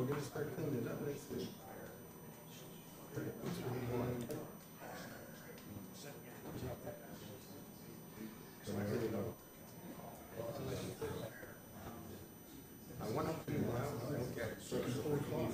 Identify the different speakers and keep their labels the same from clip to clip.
Speaker 1: gonna start cleaning it up next week. I went up to the house, I looked at it, so it's 4 o'clock.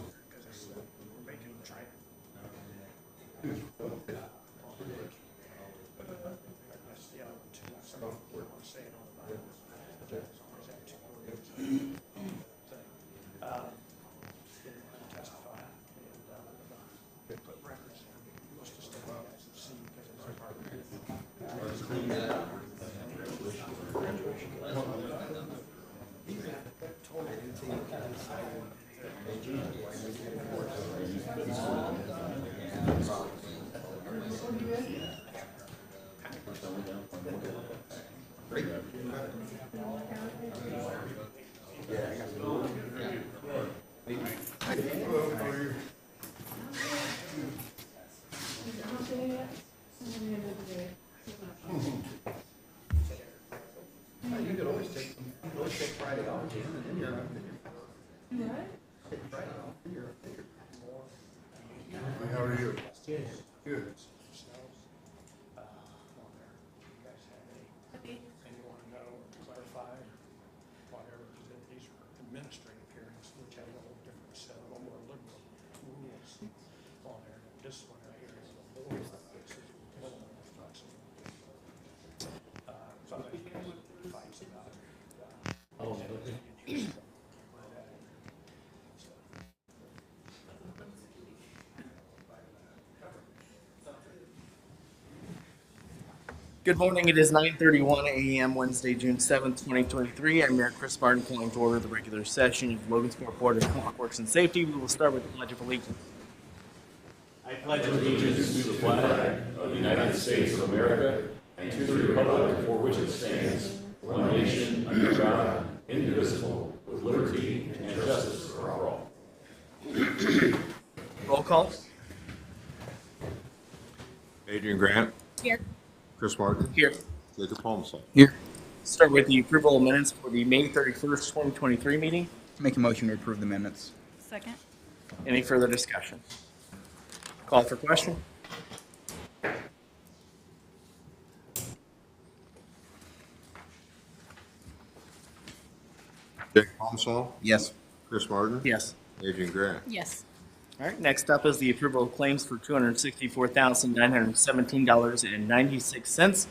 Speaker 1: You could always take Friday off, Jim, and then you're up there. Take Friday off, and you're up there.
Speaker 2: How are you? Good.
Speaker 3: And you want to know or clarify whatever, because these are administrative hearings, which have a little different set of more liberal rules on there. This one right here is a board. This is a little more flexible. So I think there's fights about it.
Speaker 4: Good morning. It is 9:31 a.m. Wednesday, June 7th, 2023. I'm Mayor Chris Martin, calling to order the regular session of Logansport Board of Public Works and Safety. We will start with the Pledge of Allegiance.
Speaker 5: I pledge allegiance to the flag of the United States of America and to the republic for which it stands, one nation, under God, indivisible, with liberty and justice for all.
Speaker 4: Roll call.
Speaker 2: Adrian Grant.
Speaker 6: Here.
Speaker 2: Chris Martin.
Speaker 4: Here.
Speaker 2: Jacob Palmson.
Speaker 4: Here. Start with the approval of minutes for the May 31st, 2023 meeting.
Speaker 7: Make a motion to approve the minutes.
Speaker 6: Second.
Speaker 4: Any further discussion? Call for question.
Speaker 2: Jacob Palmson.
Speaker 7: Yes.
Speaker 2: Chris Martin.
Speaker 4: Yes.
Speaker 2: Adrian Grant.
Speaker 6: Yes.
Speaker 4: All right, next up is the approval of claims for $264,917.96.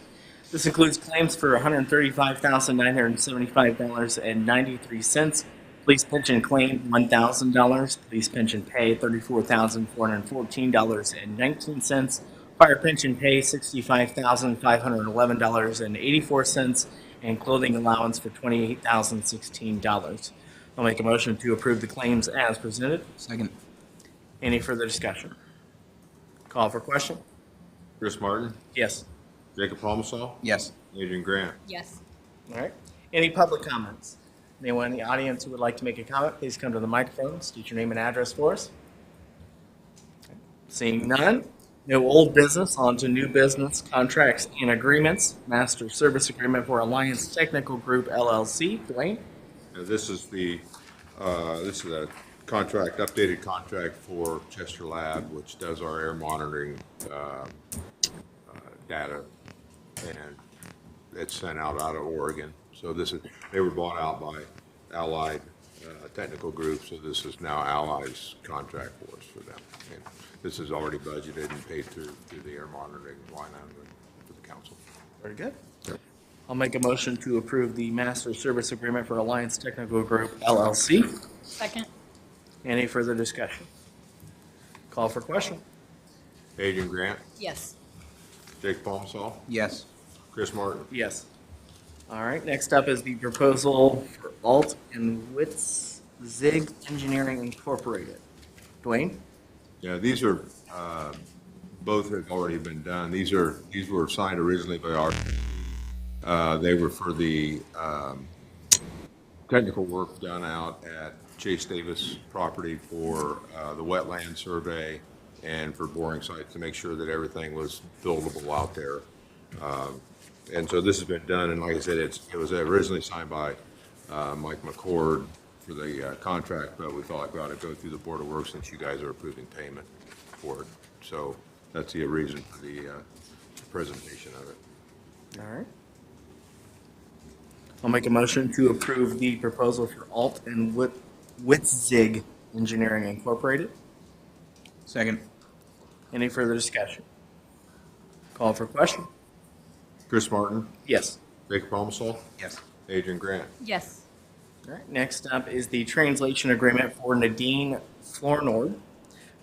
Speaker 4: This includes claims for $135,975.93. Police pension claim $1,000. Police pension pay $34,414.19. Fire pension pay $65,511.84. And clothing allowance for $28,016. I'll make a motion to approve the claims as presented.
Speaker 7: Second.
Speaker 4: Any further discussion? Call for question?
Speaker 2: Chris Martin.
Speaker 4: Yes.
Speaker 2: Jacob Palmson.
Speaker 7: Yes.
Speaker 2: Adrian Grant.
Speaker 6: Yes.
Speaker 4: All right. Any public comments? Anyone in the audience who would like to make a comment, please come to the microphone, state your name and address for us. Seeing none, no old business, on to new business, contracts and agreements. Master Service Agreement for Alliance Technical Group LLC. Dwayne?
Speaker 2: This is a contract, updated contract for Chester Lab, which does our air monitoring data, and it's sent out of Oregon. So they were bought out by Allied Technical Group, so this is now Allied's contract for us for them. And this is already budgeted and paid through the air monitoring line item for the council.
Speaker 4: Very good.
Speaker 2: Yep.
Speaker 4: I'll make a motion to approve the Master Service Agreement for Alliance Technical Group LLC.
Speaker 6: Second.
Speaker 4: Any further discussion? Call for question.
Speaker 2: Adrian Grant.
Speaker 6: Yes.
Speaker 2: Jake Palmson.
Speaker 7: Yes.
Speaker 2: Chris Martin.
Speaker 4: Yes. All right, next up is the proposal for Alt and Witz Zig Engineering Incorporated. Dwayne?
Speaker 2: Yeah, these are, both have already been done. These were signed originally by our, they were for the technical work done out at Chase Davis property for the wetland survey and for boring sites to make sure that everything was buildable out there. And so this has been done, and like I said, it was originally signed by Mike McCord, for the contract, but we thought we ought to go through the Board of Works since you guys are approving payment for it. So that's the reason for the presentation of it.
Speaker 4: All right. I'll make a motion to approve the proposal for Alt and Witzig Engineering Incorporated.
Speaker 7: Second.
Speaker 4: Any further discussion? Call for question?
Speaker 2: Chris Martin,
Speaker 4: Yes.
Speaker 2: Jake Palmsall,
Speaker 7: Yes.
Speaker 2: Adrian Grant.
Speaker 6: Yes.
Speaker 4: All right, next up is the translation agreement for Nadine Flournoy.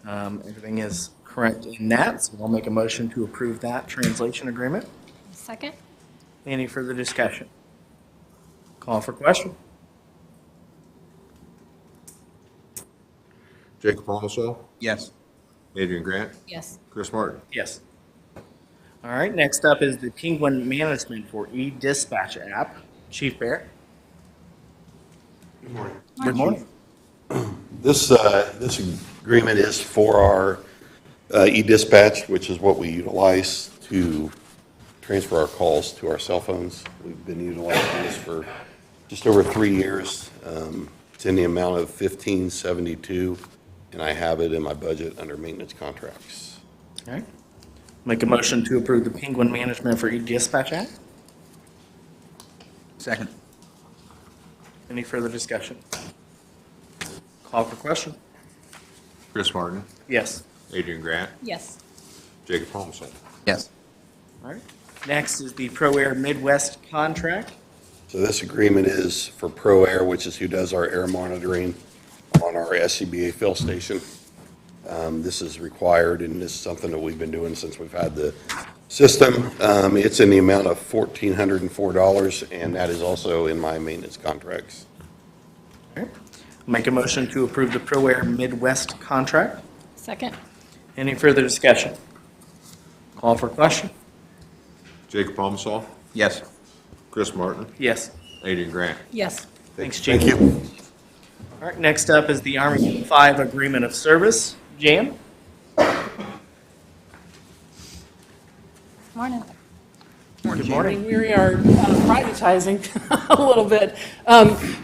Speaker 4: Everything is correct in that, so I'll make a motion to approve that translation agreement.
Speaker 6: Second?
Speaker 4: Any further discussion? Call for question?
Speaker 2: Jacob Palmsall,
Speaker 7: Yes.
Speaker 2: Adrian Grant,
Speaker 6: Yes.
Speaker 2: Chris Martin.
Speaker 4: Yes. All right, next up is the Penguin Management for e-Dispatch app. Chief Barrett.
Speaker 8: Good morning.
Speaker 4: Good morning.
Speaker 8: This agreement is for our e-dispatch, which is what we utilize to transfer our calls to our cell phones. We've been utilizing this for just over 3 years. It's in the amount of $1572, and I have it in my budget under maintenance contracts.
Speaker 4: All right. Make a motion to approve the Penguin Management for e-Dispatch app.
Speaker 7: Second.
Speaker 4: Any further discussion? Call for question?
Speaker 2: Chris Martin,
Speaker 4: Yes.
Speaker 2: Adrian Grant,
Speaker 6: Yes.
Speaker 2: Jacob Palmsall.
Speaker 7: Yes.
Speaker 4: All right. Next is the ProAir Midwest contract.
Speaker 8: So this agreement is for ProAir, which is who does our air monitoring on our SCBA fill station. This is required, and this is something that we've been doing since we've had the system. It's in the amount of $1,404, and that is also in my maintenance contracts.
Speaker 4: All right. Make a motion to approve the ProAir Midwest contract.
Speaker 6: Second?
Speaker 4: Any further discussion? Call for question?
Speaker 2: Jacob Palmsall,
Speaker 7: Yes.
Speaker 2: Chris Martin,
Speaker 4: Yes.
Speaker 2: Adrian Grant.
Speaker 6: Yes.
Speaker 4: Thanks, Chief.
Speaker 8: Thank you.
Speaker 4: All right, next up is the Army 5 Agreement of Service. Jan?
Speaker 6: Morning.
Speaker 4: Good morning.
Speaker 9: We are privatizing a little bit.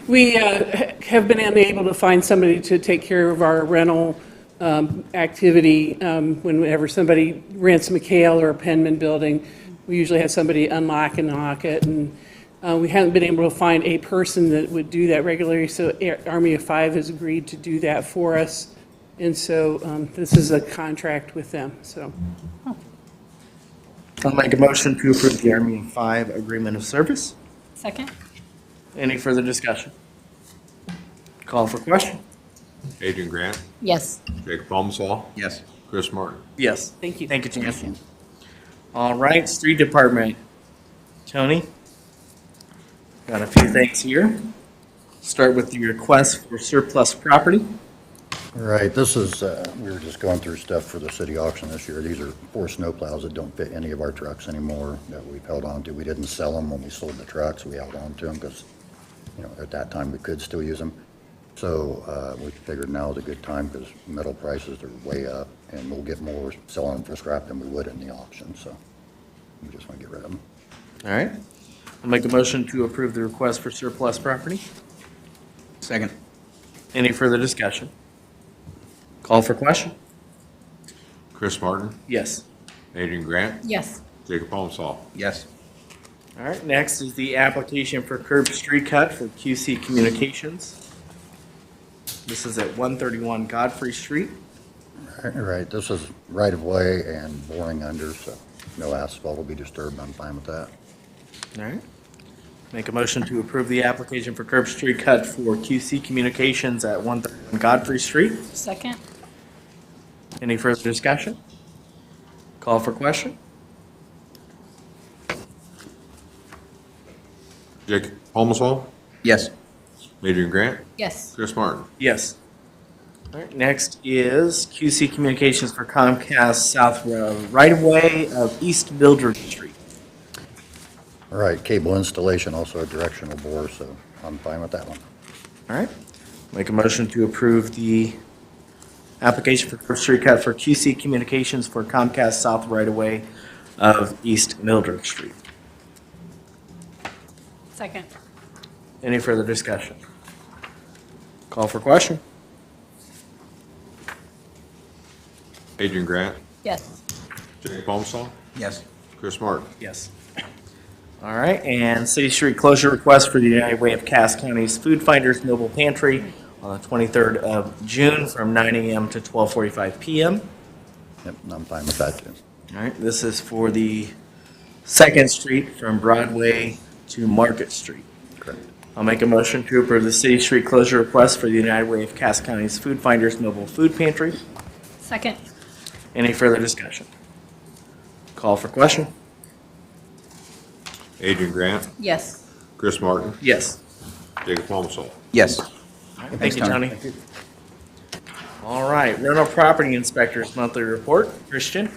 Speaker 9: We have been unable to find somebody to take care of our rental activity. Whenever somebody rents McHale or a Penman building, we usually have somebody unlock and lock it, and we haven't been able to find a person that would do that regularly, so Army of Five has agreed to do that for us. And so this is a contract with them, so.
Speaker 4: I'll make a motion to approve the Army 5 Agreement of Service.
Speaker 6: Second?
Speaker 4: Any further discussion? Call for question?
Speaker 2: Adrian Grant,
Speaker 6: Yes.
Speaker 2: Jacob Palmsall,
Speaker 7: Yes.
Speaker 2: Chris Martin.
Speaker 4: Yes.
Speaker 9: Thank you.
Speaker 4: Thank you, Jan. All right, Street Department. Tony? Got a few things here. Start with the request for surplus property.
Speaker 10: All right, this is, we were just going through stuff for the city auction this year. These are 4 snowplows that don't fit any of our trucks anymore that we've held on to. We didn't sell them when we sold the trucks. We held on to them because, at that time we could still use them. So we figured now is a good time because metal prices are way up and we'll get more selling them for scrap than we would in the auction. So we just want to get rid of them.
Speaker 4: All right. I'll make a motion to approve the request for surplus property.
Speaker 7: Second.
Speaker 4: Any further discussion? Call for question?
Speaker 2: Chris Martin,
Speaker 4: Yes.
Speaker 2: Adrian Grant,
Speaker 6: Yes.
Speaker 2: Jacob Palmsall.
Speaker 7: Yes.
Speaker 4: All right, next is the application for curb street cut for QC Communications. This is at 131 Godfrey Street.
Speaker 10: All right, this is right of way and boring under, so no asphalt will be disturbed. I'm fine with that.
Speaker 4: All right. Make a motion to approve the application for curb street cut for QC Communications at 131 Godfrey Street.
Speaker 6: Second?
Speaker 4: Any further discussion? Call for question?
Speaker 2: Jacob Palmsall,
Speaker 7: Yes.
Speaker 2: Adrian Grant,
Speaker 6: Yes.
Speaker 2: Chris Martin.
Speaker 4: Yes. All right, next is QC Communications for Comcast South right-of-way of East Mildred Street.
Speaker 10: All right, cable installation, also a directional bore, so I'm fine with that one.
Speaker 4: All right. Make a motion to approve the application for curb street cut for QC Communications for Comcast South right-of-way of East Mildred Street.
Speaker 6: Second?
Speaker 4: Any further discussion? Call for question.
Speaker 2: Adrian Grant,
Speaker 6: Yes.
Speaker 2: Jacob Holmesall,
Speaker 7: Yes.
Speaker 2: Chris Martin.
Speaker 4: Yes. All right, and city street closure request for the United Way of Cass County's Food Finders Mobile Pantry on the 23rd of June from 9 a.m. to 12:45 p.m.
Speaker 10: Yep, I'm fine with that too.
Speaker 4: All right, this is for the 2nd Street from Broadway to Market Street.
Speaker 10: Correct.
Speaker 4: I'll make a motion to approve the city street closure request for the United Way of Cass County's Food Finders Mobile Food Pantry.
Speaker 6: Second.
Speaker 4: Any further discussion? Call for question.
Speaker 2: Adrian Grant,
Speaker 6: Yes.
Speaker 2: Chris Martin,
Speaker 4: Yes.
Speaker 2: Jacob Holmesall.
Speaker 7: Yes.
Speaker 4: Thank you, Tony. All right, rental property inspector's monthly report. Christian?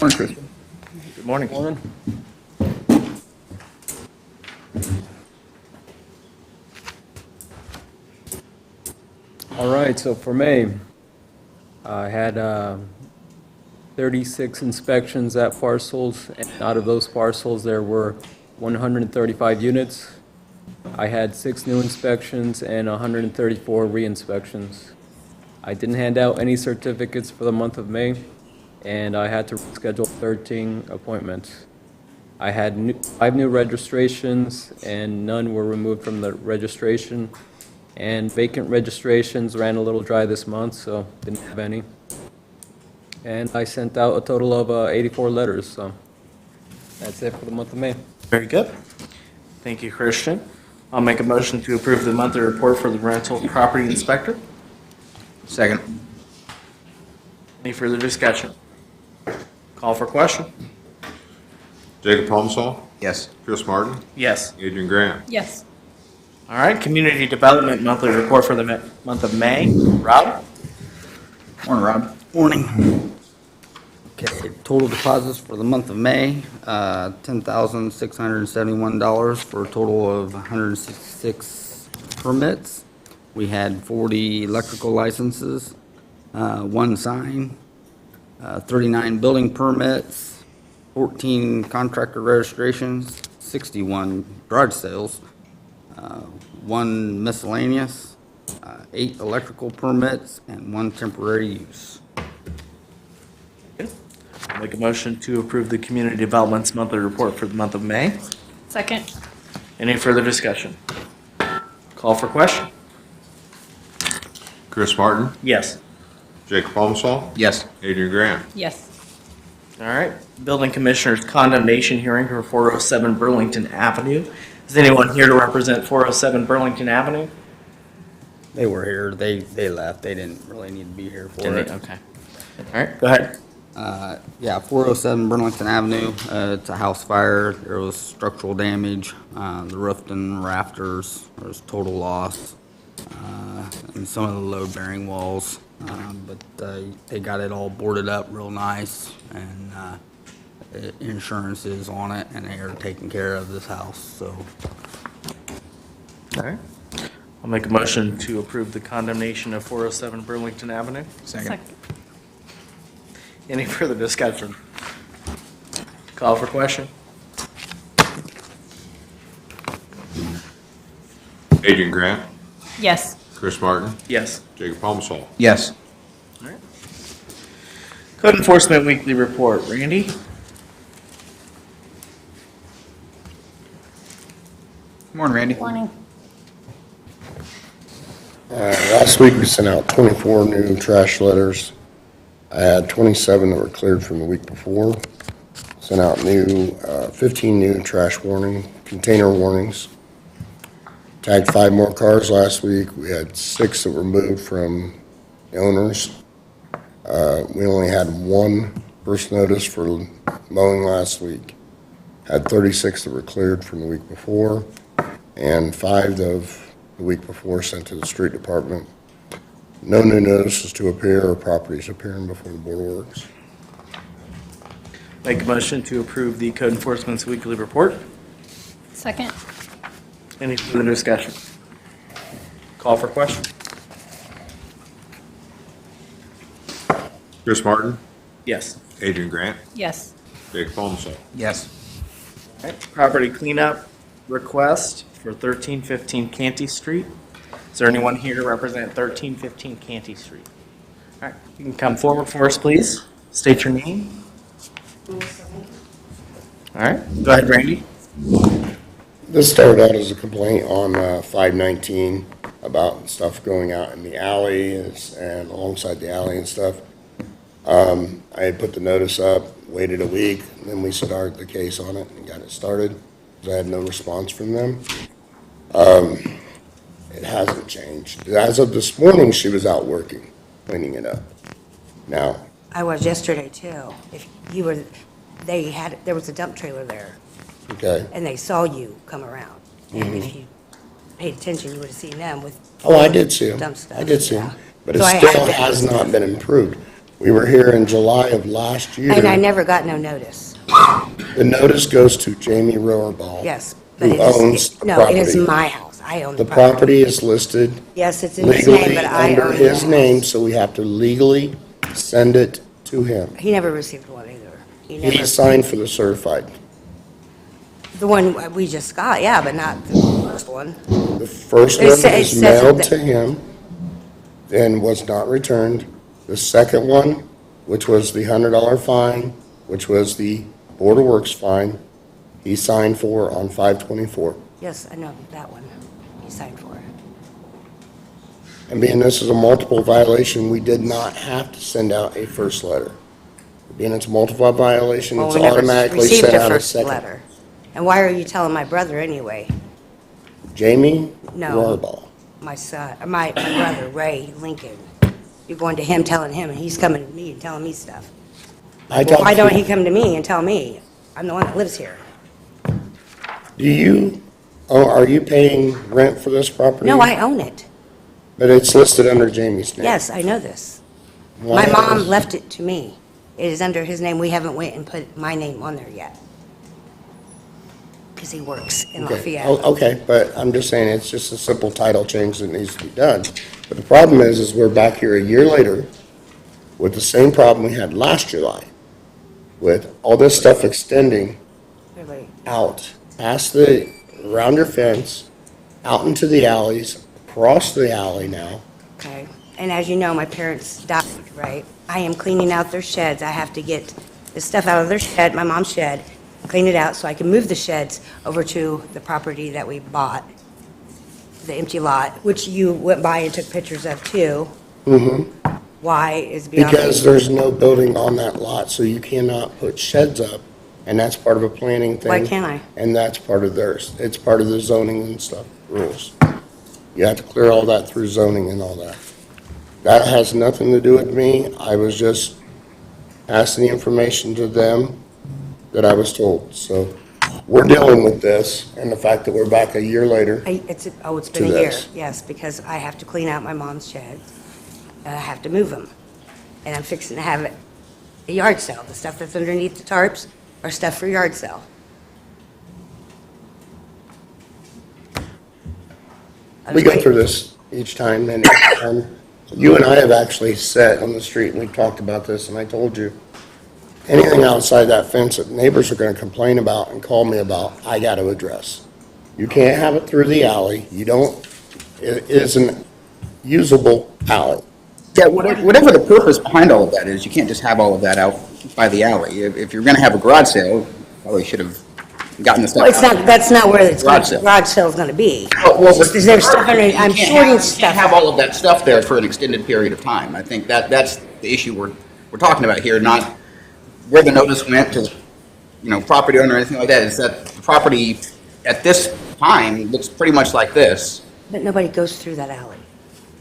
Speaker 7: Morning, Christian.
Speaker 4: Good morning.
Speaker 11: All right, so for May, I had 36 inspections at parcels, and out of those parcels, there were 135 units. I had 6 new inspections and 134 re-inspections. I didn't hand out any certificates for the month of May, and I had to schedule 13 appointments. I had 5 new registrations, and none were removed from the registration. And vacant registrations ran a little dry this month, so didn't have any. And I sent out a total of 84 letters, so that's it for the month of May.
Speaker 4: Very good. Thank you, Christian. I'll make a motion to approve the monthly report for the rental property inspector.
Speaker 7: Second.
Speaker 4: Any further discussion? Call for question.
Speaker 2: Jacob Holmesall,
Speaker 7: Yes.
Speaker 2: Chris Martin,
Speaker 4: Yes.
Speaker 2: Adrian Grant.
Speaker 6: Yes.
Speaker 4: All right, community development monthly report for the month of May. Rob?
Speaker 7: Morning, Rob.
Speaker 12: Morning. Okay, total deposits for the month of May, $10,671 for a total of 166 permits. We had 40 electrical licenses, 1 sign, 39 building permits, 14 contractor registrations, 61 garage sales, 1 miscellaneous, 8 electrical permits, and 1 temporary use.
Speaker 4: I'll make a motion to approve the community development's monthly report for the month of May.
Speaker 6: Second.
Speaker 4: Any further discussion? Call for question.
Speaker 2: Chris Martin,
Speaker 4: Yes.
Speaker 2: Jacob Holmesall,
Speaker 7: Yes.
Speaker 2: Adrian Grant.
Speaker 6: Yes.
Speaker 4: All right, building commissioner's condemnation hearing for 407 Burlington Avenue. Is anyone here to represent 407 Burlington Avenue?
Speaker 12: They were here, they left, they didn't really need to be here for
Speaker 4: Didn't
Speaker 12: it.
Speaker 4: they? Okay. All right, go ahead.
Speaker 12: Yeah, 407 Burlington Avenue, it's a house fire, there was structural damage, the roof and rafters, there was total loss, and some of the load-bearing walls, but they got it all boarded up real nice, and insurance is on it, and they are taking care of this house, so.
Speaker 4: All right. I'll make a motion to approve the condemnation of 407 Burlington Avenue.
Speaker 7: Second.
Speaker 4: Any further discussion? Call for question.
Speaker 2: Adrian Grant,
Speaker 6: Yes.
Speaker 2: Chris Martin,
Speaker 4: Yes.
Speaker 2: Jacob Holmesall.
Speaker 7: Yes.
Speaker 4: All right. Code Enforcement Weekly Report. Randy?
Speaker 7: Morning, Randy.
Speaker 6: Morning.
Speaker 13: Last week, we sent out 24 new trash letters. I had 27 that were cleared from the week before. Sent out 15 new trash container warnings. Tagged 5 more cars last week. We had 6 that were moved from the owners. We only had 1 first notice for mowing last week. Had 36 that were cleared from the week before, and 5 of the week before sent to the street department. No new notices to appear or properties appearing before the Board of Works.
Speaker 4: Make a motion to approve the Code Enforcement's Weekly Report.
Speaker 6: Second.
Speaker 4: Any further discussion? Call for question.
Speaker 2: Chris Martin,
Speaker 4: Yes.
Speaker 2: Adrian Grant,
Speaker 6: Yes.
Speaker 2: Jacob Holmesall.
Speaker 7: Yes.
Speaker 4: All right. Property cleanup, request for 1315 Canty Street. Is there anyone here to represent 1315 Canty Street? All right, you can come forward for us, please. State your name. All right, go ahead, Randy.
Speaker 13: This started out as a complaint on 519 about stuff going out in the alley and alongside the alley and stuff. I had put the notice up, waited a week, and then we started the case on it and got it started. I had no response from them. It hasn't changed. As of this morning, she was out working, cleaning it up. Now,
Speaker 14: I was yesterday too. If you were, there was a dump trailer there,
Speaker 13: okay.
Speaker 14: and they saw you come around. And if you paid attention, you would have seen them with.
Speaker 13: Oh, I did see him.
Speaker 14: Dump stuff.
Speaker 13: I did see him.
Speaker 14: Yeah.
Speaker 13: But it
Speaker 14: So I
Speaker 13: still
Speaker 14: had to-
Speaker 13: has not been improved. We were here in July of last year.
Speaker 14: And I never got no notice.
Speaker 13: The notice goes to Jamie Rohrball.
Speaker 14: Yes. But
Speaker 13: Who
Speaker 14: it is-
Speaker 13: owns the
Speaker 14: No, it is
Speaker 13: property.
Speaker 14: my house. I own
Speaker 13: The
Speaker 14: the property.
Speaker 13: property is listed
Speaker 14: Yes, it's in his name,
Speaker 13: legally
Speaker 14: but I
Speaker 13: under
Speaker 14: own
Speaker 13: his
Speaker 14: the
Speaker 13: name,
Speaker 14: house.
Speaker 13: so we have to legally send it to him.
Speaker 14: He never received one either. He
Speaker 13: He
Speaker 14: never,
Speaker 13: signed for the certified.
Speaker 14: the one we just got, yeah, but not the first one.
Speaker 13: The first
Speaker 14: It
Speaker 13: one
Speaker 14: sa- it
Speaker 13: was
Speaker 14: says
Speaker 13: mailed
Speaker 14: that-
Speaker 13: to him, then was not returned. The second one, which was the $100 fine, which was the Board of Works fine, he signed for on 5/24.
Speaker 14: Yes, I know that one. He signed for it.
Speaker 13: And being this is a multiple violation, we did not have to send out a first letter. Being it's a multiple violation,
Speaker 14: Well,
Speaker 13: it's
Speaker 14: we never
Speaker 13: automatically
Speaker 14: received
Speaker 13: sent
Speaker 14: a
Speaker 13: out a
Speaker 14: first
Speaker 13: second.
Speaker 14: letter. And why are you telling my brother anyway?
Speaker 13: Jamie
Speaker 14: No.
Speaker 13: Rohrball.
Speaker 14: My son, my brother, Ray Lincoln. You're going to him, telling him, and he's coming to me and telling me stuff.
Speaker 13: I
Speaker 14: Well,
Speaker 13: talked
Speaker 14: why
Speaker 13: to-
Speaker 14: don't he come to me and tell me? I'm the one that lives here.
Speaker 13: Do you, are you paying rent for this property?
Speaker 14: No, I own it.
Speaker 13: But it's listed under Jamie's name.
Speaker 14: Yes, I know this.
Speaker 13: Why
Speaker 14: My mom
Speaker 13: is-
Speaker 14: left it to me. It is under his name. We haven't went and put my name on there yet. Because he works in
Speaker 13: Okay.
Speaker 14: Lafayette.
Speaker 13: Okay, but I'm just saying, it's just a simple title change that needs to be done. But the problem is we're back here a year later with the same problem we had last July, with all this stuff extending
Speaker 14: Really.
Speaker 13: out past the, around your fence, out into the alleys, across the alley now.
Speaker 14: Okay. And as you know, my parents died, right? I am cleaning out their sheds. I have to get the stuff out of their shed, my mom's shed, clean it out so I can move the sheds over to the property that we bought, the empty lot, which you went by and took pictures of too. Why is beyond me.
Speaker 13: Because there's no building on that lot, so you cannot put sheds up, and that's part of a planning thing.
Speaker 14: Why can't I?
Speaker 13: And that's part of theirs. It's part of the zoning and stuff, rules. You have to clear all that through zoning and all that. That has nothing to do with me. I was just passing the information to them that I was told. So we're dealing with this, and the fact that we're back a year later.
Speaker 14: It's been
Speaker 13: To
Speaker 14: a year,
Speaker 13: this.
Speaker 14: yes, because I have to clean out my mom's sheds, and I have to move them. And I'm fixing to have a yard sale. The stuff that's underneath the tarps are stuff for yard sale.
Speaker 13: We go through this each time, and you and I have actually sat on the street and we've talked about this, and I told you, anything outside that fence that neighbors are gonna complain about and call me about, I gotta address. You can't have it through the alley, you don't, it isn't usable alley.
Speaker 7: Yeah, whatever the purpose behind all of that is, you can't just have all of that out by the alley. If you're gonna have a garage sale, probably should have gotten the stuff
Speaker 14: Well, it's
Speaker 7: out.
Speaker 14: not, that's not where it's,
Speaker 7: Garage sale.
Speaker 14: garage sale's gonna be.
Speaker 7: Well,
Speaker 14: Because there's stuff underneath, I'm
Speaker 7: you can't
Speaker 14: shorting
Speaker 7: have-
Speaker 14: stuff.
Speaker 7: You can't have all of that stuff there for an extended period of time. I think that's the issue we're talking about here, not where the notice went to, property owner or anything like that. Is that the property at this time looks pretty much like this.
Speaker 14: But nobody goes through that alley.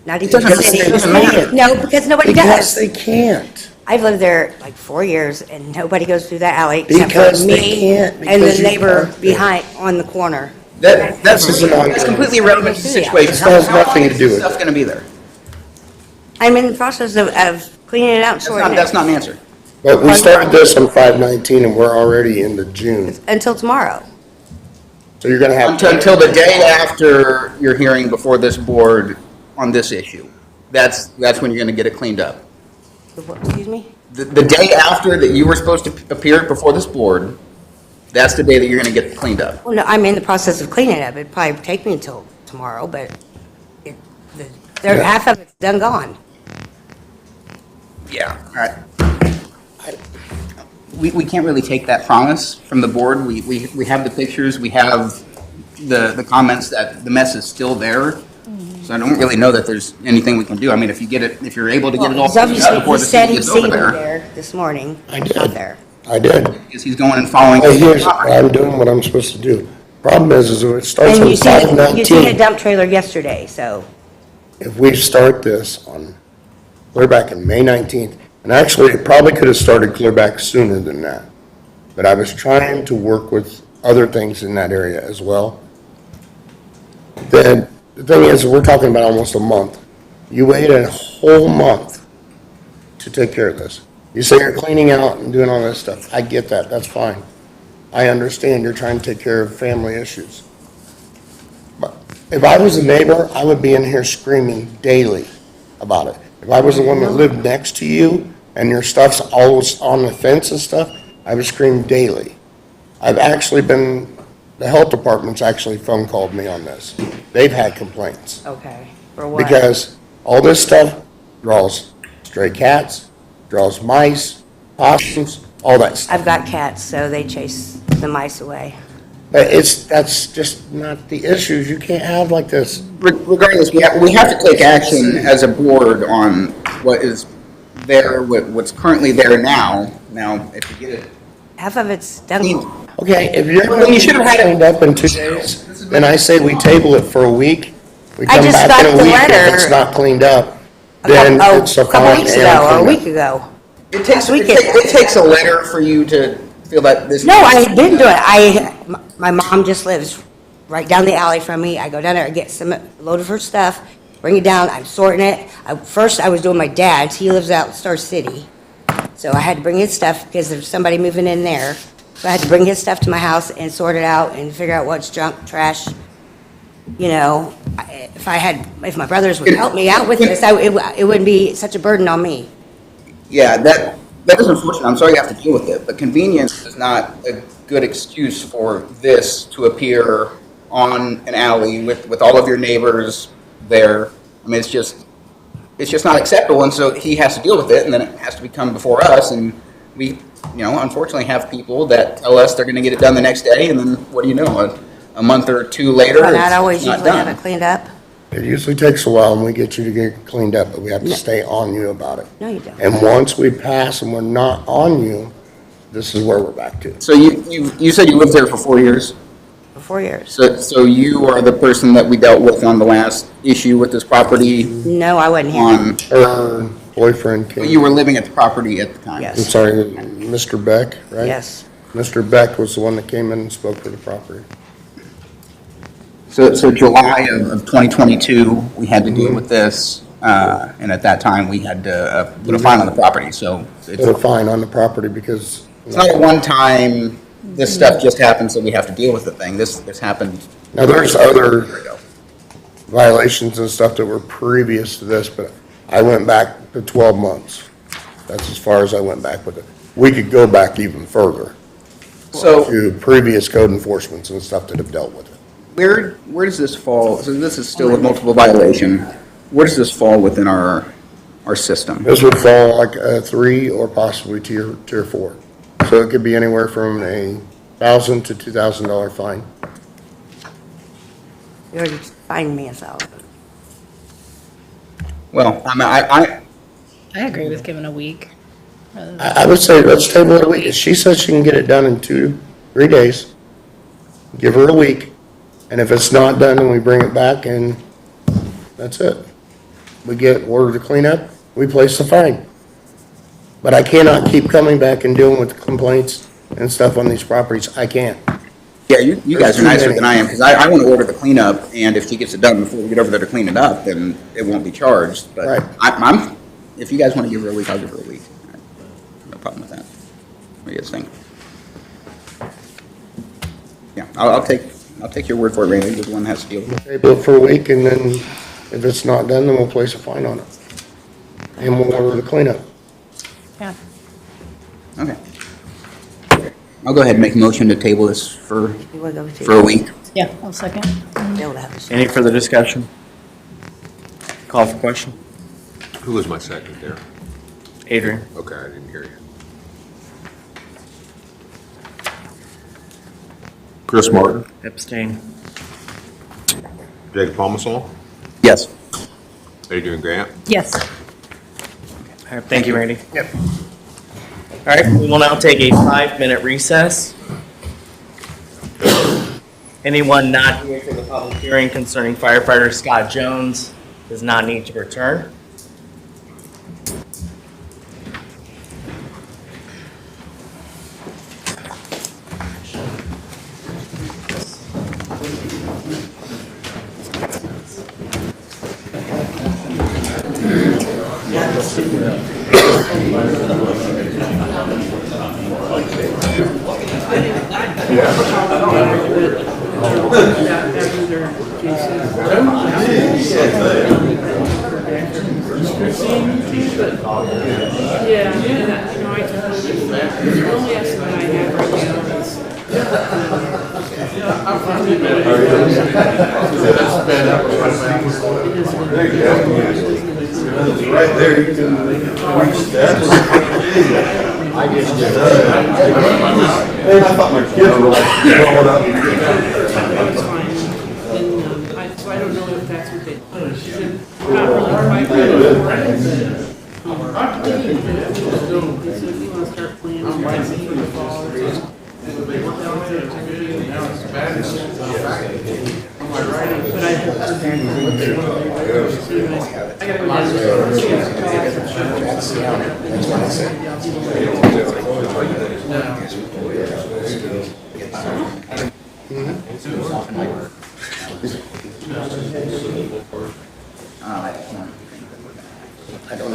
Speaker 14: Not even
Speaker 7: doesn't
Speaker 14: the
Speaker 7: matter.
Speaker 14: city.
Speaker 7: It doesn't matter.
Speaker 14: No, because nobody
Speaker 13: Because
Speaker 14: does.
Speaker 13: they can't.
Speaker 14: I've lived there like 4 years, and nobody goes through that alley except
Speaker 13: Because
Speaker 14: for
Speaker 13: they
Speaker 14: me
Speaker 13: can't,
Speaker 14: and
Speaker 13: because
Speaker 14: the
Speaker 13: you
Speaker 14: neighbor
Speaker 13: park there.
Speaker 14: behind, on the corner.
Speaker 7: That's
Speaker 13: This is an ongoing-
Speaker 7: completely irrelevant to the situation.
Speaker 13: This has nothing to do with it.
Speaker 7: Stuff's gonna be there.
Speaker 14: I'm in the process of cleaning it out and sorting
Speaker 7: That's
Speaker 14: it
Speaker 7: not an answer.
Speaker 13: But we started this on 5/19 and we're already into June,
Speaker 14: until tomorrow.
Speaker 13: so you're gonna have.
Speaker 7: Until the day after your hearing before this board on this issue. That's when you're gonna get it cleaned up.
Speaker 14: Excuse me?
Speaker 7: The day after that you were supposed to appear before this board, that's the day that you're gonna get it cleaned up.
Speaker 14: Well, no, I'm in the process of cleaning it up. It'd probably take me until tomorrow, but half of it's done gone.
Speaker 7: Yeah. All right. We can't really take that promise from the board. We have the pictures, we have the comments that the mess is still there. So I don't really know that there's anything we can do. I mean, if you're able to get it all
Speaker 14: Well,
Speaker 7: cleaned up
Speaker 14: obviously,
Speaker 7: before
Speaker 14: he
Speaker 7: the
Speaker 14: said
Speaker 7: city
Speaker 14: he
Speaker 7: gets over
Speaker 14: seen me
Speaker 7: there.
Speaker 14: there this morning.
Speaker 13: I did.
Speaker 14: Out there.
Speaker 13: I did.
Speaker 7: Because he's going and following.
Speaker 13: Hey, here's, I'm doing what I'm supposed to do. Problem is it starts
Speaker 14: And
Speaker 13: on
Speaker 14: you seen a
Speaker 13: 5/19.
Speaker 14: dump trailer yesterday, so.
Speaker 13: If we start this on, clear back in May 19th, and actually, it probably could have started clear back sooner than that. But I was trying to work with other things in that area as well. Then, the thing is, we're talking about almost a month. You wait a whole month to take care of this. You say you're cleaning out and doing all this stuff. I get that, that's fine. I understand you're trying to take care of family issues. But if I was a neighbor, I would be in here screaming daily about it. If I was the one that lived next to you and your stuff's always on the fence and stuff, I would scream daily. I've actually been, the health department's actually phone called me on this. They've had complaints.
Speaker 14: Okay, for what?
Speaker 13: Because all this stuff draws stray cats, draws mice, possums, all that stuff.
Speaker 14: I've got cats, so they chase the mice away.
Speaker 13: But that's just not the issues. You can't have like this.
Speaker 7: Regardless, we have to take action as a board on what is there, what's currently there now. Now, if you get it.
Speaker 14: Half of it's done.
Speaker 13: Okay, if you're
Speaker 7: Well, you should have had it
Speaker 13: cleaned up in 2 days, then I say we table it for a week. We
Speaker 14: I
Speaker 13: come
Speaker 14: just
Speaker 13: back
Speaker 14: got
Speaker 13: in a
Speaker 14: the
Speaker 13: week. If
Speaker 14: letter
Speaker 13: it's not cleaned up, then it's a
Speaker 14: couple
Speaker 13: fine
Speaker 14: weeks
Speaker 13: and
Speaker 14: ago, or a
Speaker 13: clean up.
Speaker 14: week ago.
Speaker 7: It takes,
Speaker 14: Last
Speaker 7: it takes a letter for you to feel that this.
Speaker 14: No, I didn't do it. My mom just lives right down the alley from me. I go down there, I get some load of her stuff, bring it down, I'm sorting it. First, I was doing my dad's. He lives out in Star City. So I had to bring his stuff because there's somebody moving in there. So I had to bring his stuff to my house and sort it out and figure out what's junk, trash. You know, if my brothers would help me out with this, it wouldn't be such a burden on me.
Speaker 7: Yeah, that is unfortunate. I'm sorry you have to deal with it, but convenience is not a good excuse for this to appear on an alley with all of your neighbors there. I mean, it's just not acceptable, and so he has to deal with it, and then it has to come before us, and we, unfortunately have people that tell us they're gonna get it done the next day, and then what do you know, a month or two later,
Speaker 14: But
Speaker 7: it's
Speaker 14: not always
Speaker 7: not
Speaker 14: usually have
Speaker 7: done.
Speaker 14: it cleaned up.
Speaker 13: It usually takes a while and we get you to get cleaned up, but we have to stay on you about it.
Speaker 14: No, you don't.
Speaker 13: And once we pass and we're not on you, this is where we're back to.
Speaker 7: So you said you lived there for 4 years?
Speaker 14: For 4 years.
Speaker 7: So you are the person that we dealt with on the last issue with this property
Speaker 14: No, I wasn't here.
Speaker 7: on,
Speaker 13: Her boyfriend came.
Speaker 7: you were living at the property at the time?
Speaker 13: I'm
Speaker 14: Yes,
Speaker 13: sorry, Mr. Beck, right?
Speaker 14: yes.
Speaker 13: Mr. Beck was the one that came in and spoke for the property.
Speaker 7: So July of 2022, we had to deal with this, and at that time, we had to put a fine on the property, so
Speaker 13: Put a fine on the property because.
Speaker 7: it's not a one-time, this stuff just happened, so we have to deal with the thing. This happened.
Speaker 13: Now, there's other violations and stuff that were previous to this, but I went back to 12 months. That's as far as I went back with it. We could go back even further
Speaker 7: So
Speaker 13: to previous code enforcements and stuff that have dealt with it.
Speaker 7: where does this fall? So this is still a multiple violation. Where does this fall within our system?
Speaker 13: This would fall like a 3 or possibly tier 4. So it could be anywhere from a $1,000 to $2,000 fine.
Speaker 14: You already fined me $1,000.
Speaker 7: Well, I
Speaker 6: I agree with giving a week.
Speaker 13: I would say let's table it a week. She says she can get it done in 2-3 days. Give her a week, and if it's not done, then we bring it back, and that's it. We get order to clean up, we place the fine. But I cannot keep coming back and dealing with complaints and stuff on these properties. I can't.
Speaker 7: Yeah, you guys are nicer than I am, because I want to order the cleanup, and if she gets it done before we get over there to clean it up, then it won't be charged. But
Speaker 13: Right.
Speaker 7: I'm, if you guys want to give her a week, I'll give her a week. No problem with that. What do you guys think? Yeah, I'll take your word for it, Randy. You're the one that has to deal with it.
Speaker 13: Table it for a week, and then if it's not done, then we'll place a fine on it. And we'll order the cleanup.
Speaker 6: Yeah.
Speaker 7: Okay. I'll go ahead and make a motion to table this for
Speaker 14: You wanna go to-
Speaker 7: a week.
Speaker 6: Yeah, I'll second.
Speaker 14: Be able to have a-
Speaker 4: Any further discussion? Call for question.
Speaker 2: Who was my second there?
Speaker 4: Adrian?
Speaker 2: Okay, I didn't hear you. Chris Martin?
Speaker 4: Abstain.
Speaker 2: Jake Palmasol?
Speaker 7: Yes.
Speaker 2: Adrian Grant?
Speaker 6: Yes.
Speaker 4: All right, thank you, Randy. Yep. All right, we will now take a 5-minute recess. Anyone not here for the public hearing concerning firefighter Scott Jones does not need to return.
Speaker 8: Right there, you can reach that. Man, I thought my kids were like growing up.
Speaker 9: So I don't know if that's what they, not really quite. So if you want to start planning for the fall or something. But I heard back from I gotta go
Speaker 7: I don't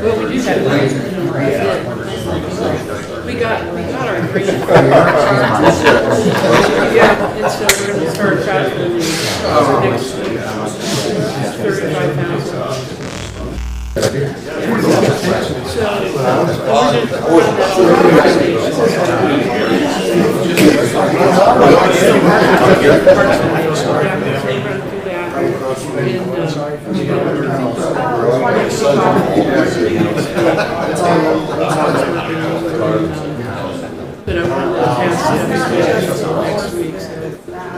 Speaker 9: Well, we do have, we got our agreement. Yeah, and so we're gonna start tracking the next 35,000. But I want to pass next week, so.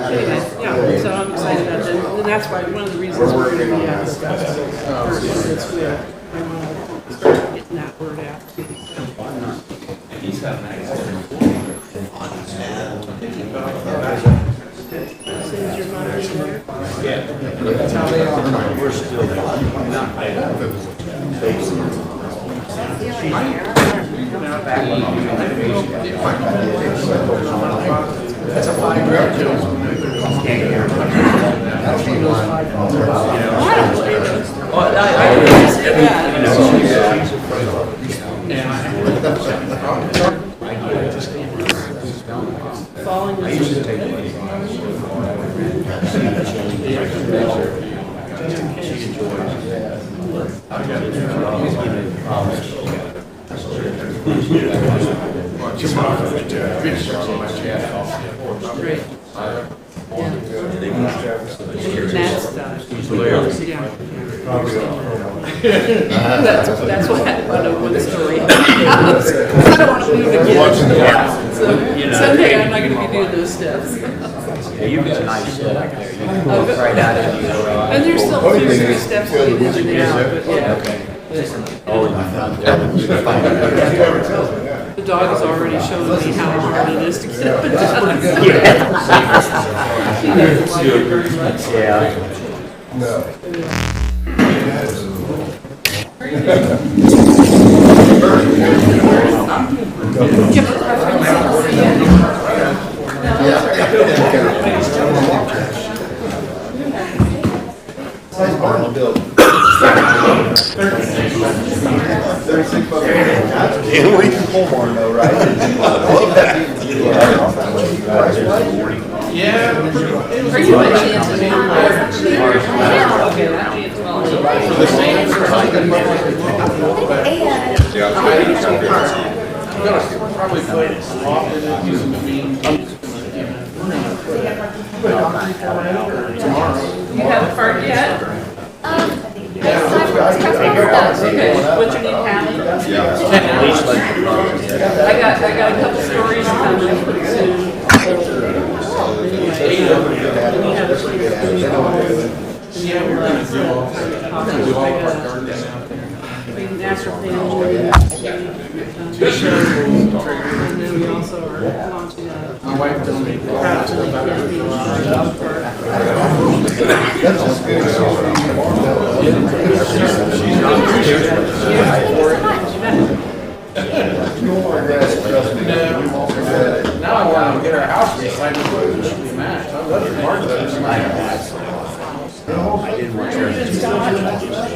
Speaker 9: Anyway, yeah, so I'm excited about that, and that's why, one of the reasons we're going to be at this festival. I want to start getting that word out. Send your mother there.
Speaker 1: That's how they are. We're still That's a 5-year deal.
Speaker 9: Falling asleep. Great. That's done. That's what happened on one story. I don't want to move again. So someday I'm not going to be doing those steps.
Speaker 1: Yeah, you've got a nice set up there. You can walk right out of it.
Speaker 9: And there's still 2-3 steps to get in and out, but yeah.
Speaker 1: Oh, in the front there.
Speaker 9: The dog has already shown me how hard it is to get up and down. She doesn't like it very much.
Speaker 1: Yeah.
Speaker 13: Nice barn built.
Speaker 1: Yeah.
Speaker 9: Are you a
Speaker 1: Probably put often using the mean.
Speaker 9: You haven't farted yet? Okay, what's your name, Hallie? I got a couple stories coming soon.
Speaker 1: Yeah, we're gonna do all of our gardens out there.
Speaker 9: Natural family. And then we also are launching a.
Speaker 1: My wife donated that to the Now I want to get our house recycled. It should be matched. I love it. Mark does.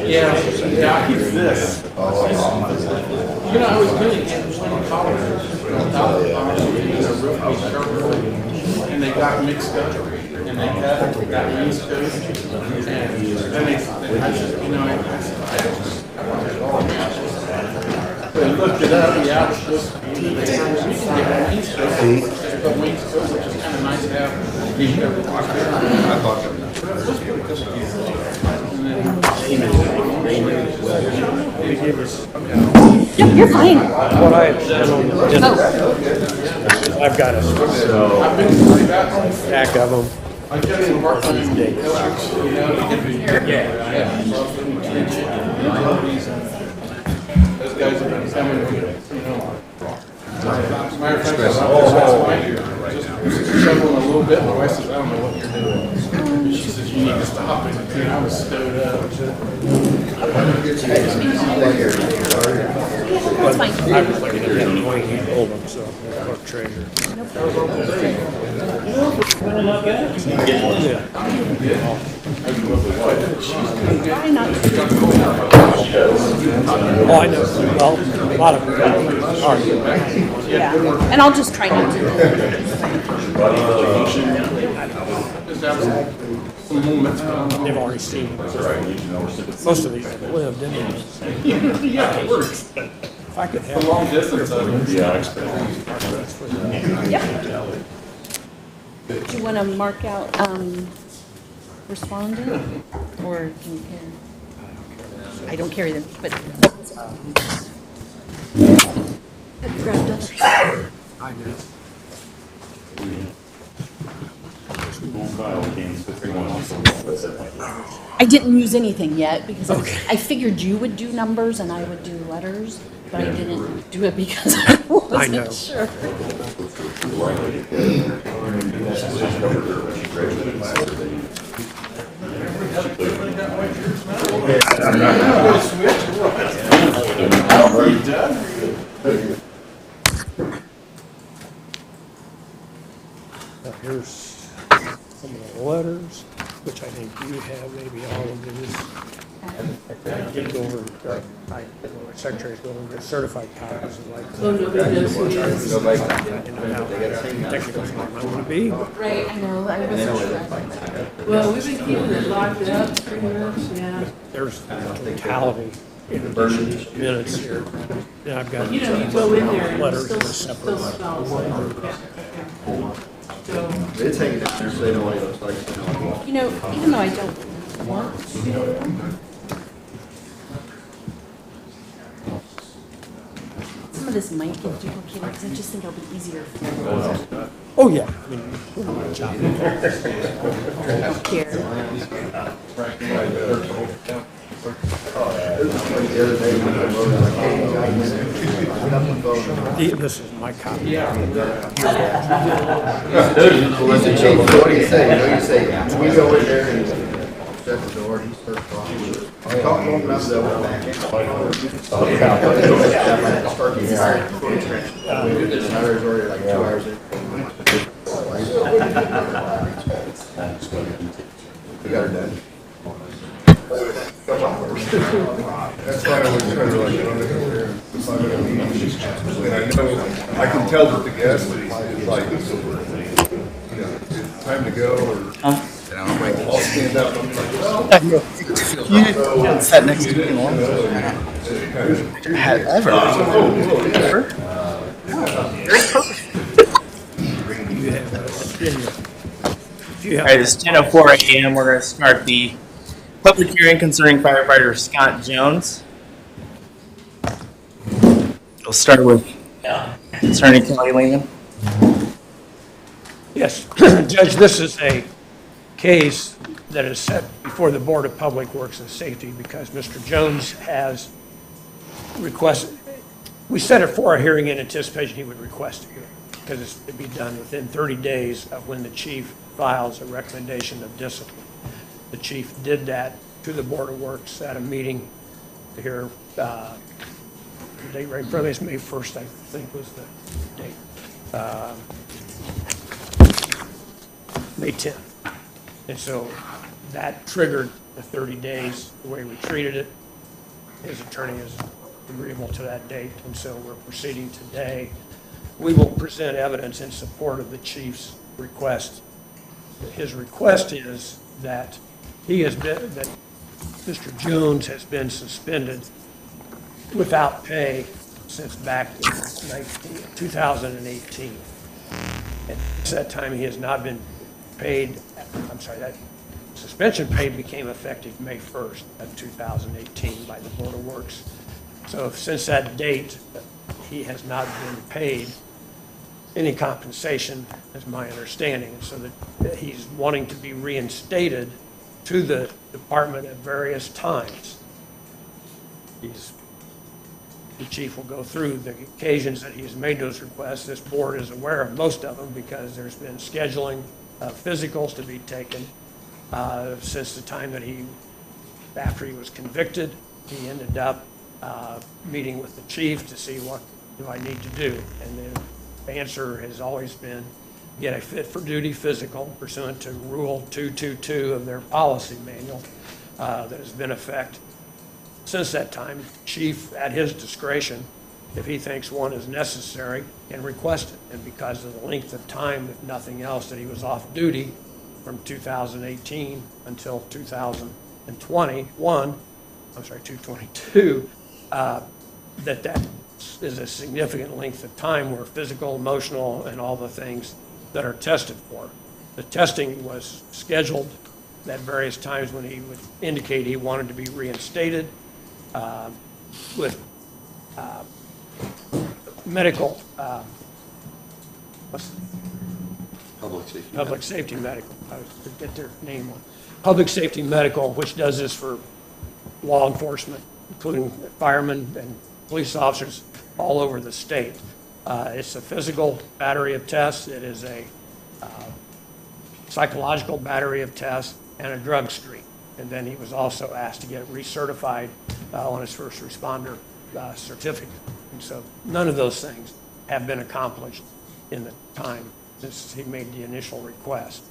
Speaker 1: Yeah, I keep this. You know, I was really in one college, and they got mixed up, and they cut that wainscot, and then I just, you know, I wanted it all matched. They looked it up, yeah, it's supposed to be, they said, we can get a wainscot, but wainscot, which is kind of nice to have. I thought that
Speaker 6: No, you're fine.
Speaker 3: What I've got a stack of them.
Speaker 1: I got some work on these dates. Those guys are coming, you know. Matter of fact, I saw this last night, just shoveling a little bit, my wife says, I don't know what you're doing. She says, you need to stop it, and I was stowed up.
Speaker 6: That's fine.
Speaker 3: I was looking at them when he pulled them, so clerk treasurer.
Speaker 6: Try not to.
Speaker 3: Oh, I know. Well, a lot of them are.
Speaker 6: Yeah, and I'll just try not to.
Speaker 3: They've already seen it. Most of these have lived anyway.
Speaker 1: Yeah, it works.
Speaker 3: If I could
Speaker 1: The
Speaker 3: have.
Speaker 1: long distance of it.
Speaker 6: Yep. Do you want to mark out responding, or do you care? I don't carry them, but. Grabbed others.
Speaker 3: I know.
Speaker 6: I didn't use anything yet because I figured you would do numbers and I would do letters, but I didn't do it because I wasn't
Speaker 3: know.
Speaker 6: sure.
Speaker 3: Now here's some of the letters, which I think you have, maybe all of these. I did go over, my secretary's going over certified copies of like.
Speaker 9: So nobody knows who he is.
Speaker 3: Technical form I want to be.
Speaker 6: Right, I know, I wasn't sure.
Speaker 9: Well, we've been keeping it locked up pretty much, yeah.
Speaker 3: There's totality in addition to minutes here. Then I've got
Speaker 9: You know, you go in there and it
Speaker 3: letters
Speaker 9: still,
Speaker 3: that are
Speaker 9: still
Speaker 3: separate.
Speaker 9: smells like. So,
Speaker 1: It's hanging down there, so they know what it looks like.
Speaker 6: You know, even though I don't want to, some of this might get duplicated because I just think it'll be easier for them.
Speaker 3: Oh, yeah. I mean, my job.
Speaker 6: I don't care.
Speaker 3: This is my copy.
Speaker 1: What do you say? You say, we go in there and shut the door, he starts talking. Talk long enough that we'll back in. Another's already like 2 hours in. We got her done.
Speaker 13: That's why I was trying to like, get over there and find out meetings. And I know, I can tell that the gas leak is like,
Speaker 2: Time to go, or all stand up? I'm like,
Speaker 4: You sat next to me in long. Ever. All right, it's 10:04 a.m. We're going to start the public hearing concerning firefighter Scott Jones. We'll start with Attorney Kelly Lehman.
Speaker 3: Yes, Judge, this is a case that is set before the Board of Public Works and Safety because Mr. Jones has requested, we set it for a hearing in anticipation he would request a hearing because it's to be done within 30 days of when the chief files a recommendation of discipline. The chief did that to the Board of Works at a meeting here, the date right in front of me is May 1st, I think was the date. May 10th. And so that triggered the 30 days, the way we treated it. His attorney is agreeable to that date, and so we're proceeding today. We will present evidence in support of the chief's request. His request is that that Mr. Jones has been suspended without pay since back in 2018. And since that time, he has not been paid, that suspension pay became effective May 1st of 2018 by the Board of Works. So since that date, he has not been paid any compensation, is my understanding. So that he's wanting to be reinstated to the department at various times. The chief will go through the occasions that he's made those requests. This board is aware of most of them because there's been scheduling physicals to be taken since the time that after he was convicted, he ended up meeting with the chief to see what do I need to do. And the answer has always been get a fit for duty physical pursuant to Rule 222 of their policy manual that has been in effect since that time. Chief, at his discretion, if he thinks one is necessary, can request it. And because of the length of time, if nothing else, that he was off duty from 2018 until 2022, that is a significant length of time where physical, emotional, and all the things that are tested for. The testing was scheduled at various times when he would indicate he wanted to be reinstated with medical, Public Safety Medical. I forget their name. Public Safety Medical, which does this for law enforcement, including firemen and police officers all over the state. It's a physical battery of tests. It is a psychological battery of tests and a drug screen. And then he was also asked to get recertified on his first responder certificate. And so none of those things have been accomplished in the time since he made the initial request.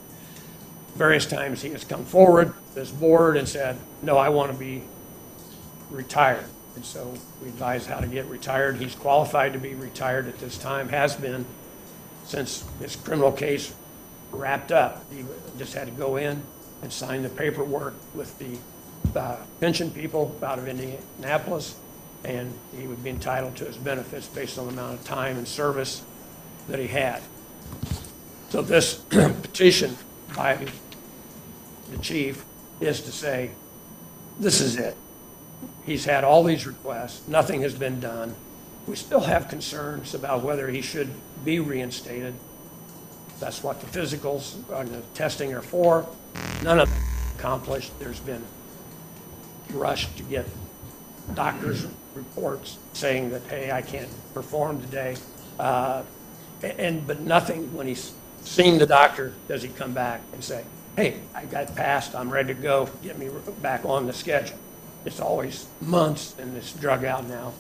Speaker 3: Various times he has come forward to this board and said, no, I want to be retired. And so we advise how to get retired. He's qualified to be retired at this time, has been since his criminal case wrapped up. He just had to go in and sign the paperwork with the pension people out of Indianapolis, and he would be entitled to his benefits based on the amount of time and service that he had. So this petition by the chief is to say, this is it. He's had all these requests, nothing has been done. We still have concerns about whether he should be reinstated. That's what the physicals and the testing are for. None of it accomplished. There's been rush to get doctors' reports saying that, hey, I can't perform today. But nothing, when he's seen the doctor, does he come back and say, hey, I got passed, I'm ready to go, get me back on the schedule. It's always months, and it's drug out now.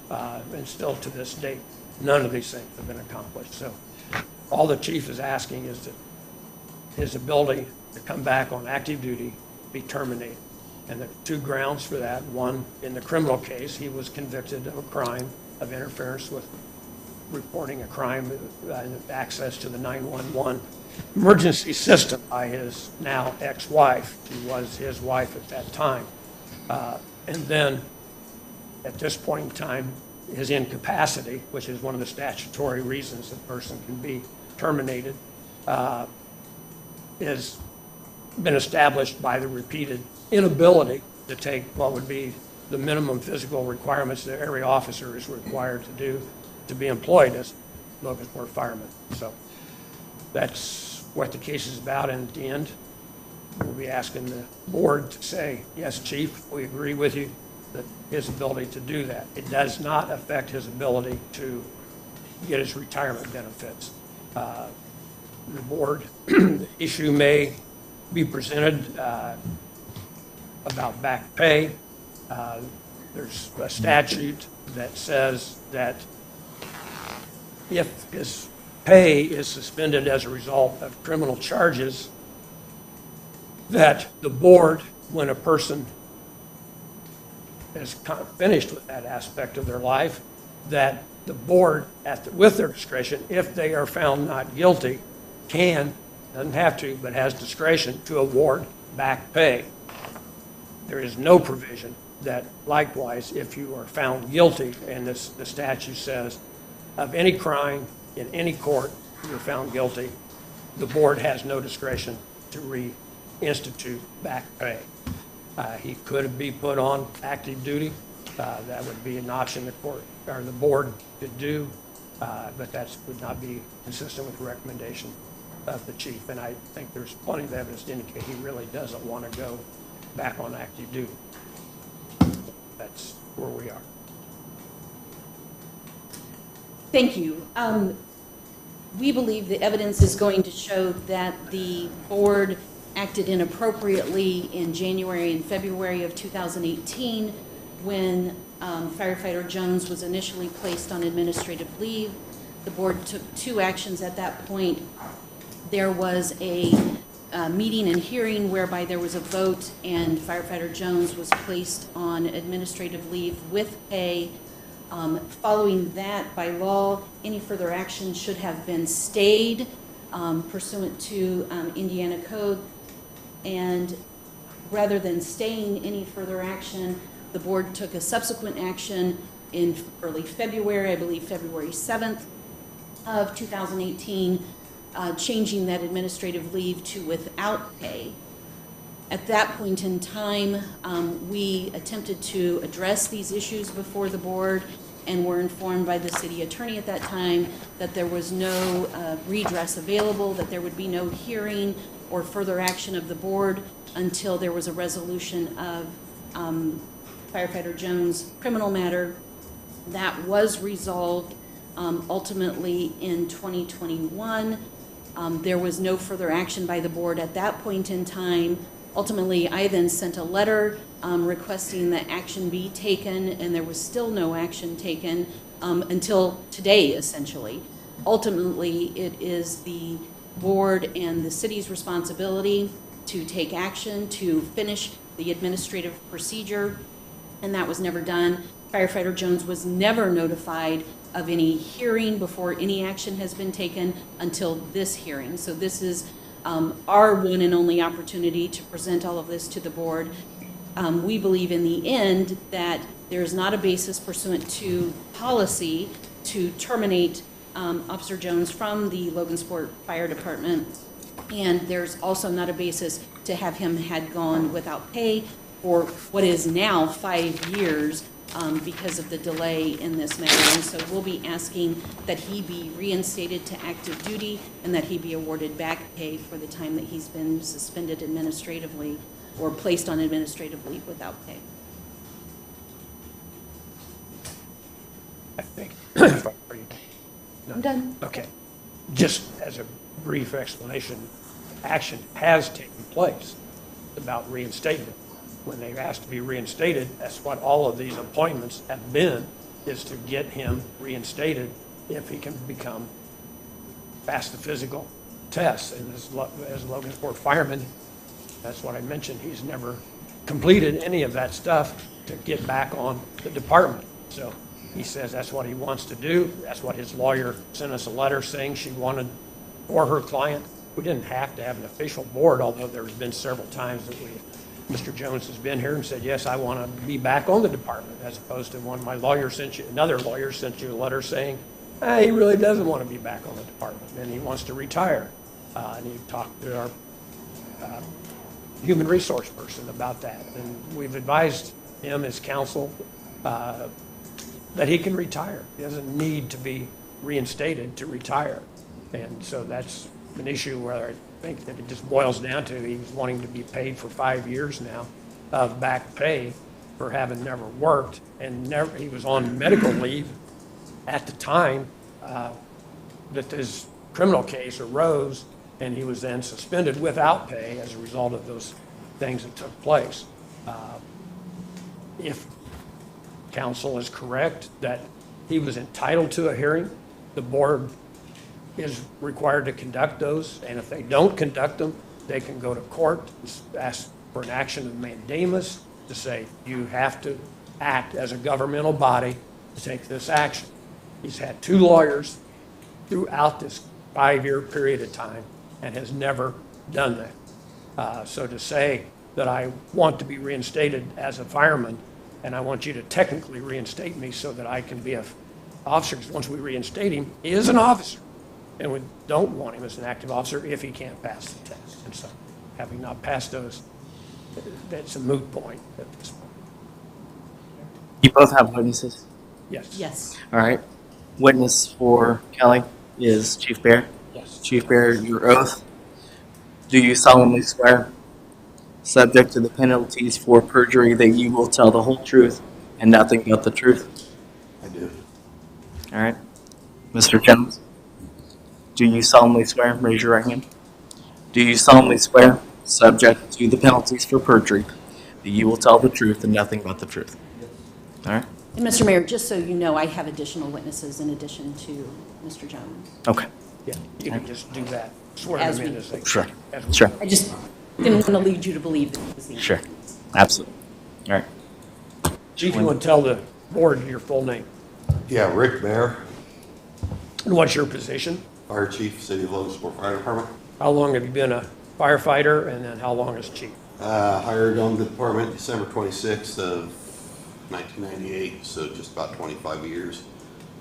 Speaker 3: And still to this date, none of these things have been accomplished. So all the chief is asking is that his ability to come back on active duty be terminated. And there are two grounds for that. One, in the criminal case, he was convicted of a crime of interference with reporting a crime, access to the 911 emergency system by his now ex-wife, who was his wife at that time. And then, at this point in time, his incapacity, which is one of the statutory reasons a person can be terminated, has been established by the repeated inability to take what would be the minimum physical requirements that every officer is required to do to be employed as Logansport fireman. So that's what the case is about, and at the end, we'll be asking the board to say, yes, chief, we agree with you, that his ability to do that. It does not affect his ability to get his retirement benefits. The board, the issue may be presented about back pay. There's a statute that says that if his pay is suspended as a result of criminal charges, that the board, when a person is kind of finished with that aspect of their life, that the board, with their discretion, if they are found not guilty, doesn't have to, but has discretion to award back pay. There is no provision that likewise, if you are found guilty, and the statute says, of any crime in any court, you're found guilty, the board has no discretion to reinstitute back pay. He could be put on active duty. That would be an option the court or the board could do, but that would not be consistent with the recommendation of the chief. And I think there's plenty of evidence to indicate he really doesn't want to go back on active duty. That's where we are.
Speaker 6: Thank you. We believe the evidence is going to show that the board acted inappropriately in January and February of 2018 when firefighter Jones was initially placed on administrative leave. The board took two actions at that point. There was a meeting and hearing whereby there was a vote and firefighter Jones was placed on administrative leave with pay. Following that, by law, any further action should have been stayed pursuant to Indiana code. And rather than staying any further action, the board took a subsequent action in early February, I believe February 7th of 2018, changing that administrative leave to without pay. At that point in time, we attempted to address these issues before the board and were informed by the city attorney at that time that there was no redress available, that there would be no hearing or further action of the board until there was a resolution of firefighter Jones' criminal matter. That was resolved ultimately in 2021. There was no further action by the board at that point in time. Ultimately, I then sent a letter requesting that action be taken, and there was still no action taken until today, essentially. Ultimately, it is the board and the city's responsibility to take action to finish the administrative procedure, and that was never done. Firefighter Jones was never notified of any hearing before any action has been taken until this hearing. So this is our one and only opportunity to present all of this to the board. We believe in the end that there is not a basis pursuant to policy to terminate Officer Jones from the Logansport Fire Department, and there's also not a basis to have him had gone without pay for what is now 5 years because of the delay in this matter. And so we'll be asking that he be reinstated to active duty and that he be awarded back pay for the time that he's been suspended administratively or placed on administrative leave without pay.
Speaker 3: I think.
Speaker 6: I'm done.
Speaker 3: Okay. Just as a brief explanation, action has taken place about reinstatement. When they've asked to be reinstated, that's what all of these appointments have been, is to get him reinstated if he can pass the physical tests. And as Logansport fireman, that's what I mentioned, he's never completed any of that stuff to get back on the department. So He says that's what he wants to do. That's what his lawyer sent us a letter saying she wanted for her client. We didn't have to have an official board, although there's been several times that Mr. Jones has been here and said, yes, I want to be back on the department, as opposed to when my lawyer sent you, another lawyer sent you a letter saying, he really doesn't want to be back on the department and he wants to retire. And he talked to our human resource person about that. And we've advised him as counsel that he can retire. He doesn't need to be reinstated to retire. And so that's an issue where I think that it just boils down to he's wanting to be paid for 5 years now of back pay for having never worked, and he was on medical leave at the time that this criminal case arose, and he was then suspended without pay as a result of those things that took place. If counsel is correct that he was entitled to a hearing, the board is required to conduct those, and if they don't conduct them, they can go to court, ask for an action of mandamus to say, you have to act as a governmental body to take this action. He's had 2 lawyers throughout this 5-year period of time and has never done that. So to say that I want to be reinstated as a fireman and I want you to technically reinstate me so that I can be an officer, because once we reinstate him, he is an officer. And we don't want him as an active officer if he can't pass the test. And so, having not passed those, that's a moot point at this point.
Speaker 4: You both have witnesses?
Speaker 3: Yes.
Speaker 6: Yes.
Speaker 4: All right. Witness for Kelly is Chief Bear.
Speaker 3: Yes.
Speaker 4: Chief Bear, your oath. Do you solemnly swear, subject to the penalties for perjury, that you will tell the whole truth and nothing but the truth?
Speaker 8: I do.
Speaker 4: All right. Mr. Jones, do you solemnly swear? Raise your right hand. Do you solemnly swear, subject to the penalties for perjury, that you will tell the truth and nothing but the truth? All right.
Speaker 6: And Mr. Mayor, just so you know, I have additional witnesses in addition to Mr. Jones.
Speaker 4: Okay.
Speaker 3: Yeah, you can just do that. Swear
Speaker 6: As
Speaker 3: them in
Speaker 6: we-
Speaker 3: as they.
Speaker 4: Sure.
Speaker 3: as we-
Speaker 4: Sure.
Speaker 6: I just didn't want to lead you to believe that it was the.
Speaker 4: Sure. Absolutely. All right.
Speaker 3: Chief, you want to tell the board your full name?
Speaker 8: Yeah, Rick Bear,
Speaker 3: And what's your position?
Speaker 8: Fire Chief, City of Logansport Fire Department.
Speaker 3: How long have you been a firefighter, and then how long as chief?
Speaker 8: Hired on the department December 26th of 1998, so just about 25 years.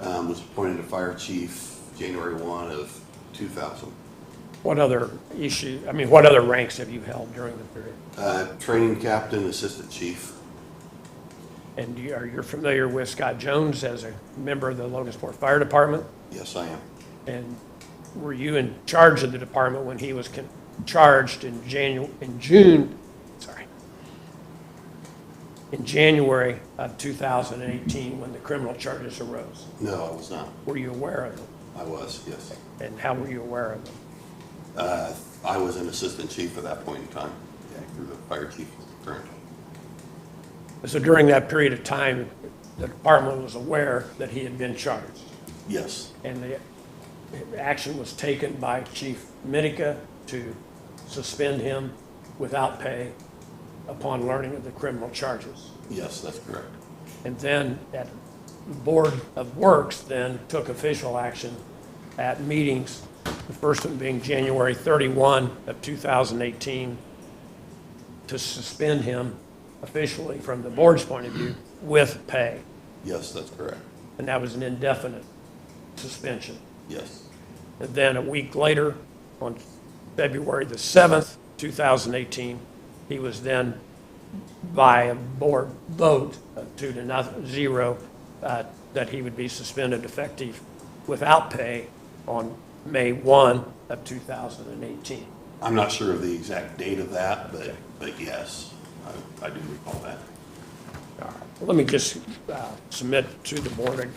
Speaker 8: Was appointed to Fire Chief January 1 of 2000.
Speaker 3: What other what other ranks have you held during the period?
Speaker 8: Training Captain, Assistant Chief.
Speaker 3: And you're familiar with Scott Jones as a member of the Logansport Fire Department?
Speaker 8: Yes, I am.
Speaker 3: And were you in charge of the department when he was charged in January of 2018 when the criminal charges arose?
Speaker 8: No, I was not.
Speaker 3: Were you aware of them?
Speaker 8: I was, yes.
Speaker 3: And how were you aware of them?
Speaker 8: I was an Assistant Chief at that point in time. Yeah, through the Fire Chief currently.
Speaker 3: So during that period of time, the department was aware that he had been charged?
Speaker 8: Yes,
Speaker 3: And the action was taken by Chief Minica to suspend him without pay upon learning of the criminal charges.
Speaker 8: yes, that's correct.
Speaker 3: And then the Board of Works then took official action at meetings, the first one being January 31 of 2018, to suspend him officially from the board's point of view with pay.
Speaker 8: Yes, that's correct.
Speaker 3: And that was an indefinite suspension.
Speaker 8: Yes,
Speaker 3: And then a week later, on February the 7th, 2018, he was then, by a board vote, 2-0, that he would be suspended effective without pay on May 1 of 2018.
Speaker 8: I'm not sure of the exact date of that, but yes, I do recall that.
Speaker 3: All right. Well, let me just submit to the board.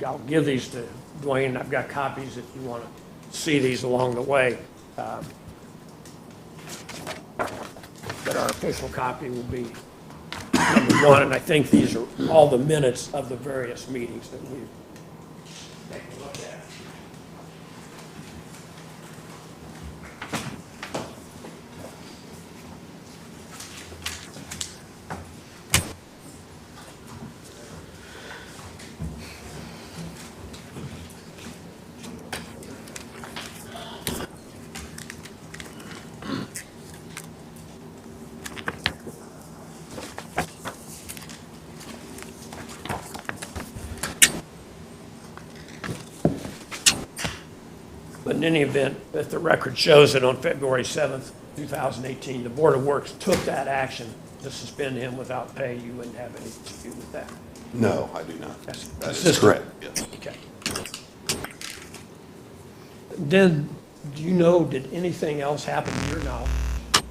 Speaker 3: I'll give these to Dwayne. I've got copies if you want to see these along the way. But our official copy will be number 1, and I think these are all the minutes of the various meetings that we've taken a look at. in any event, if the record shows that on February 7th, 2018, the Board of Works took that action to suspend him without pay, you wouldn't have any dispute with that?
Speaker 8: No, I do not.
Speaker 3: That's
Speaker 8: That is
Speaker 3: consistent.
Speaker 8: correct, yes.
Speaker 3: Okay. Then, do you know, did anything else happen to your knowledge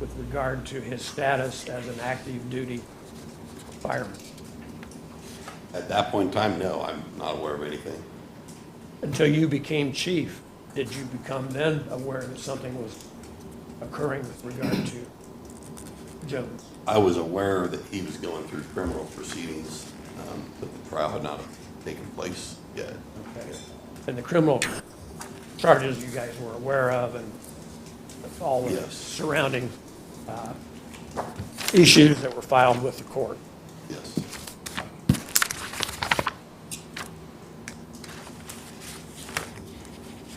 Speaker 3: with regard to his status as an active duty fireman?
Speaker 8: At that point in time, no, I'm not aware of anything.
Speaker 3: Until you became chief, did you become then aware that something was occurring with regard to Jones?
Speaker 8: I was aware that he was going through criminal proceedings, but the trial had not taken place yet.
Speaker 3: Okay. And the criminal charges you guys were aware of and all the
Speaker 8: Yes.
Speaker 3: surrounding issues that were filed with the court?
Speaker 8: Yes.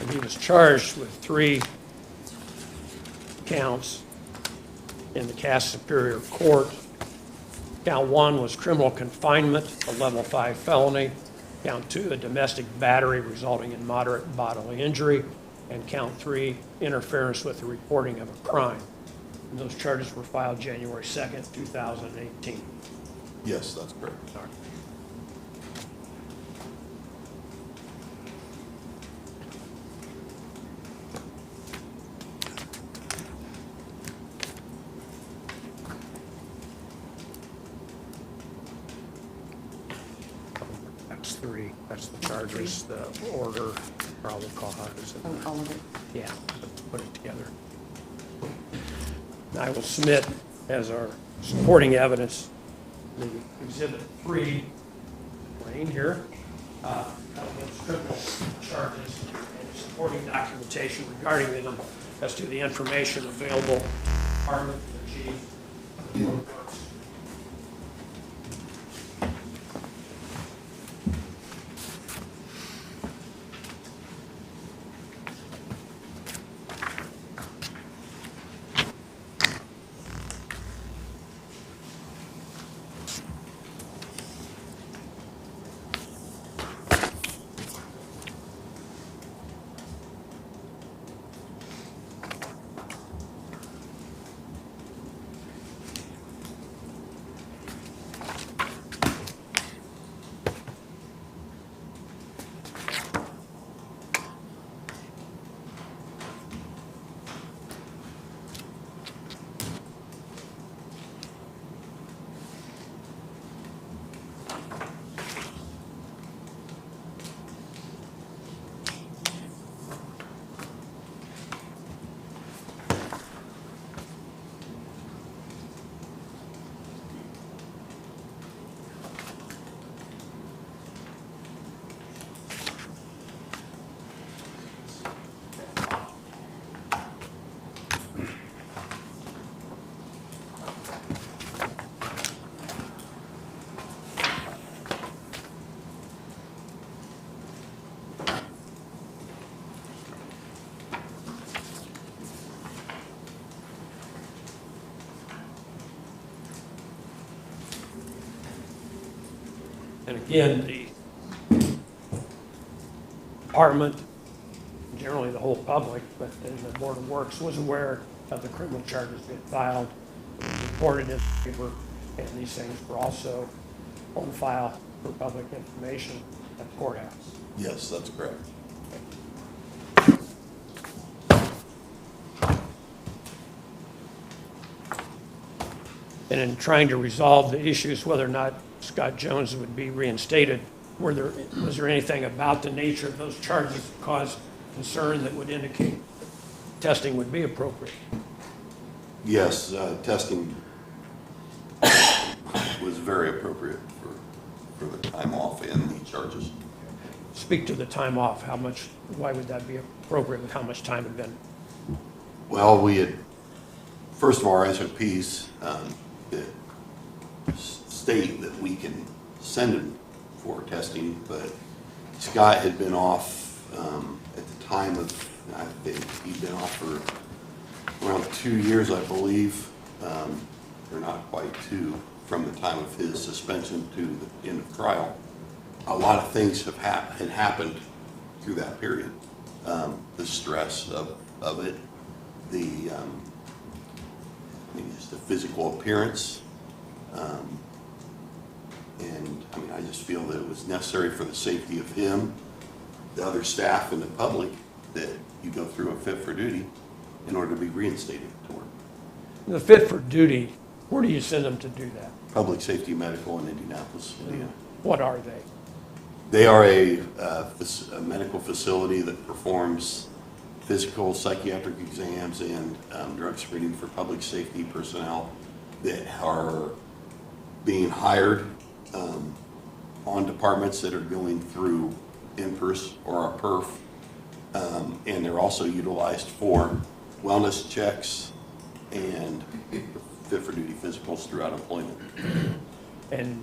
Speaker 3: And he was charged with 3 counts in the Cass Superior Court. Count 1 was criminal confinement, a level 5 felony. Count 2, a domestic battery resulting in moderate bodily injury. And count 3, interference with the reporting of a crime. And those charges were filed January 2nd, 2018.
Speaker 8: Yes, that's correct.
Speaker 3: That's 3. That's the charges, the order, probable cause. and-
Speaker 6: All of it.
Speaker 3: Yeah, put it together. I will submit as our supporting evidence, the exhibit 3, Wayne here, of those criminal charges and supporting documentation regarding them as to the information available, Department, the chief. And again, the department, generally the whole public, but then the Board of Works was aware of the criminal charges being filed, reported in the paper, and these things were also on file for public information at the courthouse.
Speaker 8: Yes, that's correct.
Speaker 3: And in trying to resolve the issues, whether or not Scott Jones would be reinstated, was there anything about the nature of those charges that caused concern that would indicate testing would be appropriate?
Speaker 8: Yes, testing was very appropriate for the time off and the charges.
Speaker 3: Speak to the time off. Why would that be appropriate with how much time had been?
Speaker 8: Well, we had, first of all, our SOPs that state that we can send him for testing, but Scott had been off at the time of, I think he'd been off for around 2 years, I believe, or not quite 2, from the time of his suspension to the end of trial. A lot of things had happened through that period. the stress of it, maybe just the physical appearance. And I mean, I just feel that it was necessary for the safety of him, the other staff, and the public that you go through a fit for duty in order to be reinstated to work.
Speaker 3: The fit for duty, where do you send them to do that?
Speaker 8: Public Safety Medical in Indianapolis, Indiana.
Speaker 3: What are they?
Speaker 8: They are a medical facility that performs physical, psychiatric exams and drug screening for public safety personnel that are being hired on departments that are going through INPERS or a PERF. And they're also utilized for wellness checks and fit for duty physicals throughout employment.
Speaker 3: And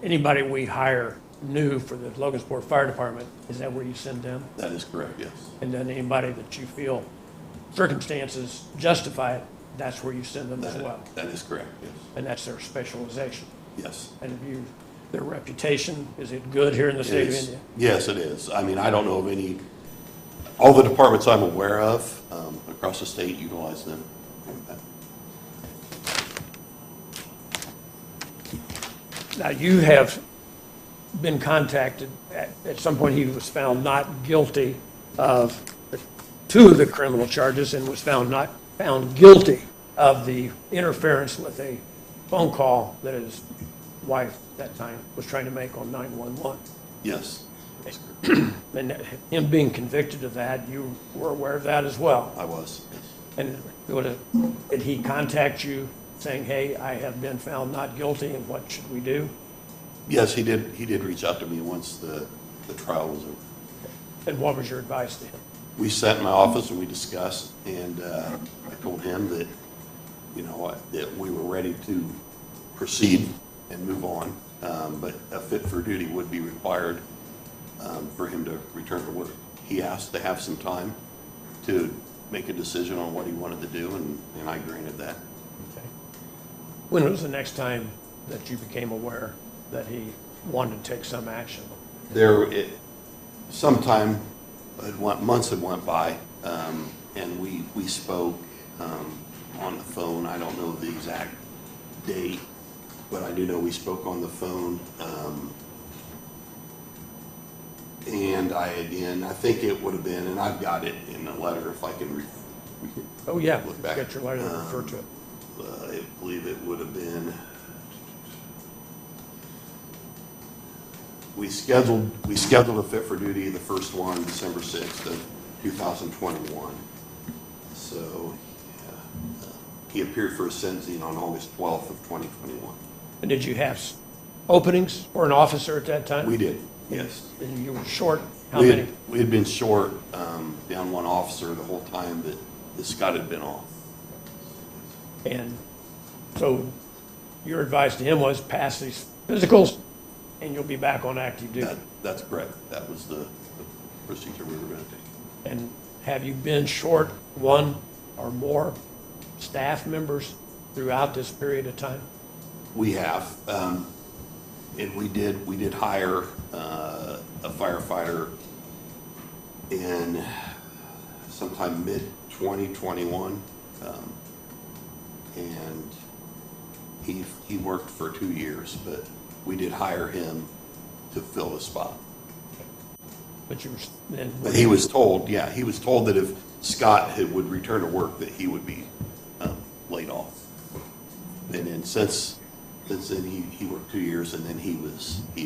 Speaker 3: anybody we hire new for the Logansport Fire Department, is that where you send them?
Speaker 8: That is correct, yes.
Speaker 3: And then anybody that you feel circumstances justify it, that's where you send them as well?
Speaker 8: That is correct, yes.
Speaker 3: And that's their specialization?
Speaker 8: Yes.
Speaker 3: And their reputation, is it good here in the state of India?
Speaker 8: Yes, it is. I mean, I don't know of any, all the departments I'm aware of across the state utilize them.
Speaker 3: Now, you have been contacted, at some point he was found not guilty of two of the criminal charges and was found guilty of the interference with a phone call that his wife at that time was trying to make on 911.
Speaker 8: Yes.
Speaker 3: And him being convicted of that, you were aware of that as well?
Speaker 8: I was, yes.
Speaker 3: And did he contact you saying, hey, I have been found not guilty and what should we do?
Speaker 8: Yes, he did reach out to me once the trial was over.
Speaker 3: And what was your advice to him?
Speaker 8: We sat in my office and we discussed, and I told him that, you know, that we were ready to proceed and move on, but a fit for duty would be required for him to return to work. He asked to have some time to make a decision on what he wanted to do, and I granted that.
Speaker 3: Okay. When was the next time that you became aware that he wanted to take some action?
Speaker 8: Sometime, months had went by, and we spoke on the phone. I don't know the exact date, but I do know we spoke on the phone. And I think it would have been, and I've got it in the letter if I can
Speaker 3: Oh, yeah,
Speaker 8: look back.
Speaker 3: get your letter and refer to it.
Speaker 8: I believe it would have been, we scheduled a fit for duty, the first one, December 6th of 2021. So he appeared for a sentencing on August 12th of 2021.
Speaker 3: And did you have openings for an officer at that time?
Speaker 8: We did, yes.
Speaker 3: And you were short, how many?
Speaker 8: We had been short, down one officer the whole time that Scott had been off.
Speaker 3: And so your advice to him was pass these physicals and you'll be back on active duty.
Speaker 8: That's correct. That was the procedure we were going to take.
Speaker 3: And have you been short one or more staff members throughout this period of time?
Speaker 8: We have, and we did hire a firefighter in sometime mid-2021, and he worked for 2 years, but we did hire him to fill the spot.
Speaker 3: But you were then.
Speaker 8: But he was told, he was told that if Scott would return to work, that he would be laid off. And then since then, he worked 2 years, and then he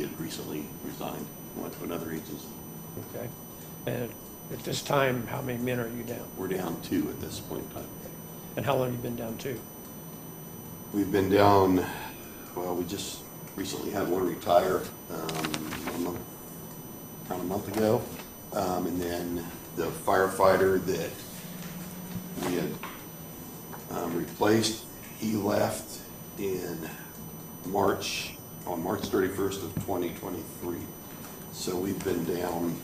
Speaker 8: had recently resigned, went to another agency.
Speaker 3: Okay. And at this time, how many men are you down?
Speaker 8: We're down 2 at this point in time.
Speaker 3: And how long have you been down 2?
Speaker 8: We've been down, well, we just recently had one retire around a month ago. And then the firefighter that we had replaced, he left in on March 31st of 2023. So we've been down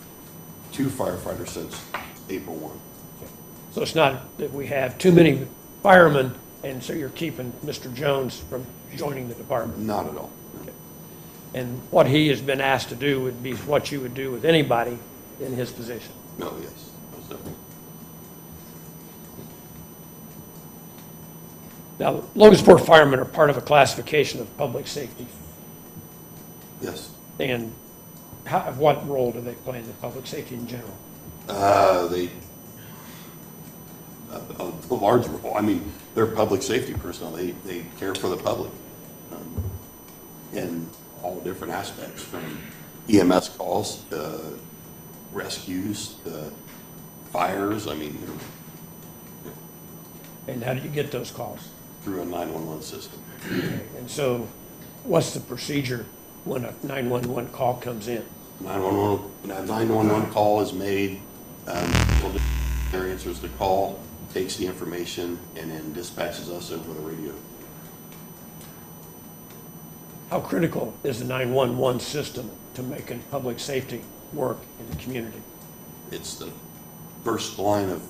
Speaker 8: 2 firefighters since April 1.
Speaker 3: So it's not that we have too many firemen, and so you're keeping Mr. Jones from joining the department?
Speaker 8: Not at all.
Speaker 3: Okay. And what he has been asked to do would be what you would do with anybody in his position?
Speaker 8: No, yes, most definitely.
Speaker 3: Now, Logansport firemen are part of a classification of public safety.
Speaker 8: Yes.
Speaker 3: And what role do they play in the public safety in general?
Speaker 8: A large role. I mean, they're public safety personnel. They care for the public in all different aspects, from EMS calls to rescues to fires. I mean,
Speaker 3: And how do you get those calls?
Speaker 8: through a 911 system.
Speaker 3: And so what's the procedure when a 911 call comes in?
Speaker 8: 911 call is made, there answers the call, takes the information, and then dispatches us over the radio.
Speaker 3: How critical is the 911 system to making public safety work in the community?
Speaker 8: It's the first line of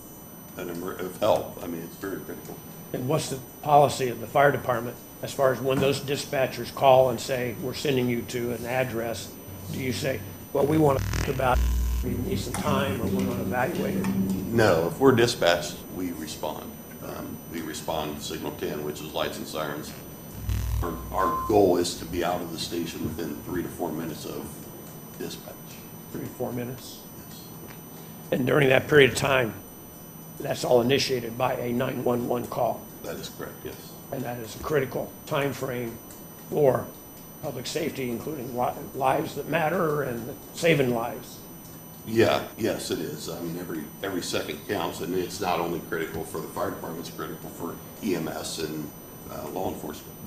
Speaker 8: help. I mean, it's very critical.
Speaker 3: And what's the policy of the fire department as far as when those dispatchers call and say, we're sending you to an address? Do you say, well, we want to think about it, we need some time, or we're going to evaluate it?
Speaker 8: No, if we're dispatched, we respond. We respond to Signal 10, which is lights and sirens. Our goal is to be out of the station within 3 to 4 minutes of dispatch.
Speaker 3: 3 to 4 minutes?
Speaker 8: Yes.
Speaker 3: And during that period of time, that's all initiated by a 911 call.
Speaker 8: That is correct, yes.
Speaker 3: And that is a critical time frame for public safety, including lives that matter and saving lives.
Speaker 8: Yeah, yes, it is. I mean, every second counts, and it's not only critical for the fire department, it's critical for EMS and law enforcement.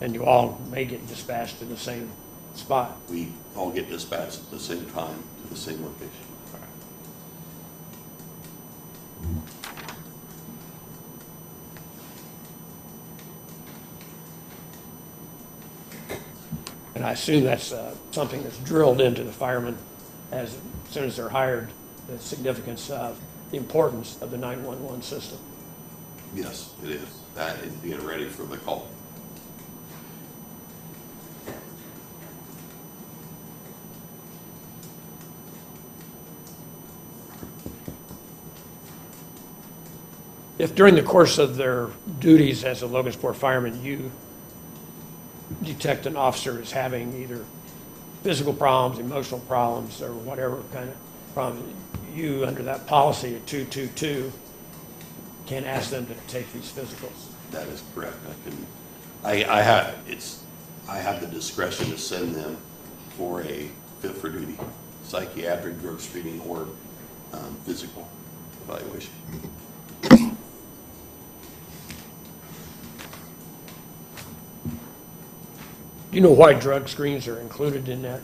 Speaker 3: And you all may get dispatched to the same spot.
Speaker 8: We all get dispatched at the same time to the same location.
Speaker 3: And I assume that's something that's drilled into the firemen as soon as they're hired, the significance of the importance of the 911 system.
Speaker 8: Yes, it is. That and being ready for the call.
Speaker 3: If during the course of their duties as a Logansport fireman, you detect an officer as having either physical problems, emotional problems, or whatever kind of problem, you, under that policy of 222, can ask them to take these physicals.
Speaker 8: That is correct. I have the discretion to send them for a fit for duty psychiatric drug screening or physical evaluation.
Speaker 3: Do you know why drug screens are included in that?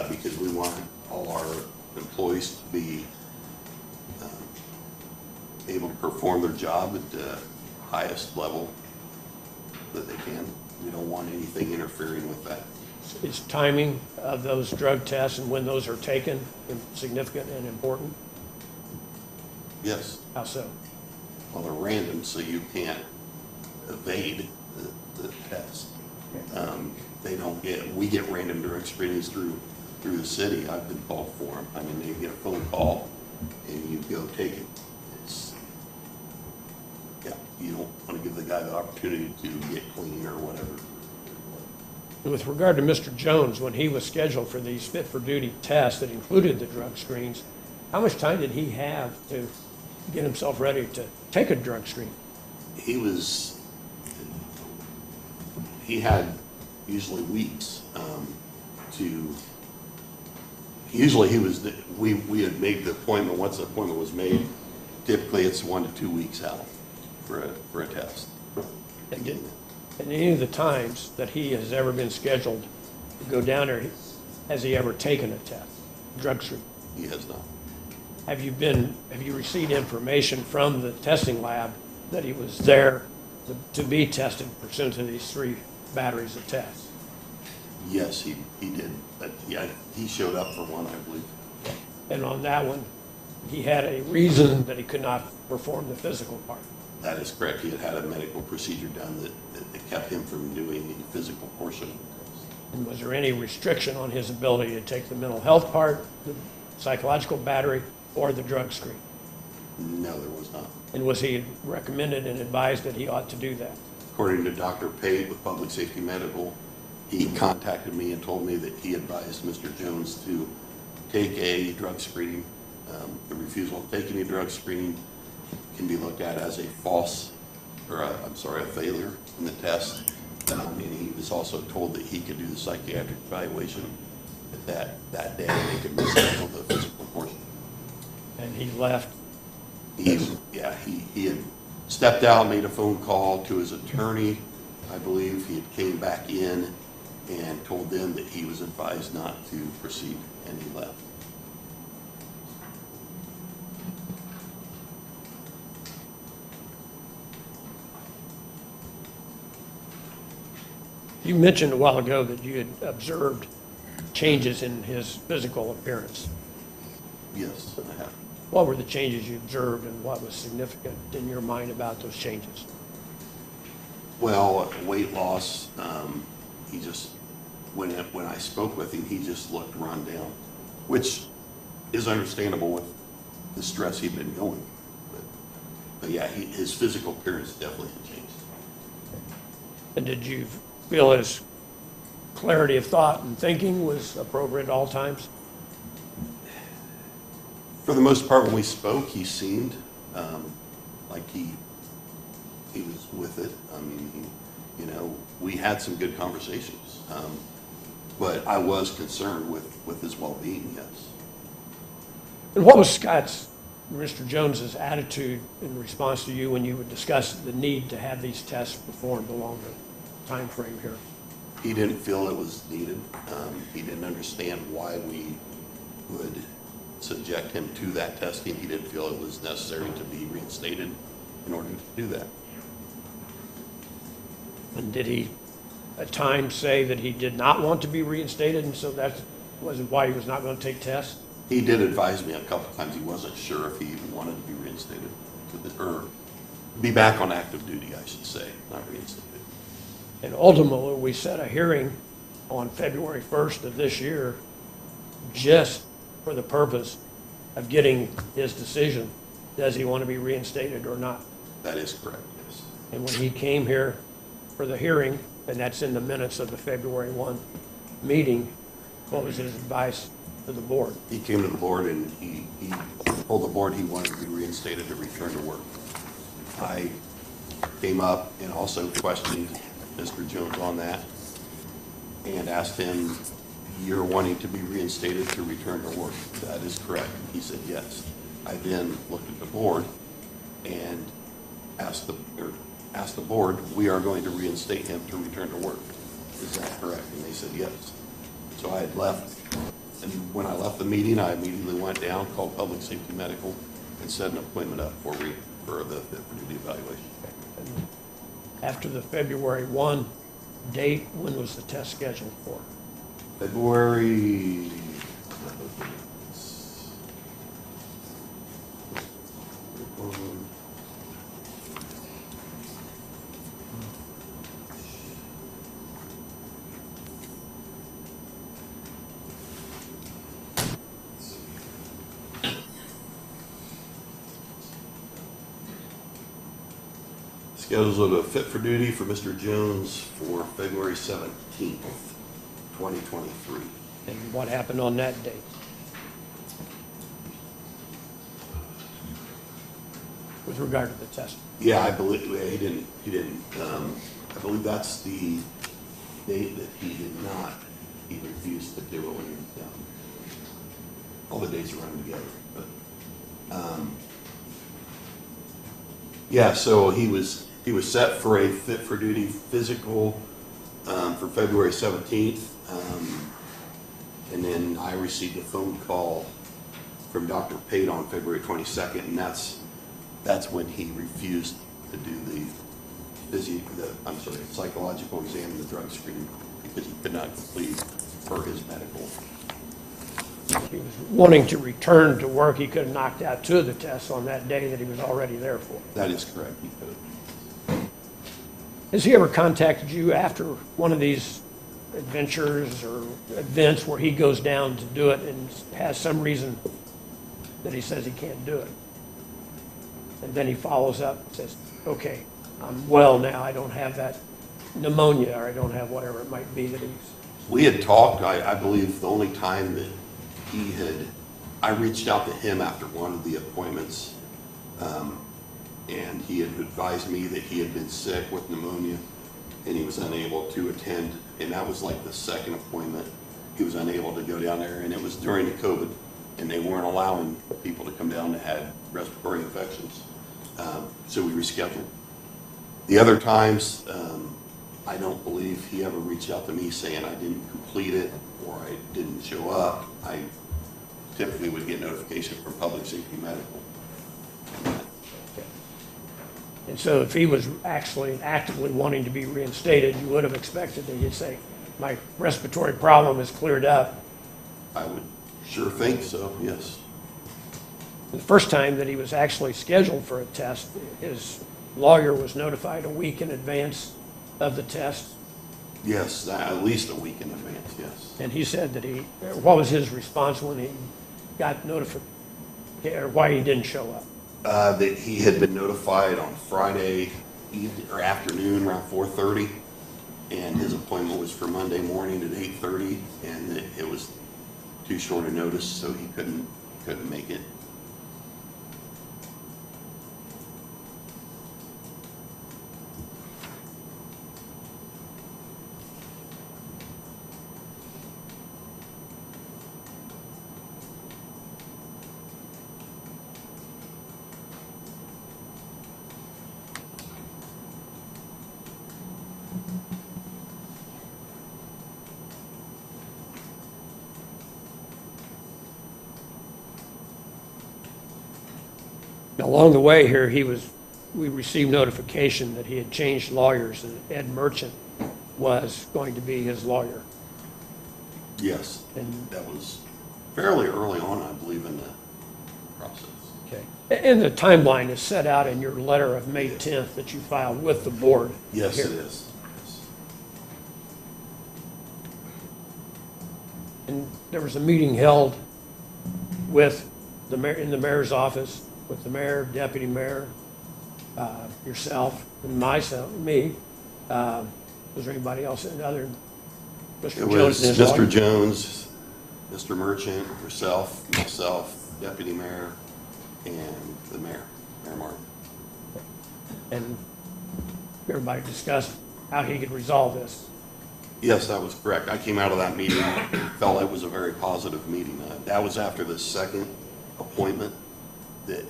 Speaker 8: Because we want all our employees to be able to perform their job at the highest level that they can. We don't want anything interfering with that.
Speaker 3: Is timing of those drug tests and when those are taken significant and important?
Speaker 8: Yes.
Speaker 3: How so?
Speaker 8: Well, they're random, so you can't evade the test. We get random drug screenings through the city. I've been called for them. I mean, they get a phone call and you go take it. You don't want to give the guy the opportunity to get clean or whatever.
Speaker 3: With regard to Mr. Jones, when he was scheduled for these fit for duty tests that included the drug screens, how much time did he have to get himself ready to take a drug screen? He
Speaker 8: had usually weeks we had made the appointment. Once the appointment was made, typically it's 1 to 2 weeks out for a test.
Speaker 3: And any of the times that he has ever been scheduled to go down there, has he ever taken a test, drug screen?
Speaker 8: He has not.
Speaker 3: Have you received information from the testing lab that he was there to be tested pursuant to these 3 batteries of tests?
Speaker 8: Yes, he did. He showed up for one, I believe.
Speaker 3: And on that one, he had a reason that he could not perform the physical part.
Speaker 8: That is correct. He had a medical procedure done that kept him from doing the physical portion of the test.
Speaker 3: And was there any restriction on his ability to take the mental health part, the psychological battery, or the drug screen?
Speaker 8: No, there was not.
Speaker 3: And was he recommended and advised that he ought to do that?
Speaker 8: According to Dr. Pate with Public Safety Medical, he contacted me and told me that he advised Mr. Jones to take a drug screening. The refusal to take any drug screening can be looked at as a failure in the test. And he was also told that he could do the psychiatric evaluation that day, and they could reschedule the physical portion.
Speaker 3: And he left?
Speaker 8: He had stepped out, made a phone call to his attorney. I believe he had came back in and told them that he was advised not to proceed, and he left.
Speaker 3: You mentioned a while ago that you had observed changes in his physical appearance.
Speaker 8: Yes, I have.
Speaker 3: What were the changes you observed, and what was significant in your mind about those changes?
Speaker 8: Well, weight loss, he just, when I spoke with him, he just looked run down, which is understandable with the stress he'd been going. But yeah, his physical appearance definitely had changed.
Speaker 3: And did you feel his clarity of thought and thinking was appropriate at all times?
Speaker 8: For the most part, when we spoke, he seemed like he was with it. I mean, we had some good conversations, but I was concerned with his well-being, yes.
Speaker 3: And what was Mr. Jones's attitude in response to you when you would discuss the need to have these tests performed along the time frame here?
Speaker 8: He didn't feel it was needed. He didn't understand why we would subject him to that testing. He didn't feel it was necessary to be reinstated in order to do that.
Speaker 3: And did he at times say that he did not want to be reinstated, and so that wasn't why he was not going to take tests?
Speaker 8: He did advise me a couple of times he wasn't sure if he even wanted to be reinstated, or be back on active duty, I should say, not reinstated.
Speaker 3: And ultimately, we set a hearing on February 1st of this year just for the purpose of getting his decision. Does he want to be reinstated or not?
Speaker 8: That is correct, yes.
Speaker 3: And when he came here for the hearing, and that's in the minutes of the February 1 meeting, what was his advice to the board?
Speaker 8: He came to the board and he told the board he wanted to be reinstated to return to work. I came up and also questioned Mr. Jones on that and asked him, "You're wanting to be reinstated to return to work?" "That is correct." He said, "Yes." I then looked at the board and asked the board, "We are going to reinstate him to return to work. Is that correct?" And they said, "Yes." So I had left, and when I left the meeting, I immediately went down, called Public Safety Medical, and set an appointment up for the fit for duty evaluation.
Speaker 3: After the February 1 date, when was the test scheduled for?
Speaker 8: February, scheduled a fit for duty for Mr. Jones for February 17th, 2023.
Speaker 3: And what happened on that date? With regard to the test?
Speaker 8: Yeah, I believe, he didn't, I believe that's the date that he refused to do it when he was down. All the dates are running together, but, yeah, so he was set for a fit for duty physical, for February 17th. And then I received a phone call from Dr. Pate on February 22nd, and that's when he refused to do the psychological exam and the drug screening because he could not complete per his medical.
Speaker 3: He was wanting to return to work. He could have knocked out 2 of the tests on that day that he was already there for.
Speaker 8: That is correct, he could have.
Speaker 3: Has he ever contacted you after one of these adventures or events where he goes down to do it and has some reason that he says he can't do it. And then he follows up and says, okay, I'm well now, I don't have that pneumonia, or I don't have whatever it might be that he's.
Speaker 8: We had talked, I believe the only time that I reached out to him after one of the appointments, and he had advised me that he had been sick with pneumonia and he was unable to attend, and that was like the second appointment. He was unable to go down there, and it was during the COVID, and they weren't allowing people to come down that had respiratory infections. So we rescheduled. The other times, I don't believe he ever reached out to me saying I didn't complete it or I didn't show up. I typically would get notification from Public Safety Medical.
Speaker 3: And so if he was actually actively wanting to be reinstated, you would have expected that he'd say, my respiratory problem is cleared up.
Speaker 8: I would sure think so, yes.
Speaker 3: The first time that he was actually scheduled for a test, his lawyer was notified a week in advance of the test.
Speaker 8: Yes, at least a week in advance, yes.
Speaker 3: And he said that what was his response when he got notified, or why he didn't show up?
Speaker 8: That he had been notified on Friday evening or afternoon around 4:30, and his appointment was for Monday morning at 8:30, and that it was too short a notice, so he couldn't make it.
Speaker 3: Along the way here, we received notification that he had changed lawyers, and Ed Merchant was going to be his lawyer.
Speaker 8: Yes,
Speaker 3: And
Speaker 8: that was fairly early on, I believe, in the process.
Speaker 3: okay. And the timeline is set out in your letter of May 10th that you filed with the board.
Speaker 8: Yes,
Speaker 3: here.
Speaker 8: it is. Yes.
Speaker 3: And there was a meeting held with the mayor, in the mayor's office, with the mayor, deputy mayor, yourself, and me. Was there anybody else other than Mr.
Speaker 8: It
Speaker 3: Jones?
Speaker 8: was
Speaker 3: and his lawyer?
Speaker 8: Mr. Jones, Mr. Merchant, yourself, myself, deputy mayor, and the mayor, Mayor Martin.
Speaker 3: And everybody discussed how he could resolve this.
Speaker 8: Yes, that was correct. I came out of that meeting, felt it was a very positive meeting. That was after the second appointment that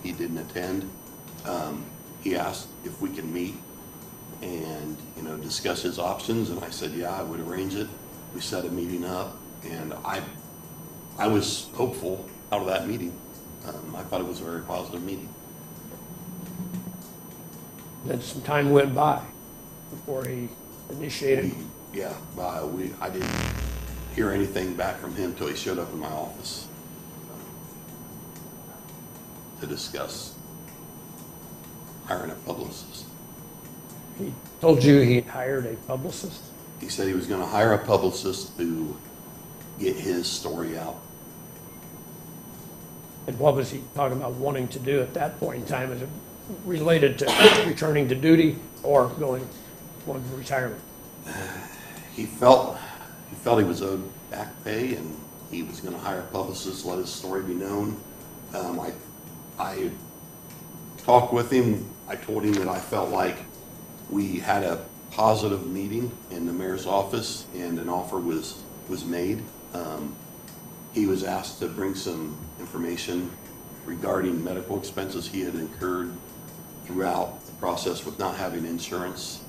Speaker 8: he didn't attend. He asked if we could meet and, discuss his options, and I said, yeah, I would arrange it. We set a meeting up, and I was hopeful out of that meeting. I thought it was a very positive meeting.
Speaker 3: Then some time went by before he initiated.
Speaker 8: I didn't hear anything back from him until he showed up in my office to discuss hiring a publicist.
Speaker 3: He told you he hired a publicist?
Speaker 8: He said he was going to hire a publicist to get his story out.
Speaker 3: And what was he talking about wanting to do at that point in time? Is it related to returning to duty or going to retirement?
Speaker 8: He felt he was owed back pay, and he was going to hire a publicist, let his story be known. I talked with him. I told him that I felt like we had a positive meeting in the mayor's office, and an offer was made. He was asked to bring some information regarding medical expenses he had incurred throughout the process with not having insurance.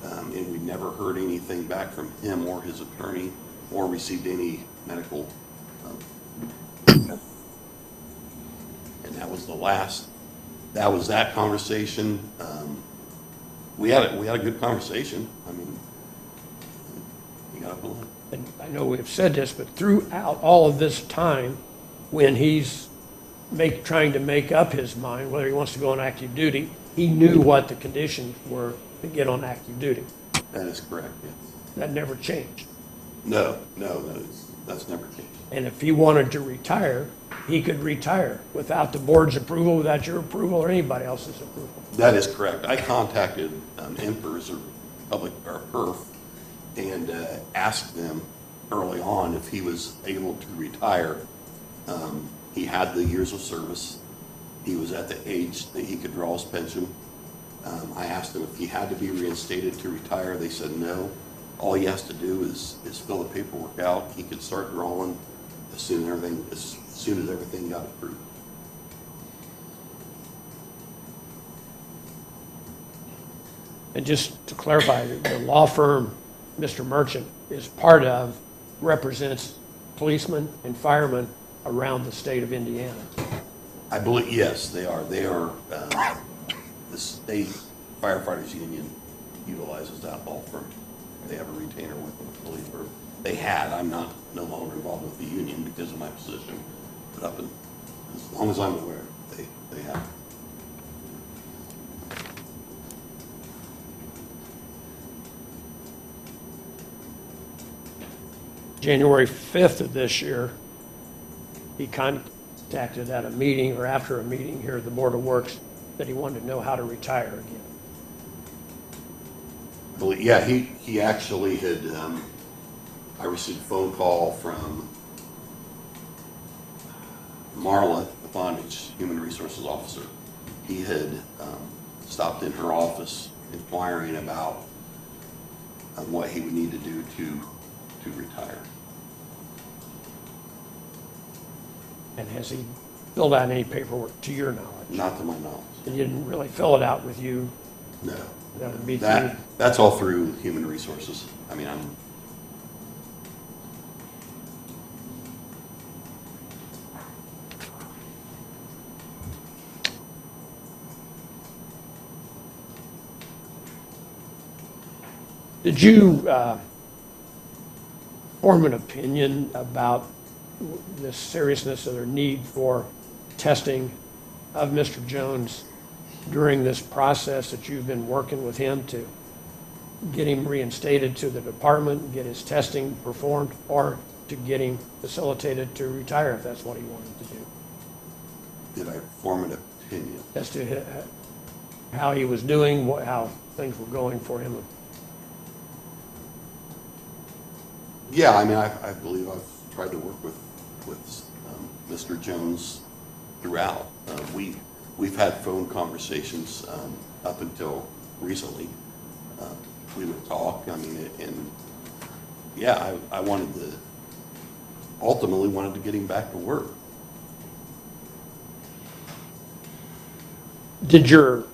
Speaker 8: And we never heard anything back from him or his attorney, or received any medical. And that was that conversation. We had a good conversation. I mean, he got up and left.
Speaker 3: And I know we've said this, but throughout all of this time, when he's trying to make up his mind whether he wants to go on active duty, he knew what the conditions were to get on active duty.
Speaker 8: That is correct, yes.
Speaker 3: That never changed.
Speaker 8: No, that's never changed.
Speaker 3: And if he wanted to retire, he could retire without the board's approval, without your approval, or anybody else's approval.
Speaker 8: That is correct. I contacted Emperor's or PERF and asked them early on if he was able to retire. He had the years of service. He was at the age that he could draw his pension. I asked him if he had to be reinstated to retire. They said no. All he has to do is fill the paperwork out. He could start drawing as soon as everything got approved.
Speaker 3: And just to clarify, the law firm Mr. Merchant is part of represents policemen and firemen around the state of Indiana.
Speaker 8: I believe, yes, they are. They are, the state firefighters union utilizes that law firm. They have a retainer with them, I believe, or they had. I'm no longer involved with the union because of my position. But as long as I'm aware, they have.
Speaker 3: January 5th of this year, he contacted at a meeting or after a meeting here at the Board of Works that he wanted to know how to retire again.
Speaker 8: Yeah, he actually had, I received a phone call from Marla Bondage, Human Resources Officer. He had stopped in her office inquiring about what he would need to do to retire.
Speaker 3: And has he filled out any paperwork to your knowledge?
Speaker 8: Not to my knowledge.
Speaker 3: And you didn't really fill it out with you?
Speaker 8: No.
Speaker 3: That would be through?
Speaker 8: That's all through Human Resources. I mean,
Speaker 3: Did you form an opinion about the seriousness of their need for testing of Mr. Jones during this process that you've been working with him to get him reinstated to the department, get his testing performed, or to get him facilitated to retire if that's what he wanted to do?
Speaker 8: did I form an opinion?
Speaker 3: As to how he was doing, how things were going for him?
Speaker 8: Yeah, I mean, I believe I've tried to work with Mr. Jones throughout. We've had phone conversations up until recently. We would talk, I mean, and yeah, I ultimately wanted to get him back to work.
Speaker 3: Did your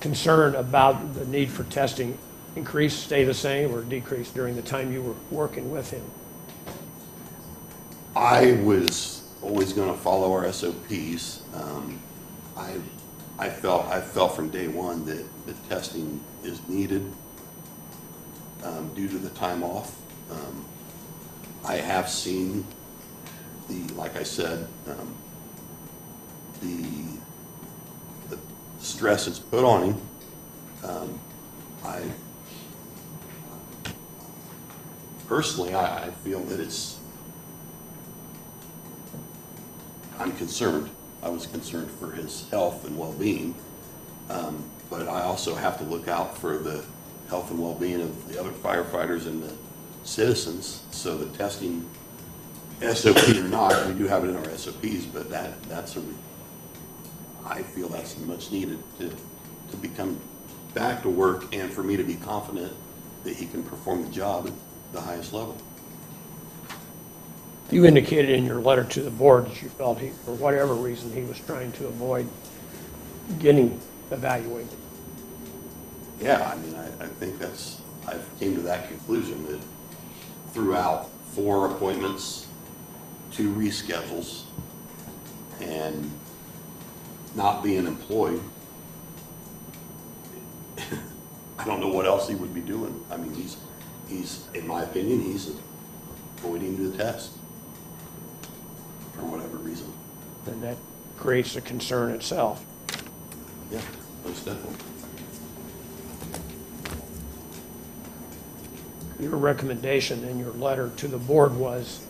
Speaker 3: concern about the need for testing increase, stay the same, or decrease during the time you were working with him?
Speaker 8: I was always going to follow our SOPs. I felt from day one that the testing is needed due to the time off. I have seen like I said, the stress it's put on him. Personally, I feel that I'm concerned. I was concerned for his health and well-being, but I also have to look out for the health and well-being of the other firefighters and the citizens. So the testing, SOP or not, we do have it in our SOPs, but I feel that's much needed to become back to work and for me to be confident that he can perform the job at the highest level.
Speaker 3: You indicated in your letter to the board that you felt he, for whatever reason, he was trying to avoid getting evaluated.
Speaker 8: Yeah, I mean, I think I've came to that conclusion that throughout 4 appointments, 2 reschedules, and not being employed, I don't know what else he would be doing. I mean, he's, in my opinion, he's avoiding the test for whatever reason.
Speaker 3: And that creates a concern itself.
Speaker 8: Yeah, most definitely.
Speaker 3: your recommendation in your letter to the board was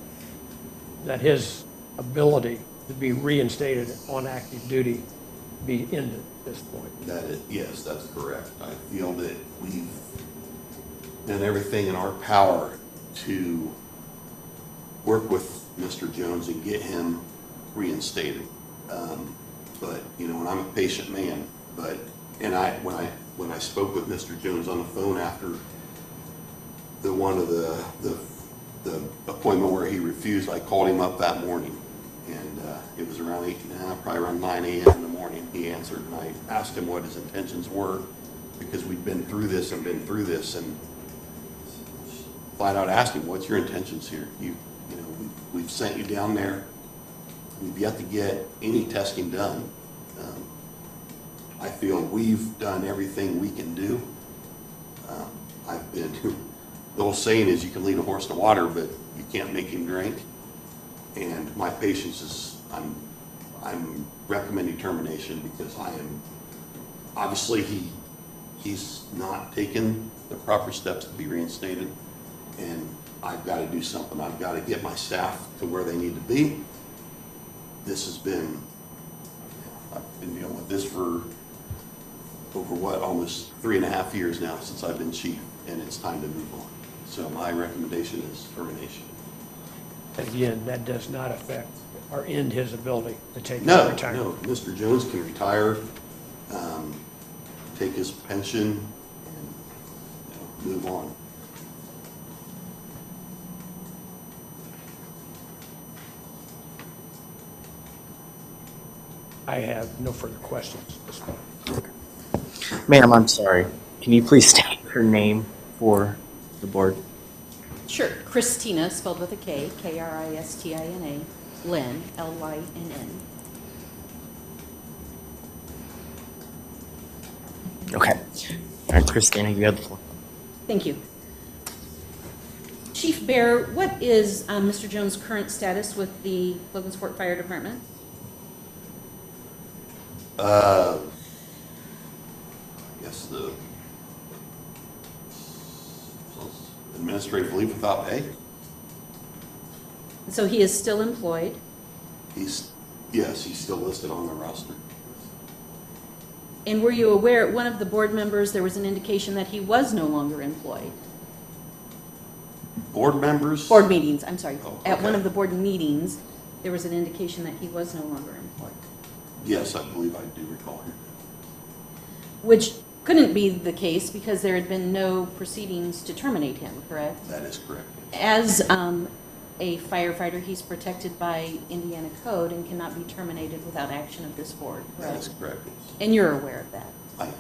Speaker 3: that his ability to be reinstated on active duty be ended at this point.
Speaker 8: That is, yes, that's correct. I feel that we've done everything in our power to work with Mr. Jones and get him reinstated. But, you know, and I'm a patient man, but, and when I spoke with Mr. Jones on the phone after the appointment where he refused, I called him up that morning. And it was around probably around 9 a.m. in the morning. He answered, and I asked him what his intentions were, because we'd been through this, and flat out asked him, what's your intentions here? You know, we've sent you down there. We've yet to get any testing done. I feel we've done everything we can do. The old saying is you can lead a horse to water, but you can't make him drink. And my patience is, I'm recommending termination, because I am, obviously he's not taken the proper steps to be reinstated, and I've got to do something. I've got to get my staff to where they need to be. This has been, I've been dealing with this for over almost 3.5 years now since I've been chief, and it's time to move on. So my recommendation is termination.
Speaker 3: Again, that does not affect or end his ability to take
Speaker 8: No,
Speaker 3: retirement.
Speaker 8: no, Mr. Jones can retire, take his pension, and, you know, move on.
Speaker 3: I have no further questions at this point.
Speaker 4: Ma'am, I'm sorry. Can you please state your name for the board?
Speaker 6: Sure. Christina, spelled with a K, Kristina, Lynn, Lynn.
Speaker 4: Okay. All right, Christina, you have the floor.
Speaker 6: Thank you. Chief Bear, what is Mr. Jones' current status with the Logansport Fire Department?
Speaker 8: I guess the administrative leave without pay.
Speaker 6: So he is still employed?
Speaker 8: Yes, he's still listed on the roster.
Speaker 6: And were you aware, at one of the board members, there was an indication that he was no longer employed?
Speaker 8: Board members?
Speaker 6: Board meetings, I'm sorry.
Speaker 8: Oh,
Speaker 6: At one
Speaker 8: okay.
Speaker 6: of the board meetings, there was an indication that he was no longer employed.
Speaker 8: Yes, I believe I do recall him.
Speaker 6: Which couldn't be the case because there had been no proceedings to terminate him, correct?
Speaker 8: That is correct.
Speaker 6: As a firefighter, he's protected by Indiana code and cannot be terminated without action of this board, correct?
Speaker 8: That is correct.
Speaker 6: And you're aware of that?
Speaker 8: I am.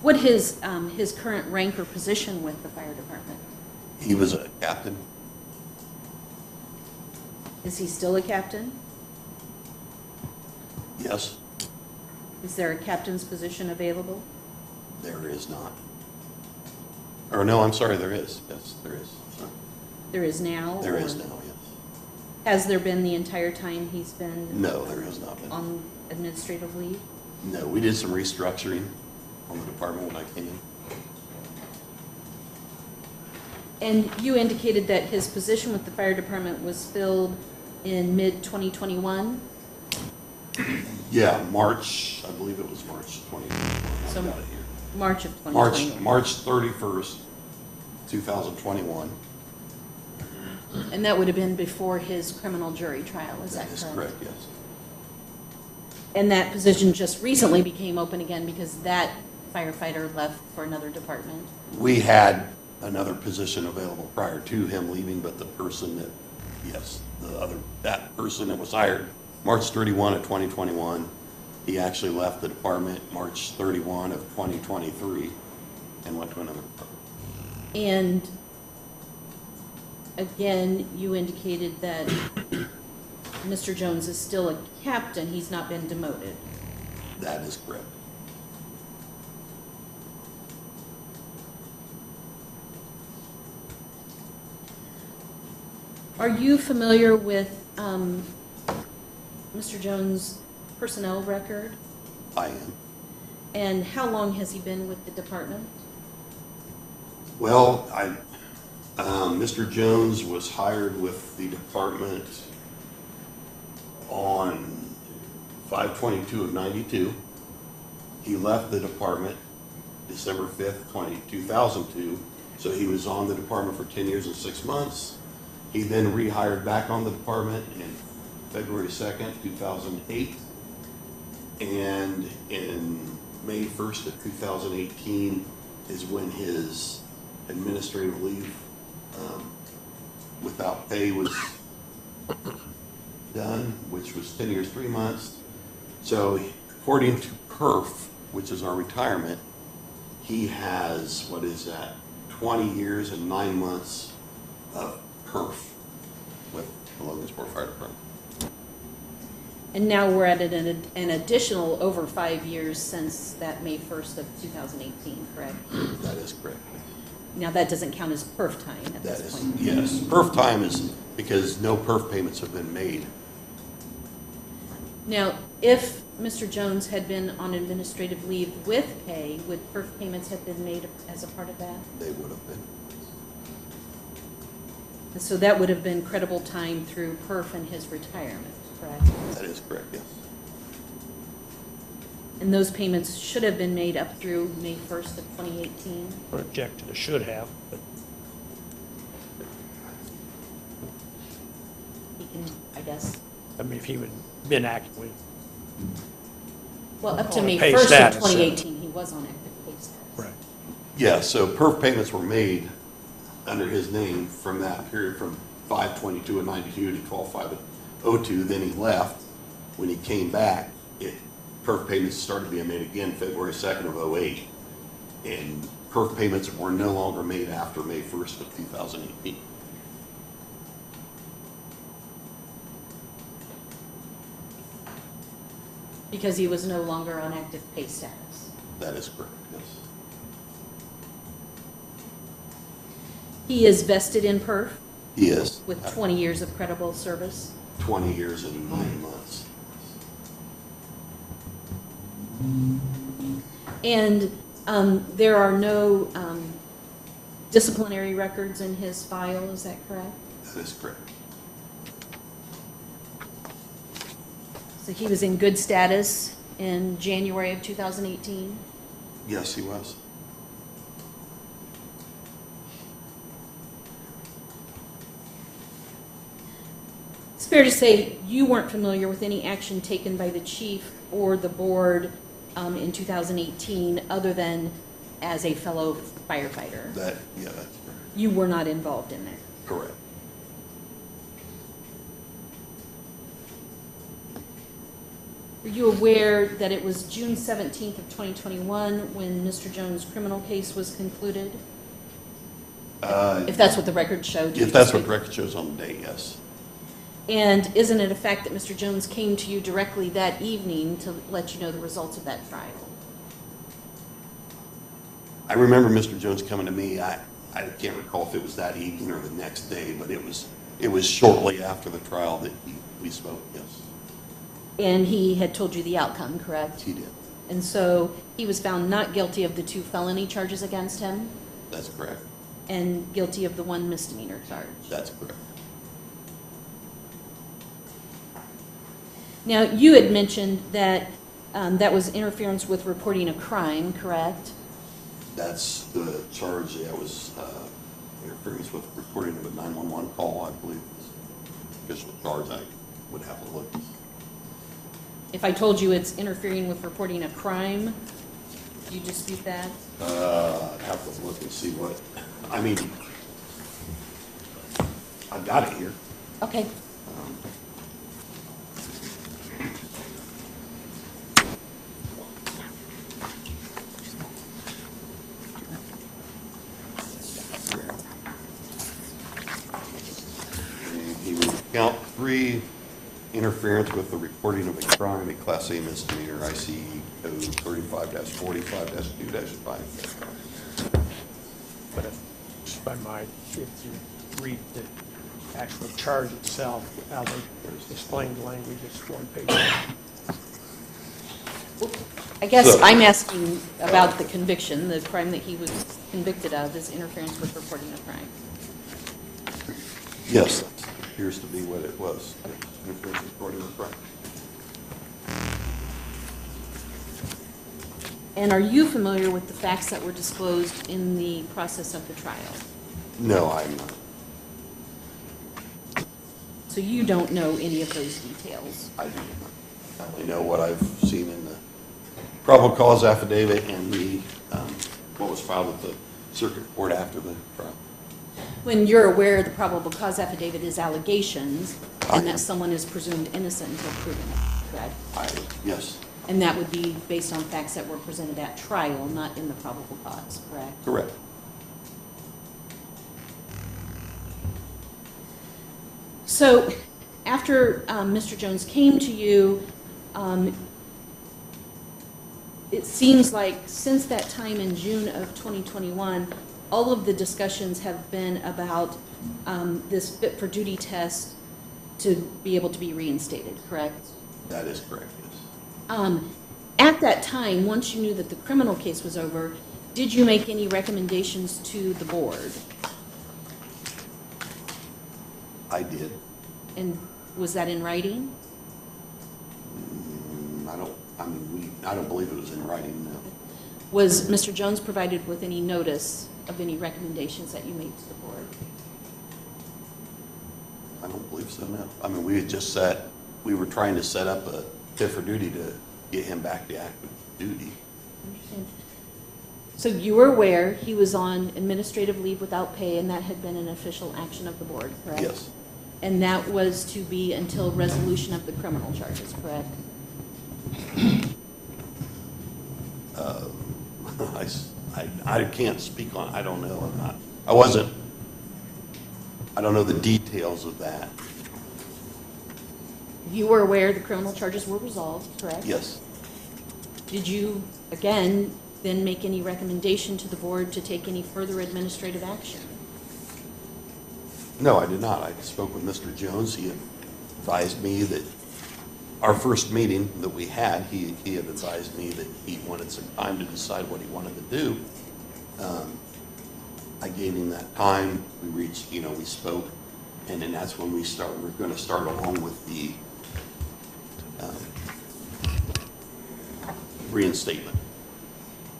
Speaker 6: What his current rank or position with the fire department?
Speaker 8: He was a captain.
Speaker 6: Is he still a captain?
Speaker 8: Yes,
Speaker 6: Is there a captain's position available?
Speaker 8: there is not. Or no, I'm sorry, there is. Yes, there is.
Speaker 6: There is now?
Speaker 8: There
Speaker 6: or
Speaker 8: is now, yes.
Speaker 6: Has there been the entire time he's been?
Speaker 8: No, there has not been.
Speaker 6: On administrative leave?
Speaker 8: No, we did some restructuring on the department when I came in.
Speaker 6: And you indicated that his position with the fire department was filled in mid-2021?
Speaker 8: Yeah, March, I believe it was March 2021.
Speaker 6: So
Speaker 8: I've got it here.
Speaker 6: March of 2021?
Speaker 8: March 31st, 2021.
Speaker 6: And that would have been before his criminal jury trial, is that correct?
Speaker 8: That is correct, yes.
Speaker 6: And that position just recently became open again because that firefighter left for another department?
Speaker 8: We had another position available prior to him leaving, but the person that, yes, that person that was hired March 31 of 2021, he actually left the department March 31 of 2023 and went to another department.
Speaker 6: And again, you indicated that Mr. Jones is still a captain, he's not been demoted.
Speaker 8: That is correct.
Speaker 6: Are you familiar with Mr. Jones' personnel record?
Speaker 8: I am.
Speaker 6: And how long has he been with the department?
Speaker 8: Well, Mr. Jones was hired with the department on 5/22 of '92. He left the department December 5th, 2002, so he was on the department for 10 years and 6 months. He then rehired back on the department in February 2nd, 2008. And in May 1st of 2018 is when his administrative leave without pay was done, which was 10 years, 3 months. So according to PERF, which is our retirement, he has, 20 years and 9 months of PERF with the Logansport Fire Department.
Speaker 6: And now we're at an additional over 5 years since that May 1st of 2018, correct?
Speaker 8: That is correct.
Speaker 6: Now, that doesn't count as perf time at
Speaker 8: That
Speaker 6: this
Speaker 8: is,
Speaker 6: point.
Speaker 8: yes. PERF time is because no PERF payments have been made.
Speaker 6: Now, if Mr. Jones had been on administrative leave with pay, would perf payments have been made as a part of that?
Speaker 8: They would have been.
Speaker 6: And so that would have been credible time through perf and his retirement, correct?
Speaker 8: That is correct, yes.
Speaker 6: And those payments should have been made up through May 1st of 2018?
Speaker 3: I object to the should have, but
Speaker 6: He can, I guess,
Speaker 3: I mean, if he would have been actively,
Speaker 6: well, up to
Speaker 3: On a
Speaker 6: May
Speaker 3: pay
Speaker 6: 1st of
Speaker 3: status.
Speaker 6: 2018, he was on active pay status.
Speaker 3: right.
Speaker 8: Yeah, so PERF payments were made under his name from that period, from 5/22 of '92 to 12/5 of '02. Then he left. When he came back, PERF payments started being made again February 2nd of '08. And PERF payments were no longer made after May 1st of 2018.
Speaker 6: Because he was no longer on active pay status.
Speaker 8: That is correct, yes.
Speaker 6: He is vested in perf
Speaker 8: He is.
Speaker 6: with 20 years of credible service.
Speaker 8: 20 years and 9 months.
Speaker 6: And there are no disciplinary records in his file, is that correct?
Speaker 8: That is correct.
Speaker 6: So he was in good status in January of 2018?
Speaker 8: Yes, he was.
Speaker 6: It's fair to say you weren't familiar with any action taken by the chief or the board in 2018, other than as a fellow firefighter?
Speaker 8: That's correct.
Speaker 6: You were not involved in that?
Speaker 8: Correct.
Speaker 6: Were you aware that it was June 17th of 2021 when Mr. Jones' criminal case was concluded? If that's what the record showed?
Speaker 8: If that's what the record shows on the day, yes.
Speaker 6: And isn't it a fact that Mr. Jones came to you directly that evening to let you know the results of that trial?
Speaker 8: I remember Mr. Jones coming to me. I can't recall if it was that evening or the next day, but it was shortly after the trial that we spoke, yes.
Speaker 6: And he had told you the outcome, correct?
Speaker 8: He did.
Speaker 6: And so he was found not guilty of the 2 felony charges against him
Speaker 8: That's correct.
Speaker 6: and guilty of the 1 misdemeanor charge.
Speaker 8: That's correct.
Speaker 6: Now, you had mentioned that that was interference with reporting a crime, correct?
Speaker 8: That's the charge. That was interference with reporting of a 911 call, I believe. Official charge. I would have to look.
Speaker 6: If I told you it's interfering with reporting a crime, do you dispute that?
Speaker 8: I'd have to look and see what, I mean, I've got it here.
Speaker 6: Okay.
Speaker 8: And he would count 3, interference with the reporting of a crime, a Class A misdemeanor, ICE Code 35-45-2-5.
Speaker 3: But just by my, if you read the actual charge itself, how they explain the language, it's 1 page.
Speaker 6: I guess
Speaker 8: So-
Speaker 6: I'm asking about the conviction, the crime that he was convicted of is interference with reporting a crime.
Speaker 8: Yes, that appears to be what it was. Interference with reporting of crime.
Speaker 6: And are you familiar with the facts that were disclosed in the process of the trial?
Speaker 8: No, I'm not.
Speaker 6: So you don't know any of those details?
Speaker 8: I do not. I only know what I've seen in the probable cause affidavit and the, what was filed with the circuit court after the trial.
Speaker 6: When you're aware the probable cause affidavit is allegations, and that someone is presumed innocent until proven, correct?
Speaker 8: Yes.
Speaker 6: And that would be based on facts that were presented at trial, not in the probable cause, correct?
Speaker 8: Correct.
Speaker 6: So after Mr. Jones came to you, it seems like since that time in June of 2021, all of the discussions have been about this fit for duty test to be able to be reinstated, correct?
Speaker 8: That is correct, yes.
Speaker 6: At that time, once you knew that the criminal case was over, did you make any recommendations to the board?
Speaker 8: I did.
Speaker 6: And was that in writing?
Speaker 8: I don't believe it was in writing, no.
Speaker 6: Was Mr. Jones provided with any notice of any recommendations that you made to the board?
Speaker 8: I don't believe so, no. I mean, we had just we were trying to set up a fit for duty to get him back to active duty.
Speaker 6: Understand. So you were aware he was on administrative leave without pay, and that had been an official action of the board, correct?
Speaker 8: Yes.
Speaker 6: And that was to be until resolution of the criminal charges, correct?
Speaker 8: I can't speak on, I don't know. I don't know the details of that.
Speaker 6: You were aware the criminal charges were resolved, correct?
Speaker 8: Yes.
Speaker 6: Did you, again, then make any recommendation to the board to take any further administrative action?
Speaker 8: No, I did not. I spoke with Mr. Jones. He advised me that our first meeting that we had, he had advised me that he wanted some time to decide what he wanted to do. I gave him that time. We spoke, and then that's when we're going to start along with the reinstatement.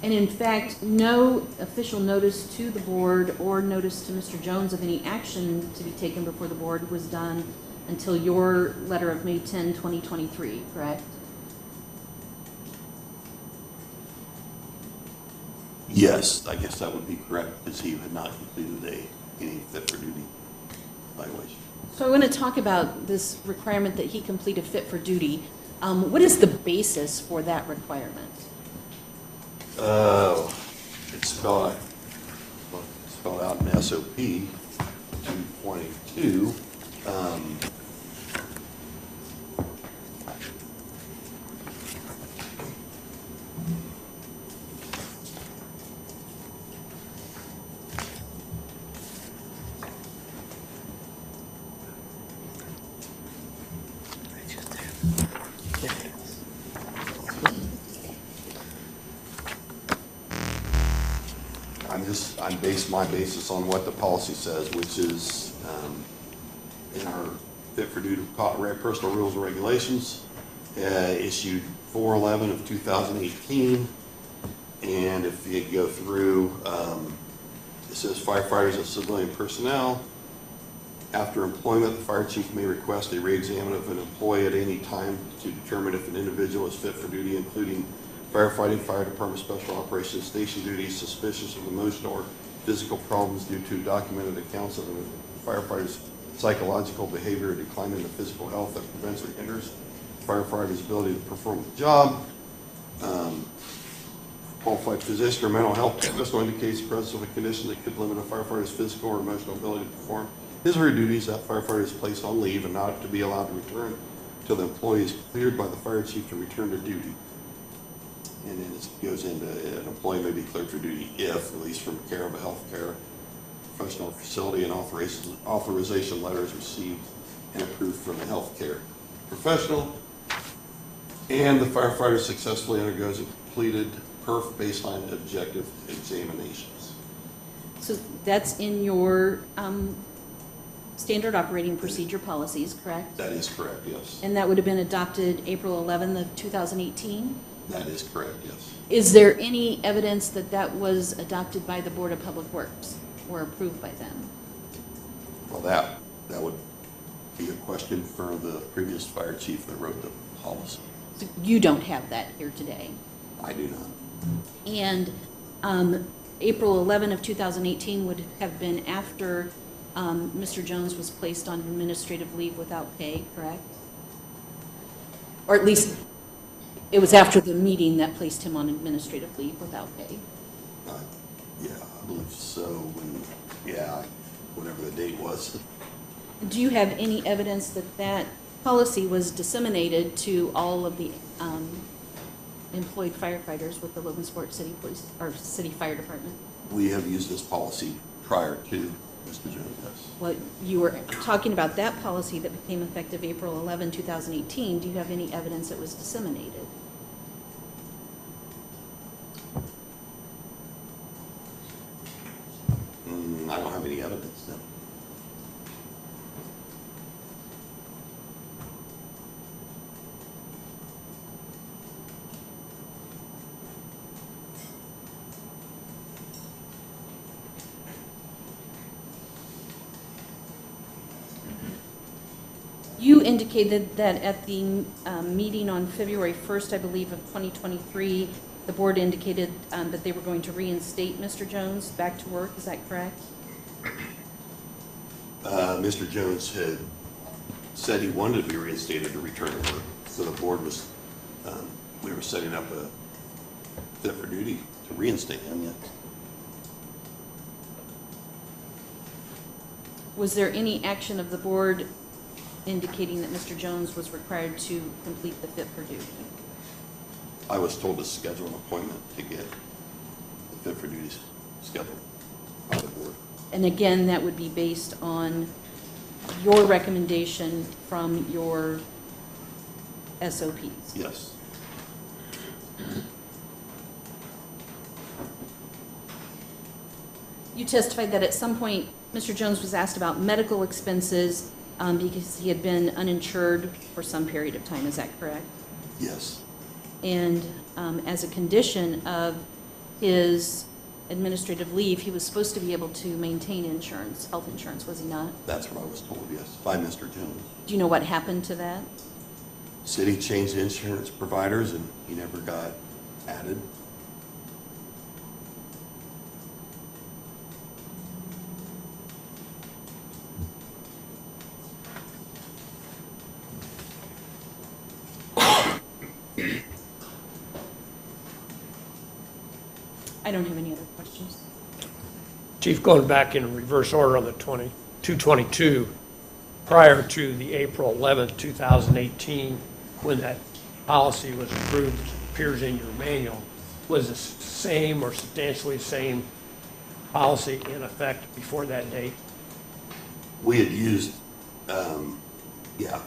Speaker 6: And in fact, no official notice to the board or notice to Mr. Jones of any action to be taken before the board was done until your letter of May 10, 2023, correct?
Speaker 8: Yes, I guess that would be correct, because he had not completed any fit for duty evaluation.
Speaker 6: So I want to talk about this requirement that he complete a fit for duty. What is the basis for that requirement?
Speaker 8: It's spelled out in SOP 222. I base my basis on what the policy says, which is in our fit for duty personal rules and regulations, issued 4/11 of 2018. And if you go through, it says firefighters and civilian personnel. After employment, the fire chief may request a re-exam of an employee at any time to determine if an individual is fit for duty, including firefighting, fire department, special operations, station duties, suspicious of emotional or physical problems due to documented accounts of the firefighter's psychological behavior or decline in the physical health that prevents or hinders firefighter's ability to perform the job. Qualified physician or mental health test indicates the presence of a condition that could limit a firefighter's physical or emotional ability to perform his or her duties. That firefighter is placed on leave and not to be allowed to return until the employee is cleared by the fire chief to return to duty. And then it goes into an employee may be cleared for duty if released from care of a health care professional facility and authorization letter is received and approved from a health care professional, and the firefighter successfully undergoes a completed PERF baseline objective examinations.
Speaker 6: So that's in your standard operating procedure policies, correct?
Speaker 8: That is correct, yes.
Speaker 6: And that would have been adopted April 11th of 2018?
Speaker 8: That is correct, yes.
Speaker 6: Is there any evidence that that was adopted by the Board of Public Works or approved by them?
Speaker 8: Well, that would be a question for the previous fire chief that wrote the policy.
Speaker 6: So you don't have that here today?
Speaker 8: I do not.
Speaker 6: And April 11 of 2018 would have been after Mr. Jones was placed on administrative leave without pay, correct? Or at least it was after the meeting that placed him on administrative leave without pay.
Speaker 8: Yeah, I believe so. Whatever the date was.
Speaker 6: Do you have any evidence that that policy was disseminated to all of the employed firefighters with the Logansport City Police or City Fire Department?
Speaker 8: We have used this policy prior to Mr. Jones, yes.
Speaker 6: Well, you were talking about that policy that became effective April 11, 2018. Do you have any evidence it was disseminated?
Speaker 8: I don't have any evidence, no.
Speaker 6: You indicated that at the meeting on February 1st, I believe, of 2023, the board indicated that they were going to reinstate Mr. Jones back to work. Is that correct?
Speaker 8: Mr. Jones had said he wanted to be reinstated to return to work. So the board was, we were setting up a fit for duty to reinstate him, yes.
Speaker 6: Was there any action of the board indicating that Mr. Jones was required to complete the fit for duty?
Speaker 8: I was told to schedule an appointment to get the fit for duty scheduled by the board.
Speaker 6: And again, that would be based on your recommendation from your SOPs?
Speaker 8: Yes.
Speaker 6: You testified that at some point, Mr. Jones was asked about medical expenses because he had been uninsured for some period of time. Is that correct?
Speaker 8: Yes.
Speaker 6: And as a condition of his administrative leave, he was supposed to be able to maintain insurance, health insurance, was he not?
Speaker 8: That's what I was told, yes, by Mr. Jones.
Speaker 6: Do you know what happened to that?
Speaker 8: City changed insurance providers and he never got added.
Speaker 6: I don't have any other questions.
Speaker 3: Chief, going back in reverse order on the 222, prior to the April 11th, 2018, when that policy was approved, appears in your manual, was the same or substantially same policy in effect before that date?
Speaker 8: We had used,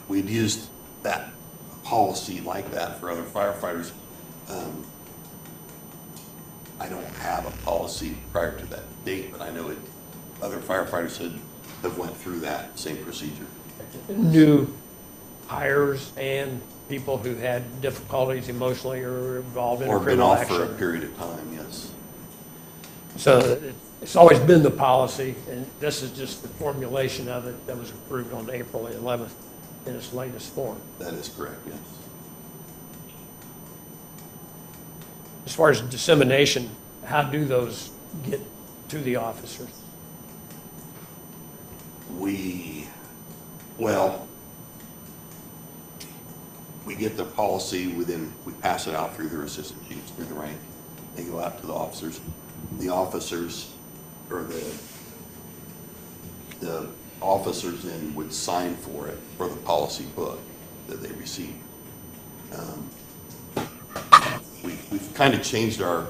Speaker 8: we had used that policy like that for other firefighters. I don't have a policy prior to that date, but I know other firefighters have went through that same procedure.
Speaker 3: New hires and people who had difficulties emotionally or involved in a
Speaker 8: Or been
Speaker 3: criminal
Speaker 8: off
Speaker 3: action.
Speaker 8: for a period of time, yes.
Speaker 3: So it's always been the policy, and this is just the formulation of it that was approved on April 11th in its latest form.
Speaker 8: That is correct, yes.
Speaker 3: As far as dissemination, how do those get to the officers?
Speaker 8: We get the policy we pass it out through their assistant chiefs, through the rank. They go out to the officers. The officers, or the officers then would sign for it, for the policy book that they receive. We've kind of changed our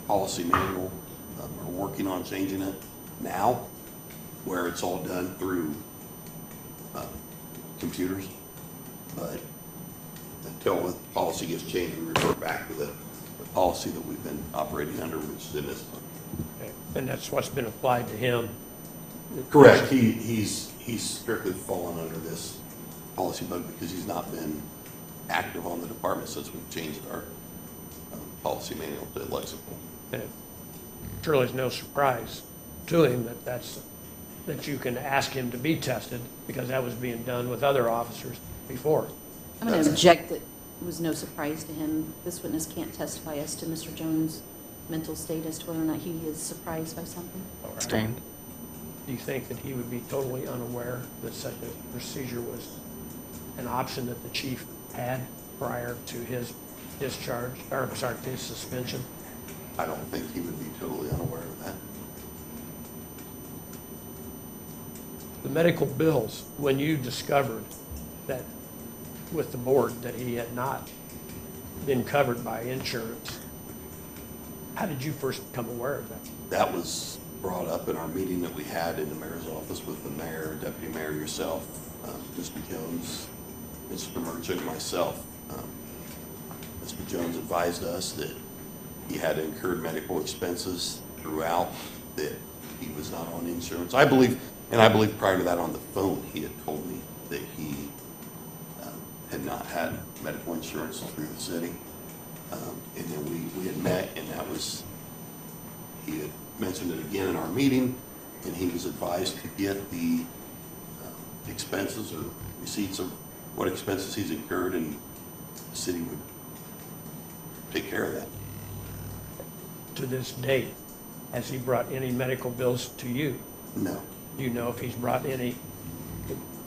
Speaker 8: policy manual. We're working on changing it now, where it's all done through computers. But until the policy gets changed, we revert back to the policy that we've been operating under, which is in this book.
Speaker 3: Okay. And that's what's been applied to him?
Speaker 8: Correct. He's strictly fallen under this policy book because he's not been active on the department since we've changed our policy manual to lexical.
Speaker 3: And it surely is no surprise to him that you can ask him to be tested, because that was being done with other officers before.
Speaker 6: I'm going to object that it was no surprise to him. This witness can't testify as to Mr. Jones' mental state as to whether or not he is surprised by something.
Speaker 3: All right.
Speaker 12: Stand.
Speaker 3: Do you think that he would be totally unaware that such a procedure was an option that the chief had prior to his discharge, or I'm sorry, his suspension?
Speaker 8: I don't think he would be totally unaware of that.
Speaker 3: The medical bills, when you discovered that with the board that he had not been covered by insurance, how did you first become aware of that?
Speaker 8: That was brought up in our meeting that we had in the mayor's office with the mayor, deputy mayor, yourself, Mr. Jones, Mr. Merchant, myself. Mr. Jones advised us that he had incurred medical expenses throughout, that he was not on insurance. I believe prior to that on the phone, he had told me that he had not had medical insurance through the city. And then we had met, and he had mentioned it again in our meeting, and he was advised to get the expenses or receipts of what expenses he's incurred, and the city would take care of that.
Speaker 3: To this date, has he brought any medical bills to you?
Speaker 8: No.
Speaker 3: Do you know if he's brought any?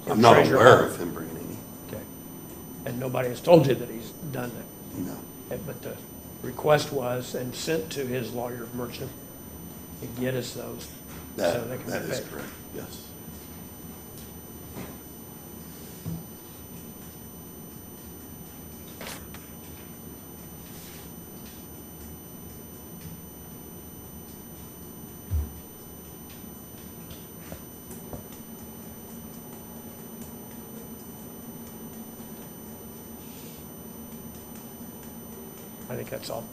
Speaker 8: I'm not aware of him bringing any.
Speaker 3: Okay. And nobody has told you that he's done that?
Speaker 8: No.
Speaker 3: But the request was, and sent to his lawyer, Merchant, to get us those. So they can
Speaker 8: That
Speaker 3: be
Speaker 8: is
Speaker 3: paid.
Speaker 8: correct, yes.
Speaker 3: I think that's all.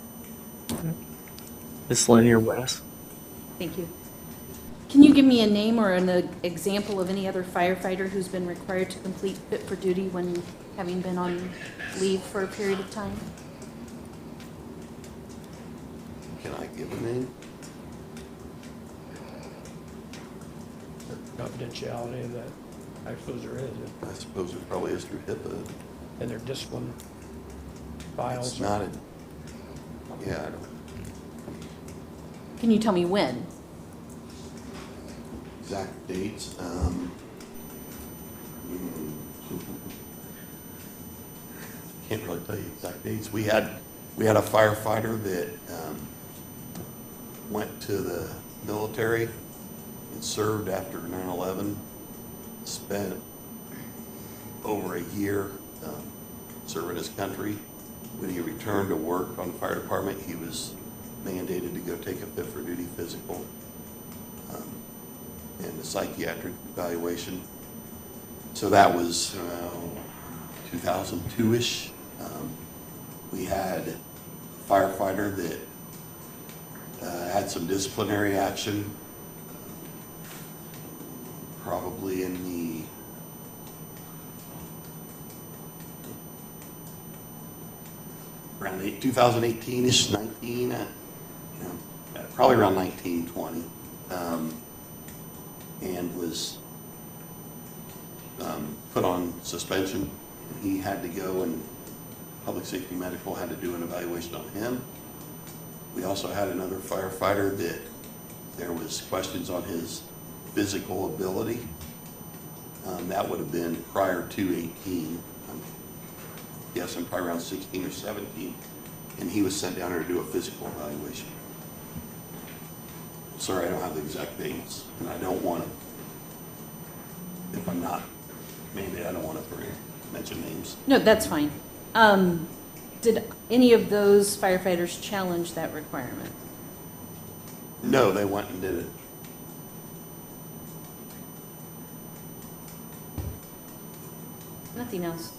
Speaker 4: Ms. Lanier West.
Speaker 6: Thank you. Can you give me a name or an example of any other firefighter who's been required to complete fit for duty when having been on leave for a period of time?
Speaker 8: Can I give a name?
Speaker 3: Confidentiality of that, I suppose there is,
Speaker 8: I suppose it probably is through HIPAA.
Speaker 3: and their discipline files.
Speaker 8: It's not yeah, I don't.
Speaker 6: Can you tell me when?
Speaker 8: Exact dates. Can't really tell you exact dates. We had a firefighter that went to the military and served after 9/11. Spent over a year serving his country. When he returned to work on the fire department, he was mandated to go take a fit for duty physical and a psychiatric evaluation. So that was 2002-ish. We had a firefighter that had some disciplinary action, probably in the around 2018-ish, 19, probably around 19, 20, and was put on suspension. He had to go, and Public Safety Medical had to do an evaluation on him. We also had another firefighter that there was questions on his physical ability. That would have been prior to 18. Yes, I'm probably around 16 or 17, and he was sent down there to do a physical evaluation. Sorry, I don't have the exact dates, and I don't want to, if I'm not, maybe I don't want to mention names.
Speaker 6: No, that's fine. Did any of those firefighters challenge that requirement?
Speaker 8: No, they went and did it.
Speaker 6: Nothing else.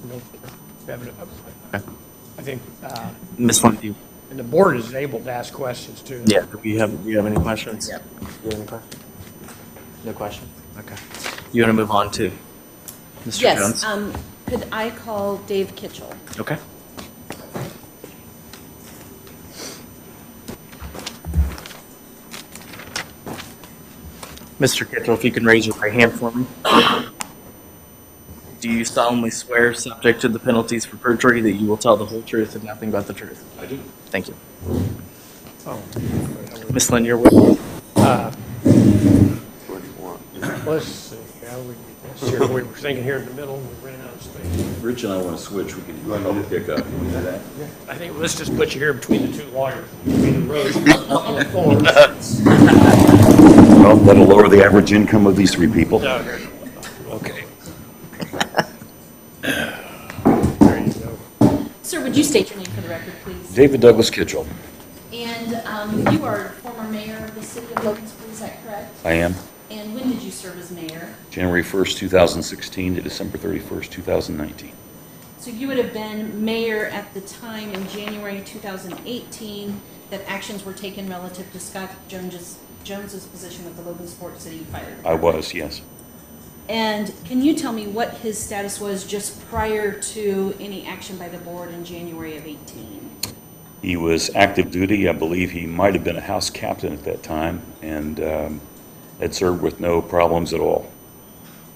Speaker 3: No, I think,
Speaker 4: Ms. Flynn, do you?
Speaker 3: and the board is able to ask questions too.
Speaker 4: Yeah, do you have any questions? Yeah. Do you have any questions? No questions? Okay. You want to move on to Mr.
Speaker 6: Yes,
Speaker 4: Jones?
Speaker 6: could I call Dave Kitchell?
Speaker 4: Okay. Mr. Kitchell, if you can raise your right hand for me. Do you solemnly swear, subject to the penalties for perjury, that you will tell the whole truth and nothing but the truth?
Speaker 5: I do.
Speaker 4: Thank you.
Speaker 3: Oh.
Speaker 4: Ms. Lynn, you're with.
Speaker 3: Let's see, we were thinking here in the middle, and we ran out of space.
Speaker 5: Rich and I want to switch. We can do a public pickup. Can we do that?
Speaker 3: I think, let's just put you here between the two lawyers, between the rows on the floor.
Speaker 5: Well, that'll lower the average income of these three people.
Speaker 3: No, here. Okay. There you go.
Speaker 6: Sir, would you state your name for the record, please?
Speaker 5: David Douglas Kitchell.
Speaker 6: And you are former mayor of the city of Logansport, is that correct?
Speaker 5: I am.
Speaker 6: And when did you serve as mayor?
Speaker 5: January 1st, 2016 to December 31st, 2019.
Speaker 6: So you would have been mayor at the time in January 2018 that actions were taken relative to Scott Jones's position with the Logansport City Fire Department.
Speaker 5: I was, yes.
Speaker 6: And can you tell me what his status was just prior to any action by the board in January of 18?
Speaker 5: He was active duty. I believe he might have been a house captain at that time and had served with no problems at all.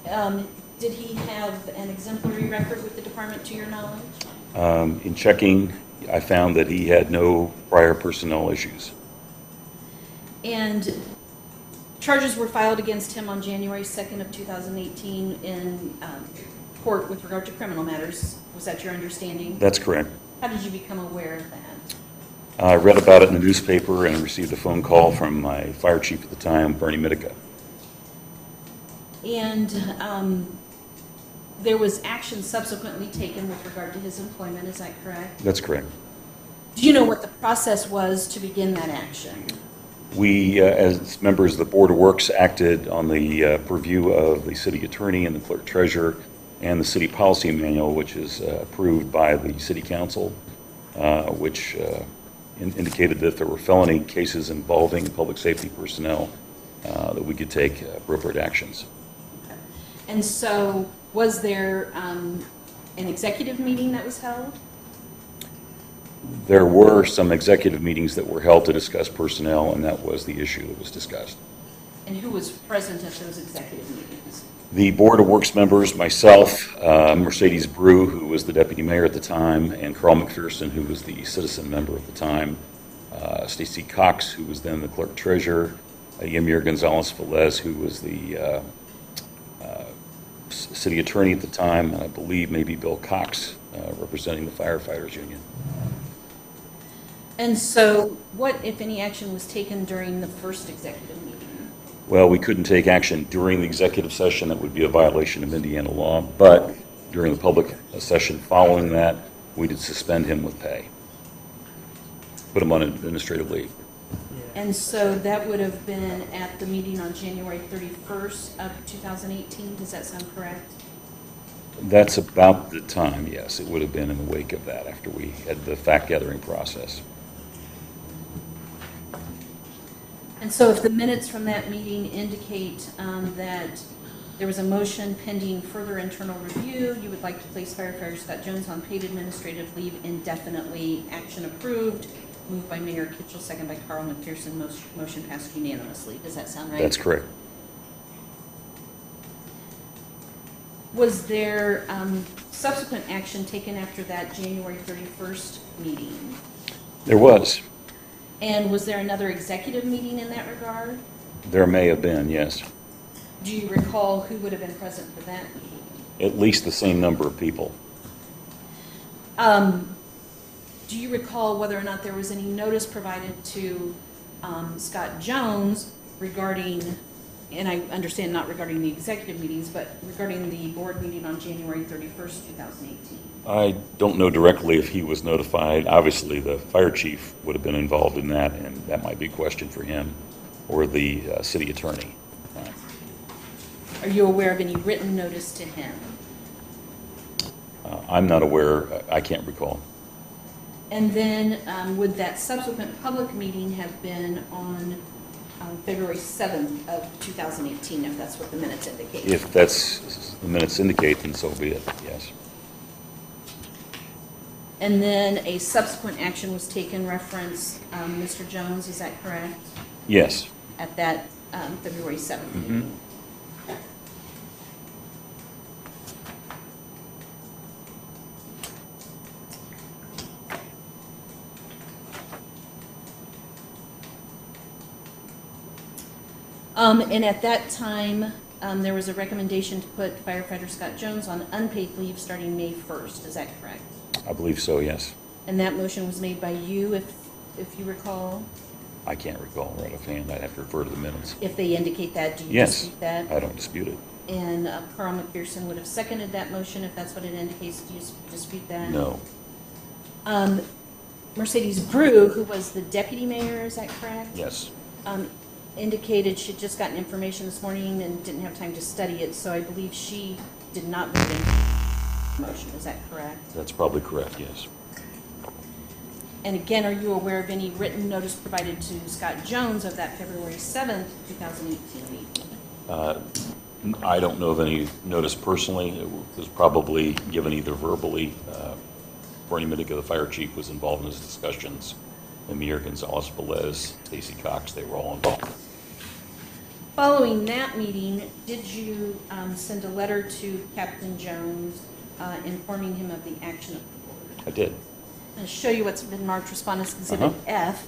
Speaker 6: Did he have an exemplary record with the department to your knowledge?
Speaker 5: In checking, I found that he had no prior personnel issues.
Speaker 6: And charges were filed against him on January 2nd of 2018 in court with regard to criminal matters. Was that your understanding?
Speaker 5: That's correct.
Speaker 6: How did you become aware of that?
Speaker 5: I read about it in the newspaper and received a phone call from my fire chief at the time, Bernie Mitica.
Speaker 6: And there was action subsequently taken with regard to his employment, is that correct?
Speaker 5: That's correct.
Speaker 6: Do you know what the process was to begin that action?
Speaker 5: We, as members of the Board of Works, acted on the purview of the city attorney and the clerk treasurer and the city policy manual, which is approved by the city council, which indicated that if there were felony cases involving public safety personnel, that we could take appropriate actions.
Speaker 6: And so was there an executive meeting that was held?
Speaker 5: There were some executive meetings that were held to discuss personnel, and that was the issue that was discussed.
Speaker 6: And who was present at those executive meetings?
Speaker 5: The Board of Works members, myself, Mercedes Brew, who was the deputy mayor at the time, and Carl McPherson, who was the citizen member at the time, Stacy Cox, who was then the clerk treasurer, Yamir Gonzalez-Velez, who was the city attorney at the time, and I believe maybe Bill Cox, representing the firefighters union.
Speaker 6: And so what, if any, action was taken during the first executive meeting?
Speaker 5: Well, we couldn't take action during the executive session. That would be a violation of Indiana law. But during the public session following that, we did suspend him with pay, put him on administrative leave.
Speaker 6: And so that would have been at the meeting on January 31st of 2018. Does that sound correct?
Speaker 5: That's about the time, yes. It would have been in the wake of that, after we had the fact-gathering process.
Speaker 6: And so if the minutes from that meeting indicate that there was a motion pending further internal review, you would like to place firefighter Scott Jones on paid administrative leave indefinitely, action approved, moved by Mayor Kitchell, second by Carl McPherson, motion passed unanimously. Does that sound right?
Speaker 5: That's correct.
Speaker 6: Was there subsequent action taken after that January 31st meeting?
Speaker 5: There was.
Speaker 6: And was there another executive meeting in that regard?
Speaker 5: There may have been, yes.
Speaker 6: Do you recall who would have been present for that meeting?
Speaker 5: At least the same number of people.
Speaker 6: Do you recall whether or not there was any notice provided to Scott Jones regarding, and I understand not regarding the executive meetings, but regarding the board meeting on January 31st, 2018?
Speaker 5: I don't know directly if he was notified. Obviously, the fire chief would have been involved in that, and that might be a question for him or the city attorney.
Speaker 6: Are you aware of any written notice to him?
Speaker 5: I'm not aware. I can't recall.
Speaker 6: And then would that subsequent public meeting have been on February 7th of 2018, if that's what the minutes indicate?
Speaker 5: If that's, the minutes indicate, then so be it, yes.
Speaker 6: And then a subsequent action was taken reference Mr. Jones, is that correct?
Speaker 5: Yes.
Speaker 6: At that February 7th meeting? And at that time, there was a recommendation to put firefighter Scott Jones on unpaid leave starting May 1st, is that correct?
Speaker 5: I believe so, yes.
Speaker 6: And that motion was made by you, if you recall?
Speaker 5: I can't recall right offhand. I'd have to refer to the minutes.
Speaker 6: If they indicate that, do you
Speaker 5: Yes,
Speaker 6: dispute that?
Speaker 5: I don't dispute it.
Speaker 6: And Carl McPherson would have seconded that motion, if that's what it indicates. Do you dispute that?
Speaker 5: No.
Speaker 6: Mercedes Brew, who was the deputy mayor, is that correct?
Speaker 5: Yes.
Speaker 6: Indicated she'd just gotten information this morning and didn't have time to study it, so I believe she did not vote in the motion. Is that correct?
Speaker 5: That's probably correct, yes.
Speaker 6: And again, are you aware of any written notice provided to Scott Jones of that February 7th, 2018 meeting?
Speaker 5: I don't know of any notice personally. It was probably given either verbally. Bernie Mitica, the fire chief, was involved in his discussions. And Mayor Gonzalez Velez, Stacy Cox, they were all involved.
Speaker 6: Following that meeting, did you send a letter to Captain Jones informing him of the action of the board?
Speaker 5: I did.
Speaker 6: I'm going to show you what's been marked Respondents Exhibit F.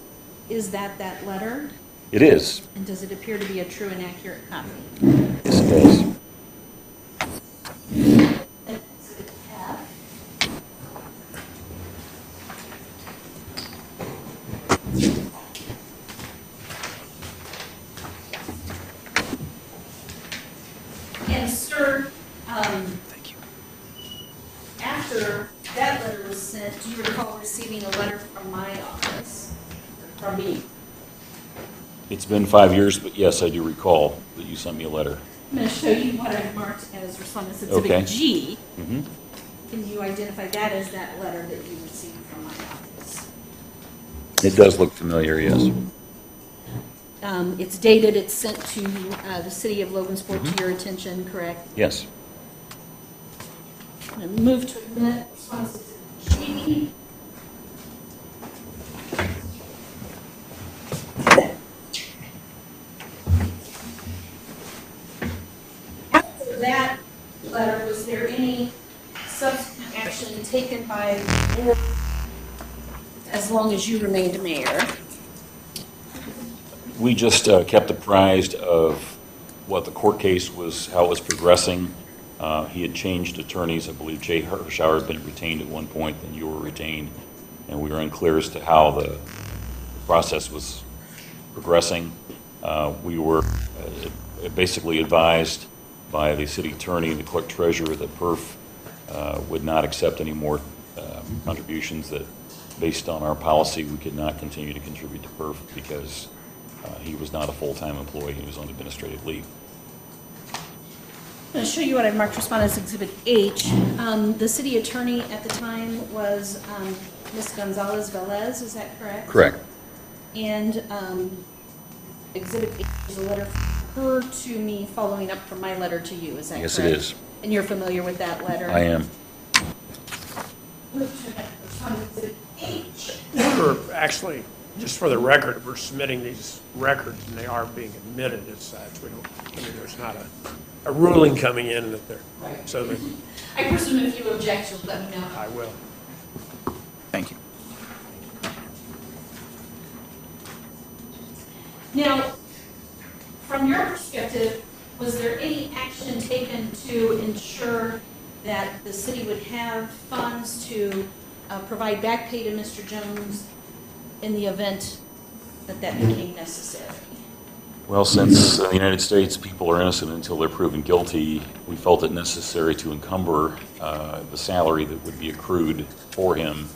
Speaker 6: Is that letter?
Speaker 5: It is.
Speaker 6: And does it appear to be a true and accurate copy?
Speaker 5: Yes, it does.
Speaker 6: Exhibit F. And sir,
Speaker 5: Thank you.
Speaker 6: after that letter was sent, do you recall receiving a letter from my office, from me?
Speaker 5: It's been 5 years, but yes, I do recall that you sent me a letter.
Speaker 6: I'm going to show you what I've marked as Respondents
Speaker 5: Okay.
Speaker 6: Exhibit G.
Speaker 5: Mm-hmm.
Speaker 6: Can you identify that as that letter that you received from my office?
Speaker 5: It does look familiar, yes.
Speaker 6: It's dated, it's sent to the city of Logansport to your attention, correct?
Speaker 5: Yes.
Speaker 6: I'm going to move to admit Respondents Exhibit G. After that letter, was there any subsequent action taken by the board as long as you remained mayor?
Speaker 5: We just kept apprised of what the court case was, how it was progressing. He had changed attorneys. I believe Jay Hirschauer had been retained at one point, then you were retained, and we were unclear as to how the process was progressing. We were basically advised by the city attorney and the clerk treasurer that PERF would not accept any more contributions, that based on our policy, we could not continue to contribute to PERF because he was not a full-time employee. He was on administrative leave.
Speaker 6: I'm going to show you what I've marked Respondents Exhibit H. The city attorney at the time was Ms. Gonzalez Velez, is that correct?
Speaker 5: Correct.
Speaker 6: And Exhibit H is a letter from her to me following up from my letter to you, is that correct?
Speaker 5: Yes, it is.
Speaker 6: And you're familiar with that letter?
Speaker 5: I am.
Speaker 6: Move to Respondents Exhibit H.
Speaker 3: We're actually, just for the record, we're submitting these records, and they are being admitted as such. We don't, I mean, there's not a ruling coming in that they're, so that
Speaker 6: I presume if you object, you'll let me know.
Speaker 3: I will.
Speaker 7: Thank you.
Speaker 6: Now, from your perspective, was there any action taken to ensure that the city would have funds to provide back pay to Mr. Jones in the event that that became necessary?
Speaker 5: Well, since in the United States people are innocent until they're proven guilty, we felt it necessary to encumber the salary that would be accrued for him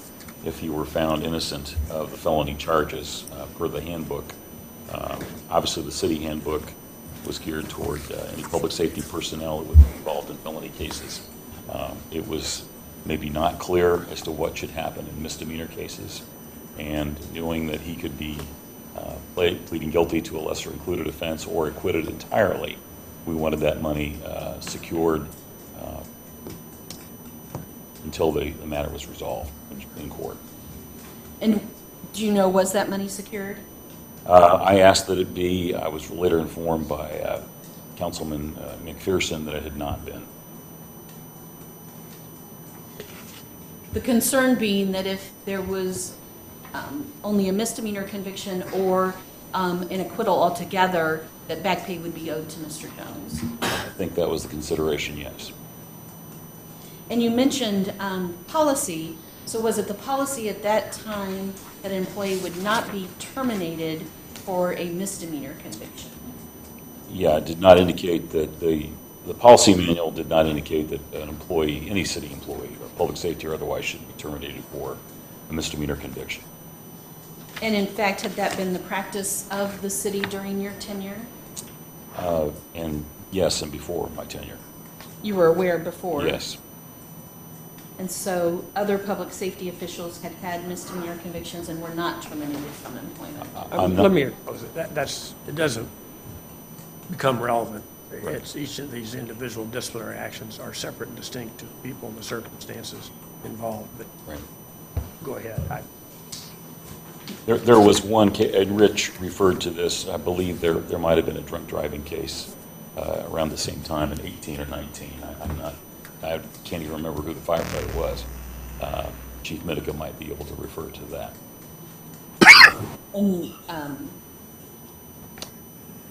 Speaker 5: if he were found innocent of the felony charges per the handbook. Obviously, the city handbook was geared toward any public safety personnel that would be involved in felony cases. It was maybe not clear as to what should happen in misdemeanor cases, and knowing that he could be pleading guilty to a lesser included offense or acquitted entirely, we wanted that money secured until the matter was resolved in court.
Speaker 6: And do you know, was that money secured?
Speaker 5: I asked that it be. I was later informed by Councilman McPherson that it had not been.
Speaker 6: The concern being that if there was only a misdemeanor conviction or an acquittal altogether, that back pay would be owed to Mr. Jones.
Speaker 5: I think that was the consideration, yes.
Speaker 6: And you mentioned policy. So was it the policy at that time that an employee would not be terminated for a misdemeanor conviction?
Speaker 5: Yeah, it did not indicate that the policy manual did not indicate that an employee, any city employee, or public safety or otherwise, should be terminated for a misdemeanor conviction.
Speaker 6: And in fact, had that been the practice of the city during your tenure?
Speaker 5: And yes, and before my tenure.
Speaker 6: You were aware before?
Speaker 5: Yes.
Speaker 6: And so other public safety officials had had misdemeanor convictions and were not terminated from employment?
Speaker 3: Let me oppose it. It doesn't become relevant. It's each of these individual disciplinary actions are separate and distinct to the people and the circumstances involved, but go ahead.
Speaker 5: There was one case, and Rich referred to this, I believe there might have been a drunk driving case around the same time in 18 or 19. I can't even remember who the firefighter was. Chief Mitica might be able to refer to that.
Speaker 6: And,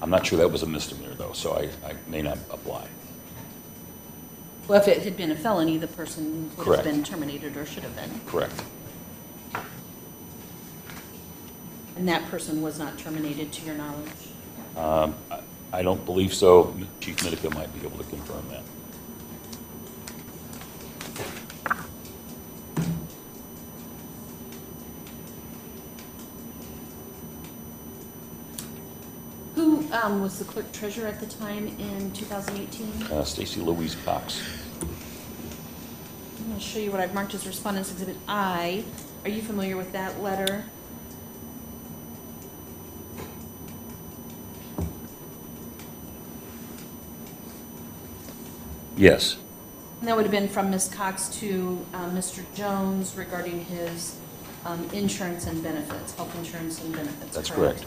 Speaker 5: I'm not sure that was a misdemeanor though, so I may not apply.
Speaker 6: well, if it had been a felony, the person would
Speaker 5: Correct.
Speaker 6: have been terminated or should have been.
Speaker 5: Correct.
Speaker 6: And that person was not terminated to your knowledge?
Speaker 5: I don't believe so. Chief Mitica might be able to confirm that.
Speaker 6: Who was the clerk treasurer at the time in 2018?
Speaker 5: Stacy Louise Cox.
Speaker 6: I'm going to show you what I've marked as Respondents Exhibit I. Are you familiar with that letter?
Speaker 5: Yes.
Speaker 6: And that would have been from Ms. Cox to Mr. Jones regarding his insurance and benefits, health insurance and benefits.
Speaker 5: That's correct.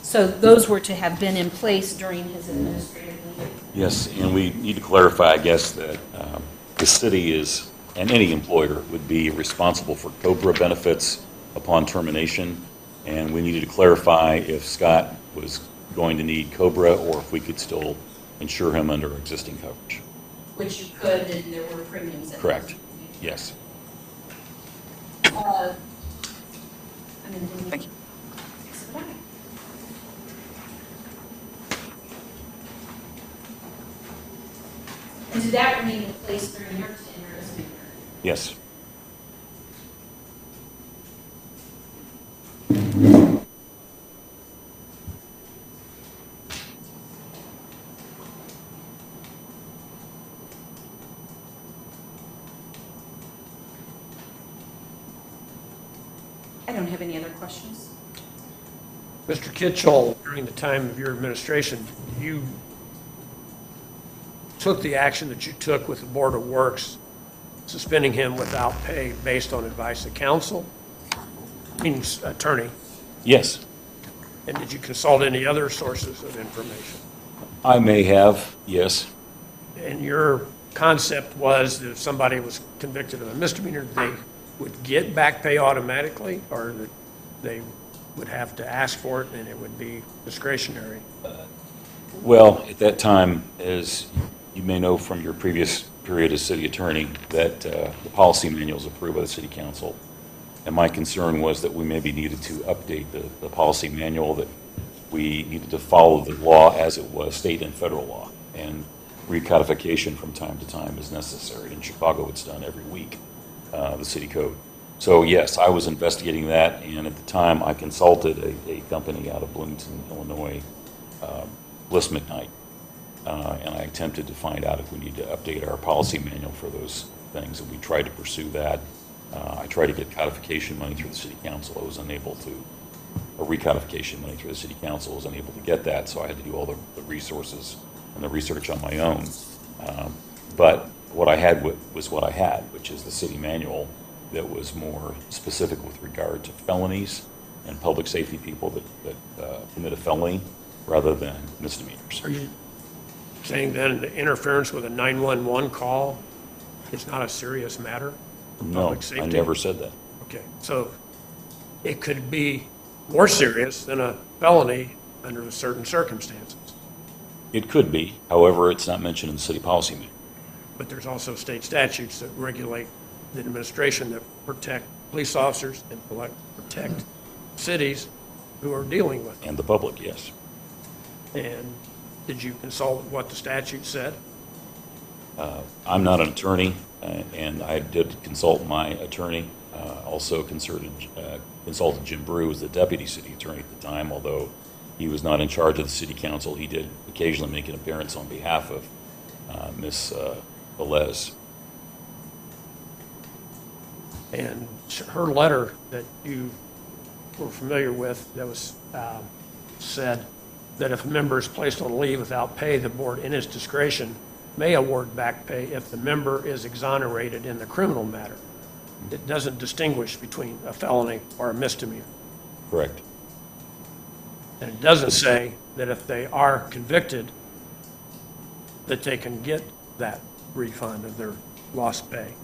Speaker 6: So those were to have been in place during his administrative leave?
Speaker 5: Yes, and we need to clarify, I guess, that the city is, and any employer would be responsible for COBRA benefits upon termination, and we needed to clarify if Scott was going to need COBRA or if we could still insure him under existing coverage.
Speaker 6: Which you could, and there were premiums. That
Speaker 5: Correct. Yes.
Speaker 6: Thank you. And did that remain in place during your tenure as mayor?
Speaker 5: Yes.
Speaker 6: I don't have any other questions.
Speaker 3: Mr. Kitchell, during the time of your administration, you took the action that you took with the Board of Works, suspending him without pay based on advice of counsel, means attorney.
Speaker 5: Yes.
Speaker 3: And did you consult any other sources of information?
Speaker 5: I may have, yes.
Speaker 3: And your concept was that if somebody was convicted of a misdemeanor, they would get back pay automatically, or that they would have to ask for it and it would be discretionary?
Speaker 5: Well, at that time, as you may know from your previous period as city attorney, that the policy manual is approved by the city council. And my concern was that we maybe needed to update the policy manual, that we needed to follow the law as it was, state and federal law. And recodification from time to time is necessary. In Chicago, it's done every week, the city code. So yes, I was investigating that, and at the time I consulted a company out of Bloomington, Illinois, Bliss McKnight, and I attempted to find out if we need to update our policy manual for those things, and we tried to pursue that. I tried to get codification money through the city council. I was unable to, or recodification money through the city council. I was unable to get that, so I had to do all the resources and the research on my own. But what I had was what I had, which is the city manual that was more specific with regard to felonies and public safety people that commit a felony rather than misdemeanors.
Speaker 3: Are you saying then the interference with a 911 call is not a serious matter? for
Speaker 5: No,
Speaker 3: public safety?
Speaker 5: I never said that.
Speaker 3: Okay, so it could be more serious than a felony under certain circumstances.
Speaker 5: It could be, however, it's not mentioned in the city policy manual.
Speaker 3: But there's also state statutes that regulate the administration that protect police officers and protect cities who are dealing with it.
Speaker 5: And the public, yes.
Speaker 3: And did you consult what the statute said?
Speaker 5: I'm not an attorney, and I did consult my attorney. Also consulted Jim Brew, who was the deputy city attorney at the time, although he was not in charge of the city council. He did occasionally make an appearance on behalf of Ms. Velez.
Speaker 3: And her letter that you were familiar with that was said that if a member is placed on leave without pay, the board in its discretion may award back pay if the member is exonerated in the criminal matter. It doesn't distinguish between a felony or a misdemeanor.
Speaker 5: Correct.
Speaker 3: And it doesn't say that if they are convicted, that they can get that refund of their lost pay.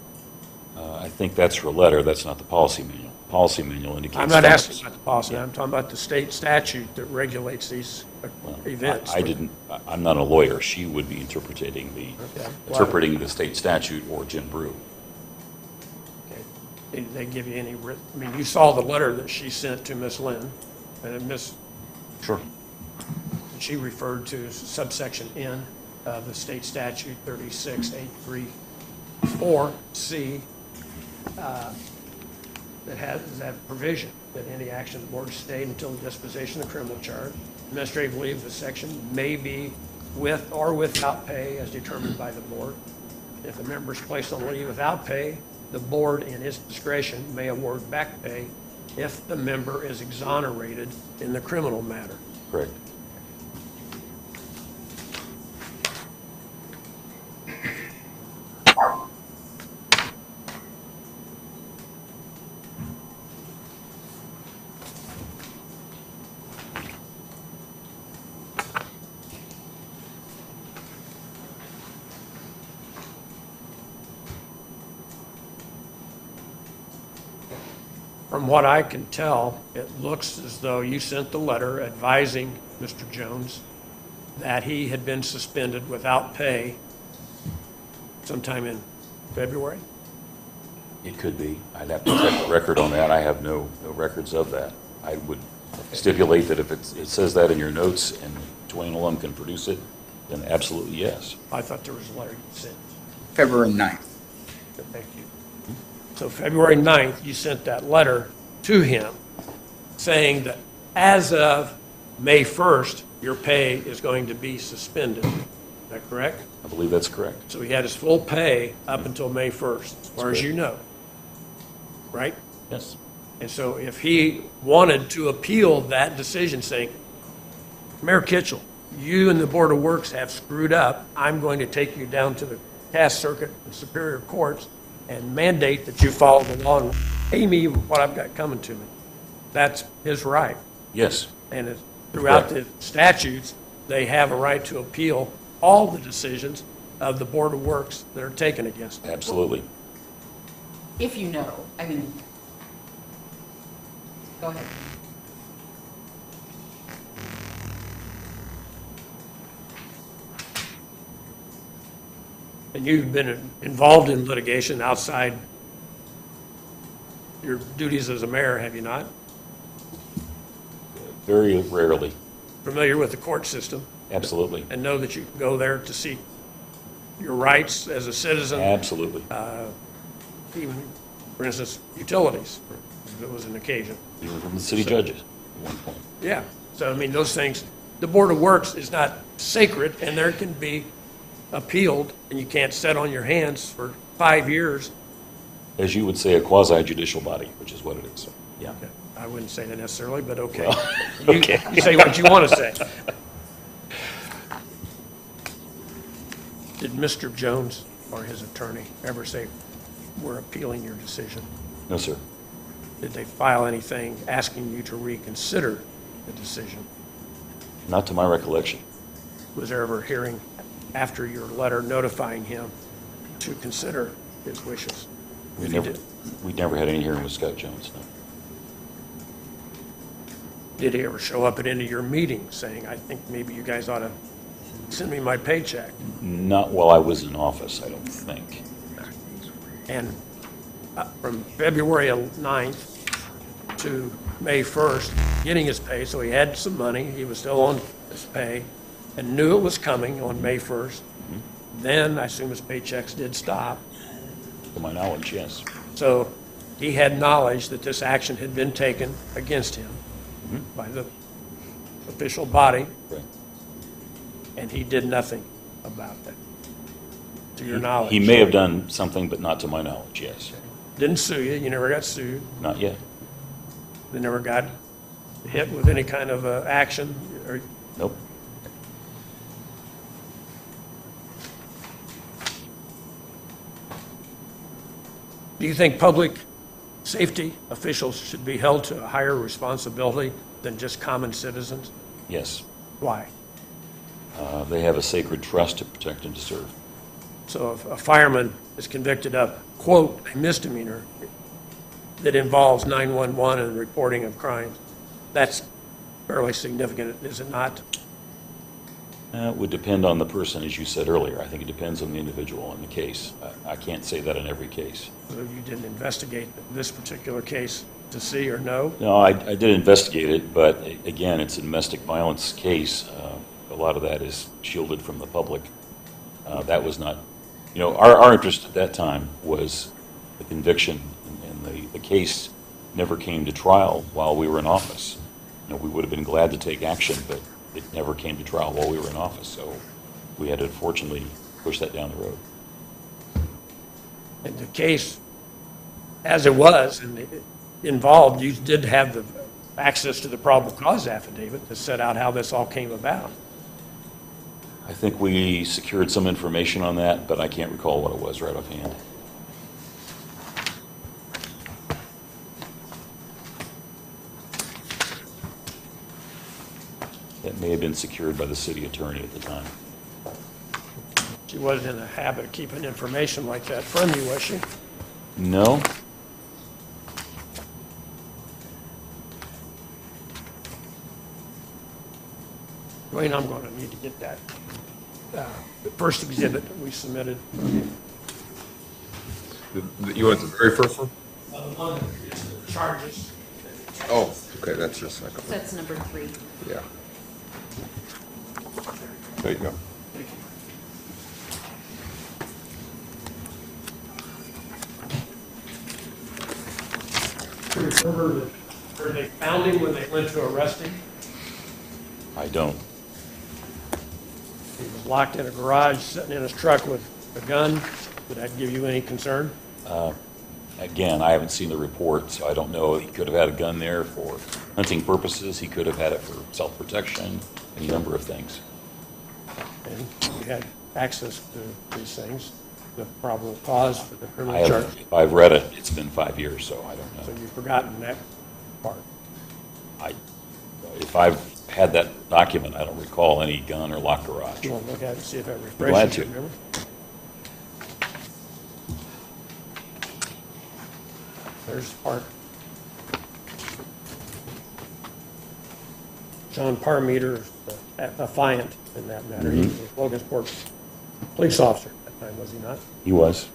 Speaker 5: I think that's her letter. That's not the policy manual. Policy manual indicates.
Speaker 3: I'm not
Speaker 5: felonies.
Speaker 3: asking about the policy, I'm talking about the state statute that regulates these events.
Speaker 5: I'm not a lawyer. She would be interpreting the state statute, or Jim Brew.
Speaker 3: Okay. Did they give you any, I mean, you saw the letter that she sent to Ms. Lynn, and Ms.
Speaker 5: Sure.
Speaker 3: She referred to subsection N of the state statute 36834C that has that provision that any action of the board is stayed until the disposition of the criminal charge. Administrative leave of the section may be with or without pay as determined by the board. If a member is placed on leave without pay, the board in its discretion may award back pay if the member is exonerated in the criminal matter.
Speaker 5: Correct.
Speaker 3: From what I can tell, it looks as though you sent the letter advising Mr. Jones that he had been suspended without pay sometime in February.
Speaker 5: It could be. I'd have to check the record on that. I have no records of that. I would stipulate that if it says that in your notes and Dwayne Alum can produce it, then absolutely yes.
Speaker 3: I thought there was a letter you sent.
Speaker 7: February 9th.
Speaker 3: Thank you. So February 9th, you sent that letter to him saying that as of May 1st, your pay is going to be suspended. Is that correct?
Speaker 5: I believe that's correct.
Speaker 3: So he had his full pay up until May 1st, as far as you know, right?
Speaker 5: Yes.
Speaker 3: And so if he wanted to appeal that decision saying, Mayor Kitchell, you and the Board of Works have screwed up, I'm going to take you down to the Cass Circuit and Superior Courts and mandate that you follow the law and pay me what I've got coming to me. That's his right.
Speaker 5: Yes.
Speaker 3: And throughout the statutes, they have a right to appeal all the decisions of the Board of Works that are taken against them.
Speaker 5: Absolutely.
Speaker 6: If you know, I mean, go ahead.
Speaker 3: And you've been involved in litigation outside your duties as a mayor, have you not?
Speaker 5: Very rarely.
Speaker 3: Familiar with the court system?
Speaker 5: Absolutely.
Speaker 3: And know that you can go there to seek your rights as a citizen?
Speaker 5: Absolutely.
Speaker 3: Even, for instance, utilities, if it was an occasion.
Speaker 5: Even from the city judges at one point.
Speaker 3: Yeah, so I mean, those things, the Board of Works is not sacred, and there can be appealed, and you can't sit on your hands for 5 years.
Speaker 5: As you would say, a quasi judicial body, which is what it is. Yeah.
Speaker 3: I wouldn't say that necessarily, but okay.
Speaker 5: Well,
Speaker 3: You-
Speaker 5: okay.
Speaker 3: You say what you want to say. Did Mr. Jones or his attorney ever say, we're appealing your decision?
Speaker 5: No, sir.
Speaker 3: Did they file anything asking you to reconsider the decision?
Speaker 5: Not to my recollection.
Speaker 3: Was there ever a hearing after your letter notifying him to consider his wishes?
Speaker 5: We
Speaker 3: If you
Speaker 5: never,
Speaker 3: did.
Speaker 5: we never had any hearing with Scott Jones, no.
Speaker 3: Did he ever show up at any of your meetings saying, I think maybe you guys ought to send me my paycheck?
Speaker 5: Not while I was in office, I don't think.
Speaker 3: And from February 9th to May 1st, getting his pay, so he had some money, he was still on his pay, and knew it was coming on May 1st. Then, I assume his paychecks did stop.
Speaker 5: To my knowledge, yes.
Speaker 3: So he had knowledge that this action had been taken against him by the official body,
Speaker 5: Right.
Speaker 3: and he did nothing about that, to your knowledge.
Speaker 5: He may have done something, but not to my knowledge, yes.
Speaker 3: Didn't sue you, you never got sued,
Speaker 5: Not yet.
Speaker 3: they never got hit with any kind of action, or
Speaker 5: Nope.
Speaker 3: do you think public safety officials should be held to a higher responsibility than just common citizens?
Speaker 5: Yes.
Speaker 3: Why?
Speaker 5: They have a sacred trust to protect and to serve.
Speaker 3: So if a fireman is convicted of, quote, a misdemeanor that involves 911 and reporting of crimes, that's fairly significant, is it not?
Speaker 5: It would depend on the person, as you said earlier. I think it depends on the individual and the case. I can't say that in every case.
Speaker 3: So you didn't investigate this particular case to see or know?
Speaker 5: No, I did investigate it, but again, it's a domestic violence case. A lot of that is shielded from the public. That was not, our interest at that time was the conviction, and the case never came to trial while we were in office. We would have been glad to take action, but it never came to trial while we were in office, so we had to unfortunately push that down the road.
Speaker 3: And the case, as it was, and it involved, you did have the access to the probable cause affidavit that set out how this all came about.
Speaker 5: I think we secured some information on that, but I can't recall what it was right offhand. That may have been secured by the city attorney at the time.
Speaker 3: She wasn't in the habit of keeping information like that from you, was she?
Speaker 5: No?
Speaker 3: Dwayne, I'm going to need to get that, the first exhibit that we submitted.
Speaker 2: You want the very first one?
Speaker 3: The one that is the charges.
Speaker 2: Oh, okay, that's the second one.
Speaker 6: That's number 3.
Speaker 2: Yeah. There you go.
Speaker 3: Do you remember where they found him when they went to arrest him?
Speaker 5: I don't.
Speaker 3: He was locked in a garage, sitting in his truck with a gun. Would that give you any concern?
Speaker 5: Again, I haven't seen the report, so I don't know. He could have had a gun there for hunting purposes. He could have had it for self-protection, any number of things.
Speaker 3: And you had access to these things, the probable cause for the
Speaker 5: I
Speaker 3: criminal charge.
Speaker 5: haven't, if I've read it, it's been 5 years, so I don't
Speaker 3: So
Speaker 5: know.
Speaker 3: you've forgotten that part.
Speaker 5: If I've had that document, I don't recall any gun or locked garage.
Speaker 3: You want to look at it and see if that
Speaker 5: Glad
Speaker 3: refreshes you,
Speaker 5: to.
Speaker 3: remember? There's part. John Parmeter, a affiant in that matter. He was a Logansport police officer at that time, was he not?
Speaker 5: He was.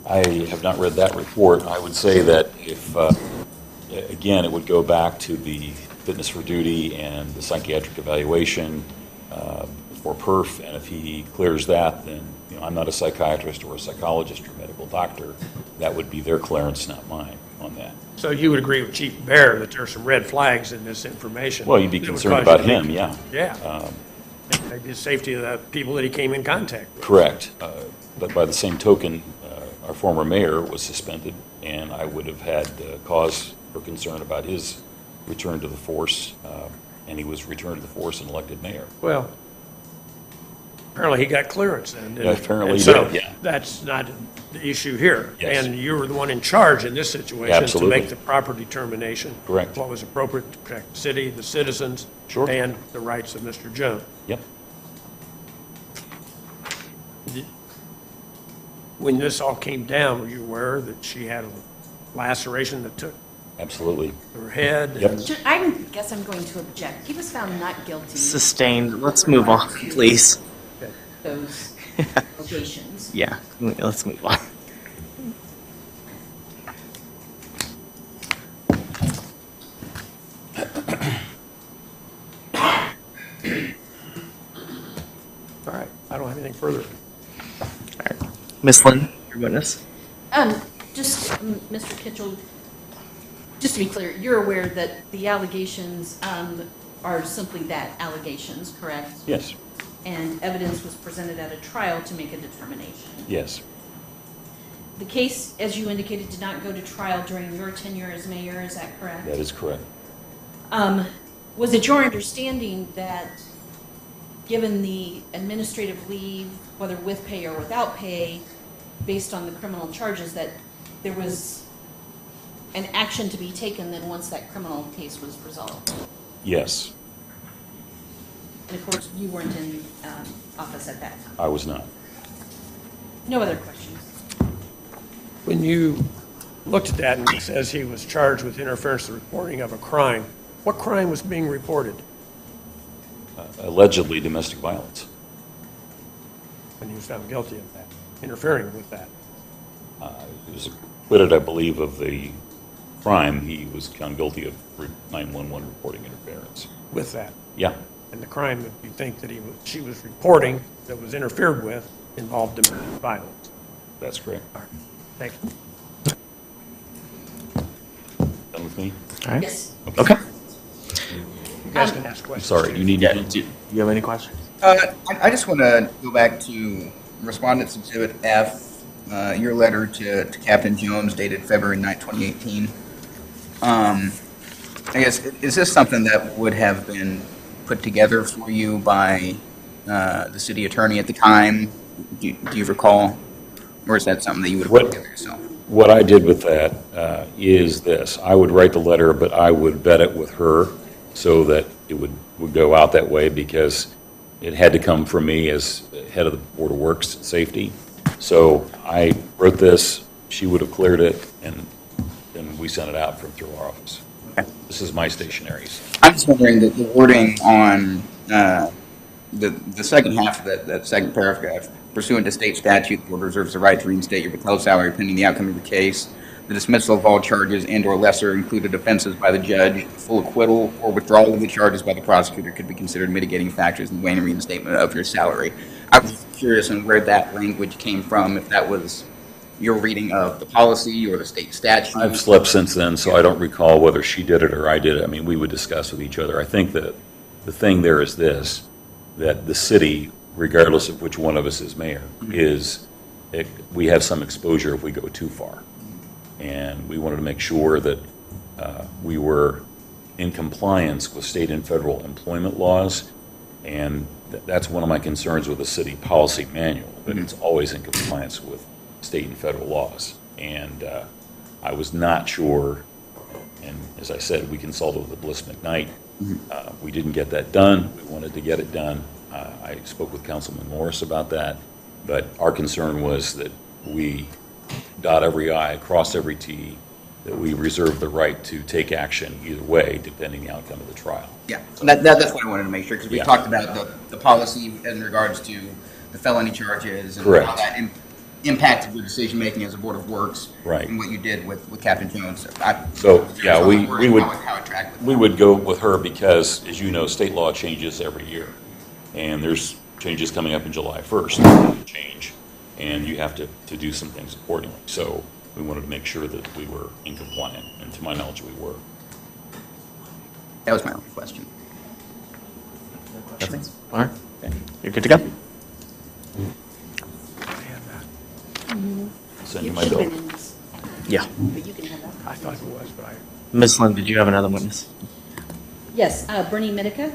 Speaker 5: I have not read that report. I would say that if, again, it would go back to the fitness for duty and the psychiatric evaluation for perf, and if he clears that, then, you know, I'm not a psychiatrist or a psychologist or medical doctor. That would be their clearance, not mine, on that.
Speaker 3: So you would agree with Chief Bear that there's some red flags in this information?
Speaker 5: Well, you'd be
Speaker 3: that would
Speaker 5: concerned
Speaker 3: cause you
Speaker 5: about
Speaker 3: to be-
Speaker 5: him, yeah.
Speaker 3: Yeah. Maybe the safety of the people that he came in contact with.
Speaker 5: Correct. But by the same token, our former mayor was suspended, and I would have had cause for concern about his return to the force, and he was returned to the force and elected mayor.
Speaker 3: Well, apparently he got clearance then. didn't
Speaker 5: Yeah,
Speaker 3: he?
Speaker 5: apparently
Speaker 3: And
Speaker 5: he
Speaker 3: so
Speaker 5: did, yeah.
Speaker 3: That's not the issue here.
Speaker 5: Yes.
Speaker 3: And you were the one in charge in this situation to
Speaker 5: Absolutely.
Speaker 3: make the proper determination.
Speaker 5: Correct.
Speaker 3: What was appropriate to protect the city, the citizens.
Speaker 5: Sure.
Speaker 3: And the rights of Mr. Jones.
Speaker 5: Yep.
Speaker 3: When this all came down, were you aware that she had a laceration that took
Speaker 5: Absolutely.
Speaker 3: her head?
Speaker 5: Yep.
Speaker 3: and-
Speaker 6: I guess I'm going to object. He was found not guilty
Speaker 4: Sustained. Let's move on, please.
Speaker 6: of those allegations.
Speaker 4: Yeah, let's move on.
Speaker 3: All right, I don't have anything further.
Speaker 4: Ms. Lynn, your witness.
Speaker 6: Just, Mr. Kitchell, just to be clear, you're aware that the allegations are simply that, allegations, correct?
Speaker 5: Yes.
Speaker 6: And evidence was presented at a trial to make a determination.
Speaker 5: Yes.
Speaker 6: The case, as you indicated, did not go to trial during your tenure as mayor, is that correct?
Speaker 5: That is correct.
Speaker 6: Was it your understanding that, given the administrative leave, whether with pay or without pay, based on the criminal charges, that there was an action to be taken then once that criminal case was resolved?
Speaker 5: Yes,
Speaker 6: And of course, you weren't in office at that time.
Speaker 5: I was not.
Speaker 6: No other questions?
Speaker 3: When you looked at that and it says he was charged with interference in reporting of a crime, what crime was being reported?
Speaker 5: Allegedly domestic violence.
Speaker 3: And he was found guilty of that, interfering with that.
Speaker 5: He was acquitted, I believe, of the crime. He was found guilty of 911 reporting interference.
Speaker 3: With that.
Speaker 5: Yeah.
Speaker 3: And the crime that you think that she was reporting that was interfered with involved domestic violence.
Speaker 5: That's correct.
Speaker 3: All right. Thank you.
Speaker 5: Done with me?
Speaker 4: All right.
Speaker 6: Yes.
Speaker 4: Okay.
Speaker 3: You guys can ask
Speaker 5: I'm
Speaker 3: questions.
Speaker 5: sorry,
Speaker 3: too.
Speaker 5: you need
Speaker 4: Yeah,
Speaker 5: to...
Speaker 4: do you have any questions?
Speaker 7: I just want to go back to Respondent's Exhibit F, your letter to Captain Jones dated February 9, 2018. I guess, is this something that would have been put together for you by the city attorney at the time? Do you recall? Or is that something that you would have put together yourself?
Speaker 5: What I did with that is this. I would write the letter, but I would vet it with her so that it would go out that way, because it had to come from me as head of the Board of Works Safety. So I wrote this, she would have cleared it, and then we sent it out through our office.
Speaker 7: Okay.
Speaker 5: This is my stationaries.
Speaker 7: I'm just wondering that the wording on the second half of that second paragraph, pursuant to state statute, the board reserves the right to reinstate your withheld salary pending the outcome of the case, the dismissal of all charges and/or lesser included offenses by the judge, full acquittal or withdrawal of the charges by the prosecutor could be considered mitigating factors in the way and reinstatement of your salary. I was curious on where that language came from, if that was your reading of the policy or the state statute.
Speaker 5: I've slept since then, so I don't recall whether she did it or I did it. I mean, we would discuss with each other. I think that the thing there is this, that the city, regardless of which one of us is mayor, we have some exposure if we go too far. And we wanted to make sure that we were in compliance with state and federal employment laws. And that's one of my concerns with the city policy manual, that it's always in compliance with state and federal laws. And I was not sure, and as I said, we consulted with the Bliss McKnight. We didn't get that done. We wanted to get it done. I spoke with Councilman Morris about that, but our concern was that we dot every I, cross every T, that we reserve the right to take action either way, depending the outcome of the trial.
Speaker 7: Yeah, that's what I wanted to make sure, because we
Speaker 5: Yeah.
Speaker 7: talked about the policy in regards to the felony charges and
Speaker 5: Correct.
Speaker 7: all that. And impacted your decision-making as a Board of Works.
Speaker 5: Right.
Speaker 7: And what you did with Captain Jones.
Speaker 5: So, yeah, we would,
Speaker 7: How it tracked with
Speaker 5: we would go with her because, as you know, state law changes every year. And there's changes coming up in July 1st, change, and you have to do some things accordingly. So we wanted to make sure that we were in compliance, and to my knowledge, we were.
Speaker 7: That was my only question.
Speaker 4: Nothing? All right. You're good to go.
Speaker 5: Send you
Speaker 6: It
Speaker 5: my
Speaker 6: should have
Speaker 5: bill.
Speaker 6: been in this,
Speaker 4: Yeah.
Speaker 6: but you can have that.
Speaker 3: I thought it was, but I,
Speaker 4: Ms. Lynn, did you have another witness?
Speaker 6: Yes, Bernie Medica.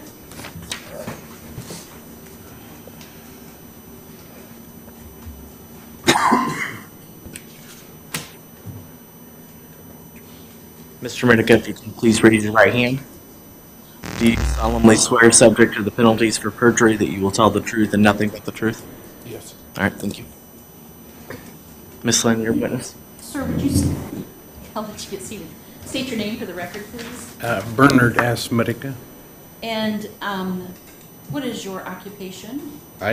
Speaker 4: Mr. Medica, if you can please raise your right hand. Do you solemnly swear, subject to the penalties for perjury, that you will tell the truth and nothing but the truth?
Speaker 3: yes.
Speaker 4: All right, thank you. Ms. Lynn, your witness.
Speaker 6: Sir, would you, I'll let you get seated. State your name for the record, please.
Speaker 3: Bernard S. Medica.
Speaker 6: And what is your occupation?
Speaker 3: I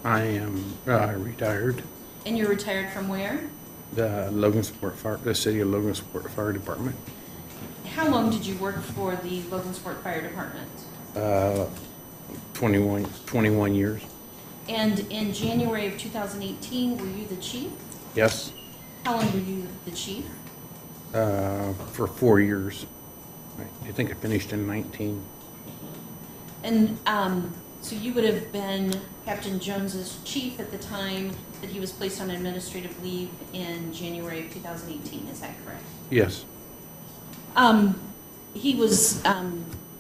Speaker 3: am retired.
Speaker 6: And you're retired from where?
Speaker 3: The City of Logansport Fire Department.
Speaker 6: How long did you work for the Logansport Fire Department?
Speaker 3: 21 years.
Speaker 6: And in January of 2018, were you the chief?
Speaker 3: Yes,
Speaker 6: How long were you the chief?
Speaker 3: for 4 years. I think I finished in 19.
Speaker 6: And so you would have been Captain Jones's chief at the time that he was placed on administrative leave in January of 2018, is that correct?
Speaker 3: Yes,
Speaker 6: He was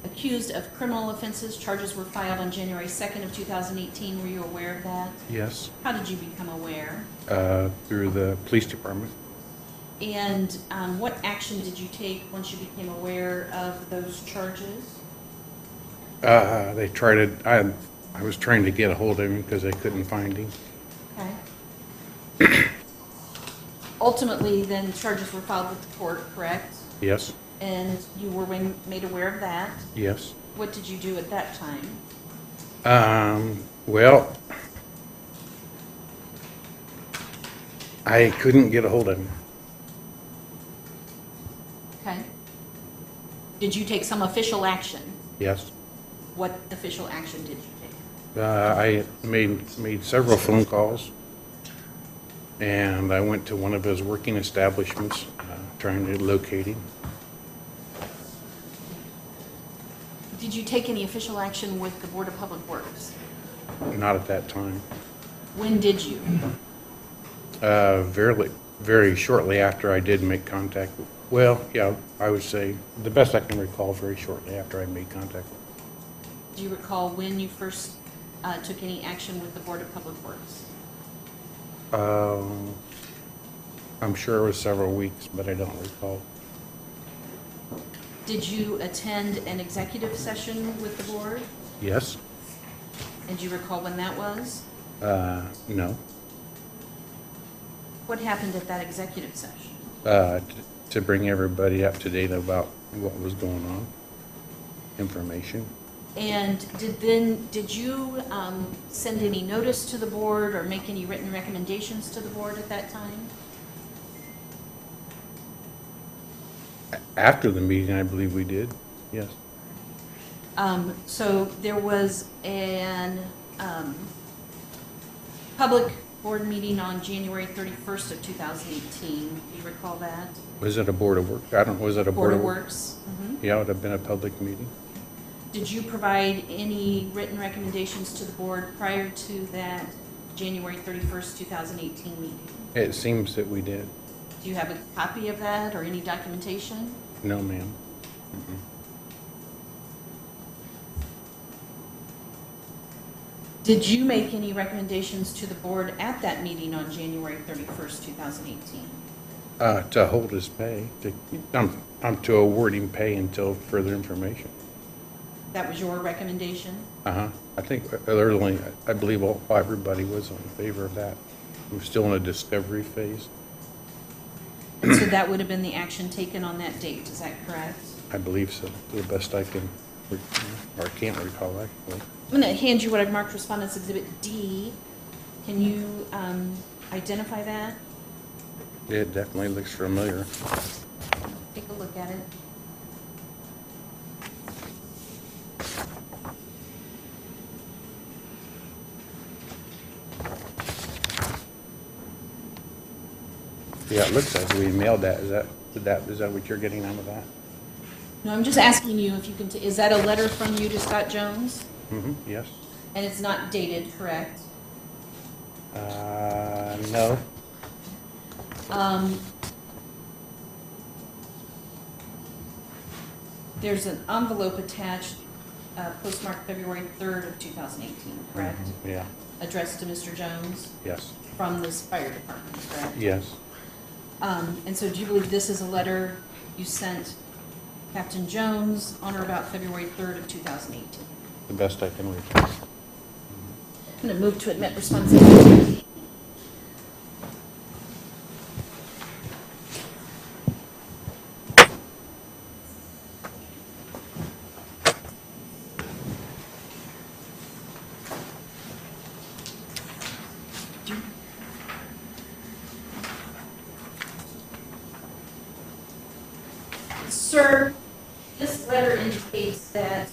Speaker 6: accused of criminal offenses. Charges were filed on January 2nd of 2018. Were you aware of that?
Speaker 3: yes,
Speaker 6: How did you become aware?
Speaker 3: through the police department.
Speaker 6: And what action did you take once you became aware of those charges?
Speaker 3: They tried to, I was trying to get a hold of him because I couldn't find him.
Speaker 6: Okay. Ultimately, then charges were filed with the court, correct?
Speaker 3: Yes,
Speaker 6: And you were made aware of that.
Speaker 3: yes.
Speaker 6: What did you do at that time?
Speaker 3: Well, I couldn't get a hold of him.
Speaker 6: Okay. Did you take some official action?
Speaker 3: Yes.
Speaker 6: What official action did you take?
Speaker 3: I made several phone calls, and I went to one of his working establishments, trying to locate him.
Speaker 6: Did you take any official action with the Board of Public Works?
Speaker 3: Not at that time.
Speaker 6: When did you?
Speaker 3: Very shortly after I did make contact. Well, yeah, I would say the best I can recall, very shortly after I made contact.
Speaker 6: Do you recall when you first took any action with the Board of Public Works?
Speaker 3: I'm sure it was several weeks, but I don't recall.
Speaker 6: Did you attend an executive session with the board?
Speaker 3: Yes?
Speaker 6: And do you recall when that was?
Speaker 3: No.
Speaker 6: What happened at that executive session?
Speaker 3: To bring everybody up to date about what was going on, information.
Speaker 6: And did you send any notice to the board or make any written recommendations to the board at that time?
Speaker 3: After the meeting, I believe we did, yes.
Speaker 6: So there was an public board meeting on January 31st of 2018. Do you recall that?
Speaker 3: Was it a Board of Works? Was it a
Speaker 6: Board of Works? Mhm.
Speaker 3: Yeah, it would have been a public meeting.
Speaker 6: Did you provide any written recommendations to the board prior to that January 31st, 2018 meeting?
Speaker 3: It seems that we did.
Speaker 6: Do you have a copy of that or any documentation?
Speaker 3: No, ma'am.
Speaker 6: Did you make any recommendations to the board at that meeting on January 31st, 2018?
Speaker 3: To hold his pay, to award him pay until further information.
Speaker 6: That was your recommendation?
Speaker 3: I think I believe everybody was in favor of that. We're still in a discovery phase.
Speaker 6: And so that would have been the action taken on that date, is that correct?
Speaker 3: I believe so, to the best I can, or can't recall, actually.
Speaker 6: I'm going to hand you what I've marked Respondents Exhibit D. Can you identify that?
Speaker 15: It definitely looks familiar.
Speaker 6: Take a look at it.
Speaker 15: Yeah, it looks like we mailed that. Is that what you're getting out of that?
Speaker 6: No, I'm just asking you if you can, is that a letter from you to Scott Jones?
Speaker 15: Mm-hmm, yes.
Speaker 6: And it's not dated, correct?
Speaker 15: No.
Speaker 6: There's an envelope attached, postmarked February 3rd of 2018, correct?
Speaker 15: Yeah,
Speaker 6: Addressed to Mr. Jones
Speaker 15: yes,
Speaker 6: from this fire department, correct?
Speaker 15: yes,
Speaker 6: And so do you believe this is a letter you sent Captain Jones on or about February 3rd of 2018?
Speaker 15: the best I can recall.
Speaker 6: I'm going to move to admit responsibility. Sir, this letter indicates that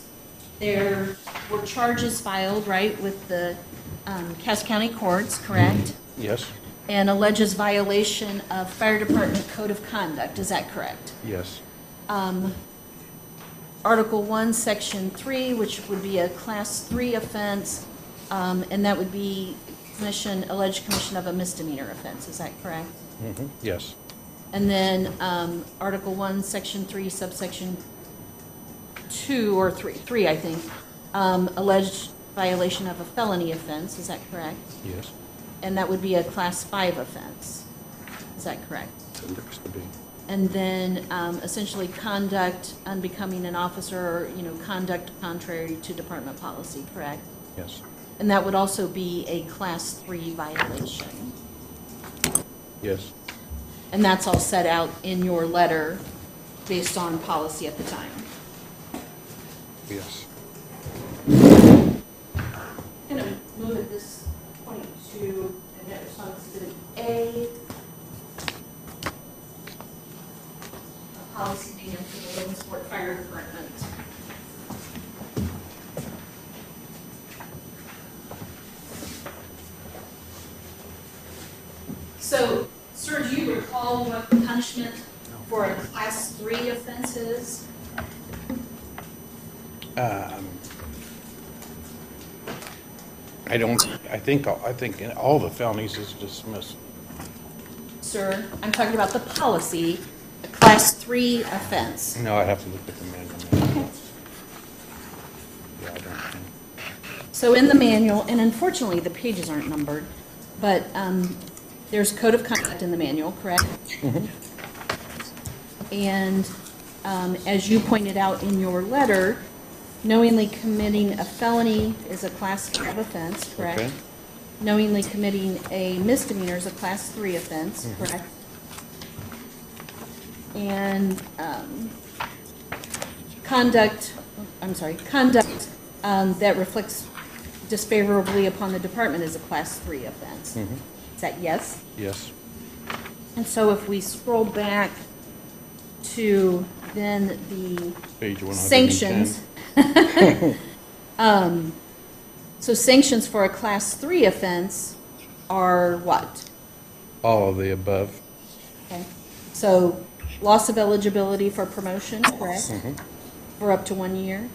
Speaker 6: there were charges filed, right, with the Cass County courts, correct?
Speaker 15: Yes,
Speaker 6: And alleges violation of Fire Department Code of Conduct, is that correct?
Speaker 15: yes,
Speaker 6: Article 1, Section 3, which would be a Class 3 offense, and that would be alleged commission of a misdemeanor offense, is that correct?
Speaker 15: mm-hmm, yes,
Speaker 6: And then Article 1, Section 3, subsection 2, or 3, I think, alleged violation of a felony offense, is that correct?
Speaker 15: yes.
Speaker 6: And that would be a Class 5 offense, is that correct?
Speaker 15: It looks to be.
Speaker 6: And then essentially conduct unbecoming an officer, or, conduct contrary to department policy, correct?
Speaker 15: Yes,
Speaker 6: And that would also be a Class 3 violation.
Speaker 15: yes,
Speaker 6: And that's all set out in your letter based on policy at the time.
Speaker 15: yes.
Speaker 6: I'm going to move at this point to admit responsibility A. A policy being for the Logansport Fire Department. So, sir, do you recall what the punishment for a Class 3 offense is?
Speaker 15: I think in all the felonies is dismissed.
Speaker 6: Sir, I'm talking about the policy, a Class 3 offense.
Speaker 15: No, I have to look at the manual. Yeah, I don't think.
Speaker 6: So in the manual, and unfortunately, the pages aren't numbered, but there's code of conduct in the manual, correct? And as you pointed out in your letter, knowingly committing a felony is a Class 5 offense, correct?
Speaker 15: Okay.
Speaker 6: Knowingly committing a misdemeanor is a Class 3 offense, correct? And conduct that reflects disfavorably upon the department is a Class 3 offense. Is that yes?
Speaker 15: Yes,
Speaker 6: And so if we scroll back to then the
Speaker 15: page 110.
Speaker 6: sanctions. So sanctions for a Class 3 offense are what?
Speaker 15: All of the above.
Speaker 6: Okay. So loss of eligibility for promotion, correct? For up to 1 year?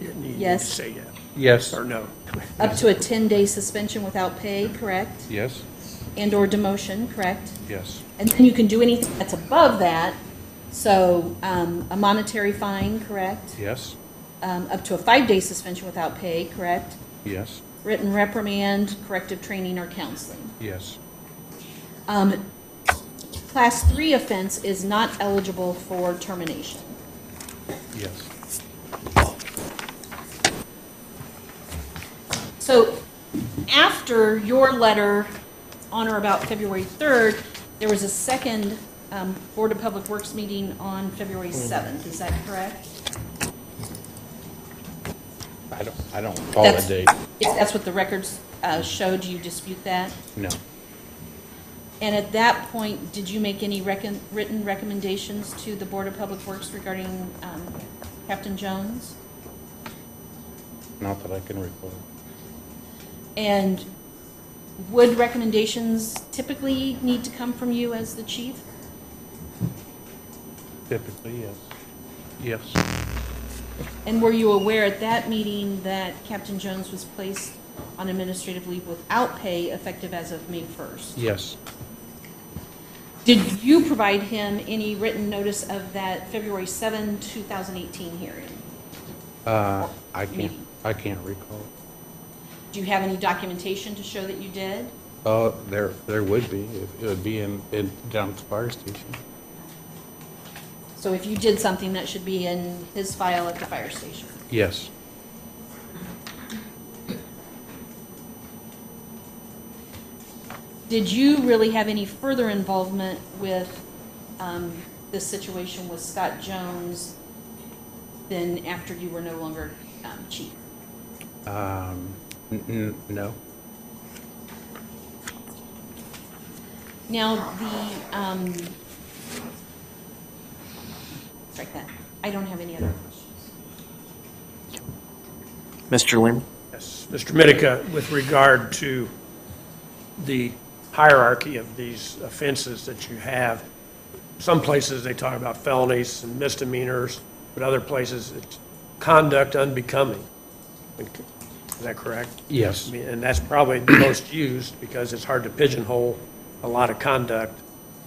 Speaker 3: You need to
Speaker 6: Yes.
Speaker 3: say yeah
Speaker 15: Yes,
Speaker 3: or no.
Speaker 6: Up to a 10-day suspension without pay, correct?
Speaker 15: yes,
Speaker 6: And/or demotion, correct?
Speaker 15: yes,
Speaker 6: And then you can do anything that's above that. So a monetary fine, correct?
Speaker 15: yes,
Speaker 6: Up to a 5-day suspension without pay, correct?
Speaker 15: yes,
Speaker 6: Written reprimand, corrective training, or counseling.
Speaker 15: yes,
Speaker 6: Class 3 offense is not eligible for termination.
Speaker 15: yes.
Speaker 6: So after your letter on or about February 3rd, there was a second Board of Public Works meeting on February 7th. Is that correct?
Speaker 15: I don't recall the date.
Speaker 6: If that's what the records showed, you dispute that?
Speaker 15: No.
Speaker 6: And at that point, did you make any written recommendations to the Board of Public Works regarding Captain Jones?
Speaker 15: Not that I can recall.
Speaker 6: And would recommendations typically need to come from you as the chief?
Speaker 15: Typically, yes. Yes.
Speaker 6: And were you aware at that meeting that Captain Jones was placed on administrative leave without pay effective as of May 1st?
Speaker 15: Yes.
Speaker 6: Did you provide him any written notice of that February 7, 2018 hearing?
Speaker 15: I can't recall.
Speaker 6: Do you have any documentation to show that you did?
Speaker 15: There would be. It would be down at the fire station.
Speaker 6: So if you did something, that should be in his file at the fire station.
Speaker 15: Yes.
Speaker 6: Did you really have any further involvement with this situation with Scott Jones than after you were no longer chief?
Speaker 15: No.
Speaker 6: Now, strike that. I don't have any other questions.
Speaker 4: Mr. Lehman?
Speaker 3: Yes, Mr. Mitica, with regard to the hierarchy of these offenses that you have, some places they talk about felonies and misdemeanors, but other places it's conduct unbecoming. Is that correct?
Speaker 15: Yes.
Speaker 3: I mean, and that's probably the most used because it's hard to pigeonhole a lot of conduct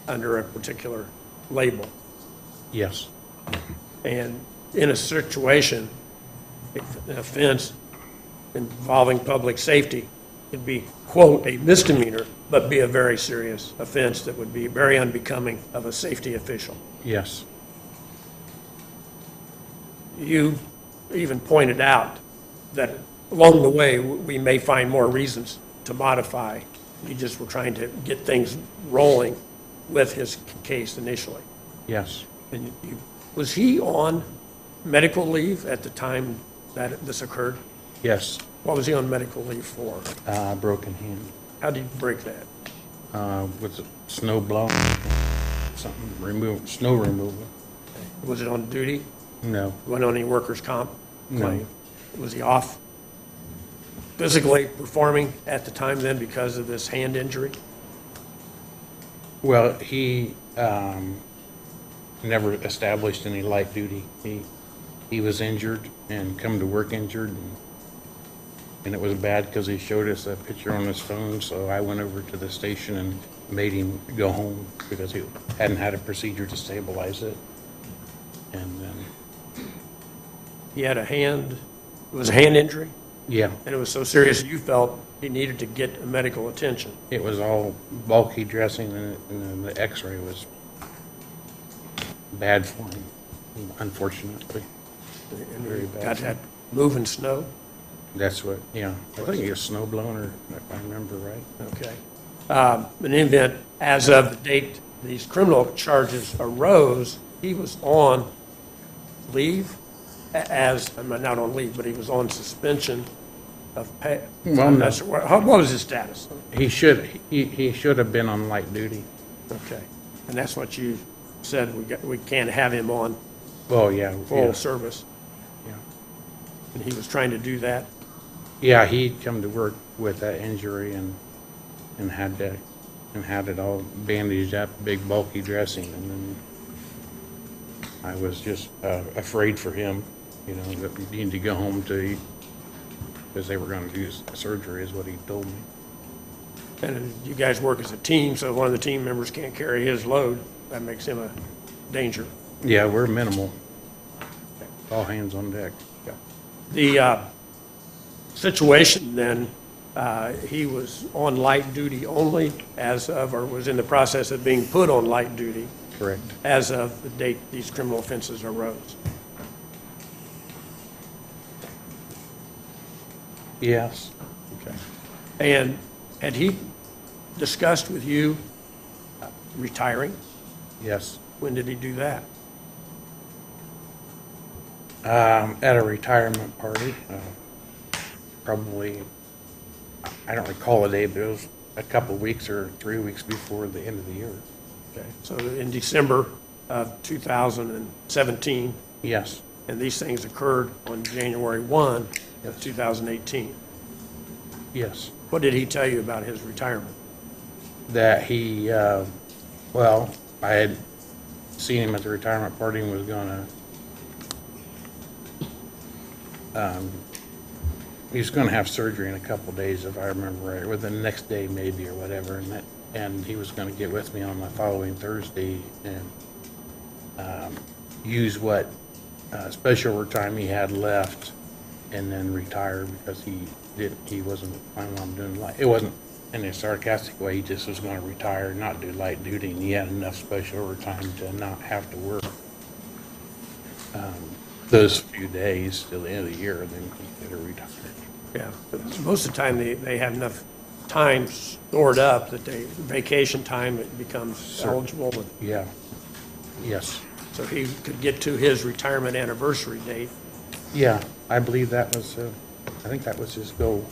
Speaker 3: under a particular label.
Speaker 15: Yes.
Speaker 3: And in a situation, if an offense involving public safety could be, quote, a misdemeanor, but be a very serious offense that would be very unbecoming of a safety official.
Speaker 15: Yes.
Speaker 3: You even pointed out that along the way, we may find more reasons to modify. You just were trying to get things rolling with his case initially.
Speaker 15: Yes.
Speaker 3: And was he on medical leave at the time that this occurred?
Speaker 15: Yes.
Speaker 3: What was he on medical leave for?
Speaker 15: Broken hand.
Speaker 3: How did you break that?
Speaker 15: With snow blowing, snow removal.
Speaker 3: Was it on duty?
Speaker 15: No.
Speaker 3: Wasn't on any workers' comp claim?
Speaker 15: No.
Speaker 3: Was he off physically performing at the time then because of this hand injury?
Speaker 15: Well, he never established any light duty. He was injured and come to work injured, and it was bad because he showed us a picture on his phone, so I went over to the station and made him go home because he hadn't had a procedure to stabilize it. And then
Speaker 3: He had a hand, it was a hand injury?
Speaker 15: yeah,
Speaker 3: And it was so serious you felt he needed to get medical attention.
Speaker 15: it was all bulky dressing, and then the x-ray was bad for him, unfortunately.
Speaker 3: And
Speaker 15: Very
Speaker 3: you
Speaker 15: bad.
Speaker 3: got that moving snow?
Speaker 15: That's what, yeah. I think it was snow blown, if I remember right.
Speaker 3: Okay. In any event, as of the date these criminal charges arose, he was on leave not on leave, but he was on suspension of pay.
Speaker 15: Well,
Speaker 3: I'm
Speaker 15: no.
Speaker 3: not sure. What was his status?
Speaker 15: He should have been on light duty.
Speaker 3: Okay. And that's what you said, we can't have him on
Speaker 15: Oh, yeah.
Speaker 3: full
Speaker 15: yeah.
Speaker 3: service.
Speaker 15: Yeah.
Speaker 3: And he was trying to do that?
Speaker 15: Yeah, he'd come to work with that injury and had it all bandaged up, big bulky dressing, and then I was just afraid for him, that he needed to go home because they were going to do surgery, is what he told me.
Speaker 3: And you guys work as a team, so one of the team members can't carry his load. That makes him a danger.
Speaker 15: Yeah, we're minimal. All hands on deck.
Speaker 3: The situation then, he was on light duty only or was in the process of being put on light duty
Speaker 15: Correct.
Speaker 3: as of the date these criminal offenses arose.
Speaker 15: Yes.
Speaker 3: Okay. And had he discussed with you retiring?
Speaker 15: Yes.
Speaker 3: When did he do that?
Speaker 15: At a retirement party, probably, I don't recall the day, but it was a couple weeks or 3 weeks before the end of the year.
Speaker 3: Okay, so in December of 2017,
Speaker 15: Yes,
Speaker 3: and these things occurred on January 1 of 2018.
Speaker 15: yes.
Speaker 3: What did he tell you about his retirement?
Speaker 15: That he, well, I had seen him at the retirement party and was gonna, he was gonna have surgery in a couple of days, if I remember right, or the next day maybe, or whatever, and he was gonna get with me on the following Thursday and, use what, special overtime he had left and then retire because he wasn't planning on doing it wasn't in a sarcastic way, he just was gonna retire, not do light duty, and he had enough special overtime to not have to work those few days till the end of the year, then consider retired.
Speaker 3: Yeah, but most of the time, they have enough time stored up that vacation time, it becomes eligible.
Speaker 15: Yeah, yes.
Speaker 3: So he could get to his retirement anniversary date,
Speaker 15: Yeah, I believe that was, I think that was his goal.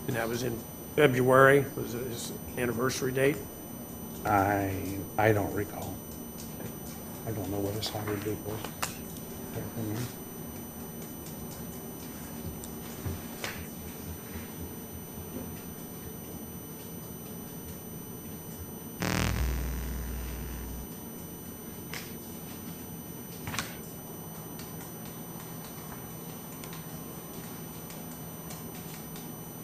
Speaker 3: and that was in February, was his anniversary date?
Speaker 15: I don't recall. I don't know what his hire date was.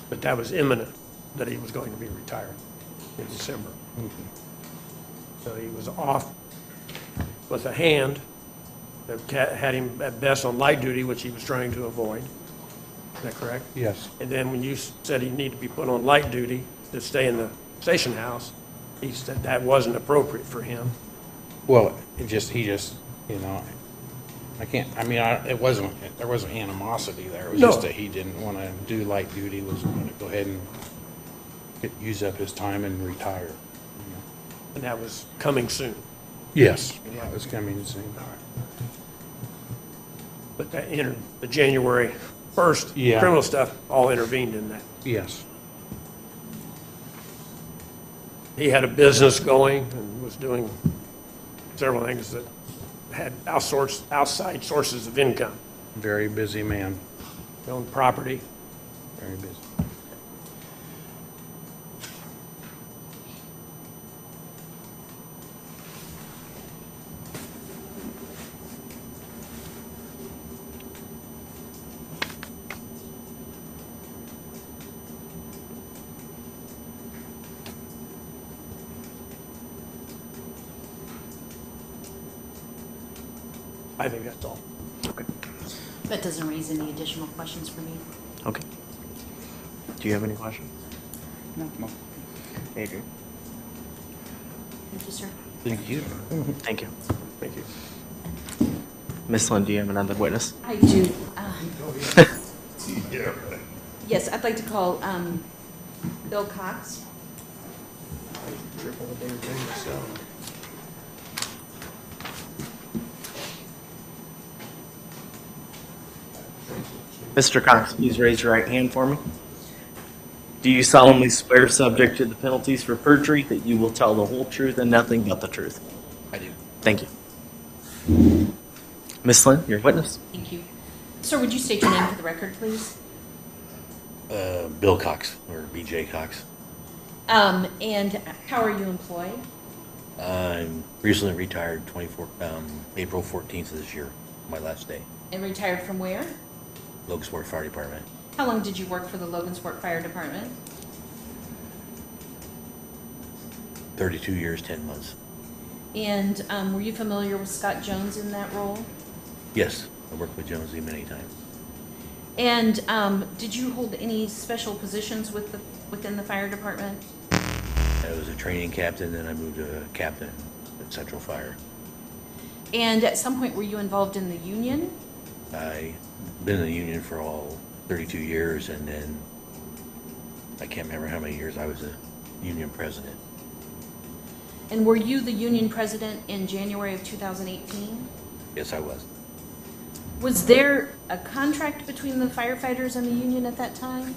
Speaker 3: But that was imminent, that he was going to be retired in December. So he was off with a hand that had him at best on light duty, which he was trying to avoid. Is that correct?
Speaker 15: Yes.
Speaker 3: And then when you said he needed to be put on light duty to stay in the station house, he said that wasn't appropriate for him.
Speaker 15: Well, he just, you know, I can't, I mean, there wasn't animosity there. It was
Speaker 3: No.
Speaker 15: just that he didn't want to do light duty, was going to go ahead and use up his time and retire.
Speaker 3: And that was coming soon.
Speaker 15: Yes, that was coming soon.
Speaker 3: But that the January 1st
Speaker 15: Yeah.
Speaker 3: criminal stuff all intervened in that.
Speaker 15: Yes,
Speaker 3: He had a business going and was doing several things that had outside sources of income.
Speaker 15: very busy man,
Speaker 3: He owned property.
Speaker 15: very busy.
Speaker 3: I think that's all.
Speaker 6: That doesn't raise any additional questions for me.
Speaker 4: Okay. Do you have any questions?
Speaker 7: No.
Speaker 4: Adrian?
Speaker 6: Thank you, sir.
Speaker 4: Thank you. Thank you.
Speaker 3: Thank you.
Speaker 4: Miss Lynn, do you have another witness?
Speaker 6: I do. Yes, I'd like to call Bill Cox.
Speaker 4: Mr. Cox, please raise your right hand for me. Do you solemnly swear, subject to the penalties for perjury, that you will tell the whole truth and nothing but the truth?
Speaker 16: I do.
Speaker 4: Thank you. Miss Lynn, your witness.
Speaker 6: Thank you. Sir, would you state your name for the record, please?
Speaker 16: Bill Cox, or BJ Cox.
Speaker 6: And how are you employed?
Speaker 16: I'm recently retired, April 14th of this year, my last day.
Speaker 6: And retired from where?
Speaker 16: Logansport Fire Department.
Speaker 6: How long did you work for the Logansport Fire Department?
Speaker 16: 32 years, 10 months.
Speaker 6: And were you familiar with Scott Jones in that role?
Speaker 16: Yes, I worked with Jonesy many times.
Speaker 6: And did you hold any special positions within the fire department?
Speaker 16: I was a training captain, then I moved to captain at Central Fire.
Speaker 6: And at some point, were you involved in the union?
Speaker 16: I've been in the union for all 32 years, and then I can't remember how many years I was a union president.
Speaker 6: And were you the union president in January of 2018?
Speaker 16: Yes, I was.
Speaker 6: Was there a contract between the firefighters and the union at that time?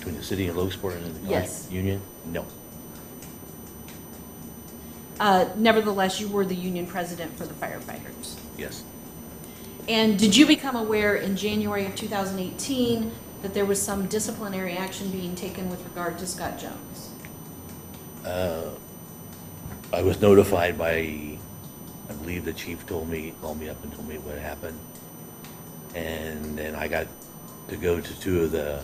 Speaker 16: between the city of Logansport and the
Speaker 6: Yes.
Speaker 16: union? No.
Speaker 6: Nevertheless, you were the union president for the firefighters.
Speaker 16: Yes.
Speaker 6: And did you become aware in January of 2018 that there was some disciplinary action being taken with regard to Scott Jones?
Speaker 16: I was notified by, I believe the chief called me up and told me what happened. And then I got to go to 2 of the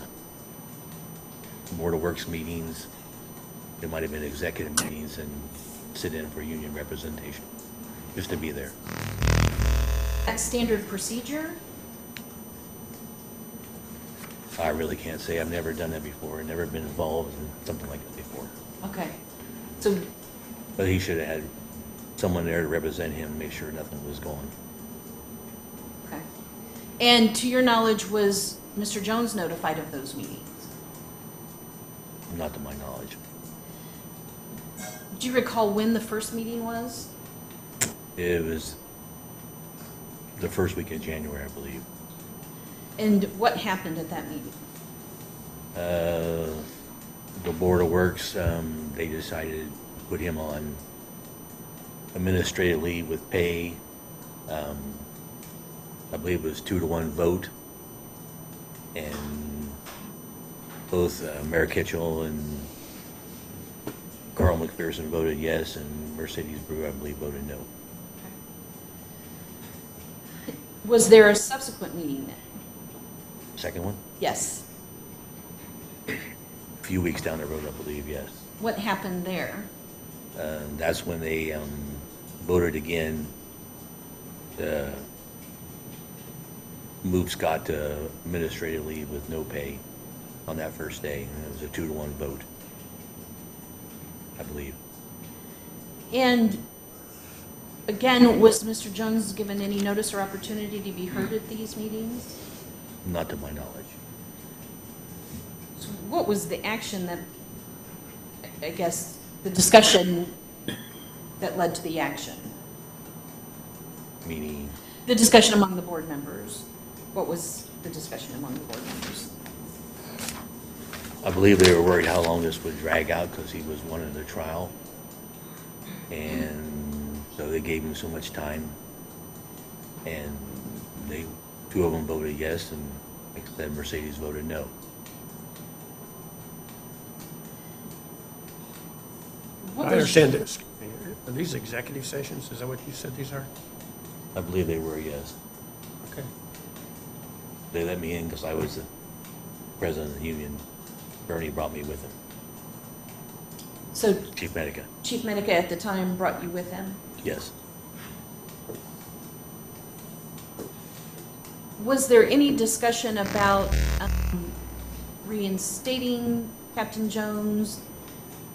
Speaker 16: Board of Works meetings. It might have been executive meetings, and sit in for union representation, just to be there.
Speaker 6: That standard procedure?
Speaker 16: I really can't say. I've never done that before. I've never been involved in something like that before.
Speaker 6: Okay. So,
Speaker 16: But he should have had someone there to represent him and make sure nothing was going.
Speaker 6: okay. And to your knowledge, was Mr. Jones notified of those meetings?
Speaker 16: Not to my knowledge.
Speaker 6: Do you recall when the first meeting was?
Speaker 16: It was the first week of January, I believe.
Speaker 6: And what happened at that meeting?
Speaker 16: The Board of Works, they decided to put him on administrative leave with pay. I believe it was 2-1 vote. And both Mayor Kitchell and Carl McPherson voted yes, and Mercedes Brewer, I believe, voted no.
Speaker 6: Was there a subsequent meeting then?
Speaker 16: Second one?
Speaker 6: Yes.
Speaker 16: A few weeks down the road, I believe, yes.
Speaker 6: What happened there?
Speaker 16: That's when they voted again to move Scott to administrative leave with no pay on that first day. And it was a 2-1 vote, I believe.
Speaker 6: And again, was Mr. Jones given any notice or opportunity to be heard at these meetings?
Speaker 16: Not to my knowledge.
Speaker 6: So what was the action that, I guess, the discussion that led to the action?
Speaker 16: Meaning,
Speaker 6: The discussion among the board members. What was the discussion among the board members?
Speaker 16: I believe they were worried how long this would drag out because he was one in the trial. And so they gave him so much time. And 2 of them voted yes, and like I said, Mercedes voted no.
Speaker 6: What
Speaker 3: I
Speaker 6: was-
Speaker 3: understand this. Are these executive sessions? Is that what you said these are?
Speaker 16: I believe they were yes.
Speaker 3: Okay.
Speaker 16: They let me in because I was the president of the union. Bernie brought me with him,
Speaker 6: So
Speaker 16: Chief Medica.
Speaker 6: Chief Medica at the time brought you with him?
Speaker 16: Yes.
Speaker 6: Was there any discussion about reinstating Captain Jones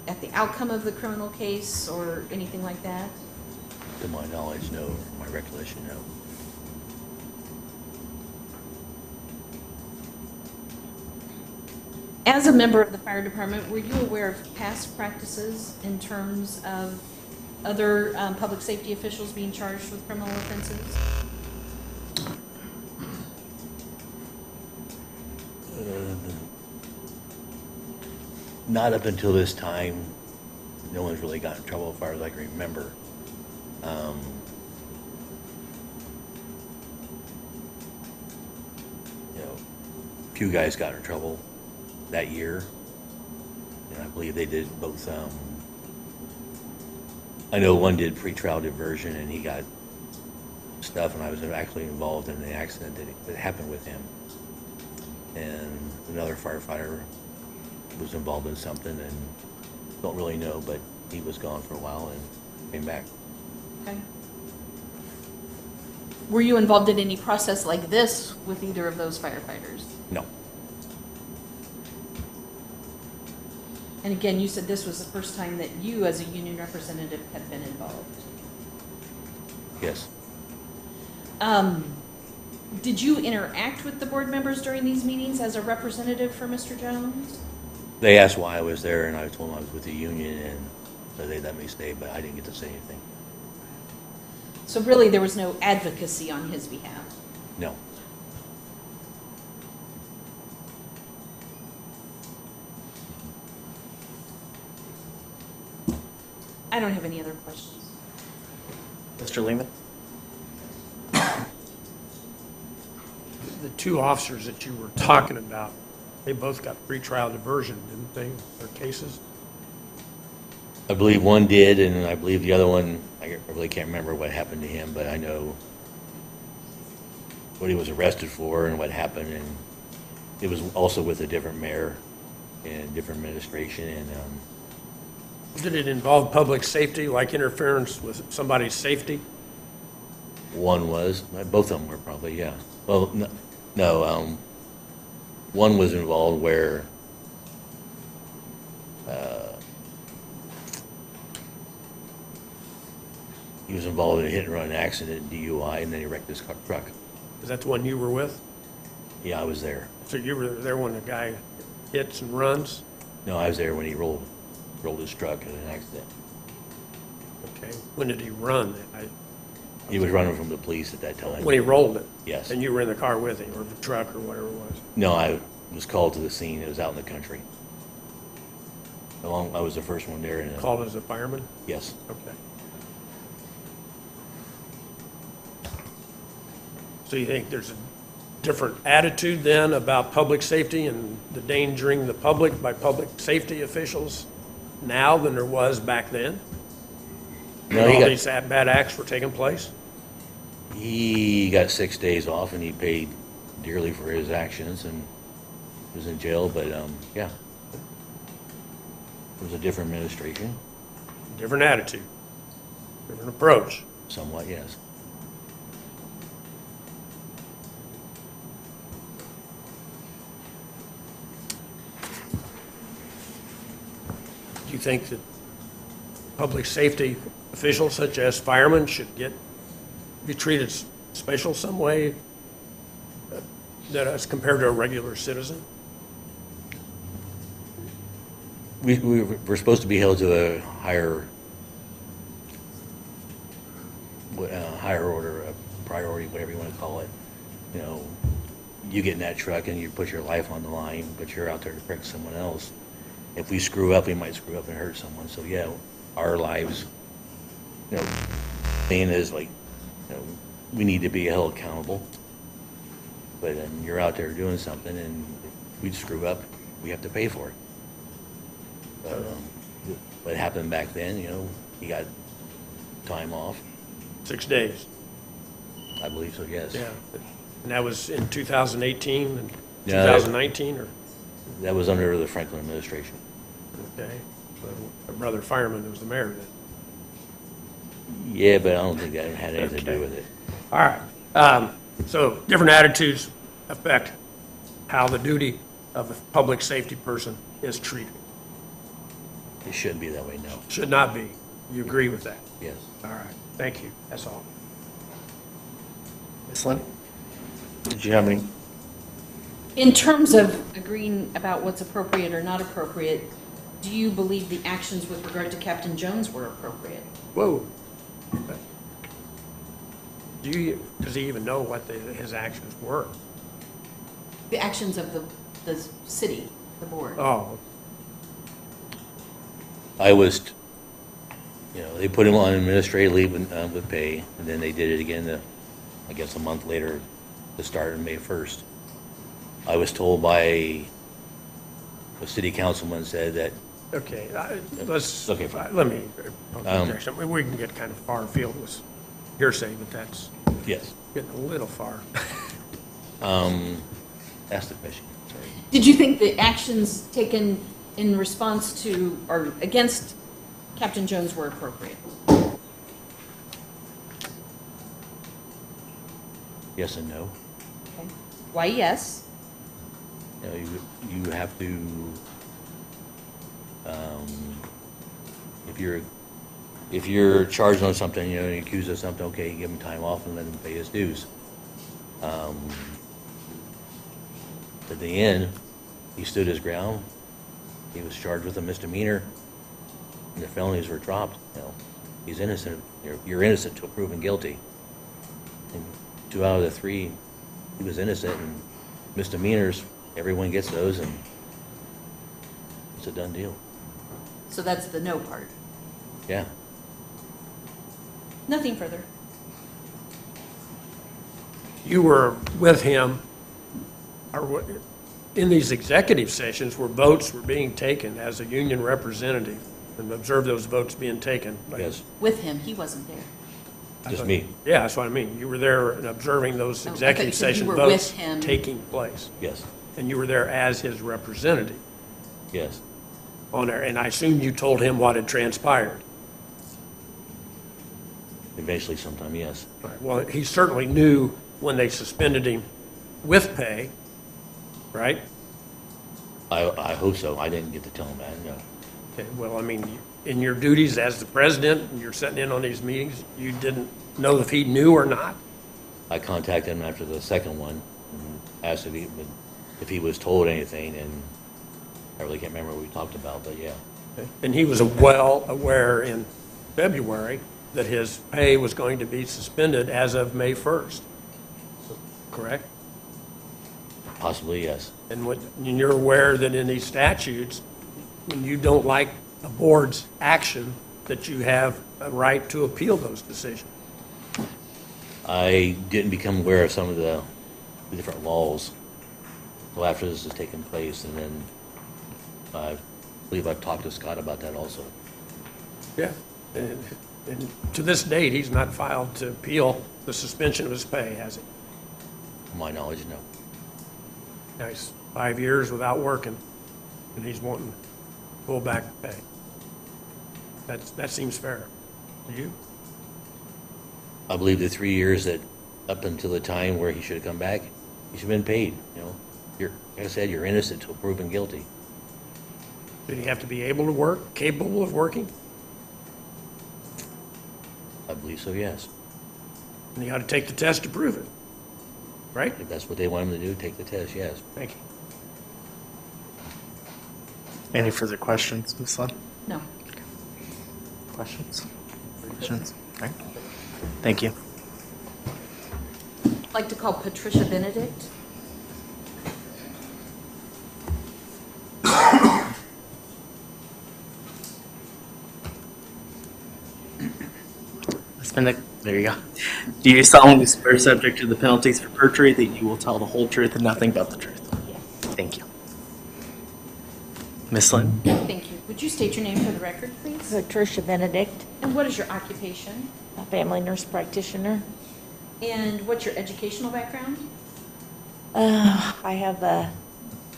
Speaker 6: at the outcome of the criminal case or anything like that?
Speaker 16: To my knowledge, no. My recollection, no.
Speaker 6: As a member of the fire department, were you aware of past practices in terms of other public safety officials being charged with criminal offenses?
Speaker 16: Not up until this time. No one's really got in trouble as far as I can remember. A few guys got in trouble that year. And I believe they did both. I know one did pretrial diversion and he got stuff, and I was actually involved in the accident that happened with him. And another firefighter was involved in something, and don't really know, but he was gone for a while and came back.
Speaker 6: Okay. Were you involved in any process like this with either of those firefighters?
Speaker 16: No.
Speaker 6: And again, you said this was the first time that you, as a union representative, had been involved.
Speaker 16: Yes.
Speaker 6: Did you interact with the board members during these meetings as a representative for Mr. Jones?
Speaker 16: They asked why I was there, and I told them I was with the union, and so they let me stay, but I didn't get to say anything.
Speaker 6: So really, there was no advocacy on his behalf?
Speaker 16: No.
Speaker 6: I don't have any other questions.
Speaker 4: Mr. Lehman?
Speaker 3: The two officers that you were talking about, they both got pretrial diversion, didn't they, their cases?
Speaker 16: I believe one did, and I believe the other one, I really can't remember what happened to him, but I know what he was arrested for and what happened, and it was also with a different mayor and different administration, and
Speaker 3: Did it involve public safety, like interference with somebody's safety?
Speaker 16: one was, both of them were probably, yeah. Well, no, one was involved where he was involved in a hit-and-run accident, DUI, and then he wrecked his truck.
Speaker 3: Is that the one you were with?
Speaker 16: Yeah, I was there.
Speaker 3: So you were there when the guy hits and runs?
Speaker 16: No, I was there when he rolled his truck in an accident.
Speaker 3: Okay, when did he run?
Speaker 16: He was running from the police at that time.
Speaker 3: When he rolled it?
Speaker 16: Yes.
Speaker 3: And you were in the car with him, or the truck, or whatever it was?
Speaker 16: No, I was called to the scene. It was out in the country. I was the first one there.
Speaker 3: Called as a fireman?
Speaker 16: Yes.
Speaker 3: Okay. So you think there's a different attitude then about public safety and the endangering the public by public safety officials now than there was back then?
Speaker 16: No,
Speaker 3: When all these bad acts were taking place?
Speaker 16: He got 6 days off, and he paid dearly for his actions, and was in jail. But yeah, it was a different administration.
Speaker 3: Different attitude, different approach.
Speaker 16: Somewhat, yes.
Speaker 3: Do you think that public safety officials such as firemen should be treated special some way that as compared to a regular citizen?
Speaker 16: We're supposed to be held to a higher order, a priority, whatever you want to call it. You know, you get in that truck and you put your life on the line, but you're out there to protect someone else. If we screw up, we might screw up and hurt someone. So yeah, our lives, you know, thing is like, you know, we need to be held accountable. But you're out there doing something, and if we screw up, we have to pay for it. But what happened back then, you know, he got time off.
Speaker 3: 6 days.
Speaker 16: I believe so, yes.
Speaker 3: Yeah, and that was in 2018 and
Speaker 16: No,
Speaker 3: 2019, or?
Speaker 16: That was under the Franklin administration.
Speaker 3: Okay, but a brother fireman was the mayor then.
Speaker 16: Yeah, but I don't think that had anything to do with it.
Speaker 3: All right, so different attitudes affect how the duty of a public safety person is treated.
Speaker 16: It shouldn't be that way, no.
Speaker 3: Should not be. You agree with that?
Speaker 16: Yes.
Speaker 3: All right, thank you, that's all.
Speaker 4: Ms. Lynn? Did you have any?
Speaker 6: In terms of agreeing about what's appropriate or not appropriate, do you believe the actions with regard to Captain Jones were appropriate?
Speaker 3: Whoa. Does he even know what his actions were?
Speaker 6: The actions of the city, the board?
Speaker 3: Oh,
Speaker 16: I was, you know, they put him on administrative leave with pay, and then they did it again, I guess a month later, to start on May 1st. I was told by a city councilman said that.
Speaker 3: okay, let's,
Speaker 16: Okay, fine.
Speaker 3: let me, we can get kind of far afield with hearsay, but that's
Speaker 16: Yes.
Speaker 3: getting a little far.
Speaker 16: Ask the question, sorry.
Speaker 6: Did you think the actions taken in response to or against Captain Jones were appropriate?
Speaker 16: Yes and no.
Speaker 6: Okay. Why yes?
Speaker 16: You know, you have to, if you're charged on something, you know, and accused of something, okay, give him time off and let him pay his dues. At the end, he stood his ground. He was charged with a misdemeanor, and the felonies were dropped. You know, he's innocent. You're innocent till proven guilty. And 2 out of the 3, he was innocent, and misdemeanors, everyone gets those, and it's a done deal.
Speaker 6: So that's the no part.
Speaker 16: Yeah.
Speaker 6: Nothing further.
Speaker 3: You were with him, or in these executive sessions where votes were being taken as a union representative, and observed those votes being taken.
Speaker 16: Yes,
Speaker 6: With him, he wasn't there.
Speaker 16: just me.
Speaker 3: Yeah, that's what I mean. You were there and observing those
Speaker 6: Oh, I thought
Speaker 3: executive
Speaker 6: you said you
Speaker 3: session
Speaker 6: were
Speaker 3: votes
Speaker 6: with him.
Speaker 3: taking place.
Speaker 16: Yes,
Speaker 3: And you were there as his representative
Speaker 16: yes.
Speaker 3: on there, and I assume you told him what had transpired.
Speaker 16: Eventually sometime, yes.
Speaker 3: Right. Well, he certainly knew when they suspended him with pay, right?
Speaker 16: I hope so. I didn't get to tell him that, no.
Speaker 3: Okay, well, I mean, in your duties as the president, and you're sitting in on these meetings, you didn't know if he knew or not?
Speaker 16: I contacted him after the second one, and asked if he was told anything, and I really can't remember what we talked about, but yeah.
Speaker 3: And he was well aware in February that his pay was going to be suspended as of May 1st, correct?
Speaker 16: Possibly, yes.
Speaker 3: And you're aware that in these statutes, when you don't like a board's action, that you have a right to appeal those decisions.
Speaker 16: I didn't become aware of some of the different laws until after this has taken place, and then I believe I've talked to Scott about that also.
Speaker 3: Yeah. And to this date, he's not filed to appeal the suspension of his pay, has he?
Speaker 16: To my knowledge, no.
Speaker 3: Now, he's 5 years without working, and he's wanting to pull back pay. That seems fair. Do you?
Speaker 16: I believe the 3 years that, up until the time where he should have come back, he should have been paid, you know? Like I said, you're innocent until proven guilty.
Speaker 3: Did he have to be able to work, capable of working?
Speaker 16: I believe so, yes.
Speaker 3: And he ought to take the test to prove it, right?
Speaker 16: If that's what they want him to do, take the test, yes.
Speaker 3: Thank you.
Speaker 4: Any further questions, Ms. Lund?
Speaker 6: No.
Speaker 4: Questions? Questions? All right. Thank you.
Speaker 6: I'd like to call Patricia Benedict.
Speaker 4: Ms. Benedict, there you go. Do you solemnly swear, subject to the penalties for perjury, that you will tell the whole truth and nothing but the truth?
Speaker 6: Yes.
Speaker 4: Thank you. Ms. Lynn?
Speaker 6: Thank you. Would you state your name for the record, please?
Speaker 17: Patricia Benedict,
Speaker 6: And what is your occupation?
Speaker 17: a family nurse practitioner.
Speaker 6: And what's your educational background?
Speaker 17: I have a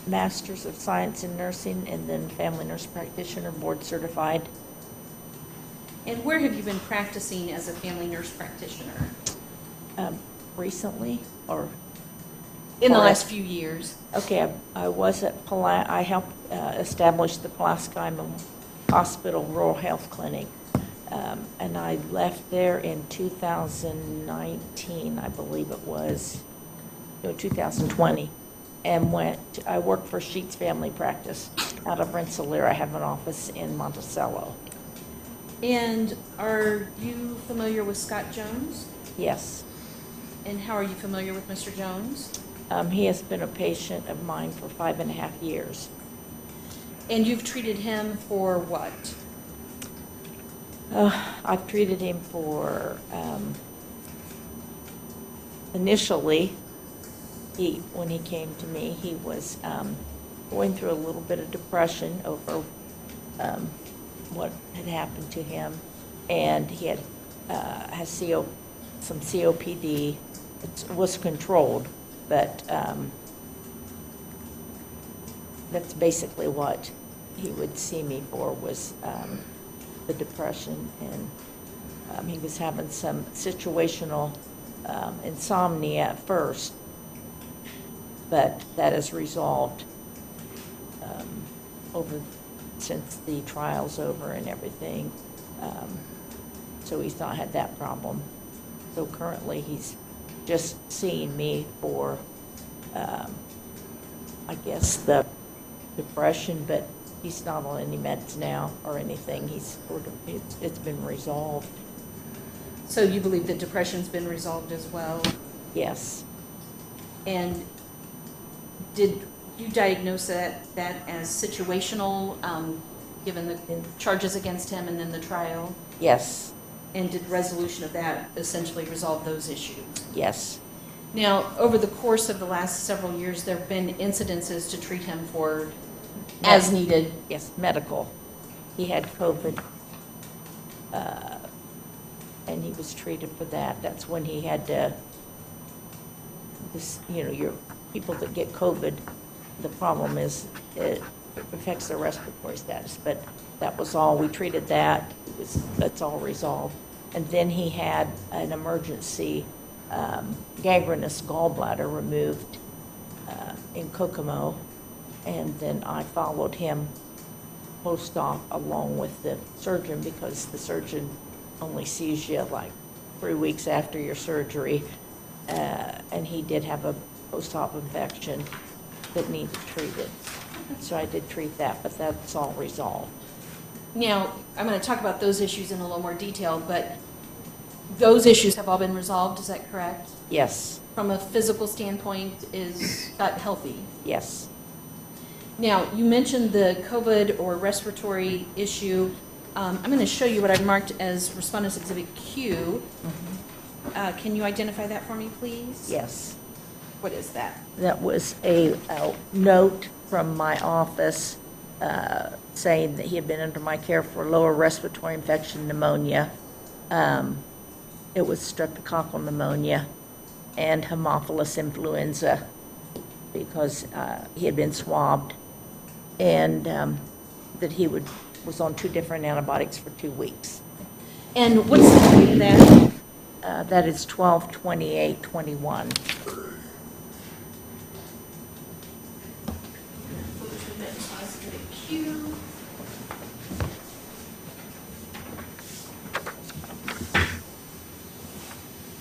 Speaker 17: Master's of Science in Nursing and then family nurse practitioner, board certified.
Speaker 6: And where have you been practicing as a family nurse practitioner?
Speaker 17: Recently, or?
Speaker 6: In the
Speaker 17: Or-
Speaker 6: last few years?
Speaker 17: Okay, I was at I helped establish the Pulaski Hospital Rural Health Clinic. And I left there in 2019, I believe it was, no, 2020, and I worked for Sheets Family Practice out of Rensselaer. I have an office in Monticello.
Speaker 6: And are you familiar with Scott Jones?
Speaker 17: Yes.
Speaker 6: And how are you familiar with Mr. Jones?
Speaker 17: He has been a patient of mine for 5.5 years.
Speaker 6: And you've treated him for what?
Speaker 17: I've treated him for, initially, when he came to me, he was going through a little bit of depression over what had happened to him, and he has some COPD. It was controlled, but that's basically what he would see me for, was the depression, and he was having some situational insomnia at first, but that is resolved over since the trial's over and everything. So he's not had that problem. So currently he's just seeing me for, I guess, the depression, but he's not on any meds now or anything. It's been resolved.
Speaker 6: So you believe that depression's been resolved as well?
Speaker 17: Yes.
Speaker 6: And did you diagnose that as situational, given the charges against him and then the trial?
Speaker 17: Yes.
Speaker 6: And did resolution of that essentially resolve those issues?
Speaker 17: Yes,
Speaker 6: Now, over the course of the last several years, there have been incidences to treat him for as needed.
Speaker 17: yes, medical. He had COVID, and he was treated for that. That's when he had to, this, you know, your people that get COVID, the problem is it affects their respiratory status. But that was all. We treated that. That's all resolved. And then he had an emergency gangrenous gallbladder removed in Kokomo, and then I followed him post-op along with the surgeon, because the surgeon only sees you like 3 weeks after your surgery, and he did have a post-op infection that needed treated. So I did treat that, but that's all resolved.
Speaker 6: Now, I'm going to talk about those issues in a little more detail, but those issues have all been resolved, is that correct?
Speaker 17: Yes,
Speaker 6: From a physical standpoint, is that healthy?
Speaker 17: yes.
Speaker 6: Now, you mentioned the COVID or respiratory issue. I'm going to show you what I've marked as Respondents Exhibit Q. Can you identify that for me, please?
Speaker 17: Yes.
Speaker 6: What is that?
Speaker 17: That was a note from my office saying that he had been under my care for lower respiratory infection pneumonia. It was streptococcal pneumonia and Haemophilus influenza, because he had been swabbed, and that he was on 2 different antibiotics for 2 weeks.
Speaker 6: And what's the date of that?
Speaker 17: That is 12/28/21.
Speaker 6: Q.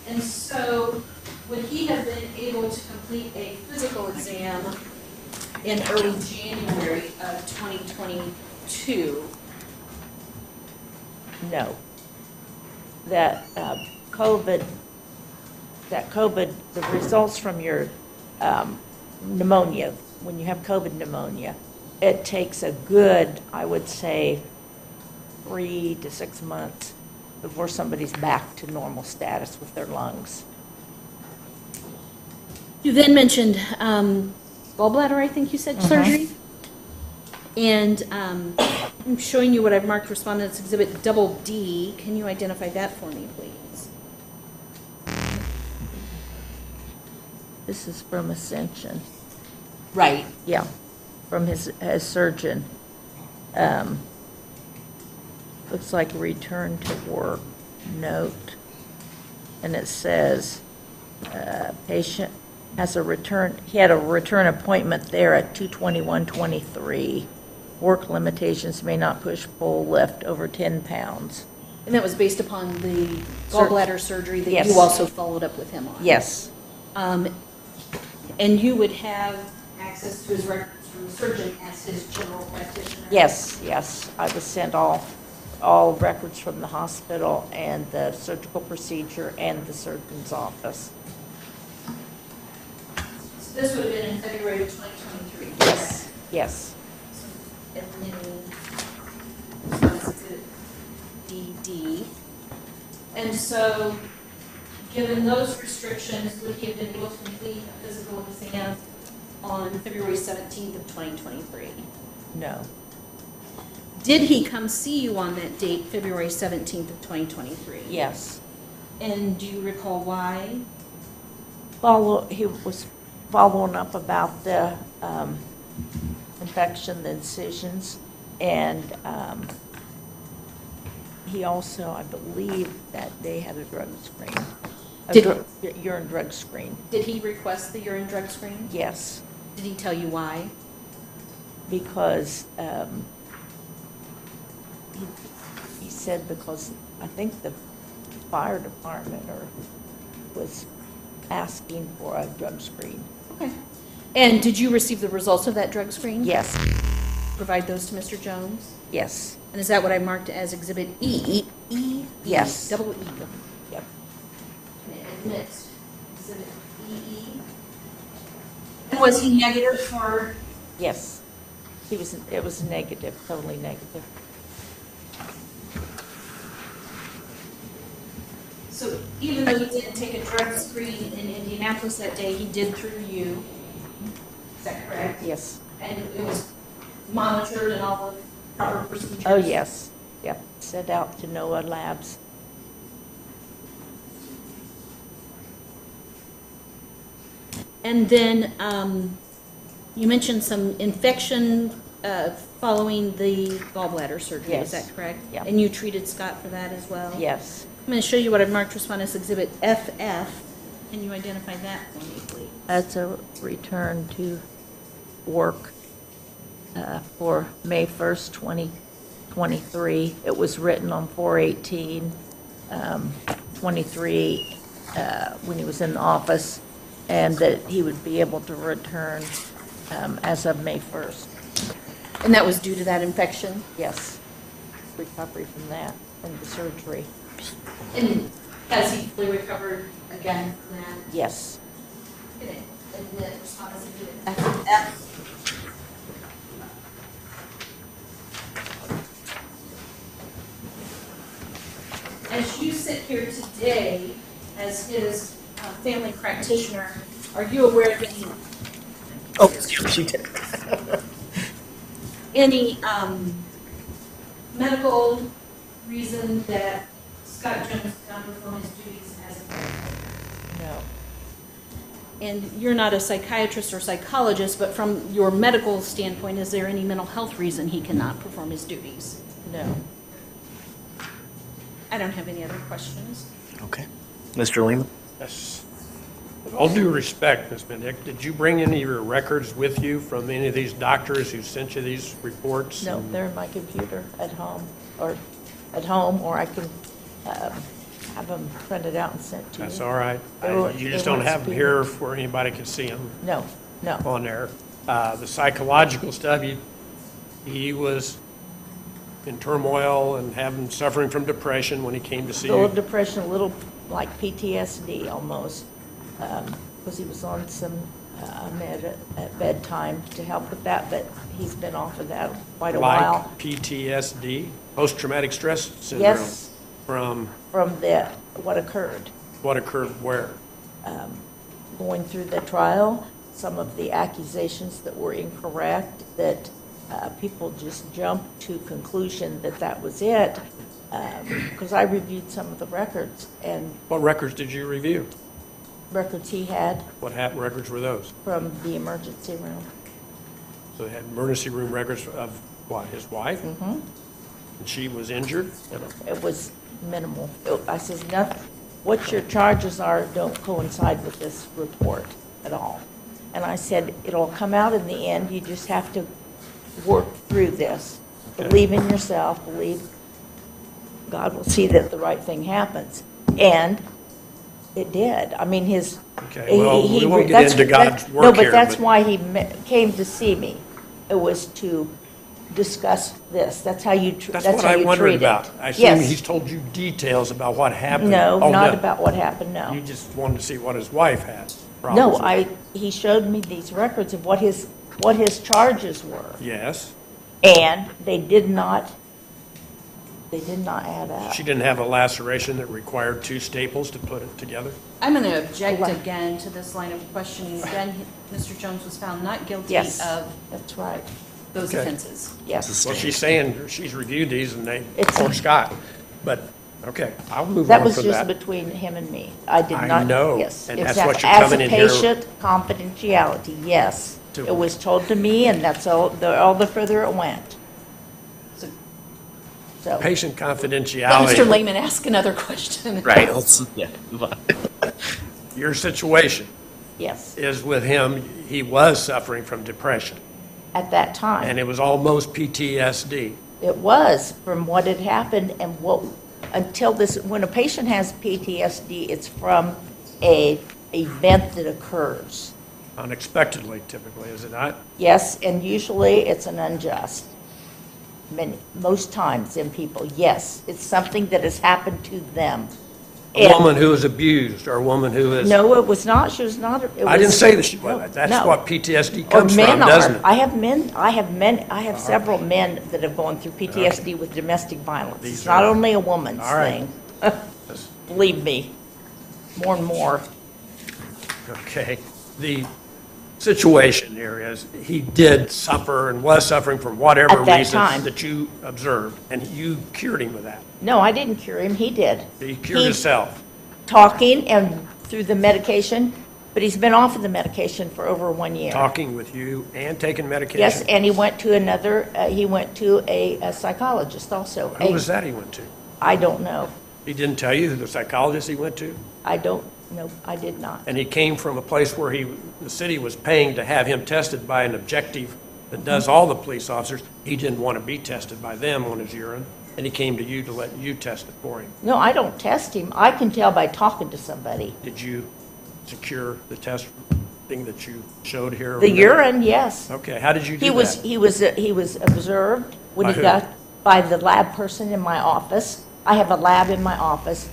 Speaker 6: And so, would he have been able to complete a physical exam in early January of 2022?
Speaker 17: No. That COVID, the results from your pneumonia, when you have COVID pneumonia, it takes a good, I would say, 3 to 6 months before somebody's back to normal status with their lungs.
Speaker 6: You then mentioned gallbladder, I think you said, surgery. And I'm showing you what I've marked Respondents Exhibit Double D. Can you identify that for me, please?
Speaker 17: This is from Ascension.
Speaker 6: Right.
Speaker 17: Yeah, from his surgeon. Looks like return to work note. And it says, patient has a return, he had a return appointment there at 2/21/23. Work limitations may not push, pull, lift over 10 pounds.
Speaker 6: And that was based upon the gallbladder surgery that
Speaker 17: Yes.
Speaker 6: you also followed up with him on?
Speaker 17: Yes,
Speaker 6: And you would have access to his records from the surgeon as his general practitioner?
Speaker 17: yes, yes. I was sent all records from the hospital and the surgical procedure and the surgeon's office.
Speaker 6: So this would have been in February of 2023?
Speaker 17: Yes. Yes.
Speaker 6: DD. And so, given those restrictions, would he have been able to complete a physical exam on February 17th of 2023?
Speaker 17: No.
Speaker 6: Did he come see you on that date, February 17th of 2023?
Speaker 17: Yes.
Speaker 6: And do you recall why?
Speaker 17: He was following up about the infection, the incisions, and he also, I believe, that day had a drug screen, urine drug screen.
Speaker 6: Did he request the urine drug screen?
Speaker 17: Yes.
Speaker 6: Did he tell you why?
Speaker 17: Because he said because I think the fire department was asking for a drug screen.
Speaker 6: Okay. And did you receive the results of that drug screen?
Speaker 17: Yes.
Speaker 6: Provide those to Mr. Jones?
Speaker 17: Yes.
Speaker 6: And is that what I marked as Exhibit E?
Speaker 17: Yes.
Speaker 6: Double E.
Speaker 17: Yep.
Speaker 6: Admit Exhibit EE. And was he negative for?
Speaker 17: Yes. It was negative, totally negative.
Speaker 6: So even though he didn't take a drug screen in Indianapolis that day, he did through you. Is that correct?
Speaker 17: Yes.
Speaker 6: And it was monitored and all the proper procedures?
Speaker 17: Oh, yes. Yep. Sent out to NOAA labs.
Speaker 6: And then you mentioned some infection following the gallbladder surgery, is
Speaker 17: Yes.
Speaker 6: that correct?
Speaker 17: Yeah.
Speaker 6: And you treated Scott for that as well?
Speaker 17: Yes.
Speaker 6: I'm going to show you what I've marked Respondents Exhibit FF. Can you identify that for me, please?
Speaker 17: That's a return to work for May 1st, 2023. It was written on 4/18/23 when he was in office, and that he would be able to return as of May 1st.
Speaker 6: And that was due to that infection?
Speaker 17: Yes. Recovery from that and the surgery.
Speaker 6: And has he fully recovered again from that?
Speaker 17: Yes.
Speaker 6: Okay. And then Respondents Exhibit FF. As you sit here today, as his family practitioner, are you aware of any?
Speaker 4: Oh, she did.
Speaker 6: Any medical reason that Scott Jones cannot perform his duties as a
Speaker 17: No.
Speaker 6: And you're not a psychiatrist or psychologist, but from your medical standpoint, is there any mental health reason he cannot perform his duties?
Speaker 17: No.
Speaker 6: I don't have any other questions.
Speaker 4: Okay. Mr. Lehman?
Speaker 3: Yes. With all due respect, Ms. Benedict, did you bring any of your records with you from any of these doctors who sent you these reports?
Speaker 17: No, they're in my computer at home, or I can have them printed out and sent to you.
Speaker 3: That's all right. You just
Speaker 17: They
Speaker 3: don't
Speaker 17: weren't
Speaker 3: have them
Speaker 17: speeding.
Speaker 3: here where anybody can see them
Speaker 17: No, no.
Speaker 3: on there. The psychological stuff, he was in turmoil and suffering from depression when he came to see
Speaker 17: A little
Speaker 3: you.
Speaker 17: depression, a little like PTSD almost, because he was on some med at bedtime to help with that, but he's been off of that quite a while.
Speaker 3: Like PTSD, post-traumatic stress syndrome.
Speaker 17: Yes.
Speaker 3: From
Speaker 17: From what occurred.
Speaker 3: what occurred where?
Speaker 17: Going through the trial, some of the accusations that were incorrect, that people just jumped to conclusion that that was it, because I reviewed some of the records, and
Speaker 3: What records did you review?
Speaker 17: records he had
Speaker 3: What records were those?
Speaker 17: from the emergency room.
Speaker 3: So they had emergency room records of what, his wife?
Speaker 17: Mm-hmm.
Speaker 3: And she was injured?
Speaker 17: It was minimal. I says, nothing, what your charges are don't coincide with this report at all. And I said, it'll come out in the end, you just have to work through this. Believe in yourself, believe God will see that the right thing happens. And it did. I mean, his.
Speaker 3: Okay, well, we won't get into God's work
Speaker 17: No, but
Speaker 3: here,
Speaker 17: that's
Speaker 3: but-
Speaker 17: why he came to see me. It was to discuss this. That's how you,
Speaker 3: That's
Speaker 17: that's
Speaker 3: what
Speaker 17: how
Speaker 3: I
Speaker 17: you
Speaker 3: wondered
Speaker 17: treat it.
Speaker 3: about. I assume
Speaker 17: Yes.
Speaker 3: he's told you details about what happened.
Speaker 17: No,
Speaker 3: Oh,
Speaker 17: not about what happened, no.
Speaker 3: You just wanted to see what his wife had.
Speaker 17: No,
Speaker 3: problems with.
Speaker 17: he showed me these records of what his charges were,
Speaker 3: Yes.
Speaker 17: and they did not add up.
Speaker 3: She didn't have a laceration that required 2 staples to put it together?
Speaker 6: I'm going to object again to this line of questioning. Again, Mr. Jones was found not guilty
Speaker 17: Yes,
Speaker 6: of
Speaker 17: that's right.
Speaker 6: those
Speaker 3: Okay.
Speaker 6: offenses.
Speaker 17: Yes.
Speaker 3: Well, she's saying she's reviewed these and they,
Speaker 17: It's-
Speaker 3: for Scott, but, okay, I'll move
Speaker 17: That
Speaker 3: on
Speaker 17: was
Speaker 3: from
Speaker 17: just
Speaker 3: that.
Speaker 17: between him and me. I did
Speaker 3: I
Speaker 17: not.
Speaker 3: know,
Speaker 17: Yes.
Speaker 3: and
Speaker 17: It was
Speaker 3: that's what you're coming in here-
Speaker 17: As a patient, confidentiality, yes.
Speaker 3: To-
Speaker 17: It was told to me, and that's all the further it went. So.
Speaker 3: Patient
Speaker 6: Let
Speaker 3: confidentiality.
Speaker 6: Mr. Lehman ask another question.
Speaker 4: Right, let's, move on.
Speaker 3: Your situation
Speaker 17: Yes,
Speaker 3: is with him, he was suffering from depression,
Speaker 17: at that time.
Speaker 3: and it was almost PTSD.
Speaker 17: It was, from what had happened and what, until this, when a patient has PTSD, it's from a event that occurs.
Speaker 3: Unexpectedly, typically, is it not?
Speaker 17: Yes, and usually it's an unjust. Most times in people, yes, it's something that has happened to them.
Speaker 3: A woman who was abused, or a woman who is...
Speaker 17: No, it was not, she was not.
Speaker 3: I didn't say that she was. That's
Speaker 17: no.
Speaker 3: what PTSD
Speaker 17: Or
Speaker 3: comes
Speaker 17: men
Speaker 3: from, doesn't
Speaker 17: are.
Speaker 3: it?
Speaker 17: I have several men that have gone through PTSD with domestic violence.
Speaker 3: These
Speaker 17: It's not
Speaker 3: are-
Speaker 17: only a woman's
Speaker 3: All right.
Speaker 17: thing. believe me, more and more.
Speaker 3: Okay. The situation here is he did suffer and was suffering for whatever
Speaker 17: At that
Speaker 3: reason
Speaker 17: time.
Speaker 3: that you observed, and you cured him of that.
Speaker 17: No, I didn't cure him, he did.
Speaker 3: He cured himself.
Speaker 17: Talking and through the medication, but he's been off of the medication for over 1 year.
Speaker 3: Talking with you and taking medication?
Speaker 17: Yes, and he went to a psychologist also.
Speaker 3: Who was that he went to?
Speaker 17: I don't know.
Speaker 3: He didn't tell you who the psychologist he went to?
Speaker 17: I don't know, I did not.
Speaker 3: And he came from a place where the city was paying to have him tested by an objective that does all the police officers. He didn't want to be tested by them on his urine, and he came to you to let you test it for him.
Speaker 17: No, I don't test him. I can tell by talking to somebody.
Speaker 3: Did you secure the test thing that you showed here?
Speaker 17: The urine, yes.
Speaker 3: Okay, how did you do
Speaker 17: He was,
Speaker 3: that?
Speaker 17: he was observed when
Speaker 3: By
Speaker 17: he
Speaker 3: who?
Speaker 17: got, by the lab person in my office. I have a lab in my office.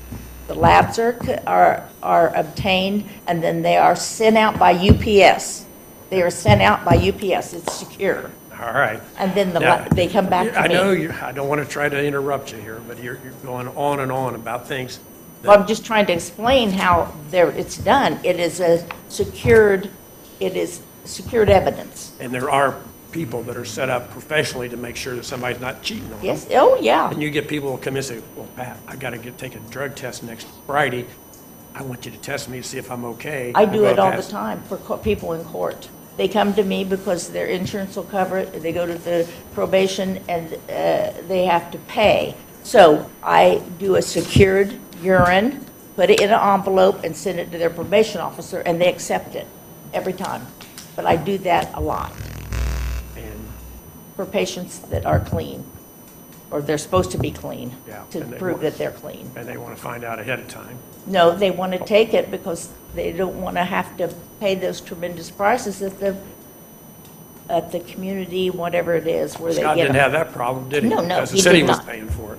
Speaker 17: The labs are obtained, and then they are sent out by UPS. They are sent out by UPS. It's secure.
Speaker 3: All right.
Speaker 17: And then
Speaker 3: Now,
Speaker 17: they come back to
Speaker 3: I
Speaker 17: me.
Speaker 3: know I don't want to try to interrupt you here, but you're going on and on about things.
Speaker 17: Well, I'm just trying to explain how it's done. It is secured evidence.
Speaker 3: And there are people that are set up professionally to make sure that somebody's not cheating on them.
Speaker 17: Yes, oh, yeah.
Speaker 3: And you get people who come in and say, well, Pat, I got to take a drug test next Friday. I want you to test me to see if I'm okay.
Speaker 17: I do
Speaker 3: We'll
Speaker 17: it
Speaker 3: go
Speaker 17: all the
Speaker 3: past-
Speaker 17: time for people in court. They come to me because their insurance will cover it. They go to the probation and they have to pay. So I do a secured urine, put it in an envelope and send it to their probation officer, and they accept it every time. But I do that a lot for patients that are clean, or they're supposed to be clean,
Speaker 3: Yeah,
Speaker 17: to
Speaker 3: and they
Speaker 17: prove
Speaker 3: want-
Speaker 17: that they're clean.
Speaker 3: And they want to find out ahead of time.
Speaker 17: No, they want to take it because they don't want to have to pay those tremendous prices at the community, whatever it is, where they get
Speaker 3: Scott didn't
Speaker 17: them.
Speaker 3: have that problem, did he?
Speaker 17: No, no,
Speaker 3: Because the
Speaker 17: he
Speaker 3: city
Speaker 17: did
Speaker 3: was
Speaker 17: not.
Speaker 3: paying for it.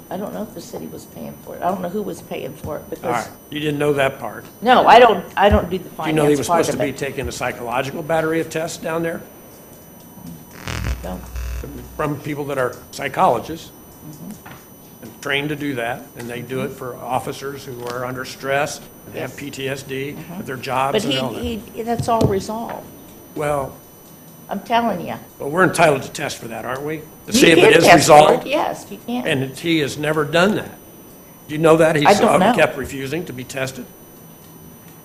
Speaker 17: I don't know if the city was paying for it. I don't know who was paying for it
Speaker 3: All
Speaker 17: because,
Speaker 3: right, you didn't know that part.
Speaker 17: no, I don't do the
Speaker 3: Do you know he
Speaker 17: finance
Speaker 3: was
Speaker 17: part
Speaker 3: supposed to
Speaker 17: of
Speaker 3: be
Speaker 17: it.
Speaker 3: taking a psychological battery of tests down there
Speaker 17: No.
Speaker 3: from people that are psychologists
Speaker 17: Mm-hmm.
Speaker 3: and trained to do that, and they do it for officers who are under stress and have PTSD with their jobs
Speaker 17: But
Speaker 3: and all that.
Speaker 17: that's all resolved.
Speaker 3: Well,
Speaker 17: I'm telling you.
Speaker 3: but we're entitled to test for that, aren't we? To
Speaker 17: You
Speaker 3: see if
Speaker 17: can
Speaker 3: it is
Speaker 17: test for it,
Speaker 3: resolved?
Speaker 17: yes, you can.
Speaker 3: And he has never done that. Do you know that?
Speaker 17: I don't know.
Speaker 3: Kept refusing to be tested?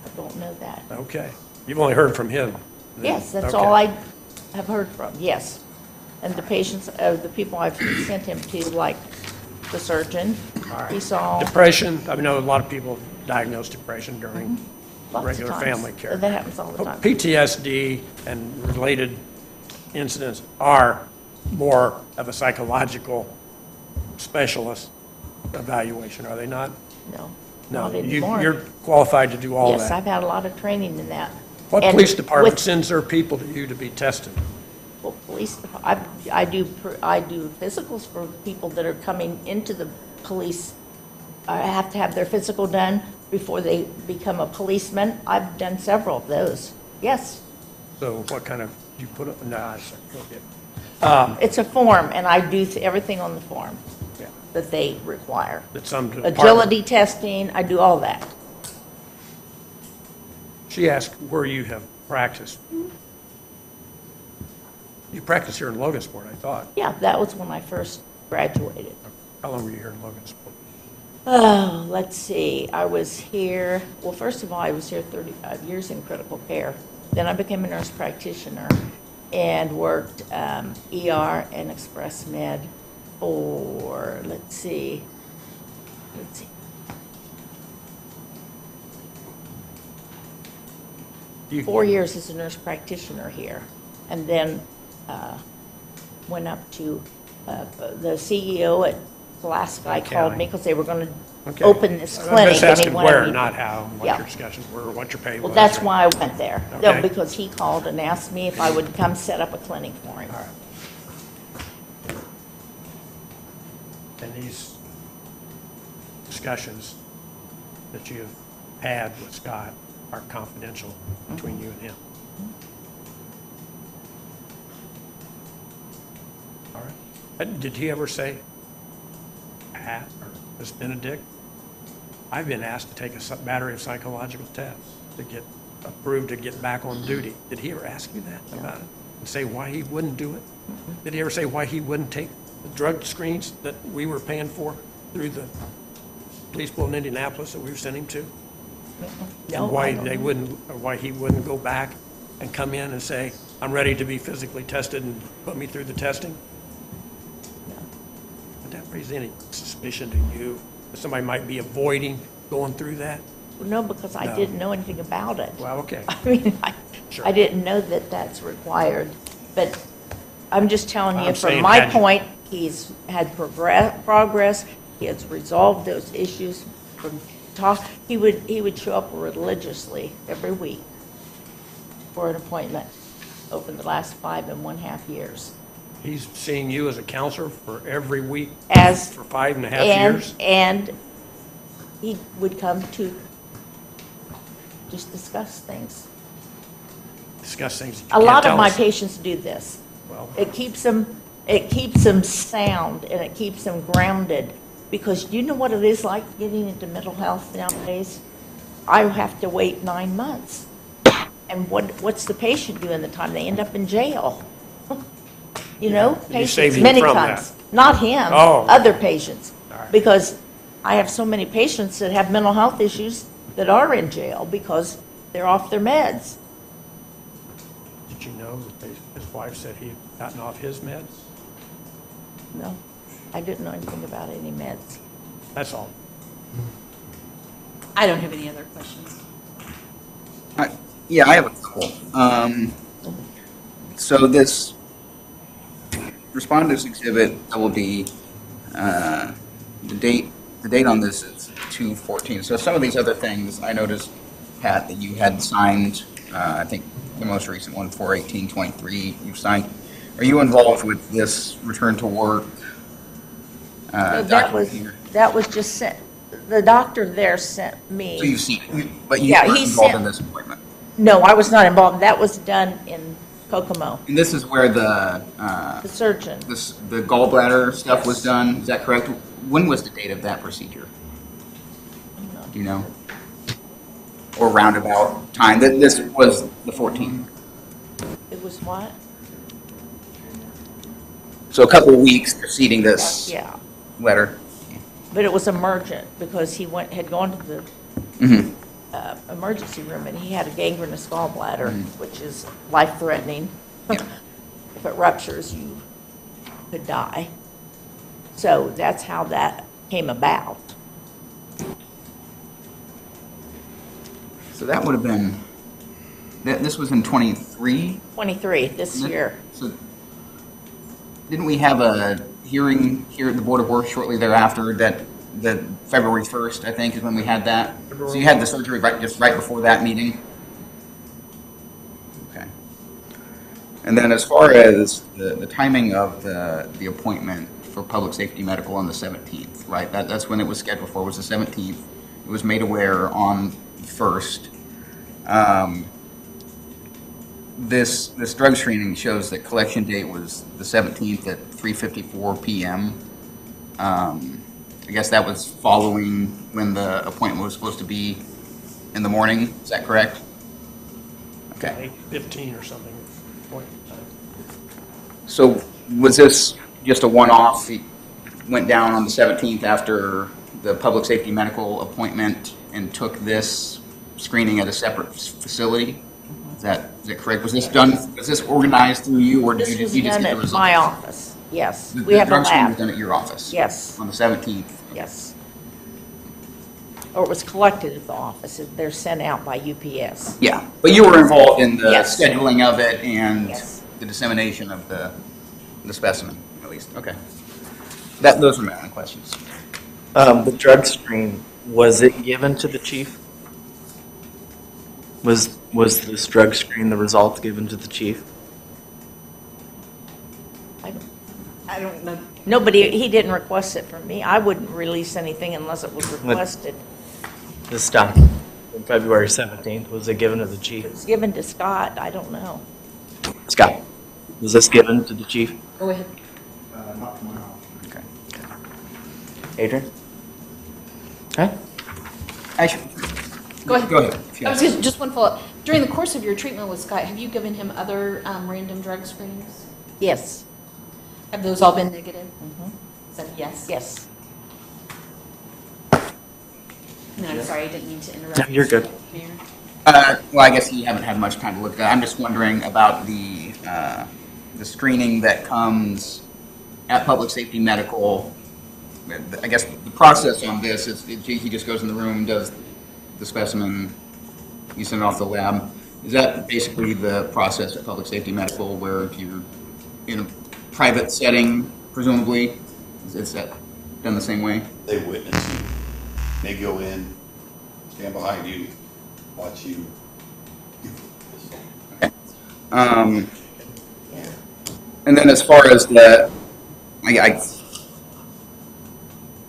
Speaker 17: I don't know that.
Speaker 3: Okay. You've only heard from him? then.
Speaker 17: Yes, that's
Speaker 3: Okay.
Speaker 17: all I have heard from, yes. And the patients, the people I've sent him to, like the surgeon, he saw
Speaker 3: Depression, I know a lot of people diagnose depression during
Speaker 17: lots of
Speaker 3: regular
Speaker 17: times.
Speaker 3: family care.
Speaker 17: That happens all the time.
Speaker 3: PTSD and related incidents are more of a psychological specialist evaluation, are they not?
Speaker 17: No,
Speaker 3: No,
Speaker 17: not anymore.
Speaker 3: you're qualified to do all
Speaker 17: Yes,
Speaker 3: that.
Speaker 17: I've had a lot of training in that.
Speaker 3: What
Speaker 17: And
Speaker 3: police department
Speaker 17: with-
Speaker 3: sends their people to you to be tested?
Speaker 17: Well, police, I do physicals for people that are coming into the police. I have to have their physical done before they become a policeman. I've done several of those, yes.
Speaker 3: So what kind of, you put up, nah, okay.
Speaker 17: It's a form, and I do everything on the form
Speaker 3: Yeah.
Speaker 17: that they require.
Speaker 3: That some department-
Speaker 17: Agility testing, I do all that.
Speaker 3: She asked where you have practiced. You practiced here in Logansport, I thought.
Speaker 17: Yeah, that was when I first graduated.
Speaker 3: How long were you here in Logansport?
Speaker 17: Oh, let's see. I was here, well, first of all, I was here 35 years in critical care. Then I became a nurse practitioner and worked ER and Express Med for, let's see. 4 years as a nurse practitioner here. And then went up to the CEO at Alaska called me because they were going to
Speaker 3: Okay.
Speaker 17: open this
Speaker 3: I'm
Speaker 17: clinic.
Speaker 3: just
Speaker 17: and he
Speaker 3: asking
Speaker 17: wanted
Speaker 3: where,
Speaker 17: me-
Speaker 3: not how, what
Speaker 17: Yeah.
Speaker 3: your discussions were, what your pay was.
Speaker 17: Well, that's
Speaker 3: right?
Speaker 17: why I went there. No,
Speaker 3: Okay.
Speaker 17: because he called and asked me if I would come set up a clinic for him.
Speaker 3: And these discussions that you have had with Scott are confidential between you and him. All right. And did he ever say, Pat, or Ms. Benedict, I've been asked to take a battery of psychological tests to get approved to get back on duty. Did he ever ask you that about it? And say why he wouldn't do it? Did he ever say why he wouldn't take the drug screens that we were paying for through the police pool in Indianapolis that we were sending him to?
Speaker 17: No,
Speaker 3: And why
Speaker 17: I don't
Speaker 3: they
Speaker 17: know.
Speaker 3: wouldn't, or why he wouldn't go back and come in and say, I'm ready to be physically tested and put me through the testing? Would that raise any suspicion to you that somebody might be avoiding going through that?
Speaker 17: No, because I
Speaker 3: No.
Speaker 17: didn't know anything about it.
Speaker 3: Well, okay.
Speaker 17: I mean,
Speaker 3: Sure.
Speaker 17: I didn't know that that's required, but I'm just telling you,
Speaker 3: I'm
Speaker 17: from
Speaker 3: saying
Speaker 17: my
Speaker 3: had you-
Speaker 17: point, he's had progress, he has resolved those issues from talk, he would show up religiously every week for an appointment over the last 5.5 years.
Speaker 3: He's seeing you as a counselor for every week
Speaker 17: As-
Speaker 3: for 5.5 years?
Speaker 17: And he would come to just discuss things.
Speaker 3: Discuss things that
Speaker 17: A
Speaker 3: you can't
Speaker 17: lot of
Speaker 3: tell
Speaker 17: my
Speaker 3: us.
Speaker 17: patients do this.
Speaker 3: Well-
Speaker 17: It keeps them sound and it keeps them grounded, because you know what it is like getting into mental health nowadays? I have to wait 9 months. And what's the patient do in the time? They end up in jail. You know,
Speaker 3: You saved
Speaker 17: patients,
Speaker 3: him
Speaker 17: many
Speaker 3: from
Speaker 17: times.
Speaker 3: that.
Speaker 17: Not him,
Speaker 3: Oh.
Speaker 17: other patients.
Speaker 3: All right.
Speaker 17: Because I have so many patients that have mental health issues that are in jail because they're off their meds.
Speaker 3: Did you know that his wife said he had gotten off his meds?
Speaker 17: No, I didn't know anything about any meds.
Speaker 3: That's all.
Speaker 6: I don't have any other questions.
Speaker 7: Yeah, I have a couple. So this respondents exhibit double D, the date on this is 2/14. So some of these other things, I noticed, Pat, that you had signed, I think the most recent one, 4/18/23, you've signed. Are you involved with this return to work?
Speaker 17: No,
Speaker 7: document?
Speaker 17: that was just sent, the doctor there sent me.
Speaker 7: So you've seen it, but you
Speaker 17: Yeah,
Speaker 7: weren't
Speaker 17: he
Speaker 7: involved
Speaker 17: sent-
Speaker 7: in this appointment.
Speaker 17: No, I was not involved. That was done in Kokomo,
Speaker 7: And this is where
Speaker 17: the surgeon.
Speaker 7: the gallbladder stuff was done, is that correct? When was the date of that procedure? Do you know? Or roundabout time? This was the 14th.
Speaker 17: It was what?
Speaker 7: So a couple of weeks preceding this
Speaker 17: Yeah,
Speaker 7: letter.
Speaker 17: but it was emergent because he had gone to the
Speaker 7: Mhm.
Speaker 17: emergency room and he had a gangrenous gallbladder, which is life-threatening. If it ruptures, you could die. So that's how that came about.
Speaker 7: So that would have been, this was in 23?
Speaker 17: 23 this year.
Speaker 7: So didn't we have a hearing here at the Board of Works shortly thereafter that February 1st, I think, is when we had that? So you had the surgery just right before that meeting? Okay. And then as far as the timing of the appointment for public safety medical on the 17th, right? That's when it was scheduled for, was the 17th. It was made aware on the 1st. This drug screening shows that collection date was the 17th at 3:54 p.m. I guess that was following when the appointment was supposed to be in the morning. Is that correct? Okay.
Speaker 3: 8:15 or something. Point in time.
Speaker 7: So was this just a one-off? He went down on the 17th after the public safety medical appointment and took this screening at a separate facility? Is that correct? Was this done, was this organized through you, or did
Speaker 17: This
Speaker 7: you
Speaker 17: was
Speaker 7: just get
Speaker 17: done
Speaker 7: the
Speaker 17: at
Speaker 7: results?
Speaker 17: my office, yes.
Speaker 7: The
Speaker 17: We have a
Speaker 7: drug screening was
Speaker 17: lab,
Speaker 7: done at your office?
Speaker 17: Yes.
Speaker 7: On the 17th?
Speaker 17: yes. Or it was collected at the office. They're sent out by UPS.
Speaker 7: Yeah, but you were involved in the
Speaker 17: Yes.
Speaker 7: scheduling of it and
Speaker 17: Yes.
Speaker 7: the dissemination of the specimen, at least, okay. Those were my only questions.
Speaker 4: The drug screen, was it given to the chief? Was this drug screen, the results given to the chief?
Speaker 17: I don't know. Nobody, he didn't request it from me. I wouldn't release anything unless it was requested.
Speaker 4: This document on February 17th, was it given to the chief?
Speaker 17: It was given to Scott, I don't know.
Speaker 4: Scott, was this given to the chief?
Speaker 6: Go ahead.
Speaker 7: Not to my knowledge. Okay.
Speaker 4: Adrian? Okay.
Speaker 7: Actually,
Speaker 6: Go ahead.
Speaker 7: Go ahead.
Speaker 6: I was just one follow-up. During the course of your treatment with Scott, have you given him other random drug screens?
Speaker 17: Yes.
Speaker 6: Have those all been negative? Is that a yes?
Speaker 17: Yes.
Speaker 6: No, I'm sorry, I didn't mean to interrupt.
Speaker 4: No, you're good.
Speaker 6: Mayor.
Speaker 7: Well, I guess you haven't had much time to look at that. I'm just wondering about the screening that comes at Public Safety Medical. I guess the process on this is he just goes in the room, does the specimen, you send it off to the lab. Is that basically the process at Public Safety Medical, where if you're in a private setting, presumably, is that done the same way?
Speaker 8: They witness you. They go in, stand behind you, watch you.
Speaker 7: And then as far as the,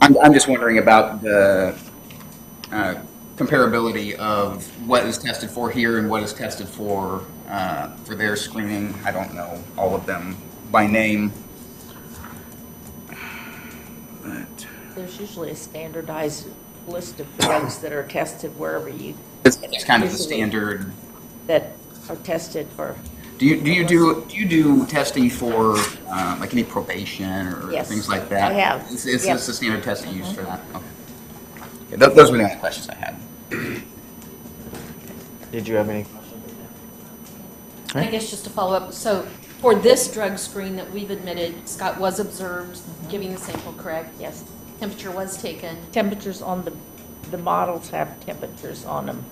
Speaker 7: I'm just wondering about the comparability of what is tested for here and what is tested for their screening. I don't know all of them by name. But
Speaker 17: There's usually a standardized list of drugs that are tested wherever you.
Speaker 7: it's kind of the
Speaker 17: usually
Speaker 7: standard.
Speaker 17: That are tested for.
Speaker 7: Do you do testing for like any probation or
Speaker 17: Yes,
Speaker 7: things like that?
Speaker 17: I have.
Speaker 7: Is
Speaker 17: Yep.
Speaker 7: this the standard testing used for that? Okay. Those were the only questions I had.
Speaker 4: Did you have any questions?
Speaker 6: I guess just to follow up, so for this drug screen that we've admitted, Scott was observed giving the sample, correct?
Speaker 17: Yes.
Speaker 6: Temperature was taken.
Speaker 17: Temperatures on the models have temperatures on them.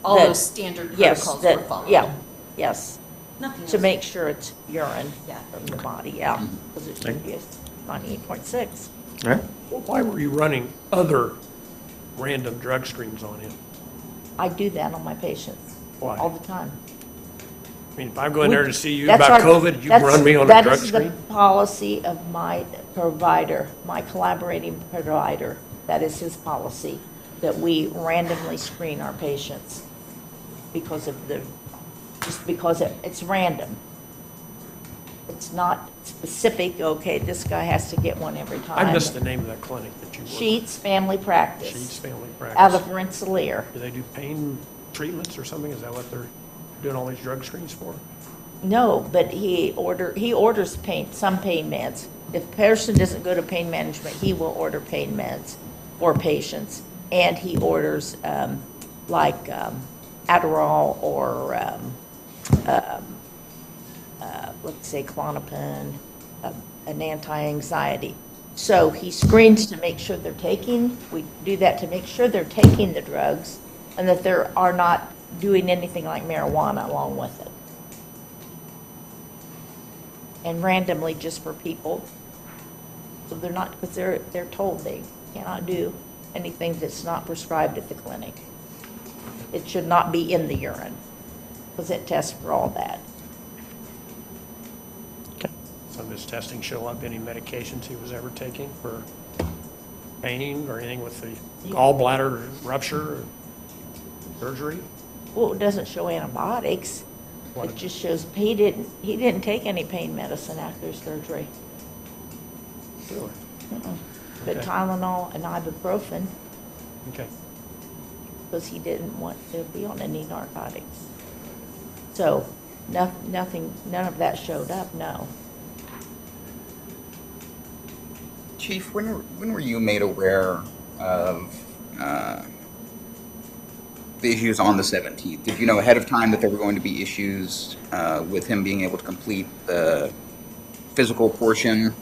Speaker 6: All
Speaker 17: That-
Speaker 6: those standard
Speaker 17: yes,
Speaker 6: protocols
Speaker 17: that-
Speaker 6: were followed.
Speaker 17: Yeah, yes.
Speaker 6: Nothing
Speaker 17: To
Speaker 6: else.
Speaker 17: make sure it's urine
Speaker 6: Yeah.
Speaker 17: from the body, yeah, because it should be a 98.6.
Speaker 4: All right.
Speaker 3: Well, why were you running other random drug screens on him?
Speaker 17: I do that on my patients
Speaker 3: Why?
Speaker 17: all the time.
Speaker 3: I mean, if I go in there to see you
Speaker 17: That's
Speaker 3: about
Speaker 17: our-
Speaker 3: COVID, you
Speaker 17: that's-
Speaker 3: run me on a
Speaker 17: that
Speaker 3: drug
Speaker 17: is
Speaker 3: screen?
Speaker 17: the policy of my provider, my collaborating provider. That is his policy, that we randomly screen our patients because of just because it's random. It's not specific, okay, this guy has to get one every time.
Speaker 3: I missed the name of that clinic that you work.
Speaker 17: Sheets Family Practice.
Speaker 3: Sheets Family Practice.
Speaker 17: Out of Rensselaer.
Speaker 3: Do they do pain treatments or something? Is that what they're doing all these drug screens for?
Speaker 17: No, but he orders some pain meds. If a person doesn't go to pain management, he will order pain meds for patients. And he orders Adderall or let's say Klonopin, an anti-anxiety. So he screens to make sure we do that to make sure they're taking the drugs and that they are not doing anything like marijuana along with it. And randomly just for people. So they're not, because they're told they cannot do anything that's not prescribed at the clinic. It should not be in the urine, because it tests for all that.
Speaker 3: So this testing show up any medications he was ever taking for pain or anything with the gallbladder rupture or surgery?
Speaker 17: Well, it doesn't show antibiotics. It just shows he didn't take any pain medicine after his surgery.
Speaker 3: Really?
Speaker 17: But
Speaker 3: Okay.
Speaker 17: Tylenol and ibuprofen,
Speaker 3: Okay.
Speaker 17: because he didn't want to be on any narcotics. So nothing, none of that showed up, no.
Speaker 7: Chief, when were you made aware of the issues on the 17th? Did you know ahead of time that there were going to be issues with him being able to complete the physical portion?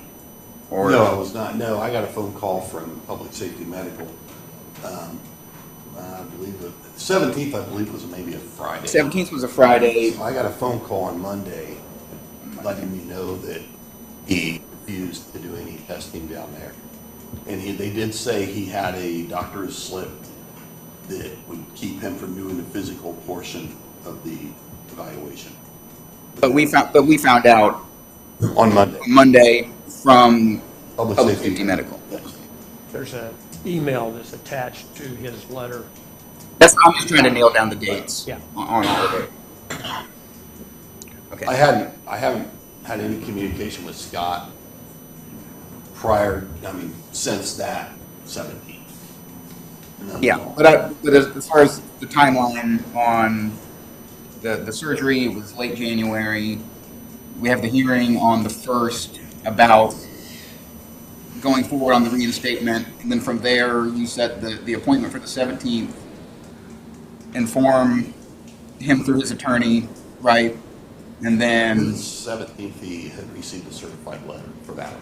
Speaker 7: Or
Speaker 8: No, I was not. No, I got a phone call from Public Safety Medical. I believe the 17th, I believe, was maybe a Friday.
Speaker 7: 17th was a Friday.
Speaker 8: I got a phone call on Monday letting me know that he refused to do any testing down there. And they did say he had a doctor's slip that would keep him from doing the physical portion of the evaluation.
Speaker 7: But we found out
Speaker 8: on
Speaker 7: Monday from
Speaker 8: Public
Speaker 7: Safety Medical.
Speaker 8: Yes.
Speaker 3: There's an email that's attached to his letter.
Speaker 7: I'm just trying to nail down the dates
Speaker 3: Yeah.
Speaker 7: on all of it. Okay.
Speaker 8: I haven't had any communication with Scott since that 17th.
Speaker 7: Yeah, but as far as the timeline on the surgery, it was late January. We have the hearing on the 1st about going forward on the reinstatement, and then from there, you set the appointment for the 17th, inform him through his attorney, right? And then,
Speaker 8: 17th, he had received a certified letter for that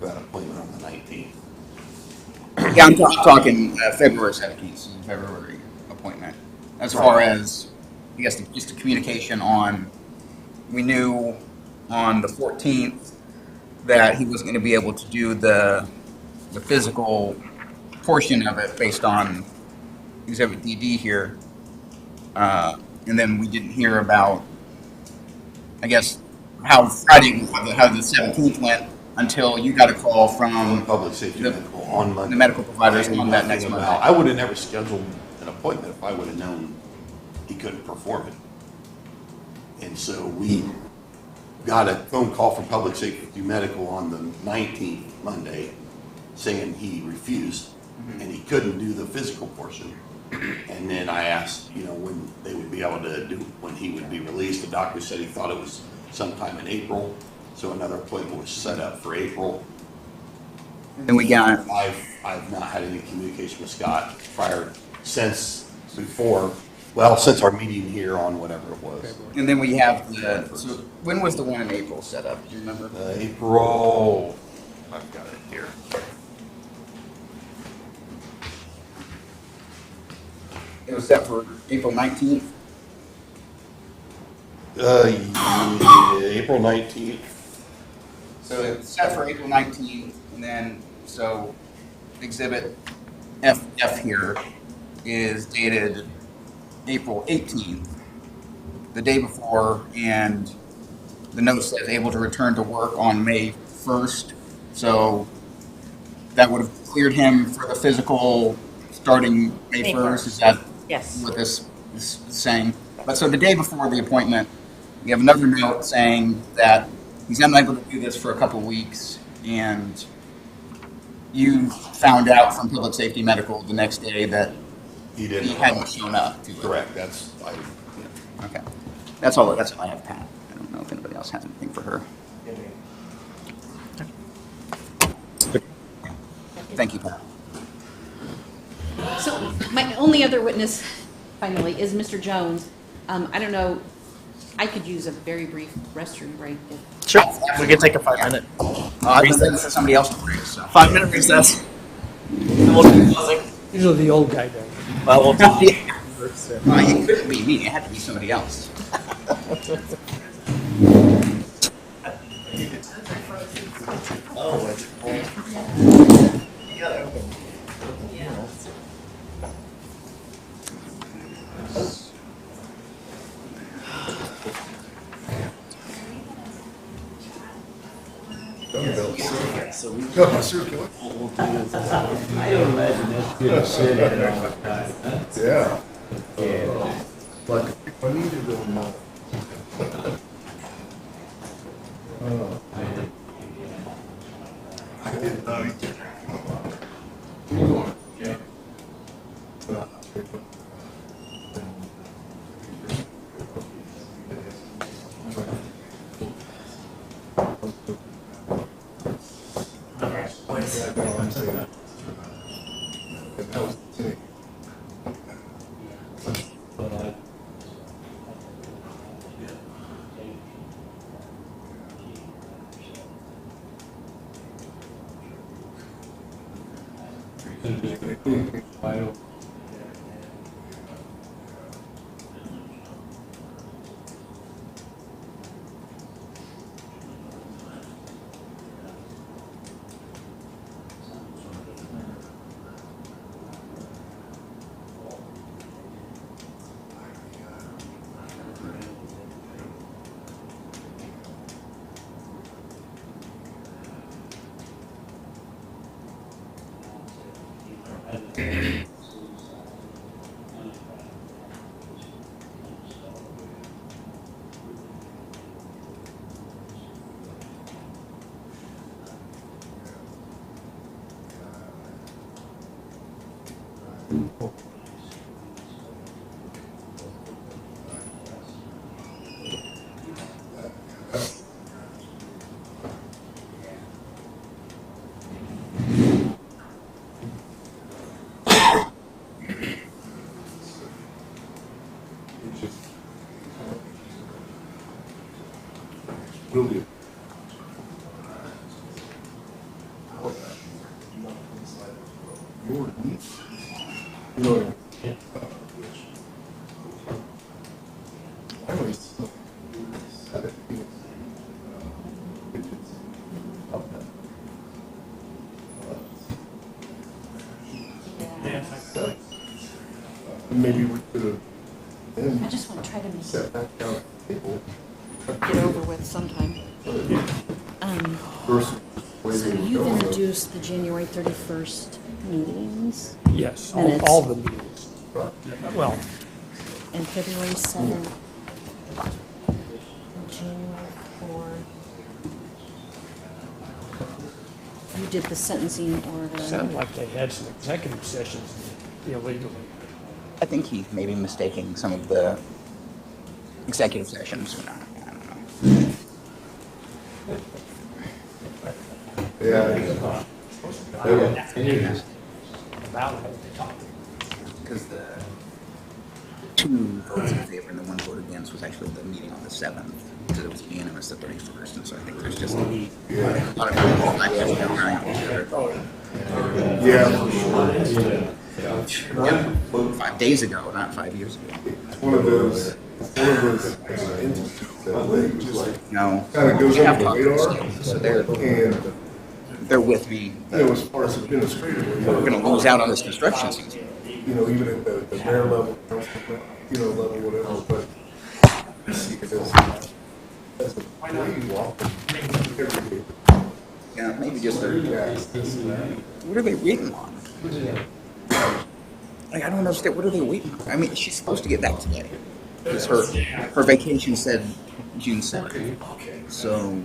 Speaker 8: appointment on the 19th.
Speaker 7: yeah, I'm talking February 17th, so the February appointment. As far as, I guess, just the communication on, we knew on the 14th that he was going to be able to do the physical portion of it based on Exhibit DD here. And then we didn't hear about, I guess, how Friday, how the 17th went until you got a call from
Speaker 8: Public safety medical on Monday.
Speaker 7: the medical providers on that next Monday.
Speaker 8: I would have never scheduled an appointment if I would have known he couldn't perform it. And so we got a phone call from Public Safety Medical on the 19th, Monday, saying he refused and he couldn't do the physical portion. And then I asked, when they would be able to do, when he would be released. The doctor said he thought it was sometime in April. So another appointment was set up for April.
Speaker 7: And we got,
Speaker 8: I've not had any communication with Scott since our meeting here on whatever it was.
Speaker 7: and then we have so when was the one in April set up? Do you remember?
Speaker 8: April, I've got it here.
Speaker 7: It was set for April 19th.
Speaker 8: April 19th.
Speaker 7: So it's set for April 19th, and then, so Exhibit FF here is dated April 18th, the day before, and the note says able to return to work on May 1st. So that would have cleared him for the physical starting May
Speaker 17: May
Speaker 7: 1st. Is that
Speaker 17: Yes.
Speaker 7: what this is saying? But so the day before the appointment, we have another note saying that he's unable to do this for a couple of weeks, and you found out from Public Safety Medical the next day that
Speaker 8: He didn't.
Speaker 7: he hadn't shown up to it.
Speaker 8: Correct,
Speaker 7: Okay. That's all I have, Pat. I don't know if anybody else has anything for her. Thank you, Pat.
Speaker 6: So my only other witness, finally, is Mr. Jones. I don't know, I could use a very brief restroom break.
Speaker 4: Sure, we could take a 5-minute
Speaker 7: I've been waiting
Speaker 4: recess.
Speaker 7: for somebody else to break, so.
Speaker 4: 5-minute recess. And we'll do closing.
Speaker 18: Usually the old guy does.
Speaker 4: Well, we'll do.
Speaker 7: It couldn't be me, it had to be somebody else.
Speaker 4: Oh, it's cold. You gotta open. So we
Speaker 18: Go, sure, go.
Speaker 4: we'll do is,
Speaker 18: I don't imagine that's good to sit in all the time. Yeah. Yeah. Like, I need to go now. Oh, man. I didn't know you could. Yeah.
Speaker 13: Really. You know, maybe we could have.
Speaker 6: I just want to try to make
Speaker 13: Set back down people.
Speaker 6: get over with sometime.
Speaker 13: Versus the way
Speaker 6: So
Speaker 13: they were
Speaker 6: you've
Speaker 13: going.
Speaker 6: introduced the January 31st meetings?
Speaker 3: Yes,
Speaker 6: Minutes.
Speaker 3: all the meetings. Well,
Speaker 6: And February 7th, January 4th. You did the sentencing order.
Speaker 3: sounded like they had some executive sessions illegally.
Speaker 7: I think he's maybe mistaking some of the executive sessions. I don't know.
Speaker 13: Yeah.
Speaker 7: Because the two votes in favor and the one vote against was actually the meeting on the 7th, because it was unanimous the 31st, and so I think there's just a lot of people I guess don't
Speaker 13: Yeah.
Speaker 7: Yeah, 5 days ago, not 5 years ago.
Speaker 13: It's one of those entities that just
Speaker 7: No,
Speaker 13: kind of goes
Speaker 7: we have
Speaker 13: under the
Speaker 7: talked,
Speaker 13: radar.
Speaker 7: so they're with me.
Speaker 13: You know, as far as administratively.
Speaker 7: We're going to lose out on this construction season.
Speaker 13: You know, even at the mayor level, council, you know, level, whatever, but I see it as a way you walk every day.
Speaker 7: Yeah, maybe just what are they waiting on? Like, I don't understand. What are they waiting on? I mean, she's supposed to get back today. Because her vacation said June 7th. So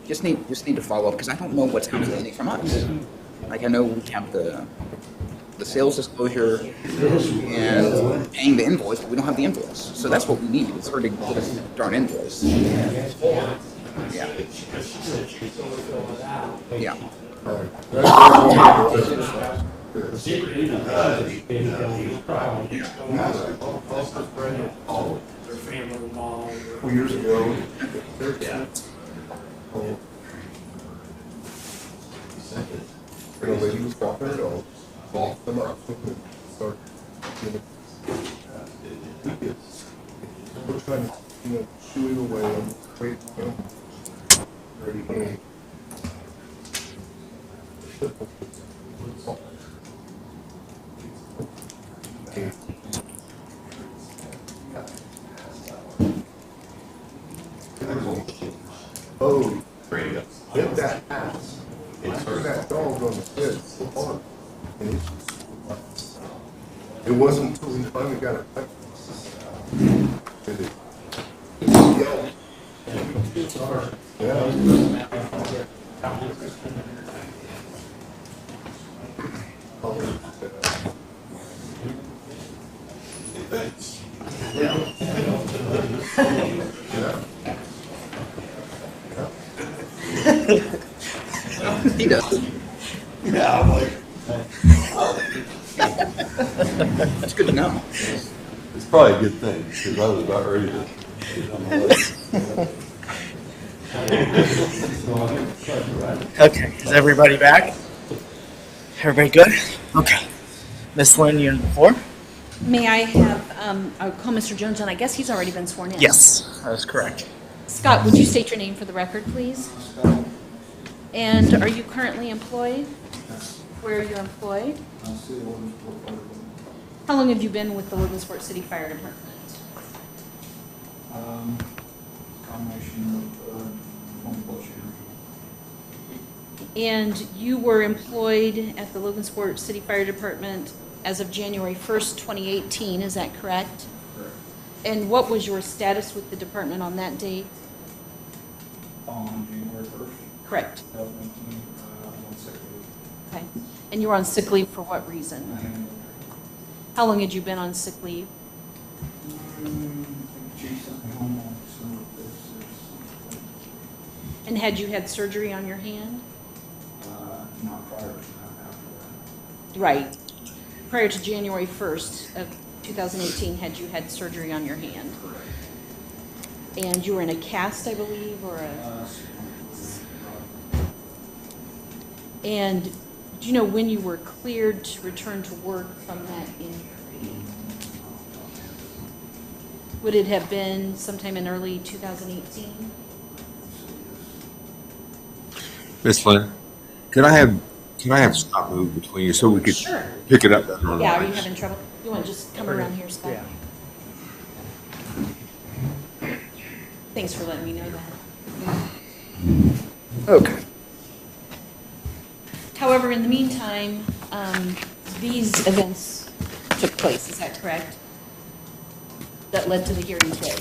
Speaker 7: just need to follow up because I don't know what's outstanding from us. Like, I know we have the sales disclosure and paying the invoice, but we don't have the invoice. So that's what we need. It's her to get us a darn invoice. Yeah. Yeah.
Speaker 3: Their family involved.
Speaker 13: 4 years ago. You know, lady was walking her dog, walked them up, start, you know, we're trying to, you know, shoo it away and wait, you know, ready, and oh, hit that ass. Turn that dog on the head so hard. And it wasn't until he finally got it back. that it yelled.
Speaker 7: He does.
Speaker 13: Yeah, I'm like.
Speaker 7: That's good to know.
Speaker 8: It's probably a good thing, because I was about ready to get on my leg.
Speaker 4: Okay, is everybody back? Everybody good? Okay. Miss Lynn, you're on the floor?
Speaker 6: May I have, I'll call Mr. Jones, and I guess he's already been sworn in.
Speaker 4: Yes, that is correct.
Speaker 6: Scott, would you state your name for the record, please? And are you currently employed? Where are you employed? How long have you been with the Logansport City Fire Department?
Speaker 18: Combination of 1+ years.
Speaker 6: And you were employed at the Logansport City Fire Department as of January 1st, 2018, is that correct?
Speaker 18: Correct.
Speaker 6: And what was your status with the department on that date?
Speaker 18: On January 1st,
Speaker 6: Correct.
Speaker 18: 2018, 1 second.
Speaker 6: Okay. And you were on sick leave for what reason? How long had you been on sick leave? And had you had surgery on your hand?
Speaker 10: Not prior to that,
Speaker 6: Right. Prior to January 1st of 2018, had you had surgery on your hand? And you were in a cast, I believe, or a... And do you know when you were cleared to return to work from that injury? Would it have been sometime in early 2018?
Speaker 2: Ms. Flynn, can I have Scott move between you so we could
Speaker 6: Sure.
Speaker 2: pick it up better on the
Speaker 6: Yeah, are you
Speaker 2: lines?
Speaker 6: having trouble? You want to just come around here, Scott? Thanks for letting me know that.
Speaker 7: Okay.
Speaker 6: However, in the meantime, these events took place, is that correct? That led to the hearing today.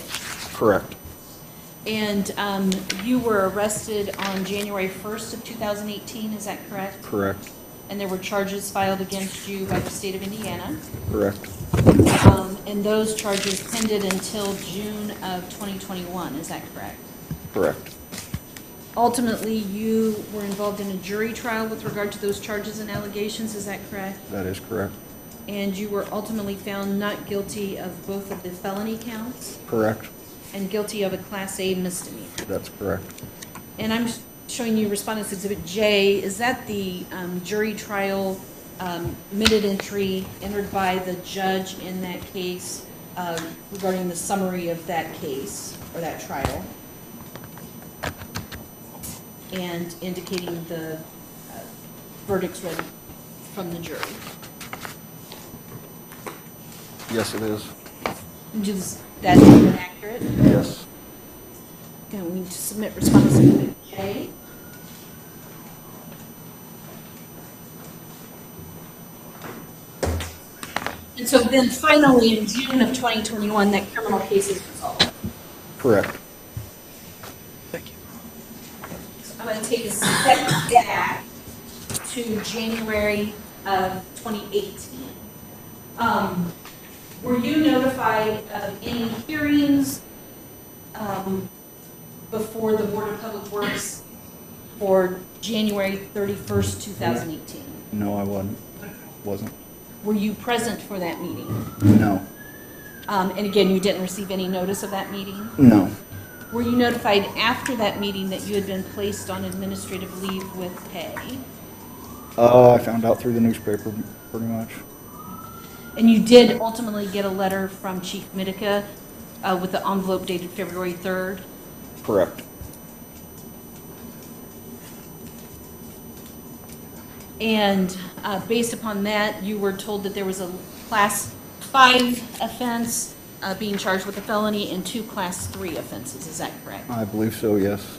Speaker 7: Correct.
Speaker 6: And you were arrested on January 1st of 2018, is that correct?
Speaker 7: Correct.
Speaker 6: And there were charges filed against you by the state of Indiana.
Speaker 7: Correct.
Speaker 6: And those charges pended until June of 2021, is that correct?
Speaker 7: Correct.
Speaker 6: Ultimately, you were involved in a jury trial with regard to those charges and allegations, is that correct?
Speaker 7: That is correct.
Speaker 6: And you were ultimately found not guilty of both of the felony counts
Speaker 7: Correct.
Speaker 6: and guilty of a Class A misdemeanor.
Speaker 7: That's correct.
Speaker 6: And I'm showing you Respondent's Exhibit J. Is that the jury trial minute entry entered by the judge in that case regarding the summary of that case or that trial? And indicating the verdicts read from the jury.
Speaker 7: Yes, it is.
Speaker 6: Is that accurate?
Speaker 7: Yes.
Speaker 6: Okay, we need to submit Respondent's Exhibit J. And so then finally, in June of 2021, that criminal case is resolved.
Speaker 7: Correct.
Speaker 6: I'm going to take a step back to January of 2018. Were you notified of any hearings before the Board of Public Works for January 31st, 2018?
Speaker 7: No, I wasn't.
Speaker 6: Were you present for that meeting?
Speaker 7: No.
Speaker 6: And again, you didn't receive any notice of that meeting?
Speaker 7: No.
Speaker 6: Were you notified after that meeting that you had been placed on administrative leave with pay?
Speaker 7: I found out through the newspaper, pretty much.
Speaker 6: And you did ultimately get a letter from Chief Mitica with the envelope dated February 3rd?
Speaker 7: Correct.
Speaker 6: And based upon that, you were told that there was a Class 5 offense being charged with a felony and 2 Class 3 offenses, is that correct?
Speaker 7: I believe so, yes.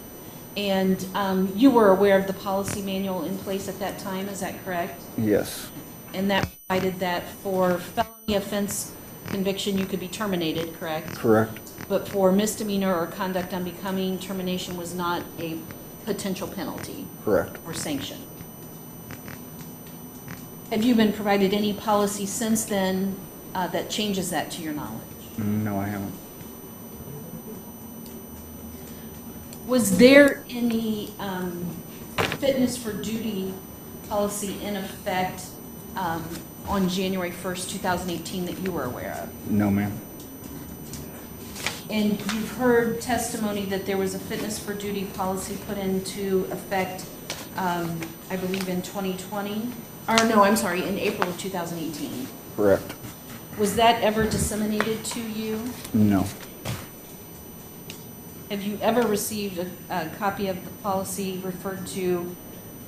Speaker 6: And you were aware of the policy manual in place at that time, is that correct?
Speaker 7: Yes.
Speaker 6: And that provided that for felony offense conviction, you could be terminated, correct?
Speaker 7: Correct.
Speaker 6: But for misdemeanor or conduct unbecoming, termination was not a potential penalty?
Speaker 7: Correct.
Speaker 6: Or sanction? Have you been provided any policy since then that changes that to your knowledge?
Speaker 7: No, I haven't.
Speaker 6: Was there any fitness for duty policy in effect on January 1st, 2018 that you were aware of?
Speaker 7: No, ma'am.
Speaker 6: And you've heard testimony that there was a fitness for duty policy put into effect, I believe in 2020? Or no, I'm sorry, in April of 2018.
Speaker 7: Correct.
Speaker 6: Was that ever disseminated to you?
Speaker 7: No.
Speaker 6: Have you ever received a copy of the policy referred to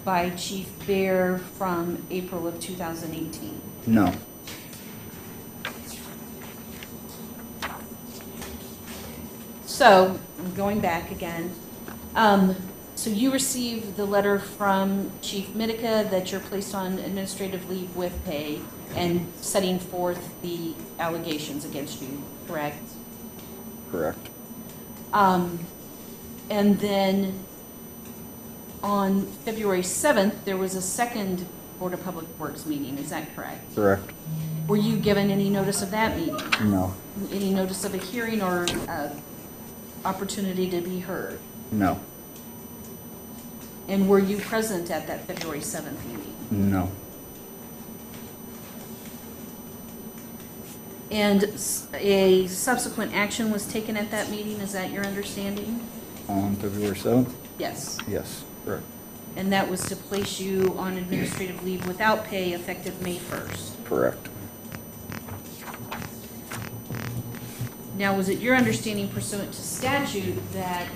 Speaker 6: by Chief Bear from April of 2018?
Speaker 7: No.
Speaker 6: So, I'm going back again. So you received the letter from Chief Mitica that you're placed on administrative leave with pay and setting forth the allegations against you, correct?
Speaker 7: Correct.
Speaker 6: And then on February 7th, there was a second Board of Public Works meeting, is that correct?
Speaker 7: Correct.
Speaker 6: Were you given any notice of that meeting?
Speaker 7: No.
Speaker 6: Any notice of a hearing or opportunity to be heard?
Speaker 7: No.
Speaker 6: And were you present at that February 7th meeting?
Speaker 7: No.
Speaker 6: And a subsequent action was taken at that meeting, is that your understanding?
Speaker 7: On February 7th?
Speaker 6: Yes.
Speaker 7: Yes, correct.
Speaker 6: And that was to place you on administrative leave without pay effective May 1st?
Speaker 7: Correct.
Speaker 6: Now, was it your understanding pursuant to statute that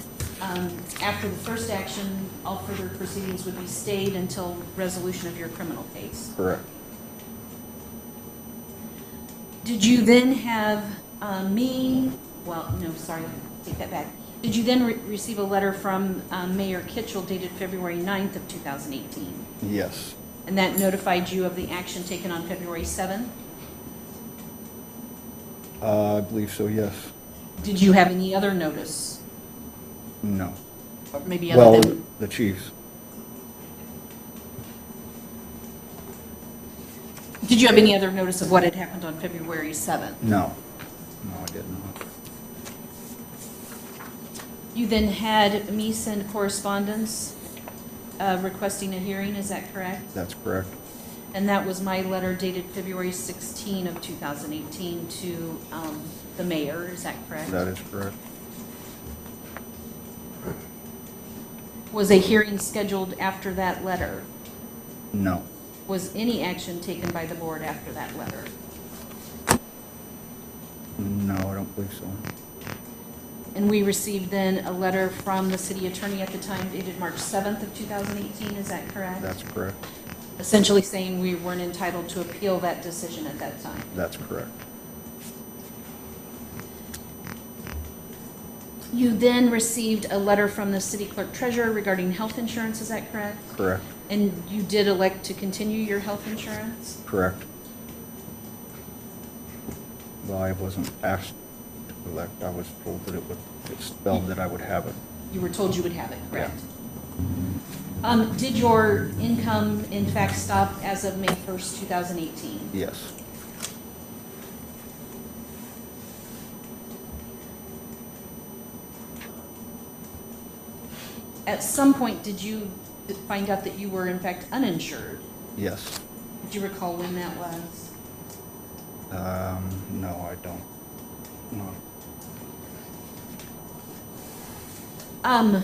Speaker 6: after the first action, all further proceedings would be stayed until resolution of your criminal case?
Speaker 7: Correct.
Speaker 6: Did you then have take that back. Did you then receive a letter from Mayor Kitchell dated February 9th of 2018?
Speaker 7: Yes.
Speaker 6: And that notified you of the action taken on February 7th?
Speaker 7: I believe so, yes.
Speaker 6: Did you have any other notice?
Speaker 7: No.
Speaker 6: Maybe other
Speaker 7: Well,
Speaker 6: than,
Speaker 7: the chiefs.
Speaker 6: did you have any other notice of what had happened on February 7th?
Speaker 7: No. No, I did not.
Speaker 6: You then had me send correspondence requesting a hearing, is that correct?
Speaker 7: That's correct.
Speaker 6: And that was my letter dated February 16 of 2018 to the mayor, is that correct?
Speaker 7: That is correct.
Speaker 6: Was a hearing scheduled after that letter?
Speaker 7: No.
Speaker 6: Was any action taken by the board after that letter?
Speaker 7: No, I don't believe so.
Speaker 6: And we received then a letter from the city attorney at the time dated March 7th of 2018, is that correct?
Speaker 7: That's correct.
Speaker 6: Essentially saying we weren't entitled to appeal that decision at that time.
Speaker 7: That's correct.
Speaker 6: You then received a letter from the city clerk treasurer regarding health insurance, is that correct?
Speaker 7: Correct.
Speaker 6: And you did elect to continue your health insurance?
Speaker 7: Correct. Well, I wasn't asked to elect. I was told that it spelled that I would have it.
Speaker 6: You were told you would have it, correct? Did your income in fact stop as of May 1st, 2018?
Speaker 7: Yes.
Speaker 6: At some point, did you find out that you were in fact uninsured?
Speaker 7: Yes.
Speaker 6: Do you recall when that was?
Speaker 7: No, I don't. No.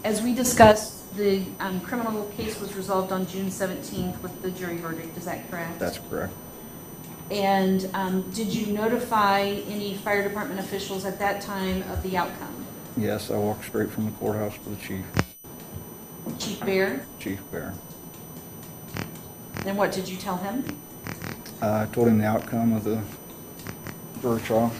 Speaker 6: As we discussed, the criminal case was resolved on June 17th with the jury verdict, is that correct?
Speaker 7: That's correct.
Speaker 6: And did you notify any fire department officials at that time of the outcome?
Speaker 7: Yes, I walked straight from the courthouse to the chief.
Speaker 6: Chief Bear?
Speaker 7: Chief Bear.
Speaker 6: And what did you tell him?
Speaker 7: I told him the outcome of the jury trial.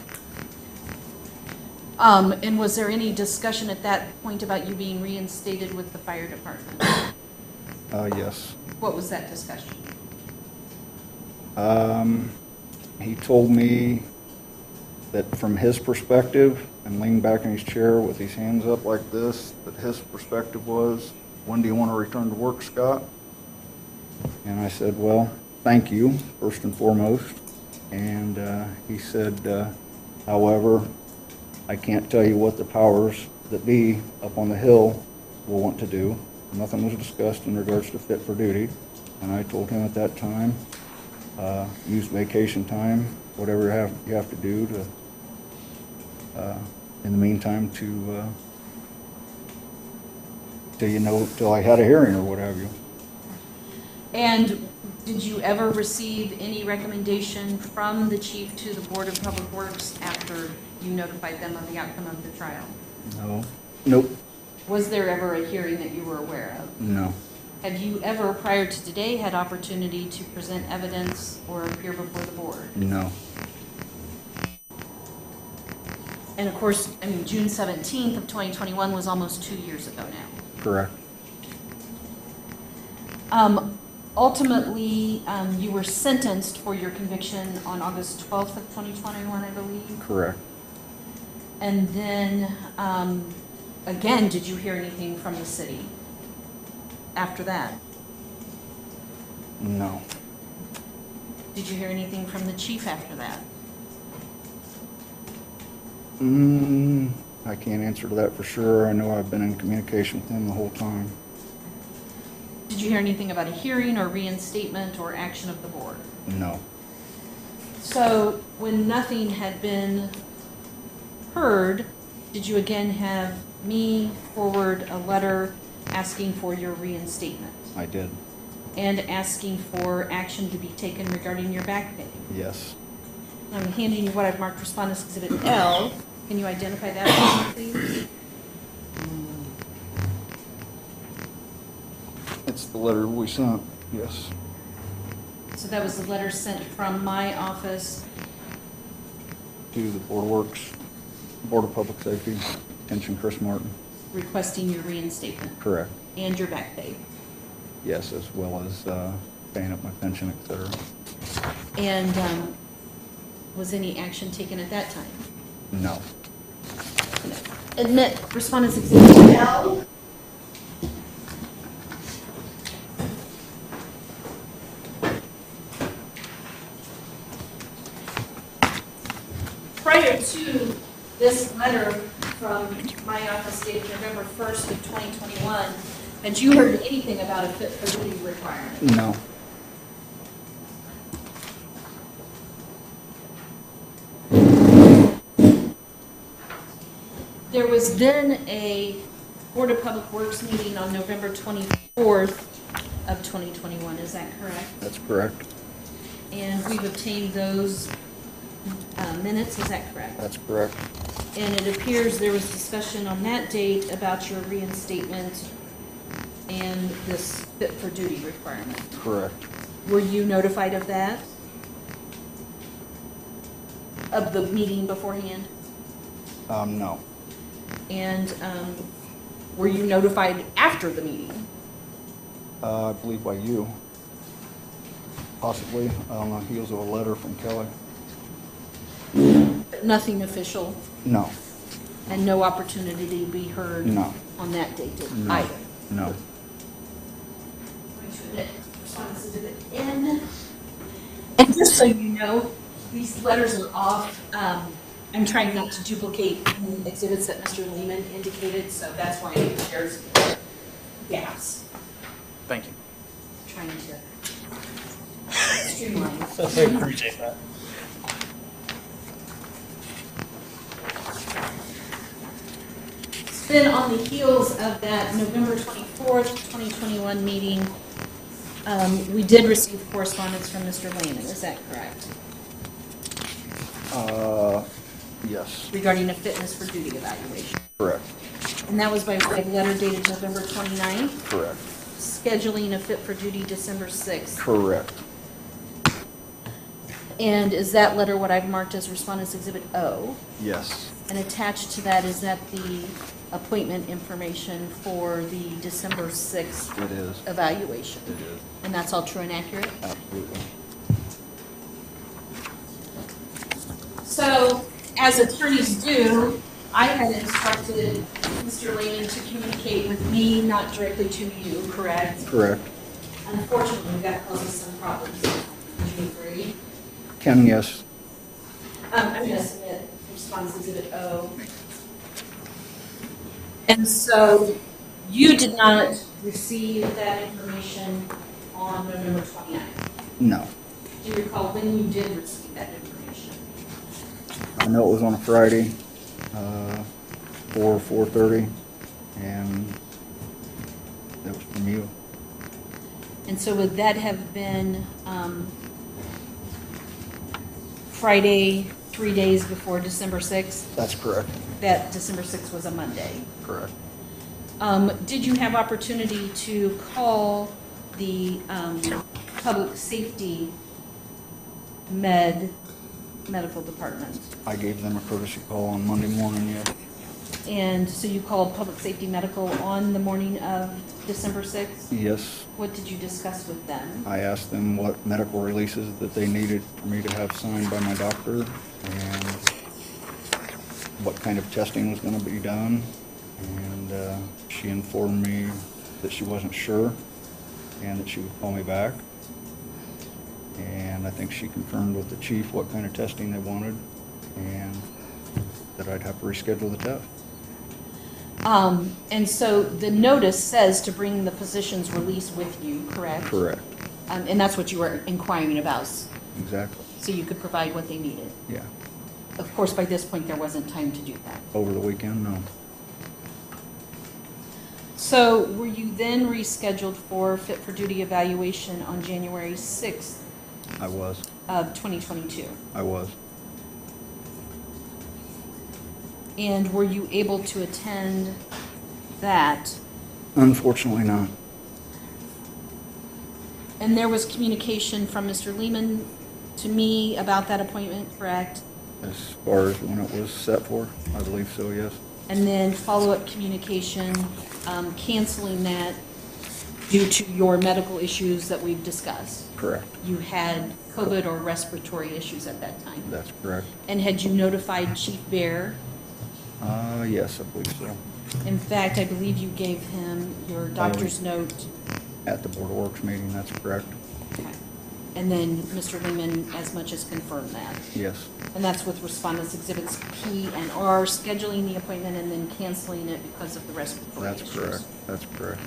Speaker 6: And was there any discussion at that point about you being reinstated with the fire department?
Speaker 7: Yes.
Speaker 6: What was that discussion?
Speaker 7: He told me that from his perspective, and leaned back in his chair with his hands up like this, that his perspective was, when do you want to return to work, Scott? And I said, well, thank you, first and foremost. And he said, however, I can't tell you what the powers that be up on the Hill will want to do. Nothing was discussed in regards to fit for duty. And I told him at that time, use vacation time, whatever you have to do to, in the meantime, till I had a hearing or what have you.
Speaker 6: And did you ever receive any recommendation from the chief to the Board of Public Works after you notified them of the outcome of the trial?
Speaker 7: No. Nope.
Speaker 6: Was there ever a hearing that you were aware of?
Speaker 7: No.
Speaker 6: Have you ever, prior to today, had opportunity to present evidence or appear before the board?
Speaker 7: No.
Speaker 6: And of course, I mean, June 17th of 2021 was almost 2 years ago now.
Speaker 7: Correct.
Speaker 6: Ultimately, you were sentenced for your conviction on August 12th of 2021, I believe.
Speaker 7: Correct.
Speaker 6: And then, again, did you hear anything from the city after that?
Speaker 19: No.
Speaker 6: Did you hear anything from the chief after that?
Speaker 19: I can't answer to that for sure. I know I've been in communication with him the whole time.
Speaker 6: Did you hear anything about a hearing or reinstatement or action of the board?
Speaker 19: No.
Speaker 6: So when nothing had been heard, did you again have me forward a letter asking for your reinstatement
Speaker 19: I did.
Speaker 6: and asking for action to be taken regarding your back pay?
Speaker 19: Yes.
Speaker 6: I'm handing you what I've marked Respondents Exhibit L. Can you identify that, please?
Speaker 19: It's the letter we sent, yes.
Speaker 6: So that was the letter sent from my office.
Speaker 19: To the Board of Works, Board of Public Safety, Pension Chris Martin.
Speaker 6: Requesting your reinstatement
Speaker 19: Correct.
Speaker 6: and your back pay.
Speaker 19: Yes, as well as paying up my pension, et cetera.
Speaker 6: And was any action taken at that time?
Speaker 19: No.
Speaker 6: Admit Respondents Exhibit L. Prior to this letter from my office dated November 1st of 2021, had you heard anything about a fit for duty requirement?
Speaker 19: No.
Speaker 6: There was then a Board of Public Works meeting on November 24th of 2021, is that correct?
Speaker 19: That's correct.
Speaker 6: And we've obtained those minutes, is that correct?
Speaker 19: That's correct.
Speaker 6: And it appears there was discussion on that date about your reinstatement and this fit for duty requirement.
Speaker 19: Correct.
Speaker 6: Were you notified of that? Of the meeting beforehand?
Speaker 19: No.
Speaker 6: And were you notified after the meeting?
Speaker 19: I believe by you. Possibly on the heels of a letter from Kelly.
Speaker 6: But nothing official?
Speaker 19: No.
Speaker 6: And no opportunity to be heard?
Speaker 19: No.
Speaker 6: On that date
Speaker 19: No.
Speaker 6: either?
Speaker 19: No.
Speaker 6: And just so you know, these letters are off. I'm trying not to duplicate the exhibits that Mr. Lehman indicated, so that's why there's gaps.
Speaker 4: Thank you.
Speaker 6: Trying to streamline.
Speaker 4: I appreciate that.
Speaker 6: It's been on the heels of that November 24th, 2021 meeting. We did receive correspondence from Mr. Lehman, is that correct?
Speaker 19: Yes.
Speaker 6: Regarding a fitness for duty evaluation.
Speaker 19: Correct.
Speaker 6: And that was by letter dated November 29th,
Speaker 19: Correct.
Speaker 6: scheduling a fit for duty December 6th.
Speaker 19: Correct.
Speaker 6: And is that letter what I've marked as Respondents Exhibit O?
Speaker 19: Yes.
Speaker 6: And attached to that, is that the appointment information for the December 6th
Speaker 19: It is.
Speaker 6: evaluation?
Speaker 19: It is.
Speaker 6: And that's all true and accurate?
Speaker 19: Absolutely.
Speaker 6: So, as attorneys do, I had instructed Mr. Lehman to communicate with me, not directly to you, correct?
Speaker 19: Correct.
Speaker 6: Unfortunately, that causes some problems. Would you agree?
Speaker 19: Ken, yes.
Speaker 6: I'm going to submit Response Exhibit O. And so you did not receive that information on November 29th.
Speaker 19: No.
Speaker 6: Do you recall when you did receive that information?
Speaker 19: I know it was on a Friday, 4:30, and that was from you.
Speaker 6: And so would that have been Friday, 3 days before December 6th?
Speaker 19: That's correct.
Speaker 6: That December 6th was a Monday.
Speaker 19: Correct.
Speaker 6: Did you have opportunity to call the public safety medical department?
Speaker 19: I gave them a courtesy call on Monday morning, yes.
Speaker 6: And so you called public safety medical on the morning of December 6th?
Speaker 19: Yes.
Speaker 6: What did you discuss with them?
Speaker 19: I asked them what medical releases that they needed for me to have signed by my doctor and what kind of testing was going to be done. And she informed me that she wasn't sure and that she would call me back. I think she confirmed with the chief what kind of testing they wanted, and that I'd have to reschedule the test.
Speaker 6: And so the notice says to bring the physician's release with you, correct?
Speaker 19: Correct,
Speaker 6: And that's what you were inquiring about,
Speaker 19: exactly,
Speaker 6: so you could provide what they needed.
Speaker 19: yeah.
Speaker 6: Of course, by this point, there wasn't time to do that.
Speaker 19: Over the weekend, no.
Speaker 6: So were you then rescheduled for fit for duty evaluation on January 6th
Speaker 19: I was,
Speaker 6: of 2022?
Speaker 19: I was.
Speaker 6: And were you able to attend that?
Speaker 19: Unfortunately not.
Speaker 6: And there was communication from Mr. Lehman to me about that appointment, correct?
Speaker 19: As far as when it was set for, I believe so, yes.
Speaker 6: And then follow-up communication, canceling that due to your medical issues that we've discussed.
Speaker 19: Correct,
Speaker 6: You had COVID or respiratory issues at that time.
Speaker 19: that's correct.
Speaker 6: And had you notified Chief Bear?
Speaker 19: Yes, I believe so.
Speaker 6: In fact, I believe you gave him your doctor's note.
Speaker 19: At the Board of Works meeting, that's correct.
Speaker 6: Okay. And then Mr. Lehman as much as confirmed that.
Speaker 19: Yes,
Speaker 6: And that's with respondents exhibits P and R, scheduling the appointment and then canceling it because of the respiratory
Speaker 19: that's
Speaker 6: issues.
Speaker 19: correct, that's correct.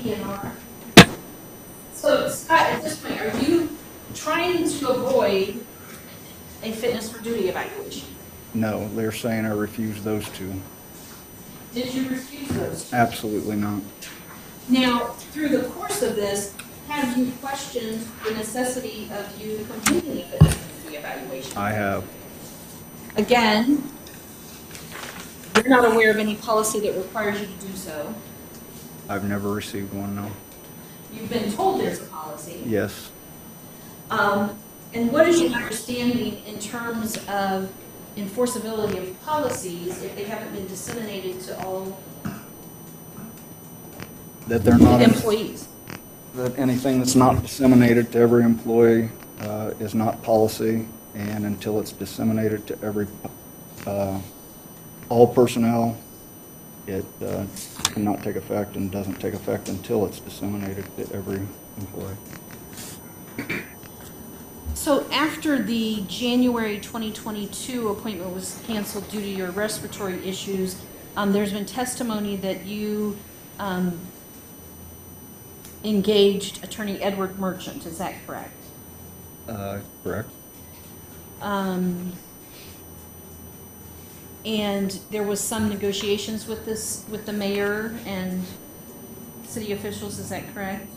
Speaker 6: P and R. So Scott, at this point, are you trying to avoid a fitness for duty evaluation?
Speaker 19: No, they're saying I refuse those two.
Speaker 6: Did you refuse those?
Speaker 19: Absolutely not.
Speaker 6: Now, through the course of this, have you questioned the necessity of you completing a fitness for duty evaluation?
Speaker 19: I have,
Speaker 6: Again, you're not aware of any policy that requires you to do so.
Speaker 19: I've never received one, no.
Speaker 6: You've been told there's a policy.
Speaker 19: Yes,
Speaker 6: And what is your understanding in terms of enforceability of policies if they haven't been disseminated to all
Speaker 19: that they're not,
Speaker 6: employees?
Speaker 19: that anything that's not disseminated to every employee is not policy, and until it's disseminated to every, all personnel, it cannot take effect and doesn't take effect until it's disseminated to every employee.
Speaker 6: So after the January 2022 appointment was canceled due to your respiratory issues, there's been testimony that you engaged Attorney Edward Merchant, is that correct?
Speaker 19: Correct.
Speaker 6: And there was some negotiations with the mayor and city officials, is that correct?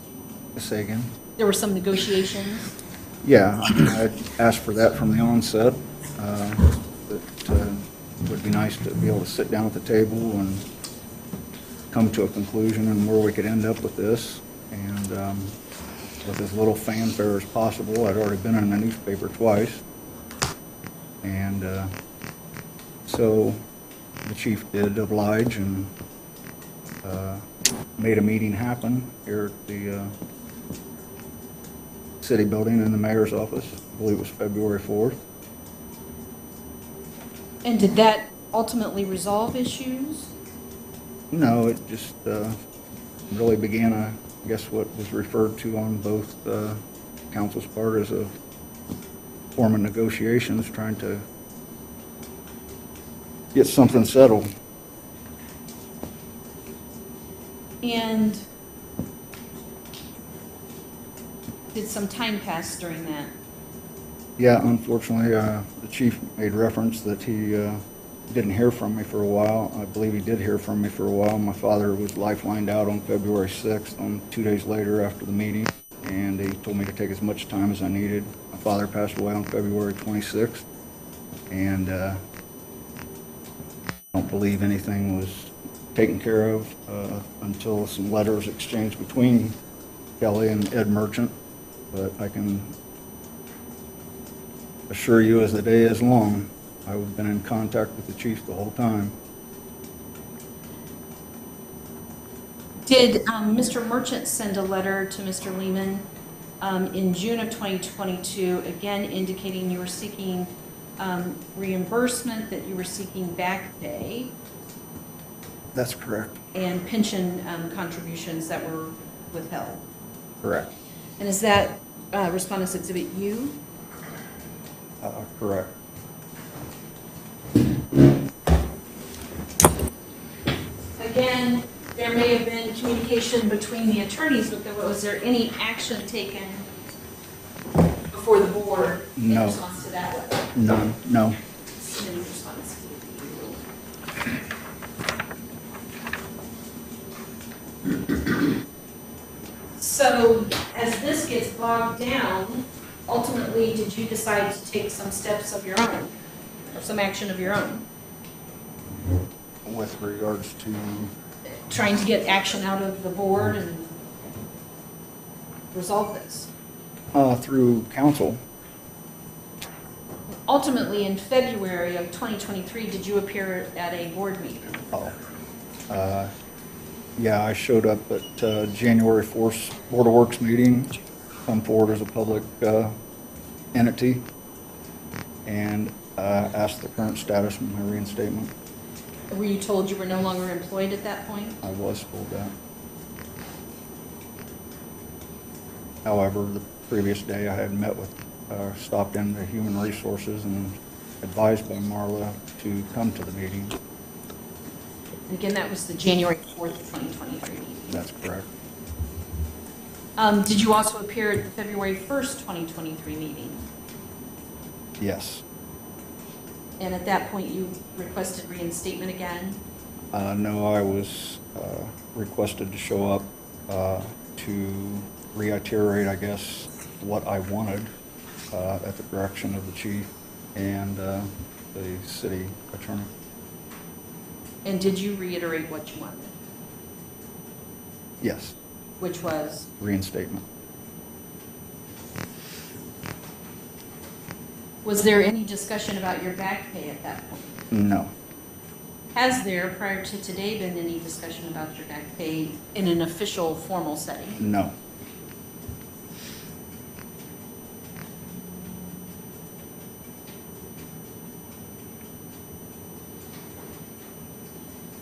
Speaker 19: Say again?
Speaker 6: There were some negotiations?
Speaker 19: Yeah, I asked for that from the onset. That it would be nice to be able to sit down at the table and come to a conclusion and where we could end up with this. And with as little fanfare as possible. I'd already been in the newspaper twice. And so the chief did oblige and made a meeting happen here at the city building in the mayor's office. I believe it was February 4th.
Speaker 6: And did that ultimately resolve issues?
Speaker 19: No, it just really began, I guess, what was referred to on both council's part as a form of negotiations, trying to get something settled.
Speaker 6: And did some time pass during that?
Speaker 19: Yeah, unfortunately, the chief made reference that he didn't hear from me for a while. I believe he did hear from me for a while. My father was lifelined out on February 6th, 2 days later after the meeting, and he told me to take as much time as I needed. My father passed away on February 26th, and I don't believe anything was taken care of until some letters exchanged between Kelly and Ed Merchant, but I can assure you as the day is long, I've been in contact with the chief the whole time.
Speaker 6: Did Mr. Merchant send a letter to Mr. Lehman in June of 2022, again indicating you were seeking reimbursement, that you were seeking back pay?
Speaker 19: That's correct.
Speaker 6: And pension contributions that were withheld?
Speaker 19: Correct.
Speaker 6: And is that Respondents Exhibit U.
Speaker 19: Correct.
Speaker 6: Again, there may have been communication between the attorneys, but was there any action taken before the board in
Speaker 19: No.
Speaker 6: response to that letter?
Speaker 19: None, no.
Speaker 6: Submitting Respondents Exhibit U. So as this gets bogged down, ultimately, did you decide to take some steps of your own, or some action of your own,
Speaker 19: With regards to,
Speaker 6: trying to get action out of the board and resolve this?
Speaker 19: through council,
Speaker 6: Ultimately, in February of 2023, did you appear at a board meeting?
Speaker 19: yeah, I showed up at January 4th Board of Works meeting, come forward as a public entity, and asked the current status of my reinstatement.
Speaker 6: Were you told you were no longer employed at that point?
Speaker 19: I was told that. However, the previous day I had met with, stopped in the Human Resources and advised by Marla to come to the meeting.
Speaker 6: And again, that was the January 4th, 2023 meeting.
Speaker 19: That's correct.
Speaker 6: Did you also appear at the February 1st, 2023 meeting?
Speaker 19: Yes.
Speaker 6: And at that point, you requested reinstatement again?
Speaker 19: No, I was requested to show up to reiterate, I guess, what I wanted at the direction of the chief and the city attorney.
Speaker 6: And did you reiterate what you wanted?
Speaker 19: Yes,
Speaker 6: Which was?
Speaker 19: reinstatement.
Speaker 6: Was there any discussion about your back pay at that point?
Speaker 19: No,
Speaker 6: Has there, prior to today, been any discussion about your back pay in an official, formal setting?
Speaker 19: no.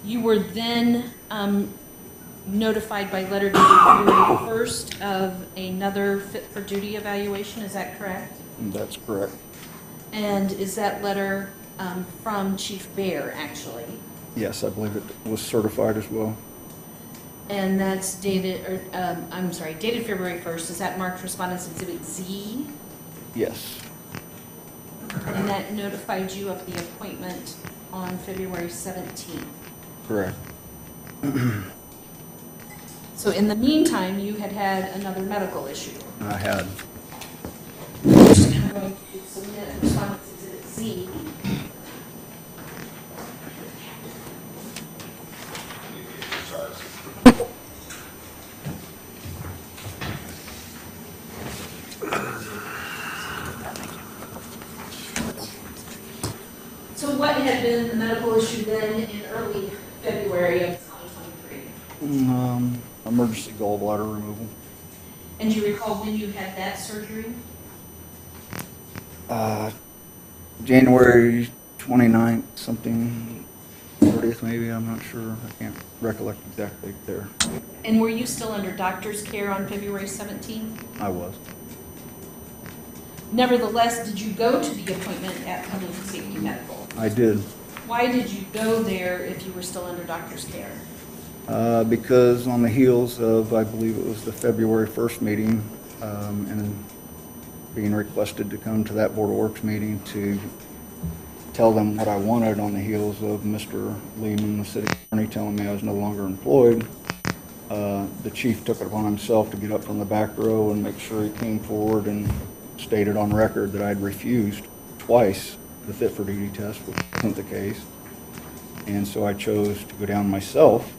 Speaker 6: You were then notified by letter dated February 1st of another fit for duty evaluation, is that correct?
Speaker 19: That's correct.
Speaker 6: And is that letter from Chief Bear, actually?
Speaker 19: Yes, I believe it was certified as well.
Speaker 6: And that's dated, dated February 1st. Is that marked Respondents Exhibit Z?
Speaker 19: Yes,
Speaker 6: And that notified you of the appointment on February 17th.
Speaker 19: correct.
Speaker 6: So in the meantime, you had had another medical issue.
Speaker 19: I had.
Speaker 6: I'm going to submit Respondents Exhibit Z. So what had been the medical issue then in early February of 2023?
Speaker 19: Emergency gallbladder removal.
Speaker 6: And do you recall when you had that surgery?
Speaker 19: January 29th, something, 30th maybe, I'm not sure. I can't recollect exactly there.
Speaker 6: And were you still under doctor's care on February 17th?
Speaker 19: I was.
Speaker 6: Nevertheless, did you go to the appointment at Public Safety Medical?
Speaker 19: I did.
Speaker 6: Why did you go there if you were still under doctor's care?
Speaker 19: Because on the heels of, I believe it was the February 1st meeting, and being requested to come to that Board of Works meeting to tell them what I wanted on the heels of Mr. Lehman, the city attorney, telling me I was no longer employed, the chief took it upon himself to get up from the back row and make sure he came forward and stated on record that I'd refused twice the fit for duty test, which wasn't the case. And so I chose to go down myself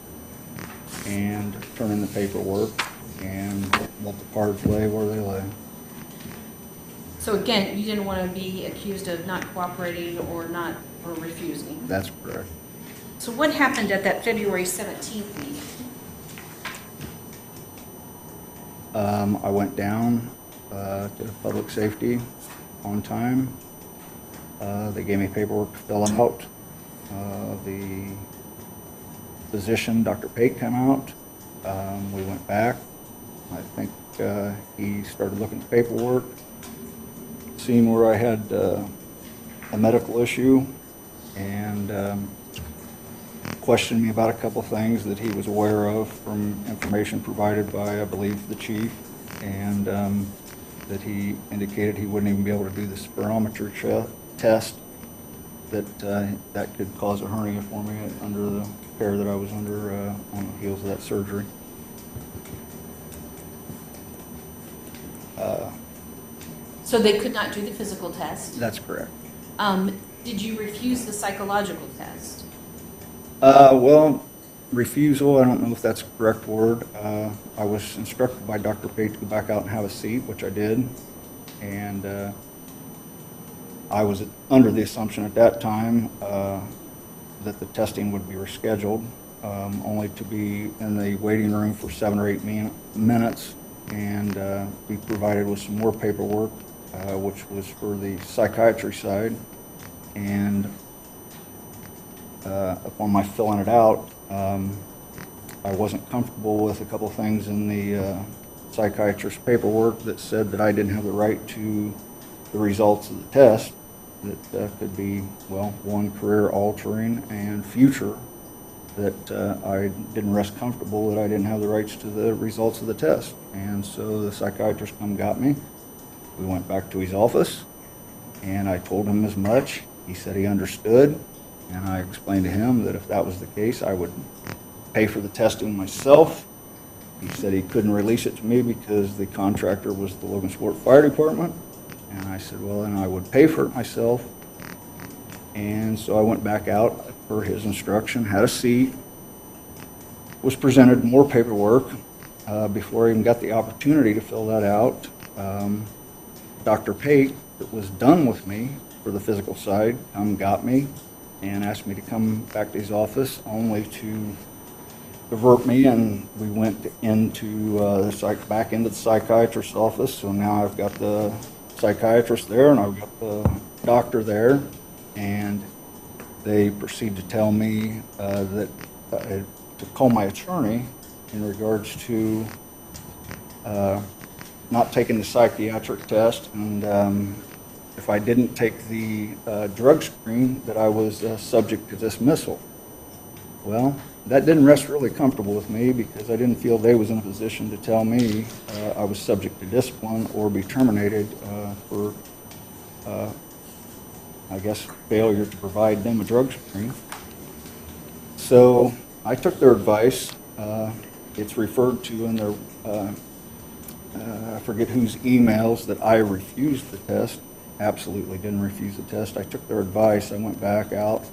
Speaker 19: and turn in the paperwork and let the cards lay where they lay.
Speaker 6: So again, you didn't want to be accused of not cooperating or refusing.
Speaker 19: That's correct.
Speaker 6: So what happened at that February 17th meeting?
Speaker 19: I went down to public safety on time. They gave me paperwork to fill out. The physician, Dr. Pate, came out. We went back. I think he started looking at paperwork, seen where I had a medical issue, and questioned me about a couple things that he was aware of from information provided by, I believe, the chief, and that he indicated he wouldn't even be able to do the spirometry test, that could cause a hernia for me under the care that I was under on the heels of that surgery.
Speaker 6: So they could not do the physical test?
Speaker 19: That's correct.
Speaker 6: Did you refuse the psychological test?
Speaker 19: Well, refusal, I don't know if that's the correct word. I was instructed by Dr. Pate to go back out and have a seat, which I did. And I was under the assumption at that time that the testing would be rescheduled, only to be in the waiting room for 7 or 8 minutes and be provided with some more paperwork, which was for the psychiatry side. And upon my filling it out, I wasn't comfortable with a couple things in the psychiatrist's paperwork that said that I didn't have the right to the results of the test, that could be, well, one, career altering, and future, that I didn't rest comfortable that I didn't have the rights to the results of the test. And so the psychiatrist come got me. We went back to his office, and I told him as much. He said he understood, and I explained to him that if that was the case, I would pay for the testing myself. He said he couldn't release it to me because the contractor was the Logansport Fire Department. And I said, well, then I would pay for it myself. And so I went back out per his instruction, had a seat, was presented more paperwork before I even got the opportunity to fill that out. Dr. Pate, that was done with me for the physical side, got me and asked me to come back to his office, only to divert me, and we went into back into the psychiatrist's office. So now I've got the psychiatrist there and I've got the doctor there, and they proceed to tell me that to call my attorney in regards to not taking the psychiatric test, and if I didn't take the drug screen, that I was subject to dismissal. Well, that didn't rest really comfortable with me, because I didn't feel they was in a position to tell me I was subject to discipline or be terminated for, I guess, failure to provide them a drug screen. So I took their advice. It's referred to in their, I forget whose emails, that I refused the test. Absolutely didn't refuse the test. I took their advice. I went back out,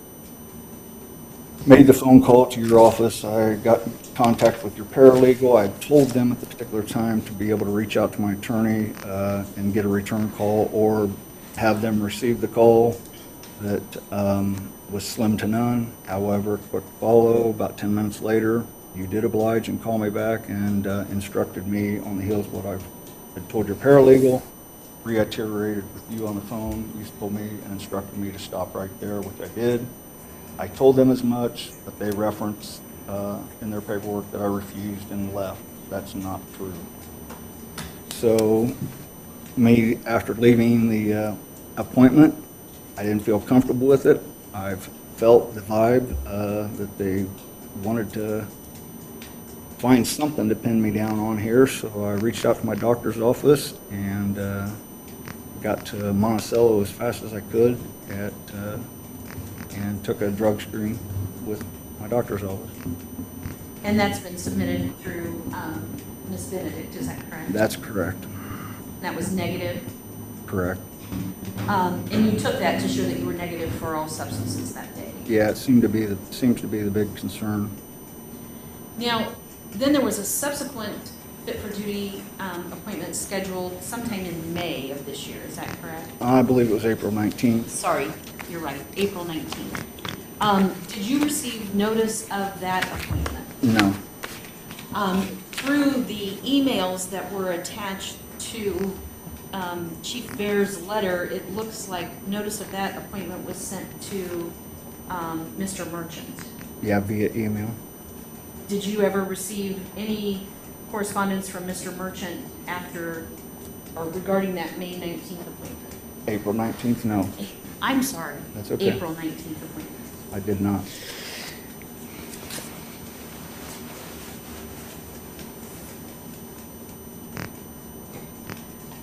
Speaker 19: made the phone call to your office. I got in contact with your paralegal. I told them at the particular time to be able to reach out to my attorney and get a return call, or have them receive the call. That was slim to none. However, quick follow, about 10 minutes later, you did oblige and call me back and instructed me on the heels of what I had told your paralegal, reiterated with you on the phone. You told me and instructed me to stop right there, which I did. I told them as much, but they referenced in their paperwork that I refused and left. That's not true. So, me, after leaving the appointment, I didn't feel comfortable with it. I've felt the vibe that they wanted to find something to pin me down on here, so I reached out to my doctor's office and got to Monticello as fast as I could and took a drug screen with my doctor's office.
Speaker 6: And that's been submitted through Ms. Benedict, is that correct?
Speaker 19: That's correct.
Speaker 6: That was negative?
Speaker 19: Correct.
Speaker 6: And you took that to show that you were negative for all substances that day?
Speaker 19: Yeah, it seems to be the big concern.
Speaker 6: Now, then there was a subsequent fit for duty appointment scheduled sometime in May of this year, is that correct?
Speaker 19: I believe it was April 19th.
Speaker 6: Sorry, you're right, April 19th. Did you receive notice of that appointment?
Speaker 19: No.
Speaker 6: Through the emails that were attached to Chief Bear's letter, it looks like notice of that appointment was sent to Mr. Merchant.
Speaker 19: Yeah, via email.
Speaker 6: Did you ever receive any correspondence from Mr. Merchant after, or regarding that May 19th appointment?
Speaker 19: April 19th, no,
Speaker 6: I'm sorry.
Speaker 19: That's okay.
Speaker 6: April 19th appointment.
Speaker 19: I did not.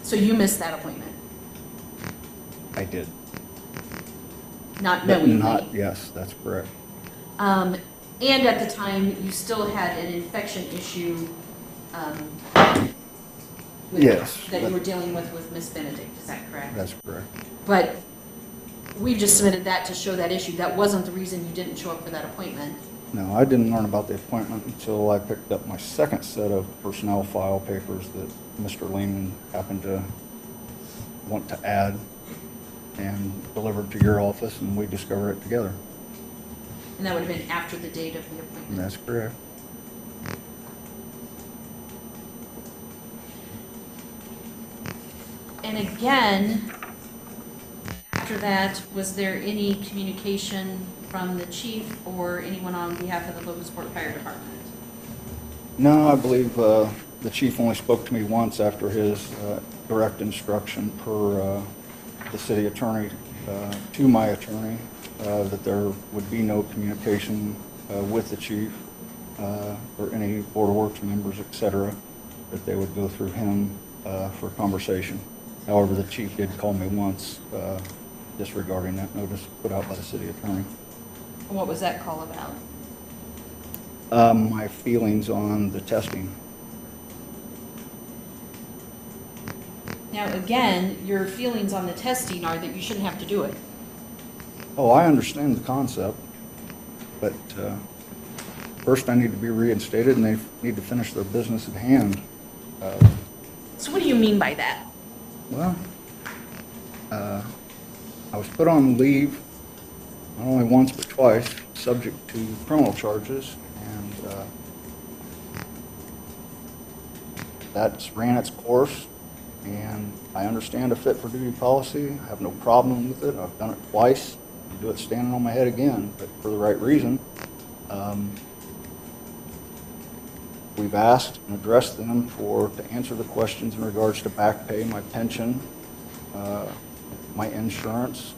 Speaker 6: So you missed that appointment,
Speaker 19: I did.
Speaker 6: not
Speaker 19: But
Speaker 6: knowingly?
Speaker 19: not, yes, that's correct.
Speaker 6: And at the time, you still had an infection issue
Speaker 19: Yes,
Speaker 6: that you
Speaker 19: but-
Speaker 6: were dealing with Ms. Benedict, is that correct?
Speaker 19: That's correct.
Speaker 6: But we just submitted that to show that issue. That wasn't the reason you didn't show up for that appointment.
Speaker 19: No, I didn't learn about the appointment until I picked up my second set of personnel file papers that Mr. Lehman happened to want to add and delivered to your office, and we discovered it together.
Speaker 6: And that would have been after the date of the
Speaker 19: And
Speaker 6: appointment.
Speaker 19: that's correct.
Speaker 6: And again, after that, was there any communication from the chief or anyone on behalf of the Logansport Fire Department?
Speaker 19: No, I believe the chief only spoke to me once after his direct instruction per the city attorney to my attorney that there would be no communication with the chief or any Board of Works members, et cetera, that they would go through him for conversation. However, the chief did call me once disregarding that notice put out by the city attorney.
Speaker 6: What was that call about?
Speaker 19: My feelings on the testing.
Speaker 6: Now, again, your feelings on the testing are that you shouldn't have to do it.
Speaker 19: Oh, I understand the concept, but first I need to be reinstated and they need to finish their business at hand.
Speaker 6: So what do you mean by that?
Speaker 19: Well, I was put on leave not only once but twice, subject to criminal charges, and that's ran its course. And I understand a fit for duty policy. I have no problem with it. I've done it twice. I do it standing on my head again, but for the right reason. We've asked and addressed them to answer the questions in regards to back pay, my pension, my insurance,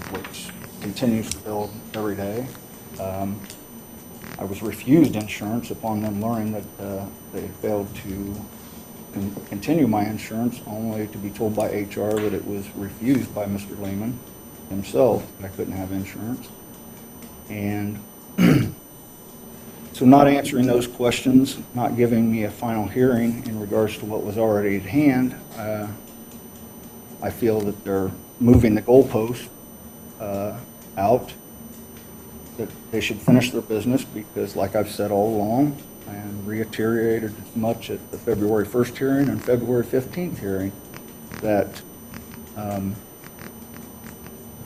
Speaker 19: which continues to build every day. I was refused insurance upon them learning that they failed to continue my insurance, only to be told by HR that it was refused by Mr. Lehman himself, that I couldn't have insurance. And so not answering those questions, not giving me a final hearing in regards to what was already at hand, I feel that they're moving the goalpost out, that they should finish their business because, like I've said all along, and reiterated as much at the February 1st hearing and February 15th hearing, that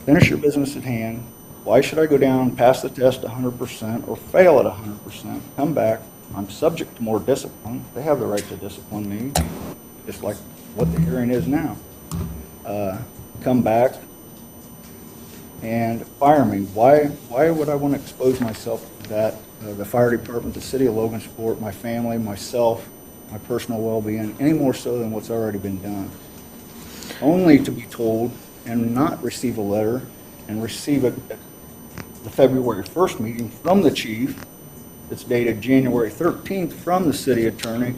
Speaker 19: finish your business at hand. Why should I go down, pass the test 100% or fail at 100%, come back, I'm subject to more discipline. They have the right to discipline me, just like what the hearing is now. Come back and fire me. Why would I want to expose myself to that? The fire department, the city of Logansport, my family, myself, my personal well-being, any more so than what's already been done. Only to be told and not receive a letter and receive it at the February 1st meeting from the chief. It's dated January 13th from the city attorney,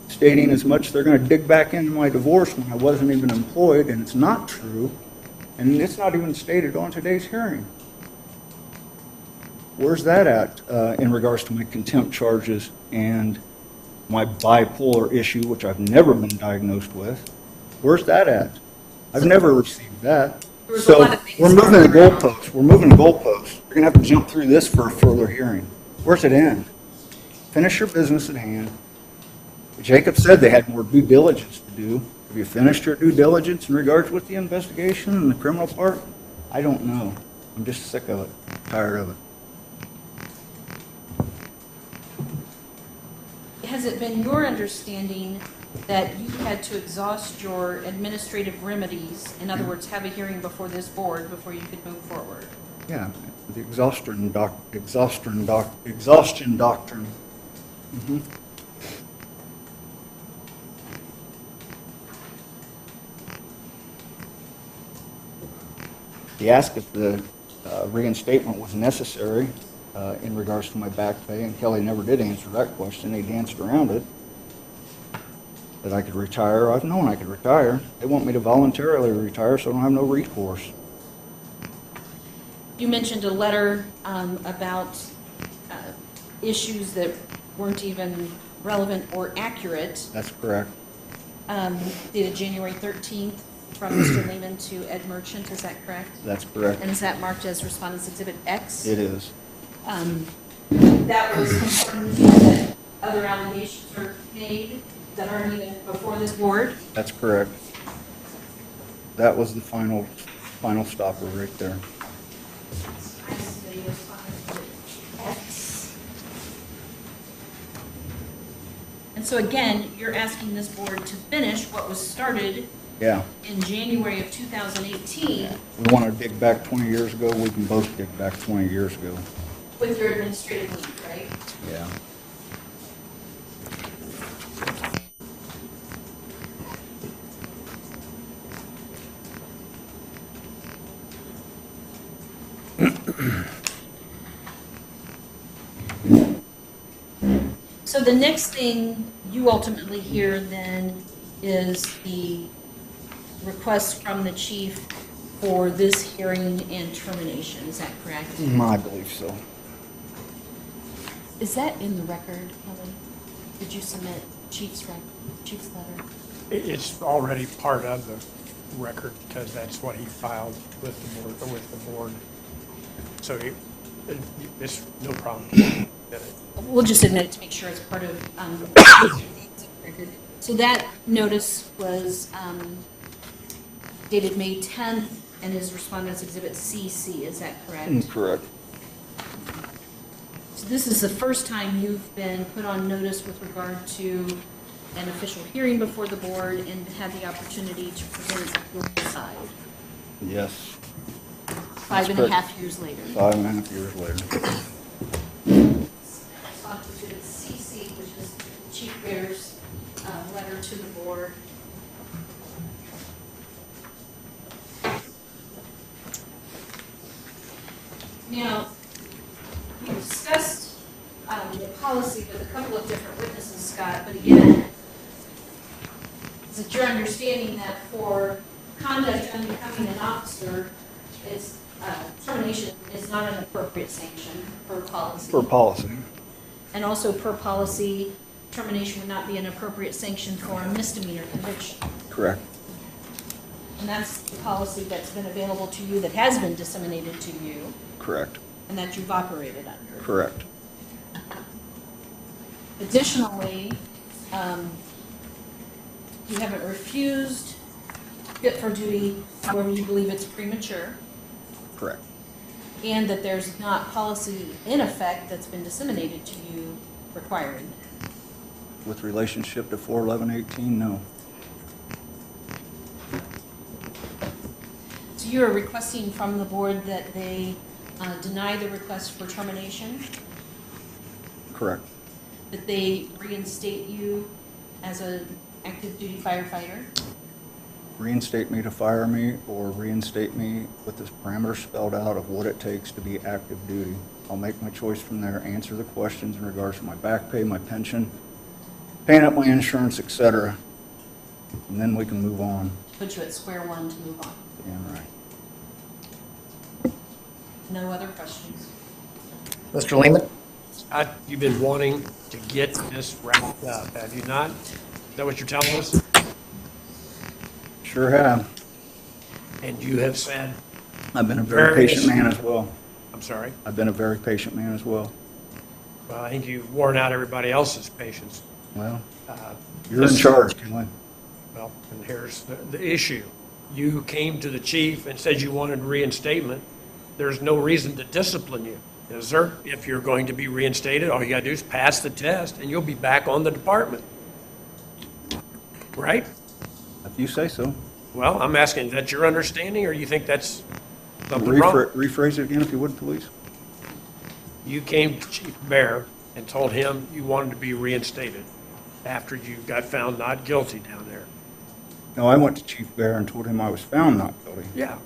Speaker 19: stating as much they're going to dig back into my divorce when I wasn't even employed, and it's not true. And it's not even stated on today's hearing. Where's that at in regards to my contempt charges and my bipolar issue, which I've never been diagnosed with? Where's that at? I've never received that. So we're moving the goalposts. We're moving the goalposts. You're going to have to jump through this for a further hearing. Where's it end? Finish your business at hand. Jacob said they had more due diligence to do. Have you finished your due diligence in regards with the investigation and the criminal part? I don't know. I'm just sick of it, tired of it.
Speaker 6: Has it been your understanding that you had to exhaust your administrative remedies, in other words, have a hearing before this board before you could move forward?
Speaker 19: Yeah, the exhaustion doctrine He asked if the reinstatement was necessary in regards to my back pay, and Kelly never did answer that question. He danced around it. That I could retire. I've known I could retire. They want me to voluntarily retire, so I don't have no recourse.
Speaker 6: You mentioned a letter about issues that weren't even relevant or accurate,
Speaker 19: That's correct.
Speaker 6: dated January 13th from Mr. Lehman to Ed Merchant, is that correct?
Speaker 19: That's correct.
Speaker 6: And is that marked as Respondents Exhibit X?
Speaker 19: It is.
Speaker 6: That was confirmed that other allegations were made that aren't even before this board?
Speaker 19: That's correct. That was the final stopper right there.
Speaker 6: I see Respondents Exhibit X. And so again, you're asking this board to finish what was started
Speaker 19: Yeah.
Speaker 6: in January of 2018
Speaker 19: We want to dig back 20 years ago, we can both dig back 20 years ago.
Speaker 6: with your administrative leave, right?
Speaker 19: Yeah.
Speaker 6: So the next thing you ultimately hear then is the request from the chief for this hearing and termination, is that correct?
Speaker 19: I believe so.
Speaker 6: Is that in the record, Kelly? Did you submit chief's letter?
Speaker 3: It's already part of the record because that's what he filed with the board. So it's no problem.
Speaker 6: We'll just admit it to make sure it's part of the record. So that notice was dated May 10th and is Respondents Exhibit CC, is that correct?
Speaker 19: Correct.
Speaker 6: So this is the first time you've been put on notice with regard to an official hearing before the board and had the opportunity to present your side.
Speaker 19: Yes.
Speaker 6: 5.5 years later.
Speaker 19: 5.5 years later.
Speaker 6: Response to CC, which is Chief Bear's letter to the board. Now, we discussed the policy with a couple of different witnesses, Scott, but again, is it your understanding that for conduct unbecoming an officer, it's termination is not an appropriate sanction per policy?
Speaker 19: For policy.
Speaker 6: And also per policy, termination would not be an appropriate sanction for a misdemeanor conviction.
Speaker 19: Correct.
Speaker 6: And that's the policy that's been available to you, that has been disseminated to you,
Speaker 19: Correct.
Speaker 6: and that you've operated under.
Speaker 19: Correct.
Speaker 6: Additionally, you haven't refused fit for duty, however you believe it's premature,
Speaker 19: Correct.
Speaker 6: and that there's not policy in effect that's been disseminated to you requiring that.
Speaker 19: With relationship to 4/11/18, no.
Speaker 6: So you are requesting from the board that they deny the request for termination,
Speaker 19: Correct.
Speaker 6: that they reinstate you as an active duty firefighter,
Speaker 19: Reinstate me to fire me, or reinstate me with the parameters spelled out of what it takes to be active duty. I'll make my choice from there, answer the questions in regards to my back pay, my pension, paying up my insurance, etc. And then we can move on.
Speaker 6: put you at square one to move on.
Speaker 19: Yeah, right.
Speaker 6: No other questions?
Speaker 7: Mr. Lehman?
Speaker 3: You've been wanting to get this wrapped up, have you not? Is that what you're telling us?
Speaker 19: Sure have.
Speaker 3: And you have said,
Speaker 19: I've been a very patient man as well.
Speaker 3: I'm sorry?
Speaker 19: I've been a very patient man as well.
Speaker 3: Well, I think you've worn out everybody else's patience.
Speaker 19: Well,
Speaker 3: Uh,
Speaker 19: you're in
Speaker 3: this-
Speaker 19: charge, Kelly.
Speaker 3: Well, and here's the issue. You came to the chief and said you wanted reinstatement. There's no reason to discipline you, is there? If you're going to be reinstated, all you gotta do is pass the test and you'll be back on the department. Right?
Speaker 19: If you say so.
Speaker 3: Well, I'm asking, is that your understanding or you think that's something wrong?
Speaker 19: Rephrase it again if you would, please.
Speaker 3: You came to Chief Bear and told him you wanted to be reinstated after you got found not guilty down there.
Speaker 19: No, I went to Chief Bear and told him I was found not guilty.
Speaker 3: Yeah.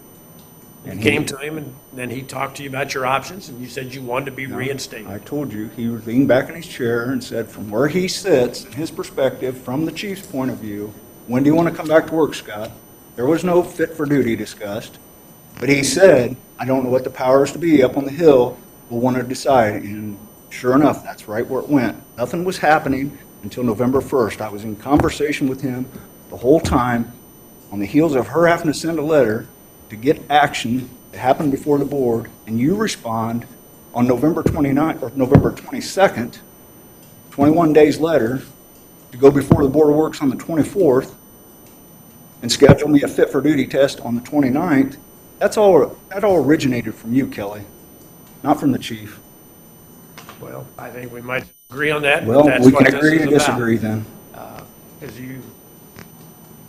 Speaker 3: You
Speaker 19: And
Speaker 3: came to him, and then he talked to you about your options, and you said you wanted to be
Speaker 19: No,
Speaker 3: reinstated.
Speaker 19: I told you, he leaned back in his chair and said, from where he sits, in his perspective, from the chief's point of view, when do you want to come back to work, Scott? There was no fit for duty discussed, but he said, I don't know what the powers to be up on the hill will want to decide, and sure enough, that's right where it went. Nothing was happening until November 1st. I was in conversation with him the whole time, on the heels of her having to send a letter to get action that happened before the board, and you respond on November 29th, or November 22nd, 21 days later, to go before the Board of Works on the 24th, and schedule me a fit for duty test on the 29th. That all originated from you, Kelly, not from the chief.
Speaker 3: Well, I think we might agree on that. but
Speaker 19: Well,
Speaker 3: that's
Speaker 19: we
Speaker 3: what
Speaker 19: can
Speaker 3: this
Speaker 19: agree
Speaker 3: is
Speaker 19: to
Speaker 3: about.
Speaker 19: disagree then.
Speaker 3: Because you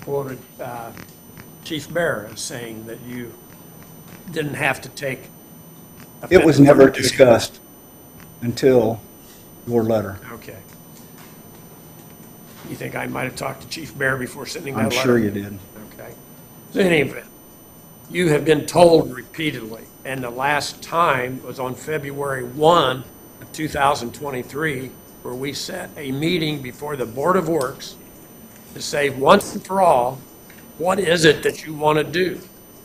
Speaker 3: quoted Chief Bear as saying that you didn't have to take a
Speaker 19: It was
Speaker 3: fit for
Speaker 19: never
Speaker 3: duty.
Speaker 19: discussed until your letter.
Speaker 3: Okay. You think I might have talked to Chief Bear before sending that
Speaker 19: I'm
Speaker 3: letter?
Speaker 19: sure you did.
Speaker 3: Okay. So in any event, you have been told repeatedly, and the last time was on February 1 of 2023, where we set a meeting before the Board of Works to say once and for all, what is it that you want to do?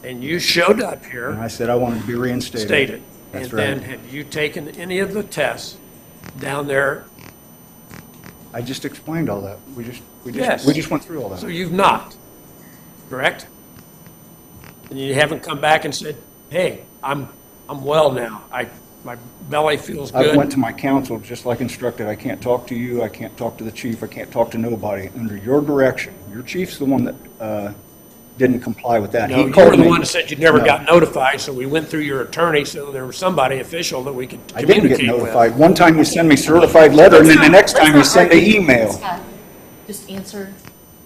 Speaker 3: And you showed up here.
Speaker 19: And I said I wanted to be reinstated.
Speaker 3: Stated.
Speaker 19: That's
Speaker 3: And
Speaker 19: right.
Speaker 3: then have you taken any of the tests down there?
Speaker 19: I just explained all that. We
Speaker 3: Yes.
Speaker 19: just went through all that.
Speaker 3: So you've not, correct? And you haven't come back and said, hey, I'm well now. My belly feels
Speaker 19: I
Speaker 3: good.
Speaker 19: went to my counsel just like instructed. I can't talk to you. I can't talk to the chief. I can't talk to nobody under your direction. Your chief's the one that didn't comply with that.
Speaker 3: No,
Speaker 19: He
Speaker 3: you were
Speaker 19: called
Speaker 3: the
Speaker 19: me.
Speaker 3: one that said you never
Speaker 19: No.
Speaker 3: got notified, so we went through your attorney, so there was somebody official that we could
Speaker 19: I didn't get
Speaker 3: communicate with.
Speaker 19: notified. One time you send me certified letter, and then the next time you send an email.
Speaker 6: Scott, just answer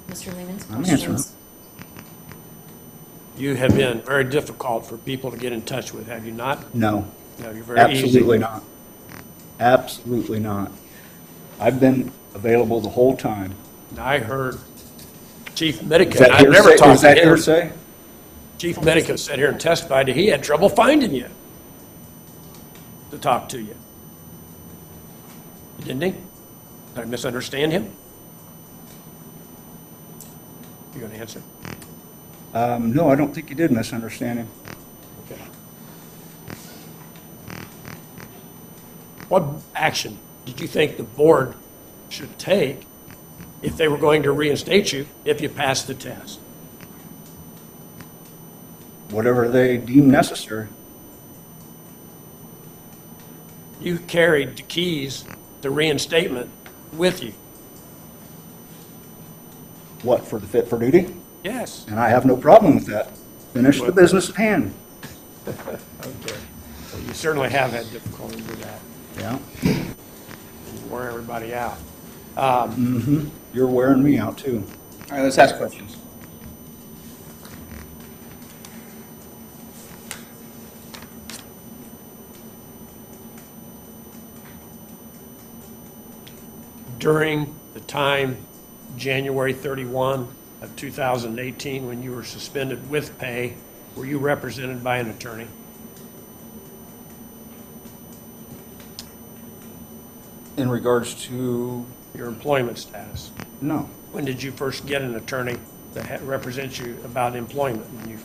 Speaker 6: Mr. Lehman's
Speaker 19: I'm answering.
Speaker 6: questions.
Speaker 3: You have been very difficult for people to get in touch with, have you not?
Speaker 19: No.
Speaker 3: No, you're very easy.
Speaker 19: Absolutely not. Absolutely not. I've been available the whole time.
Speaker 3: I heard Chief Medica,
Speaker 19: Is that
Speaker 3: I've never
Speaker 19: hearsay?
Speaker 3: talked
Speaker 19: Is
Speaker 3: to
Speaker 19: that
Speaker 3: him.
Speaker 19: hearsay?
Speaker 3: Chief Medica sat here and testified that he had trouble finding you to talk to you. Didn't he? Did I misunderstand him? You gonna answer?
Speaker 19: No, I don't think you did misunderstand him.
Speaker 3: Okay. What action did you think the board should take if they were going to reinstate you if you passed the test?
Speaker 19: Whatever they deem necessary.
Speaker 3: You carried the keys to reinstatement with you.
Speaker 19: What, for the fit for duty?
Speaker 3: Yes.
Speaker 19: And I have no problem with that. Finish the business at hand.
Speaker 3: Okay. Well, you certainly have had difficulty with that.
Speaker 19: Yeah.
Speaker 3: You wear everybody out.
Speaker 19: You're wearing me out too.
Speaker 7: All right, let's ask questions.
Speaker 3: During the time, January 31 of 2018, when you were suspended with pay, were you represented by an attorney?
Speaker 19: In regards to,
Speaker 3: Your employment status?
Speaker 19: no.
Speaker 3: When did you first get an attorney that represents you about employment? When you,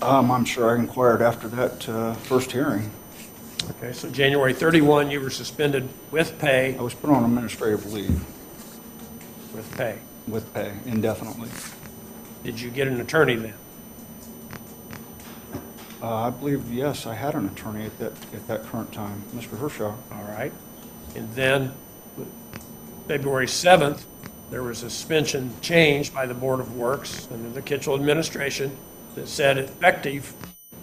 Speaker 19: I'm sure I inquired after that first hearing.
Speaker 3: okay, so January 31, you were suspended with pay,
Speaker 19: I was put on administrative leave
Speaker 3: with pay.
Speaker 19: with pay indefinitely.
Speaker 3: Did you get an attorney then?
Speaker 19: I believe, yes, I had an attorney at that current time, Mr. Hershaw.
Speaker 3: All right. And then February 7th, there was a suspension change by the Board of Works under the Kitchell administration that said effective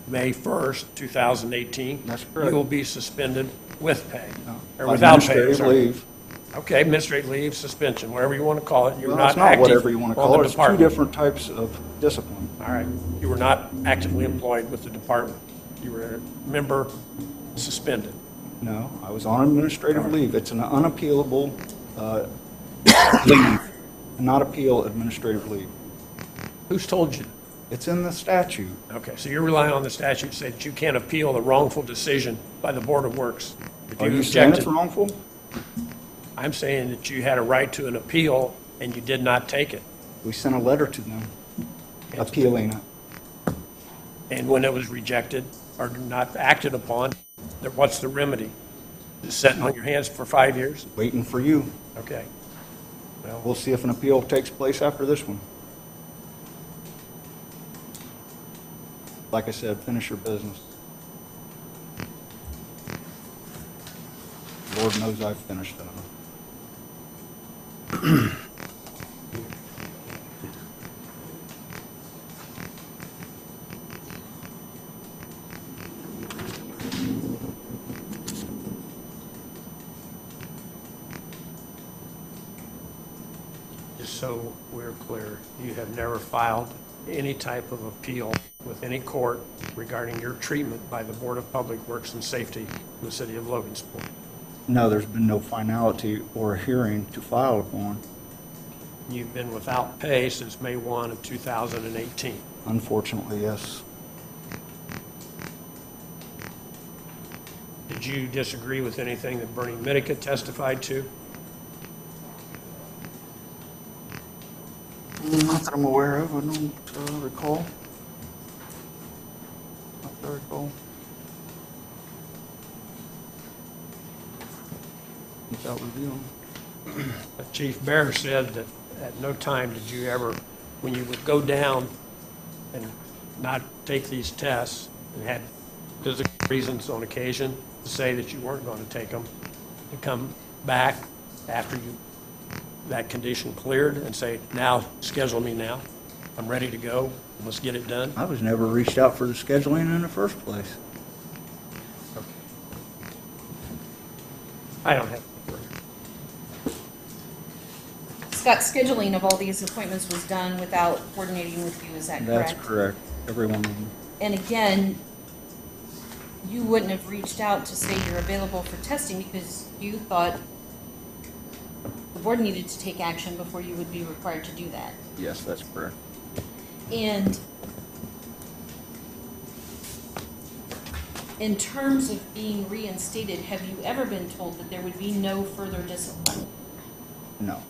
Speaker 3: May 1st, 2018,
Speaker 19: That's correct.
Speaker 3: you will be suspended with pay, or without pay.
Speaker 19: Administrative
Speaker 3: sorry.
Speaker 19: leave.
Speaker 3: Okay, administrative leave, suspension, whatever you want to call it. You're
Speaker 19: Well,
Speaker 3: not
Speaker 19: it's not
Speaker 3: active
Speaker 19: whatever you want to
Speaker 3: on
Speaker 19: call
Speaker 3: the
Speaker 19: it. It's two
Speaker 3: department.
Speaker 19: different types of discipline.
Speaker 3: All right. You were not actively employed with the department. You were a member suspended.
Speaker 19: No, I was on administrative leave. It's an unappealable leave, not appeal administrative leave.
Speaker 3: Who's told you?
Speaker 19: It's in the statute.
Speaker 3: Okay, so you're relying on the statute to say that you can't appeal the wrongful decision by the Board of Works. If
Speaker 19: Are you saying it's
Speaker 3: objected-
Speaker 19: wrongful?
Speaker 3: I'm saying that you had a right to an appeal and you did not take it.
Speaker 19: We sent a letter to them appealing it.
Speaker 3: And when it was rejected or not acted upon, what's the remedy? Just sitting on your hands for 5 years?
Speaker 19: Waiting for you.
Speaker 3: Okay. Well,
Speaker 19: We'll see if an appeal takes place after this one. Like I said, finish your business. Lord knows I've finished it.
Speaker 3: just so we're clear, you have never filed any type of appeal with any court regarding your treatment by the Board of Public Works and Safety in the city of Logansport.
Speaker 19: No, there's been no finality or hearing to file upon.
Speaker 3: You've been without pay since May 1 of 2018.
Speaker 19: Unfortunately, yes.
Speaker 3: Did you disagree with anything that Bernie Minica testified to?
Speaker 19: Not that I'm aware of, I don't recall. Not that I recall. Without reviewing.
Speaker 3: Chief Bear said that at no time did you ever, when you would go down and not take these tests, and had physical reasons on occasion to say that you weren't going to take them, to come back after that condition cleared and say, now, schedule me now. I'm ready to go. Let's get it done.
Speaker 19: I was never reached out for the scheduling in the first place.
Speaker 3: I don't have.
Speaker 6: Scott, scheduling of all these appointments was done without coordinating with you, is that correct?
Speaker 19: That's correct, every one of them.
Speaker 6: And again, you wouldn't have reached out to say you're available for testing because you thought the board needed to take action before you would be required to do that.
Speaker 19: Yes, that's correct.
Speaker 6: And in terms of being reinstated, have you ever been told that there would be no further discipline?
Speaker 19: No,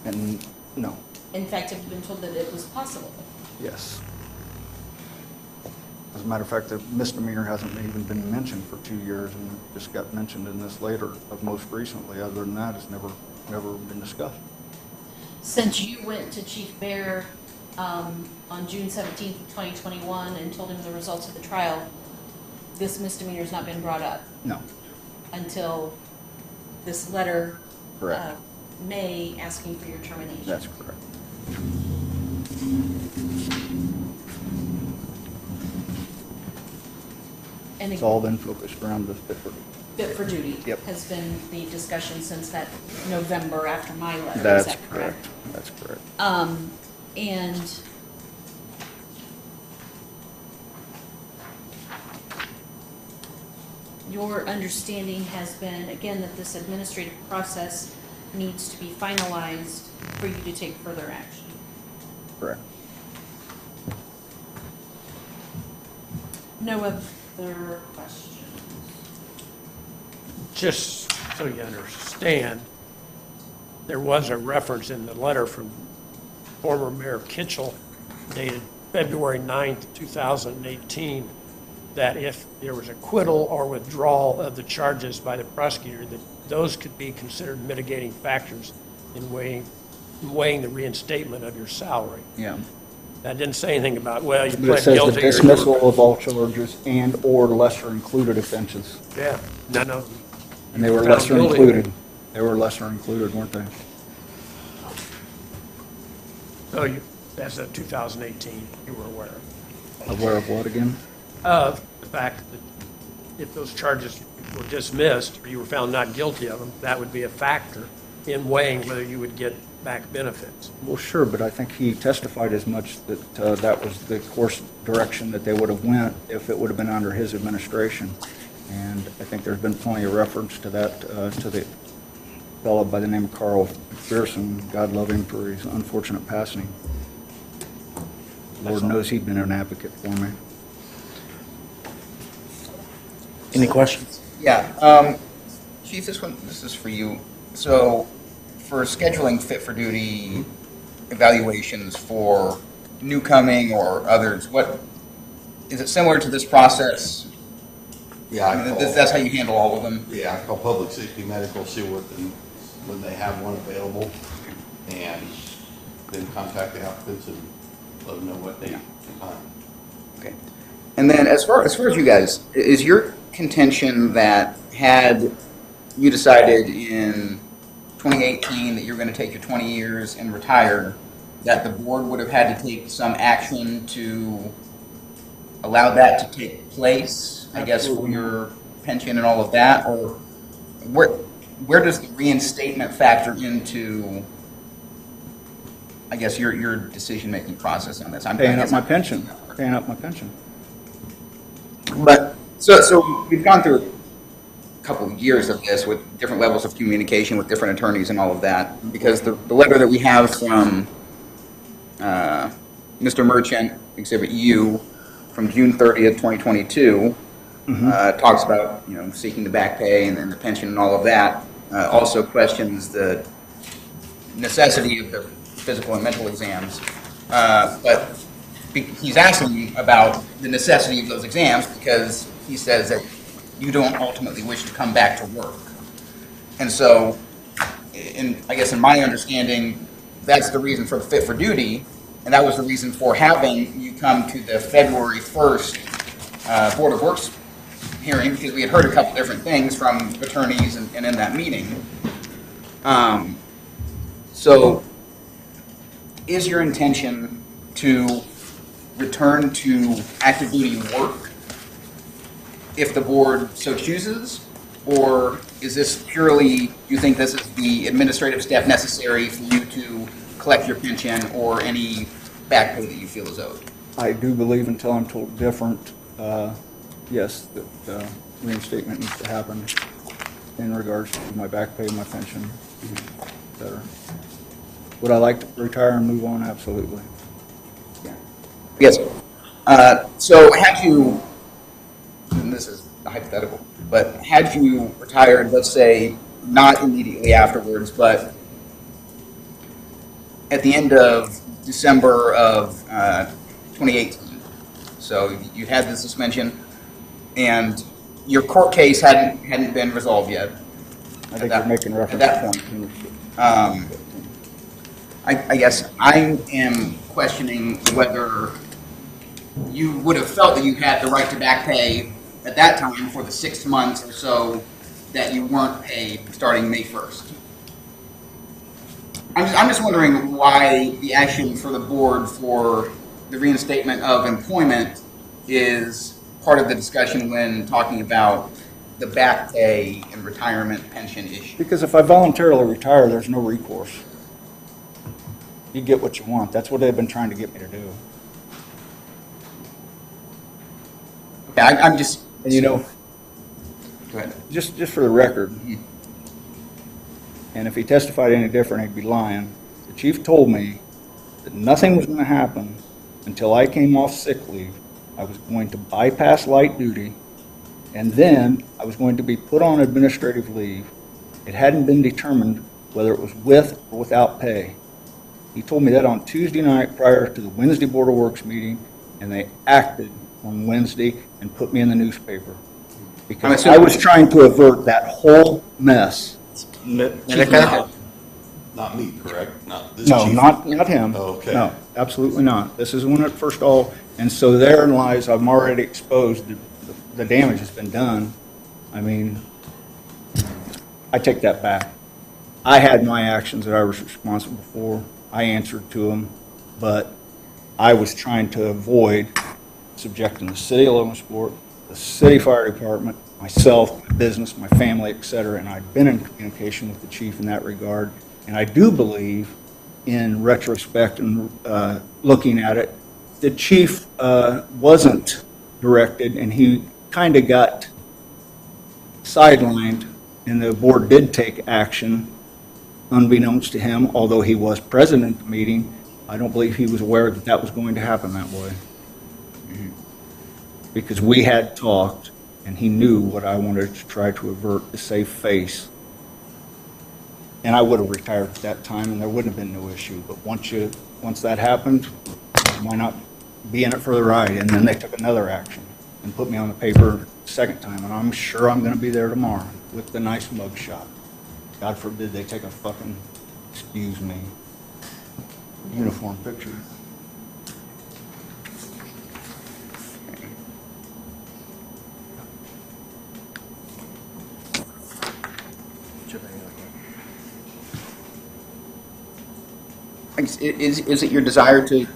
Speaker 19: and no,
Speaker 6: In fact, have you been told that it was possible?
Speaker 19: yes. As a matter of fact, the misdemeanor hasn't even been mentioned for 2 years, and it just got mentioned in this later of most recently. Other than that, it's never been discussed.
Speaker 6: Since you went to Chief Bear on June 17th, 2021, and told him the results of the trial, this misdemeanor's not been brought up
Speaker 19: No,
Speaker 6: until this letter,
Speaker 19: correct.
Speaker 6: May, asking for your termination.
Speaker 19: That's correct.
Speaker 6: And
Speaker 19: It's all been focused around the fit for.
Speaker 6: fit for duty
Speaker 19: Yep.
Speaker 6: has been the discussion since that November after my letter. Is
Speaker 19: That's
Speaker 6: that correct?
Speaker 19: That's correct.
Speaker 6: And your understanding has been, again, that this administrative process needs to be finalized for you to take further action.
Speaker 19: Correct.
Speaker 6: No other questions?
Speaker 3: Just so you understand, there was a reference in the letter from former Mayor Kitchell dated February 9th, 2018, that if there was acquittal or withdrawal of the charges by the prosecutor, that those could be considered mitigating factors in weighing the reinstatement of your salary.
Speaker 19: Yeah.
Speaker 3: That didn't say anything about, well, you
Speaker 19: But it
Speaker 3: pled
Speaker 19: says
Speaker 3: guilty.
Speaker 19: the
Speaker 3: or you were-
Speaker 19: dismissal of all charges and/or lesser included offenses.
Speaker 3: Yeah, no.
Speaker 19: And they were
Speaker 3: Found
Speaker 19: lesser
Speaker 3: guilty.
Speaker 19: included. They were lesser included, weren't they?
Speaker 3: So that's a 2018, you were aware of.
Speaker 19: Aware of what again?
Speaker 3: Of the fact that if those charges were dismissed or you were found not guilty of them, that would be a factor in weighing whether you would get back benefits.
Speaker 19: Well, sure, but I think he testified as much that that was the course direction that they would have went if it would have been under his administration. And I think there's been plenty of reference to that, to the fellow by the name of Carl Pearson. God love him for his unfortunate passing. Lord knows he'd been an advocate for me.
Speaker 4: Any questions?
Speaker 7: Yeah, Chief, this is for you. So, for scheduling fit for duty evaluations for newcoming or others, what, is it similar to this process?
Speaker 8: Yeah,
Speaker 7: I mean, that's how you handle all of them?
Speaker 8: Yeah, I call Public Safety Medical, see when they have one available, and then contact the applicants and let them know what date and time.
Speaker 7: Okay. And then as far as you guys, is your contention that had you decided in 2018 that you're going to take your 20 years and retire, that the board would have had to take some action to allow that to take place, I guess, for your pension and all of that? Or where does the reinstatement factor into, I guess, your decision-making process on this?
Speaker 19: Paying up my pension.
Speaker 7: But, so we've gone through a couple of years of this with different levels of communication with different attorneys and all of that, because the letter that we have from Mr. Merchant, Exhibit U, from June 30th, 2022, talks about, seeking the back pay and the pension and all of that. Also questions the necessity of the physical and mental exams. But he's asking about the necessity of those exams because he says that you don't ultimately wish to come back to work. And so, I guess in my understanding, that's the reason for the fit for duty, and that was the reason for having you come to the February 1st Board of Works hearing, because we had heard a couple different things from attorneys and in that meeting. So, is your intention to return to active duty work if the board so chooses? Or is this purely, do you think this is the administrative step necessary for you to collect your pension or any back pay that you feel is owed?
Speaker 19: I do believe, until I'm told different, yes, that reinstatement needs to happen in regards to my back pay, my pension, et cetera. Would I like to retire and move on? Absolutely.
Speaker 7: Yes. So had you, and this is hypothetical, but had you retired, let's say, not immediately afterwards, but at the end of December of 2018, so you had the suspension, and your court case hadn't been resolved yet.
Speaker 19: I think you're making reference.
Speaker 7: At that point. I guess I am questioning whether you would have felt that you had the right to back pay at that time for the 6 months or so that you weren't paid starting May 1st. I'm just wondering why the action for the board for the reinstatement of employment is part of the discussion when talking about the back pay and retirement pension issue.
Speaker 19: Because if I voluntarily retire, there's no recourse. You get what you want. That's what they've been trying to get me to do.
Speaker 7: Yeah, I'm just...
Speaker 19: And you know,
Speaker 7: go ahead.
Speaker 19: Just for the record, and if he testified any different, he'd be lying. The chief told me that nothing was going to happen until I came off sick leave. I was going to bypass light duty, and then I was going to be put on administrative leave. It hadn't been determined whether it was with or without pay. He told me that on Tuesday night prior to the Wednesday Board of Works meeting, and they acted on Wednesday and put me in the newspaper. Because I was trying to avert that whole mess.
Speaker 8: Not me, correct? Not this
Speaker 19: No,
Speaker 8: chief?
Speaker 19: not him.
Speaker 8: Oh, okay.
Speaker 19: No, absolutely not. This is when it first all, and so therein lies, I'm already exposed, the damage has been done. I mean, I take that back. I had my actions that I was responsible for. I answered to them, but I was trying to avoid subjecting the city of Logansport, the city fire department, myself, my business, my family, et cetera, and I've been in communication with the chief in that regard. And I do believe, in retrospect and looking at it, the chief wasn't directed, and he kind of got sidelined, and the board did take action unbeknownst to him, although he was present at the meeting. I don't believe he was aware that that was going to happen that way. Because we had talked, and he knew what I wanted to try to avert, to save face. And I would have retired at that time, and there wouldn't have been no issue. But once that happened, why not be in it for the ride? And then they took another action and put me on the paper the second time, and I'm sure I'm gonna be there tomorrow with the nice mug shot. God forbid they take a fucking, excuse me, uniform picture.
Speaker 7: Is it your desire to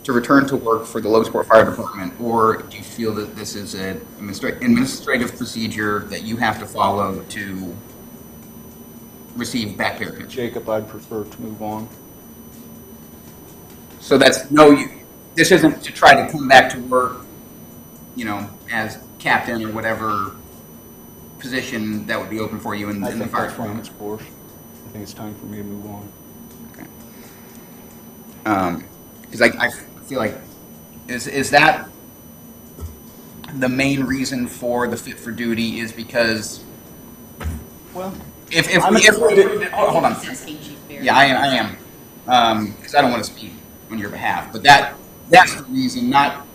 Speaker 7: return to work for the Logansport Fire Department, or do you feel that this is an administrative procedure that you have to follow to receive back pay or pension?
Speaker 19: Jacob, I'd prefer to move on.
Speaker 7: So this isn't to try to come back to work, as captain or whatever position that would be open for you in the fire department.
Speaker 19: Its course. I think it's time for me to move on.
Speaker 7: Because I feel like, is that the main reason for the fit for duty is because,
Speaker 19: well,
Speaker 7: if we hold on. Yeah, I am. Because I don't want to speak on your behalf, but that's the reason, not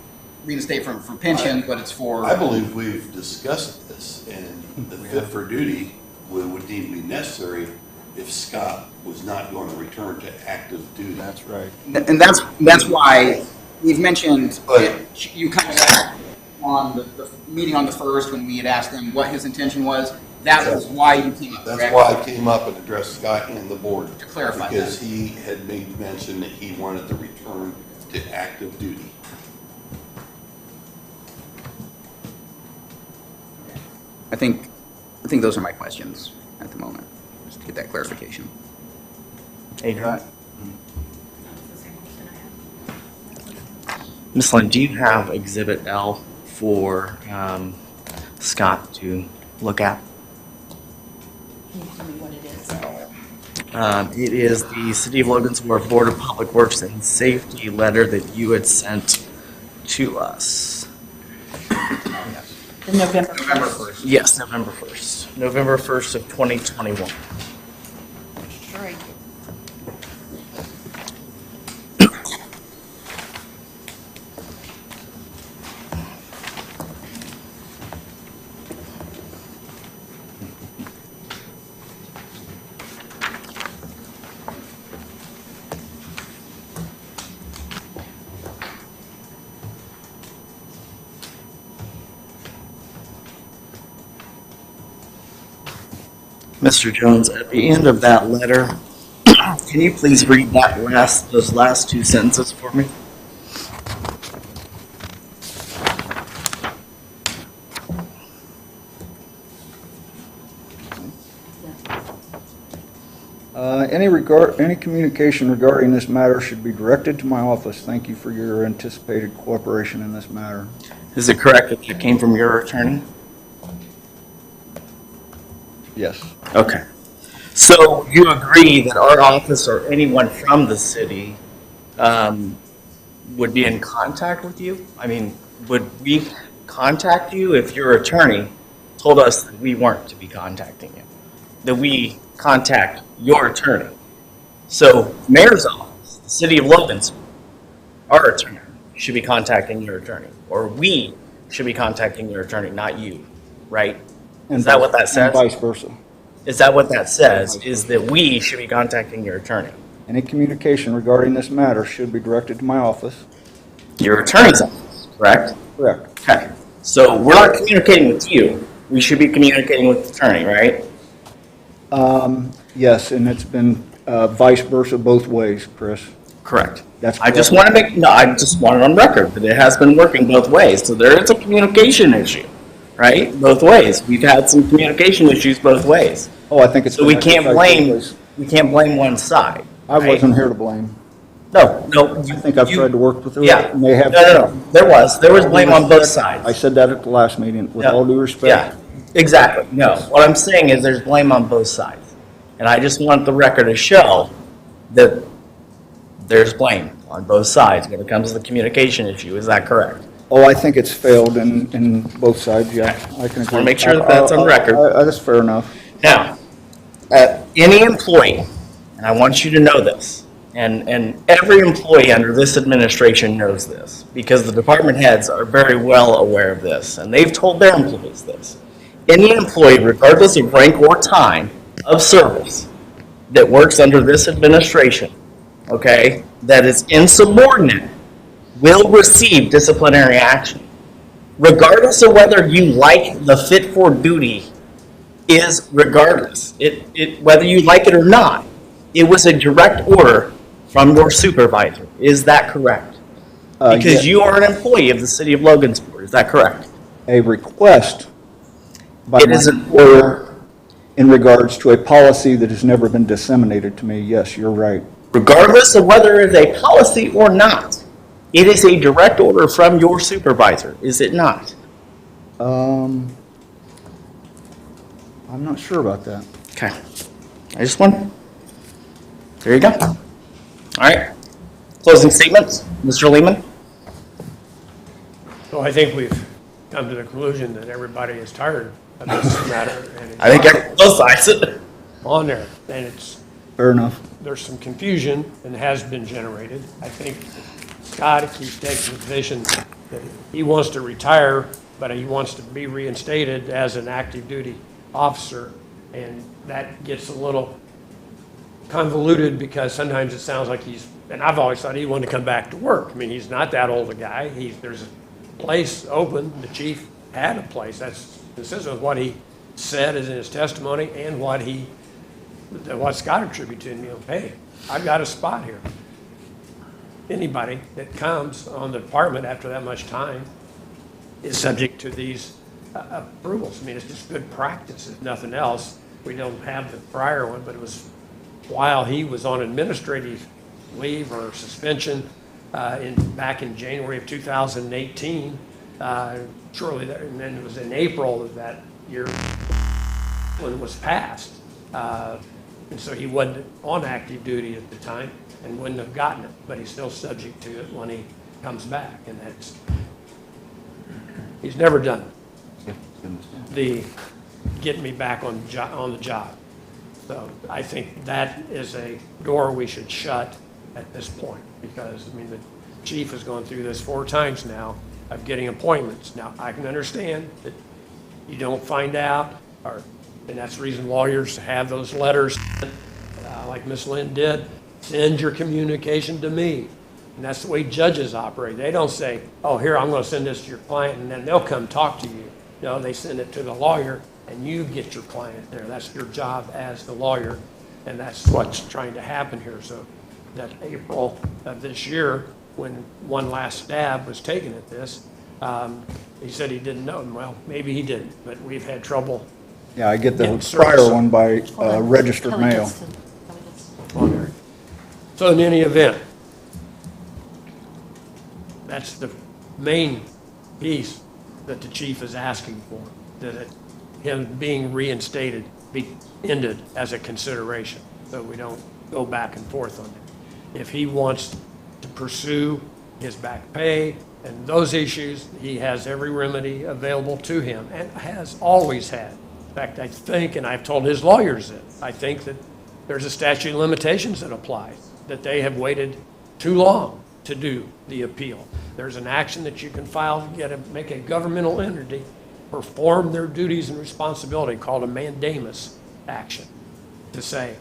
Speaker 7: reinstate for pension, but it's for.
Speaker 8: I believe we've discussed this, and the fit for duty would need to be necessary if Scott was not going to return to active duty.
Speaker 19: That's right.
Speaker 7: And that's why we've mentioned, you kind of on the meeting on the 1st when we had asked him what his intention was, that was why you came up.
Speaker 8: That's why I came up and addressed Scott and the board.
Speaker 7: To clarify that.
Speaker 8: Because he had made mention that he wanted to return to active duty.
Speaker 7: I think those are my questions at the moment, just to get that clarification.
Speaker 4: Adrian? Ms. Lynn, do you have Exhibit L for Scott to look at?
Speaker 6: Can you tell me what it is?
Speaker 4: It is the City of Logansport Board of Public Works and Safety letter that you had sent to us.
Speaker 6: The November 1st.
Speaker 4: Yes, November 1st. November 1st of 2021.
Speaker 6: Sure I do.
Speaker 4: Mr. Jones, at the end of that letter, can you please read those last two sentences for me?
Speaker 19: Any communication regarding this matter should be directed to my office. Thank you for your anticipated cooperation in this matter.
Speaker 4: Is it correct that it came from your attorney?
Speaker 19: Yes.
Speaker 4: Okay. So you agree that our office or anyone from the city would be in contact with you? I mean, would we contact you if your attorney told us that we weren't to be contacting you? That we contact your attorney? So mayor's office, the city of Logansport, our attorney should be contacting your attorney, or we should be contacting your attorney, not you, right? Is that what that says?
Speaker 19: And vice versa.
Speaker 4: Is that what that says, is that we should be contacting your attorney?
Speaker 19: Any communication regarding this matter should be directed to my office.
Speaker 4: Your attorney's office, correct?
Speaker 19: Correct.
Speaker 4: Okay. So we're not communicating with you. We should be communicating with the attorney, right?
Speaker 19: Yes, and it's been vice versa both ways, Chris.
Speaker 4: Correct.
Speaker 19: That's
Speaker 4: I just
Speaker 19: correct.
Speaker 4: want to I just want it on record that it has been working both ways. So there is a communication issue, right? Both ways. We've had some communication issues both ways.
Speaker 19: Oh, I think it's.
Speaker 4: So we can't blame one side.
Speaker 19: I wasn't here to blame.
Speaker 4: No.
Speaker 19: I think I've tried to work with her.
Speaker 4: Yeah.
Speaker 19: May have.
Speaker 4: No. There was blame on both sides.
Speaker 19: I said that at the last meeting, with all due respect.
Speaker 4: Yeah. Exactly, no. What I'm saying is there's blame on both sides. And I just want the record to show that there's blame on both sides when it comes to the communication issue. Is that correct?
Speaker 19: Oh, I think it's failed in both sides, yeah. I can agree.
Speaker 4: Wanna make sure that that's on record.
Speaker 19: That's fair enough.
Speaker 4: Now, any employee, and I want you to know this, and every employee under this administration knows this, because the department heads are very well aware of this, and they've told their employees this. Any employee, regardless of rank or time of service, that works under this administration, okay, that is insubordinate, will receive disciplinary action. Regardless of whether you like the fit for duty is regardless. Whether you like it or not, it was a direct order from your supervisor. Is that correct? Because you are an employee of the city of Logansport. Is that correct?
Speaker 19: A request by
Speaker 4: It
Speaker 19: my
Speaker 4: is an
Speaker 19: employer in regards to a policy that has never been disseminated to me. Yes, you're right.
Speaker 4: Regardless of whether it is a policy or not, it is a direct order from your supervisor. Is it not?
Speaker 19: I'm not sure about that.
Speaker 4: Okay. I just want. There you go. All right. Closing statements, Mr. Lehman.
Speaker 3: So I think we've come to the conclusion that everybody is tired of this matter. And
Speaker 4: I think both sides.
Speaker 3: on there, and it's,
Speaker 19: Fair enough.
Speaker 3: there's some confusion and has been generated. I think Scott keeps taking the position that he wants to retire, but he wants to be reinstated as an active duty officer, and that gets a little convoluted because sometimes it sounds like he's, and I've always thought he wanted to come back to work. I mean, he's not that old a guy. There's a place open. The chief had a place. That's consistent with what he said is in his testimony and what Scott attributed to me. Hey, I've got a spot here. Anybody that comes on the department after that much time is subject to these approvals. I mean, it's just good practice, if nothing else. We don't have the prior one, but it was while he was on administrative leave or suspension back in January of 2018, shortly there, and then it was in April of that year when it was passed. And so he wasn't on active duty at the time and wouldn't have gotten it, but he's still subject to it when he comes back, and he's never done it. The getting me back on the job. So I think that is a door we should shut at this point, because, I mean, the chief has gone through this 4 times now of getting appointments. Now, I can understand that you don't find out, and that's the reason lawyers have those letters, like Miss Lynn did. Send your communication to me. And that's the way judges operate. They don't say, oh, here, I'm going to send this to your client, and then they'll come talk to you. No, they send it to the lawyer, and you get your client there. That's your job as the lawyer, and that's what's trying to happen here. So that April of this year, when one last stab was taken at this, he said he didn't know. Well, maybe he didn't, but we've had trouble.
Speaker 19: Yeah, I get the
Speaker 3: in
Speaker 19: prior
Speaker 3: service.
Speaker 19: one by registered mail.
Speaker 3: So in any event, that's the main piece that the chief is asking for, that him being reinstated be ended as a consideration, so we don't go back and forth on it. If he wants to pursue his back pay and those issues, he has every remedy available to him and has always had. In fact, I think, and I've told his lawyers that, I think that there's a statute of limitations that applies, that they have waited too long to do the appeal. There's an action that you can file to make a governmental entity perform their duties and responsibility called a mandamus action, to say,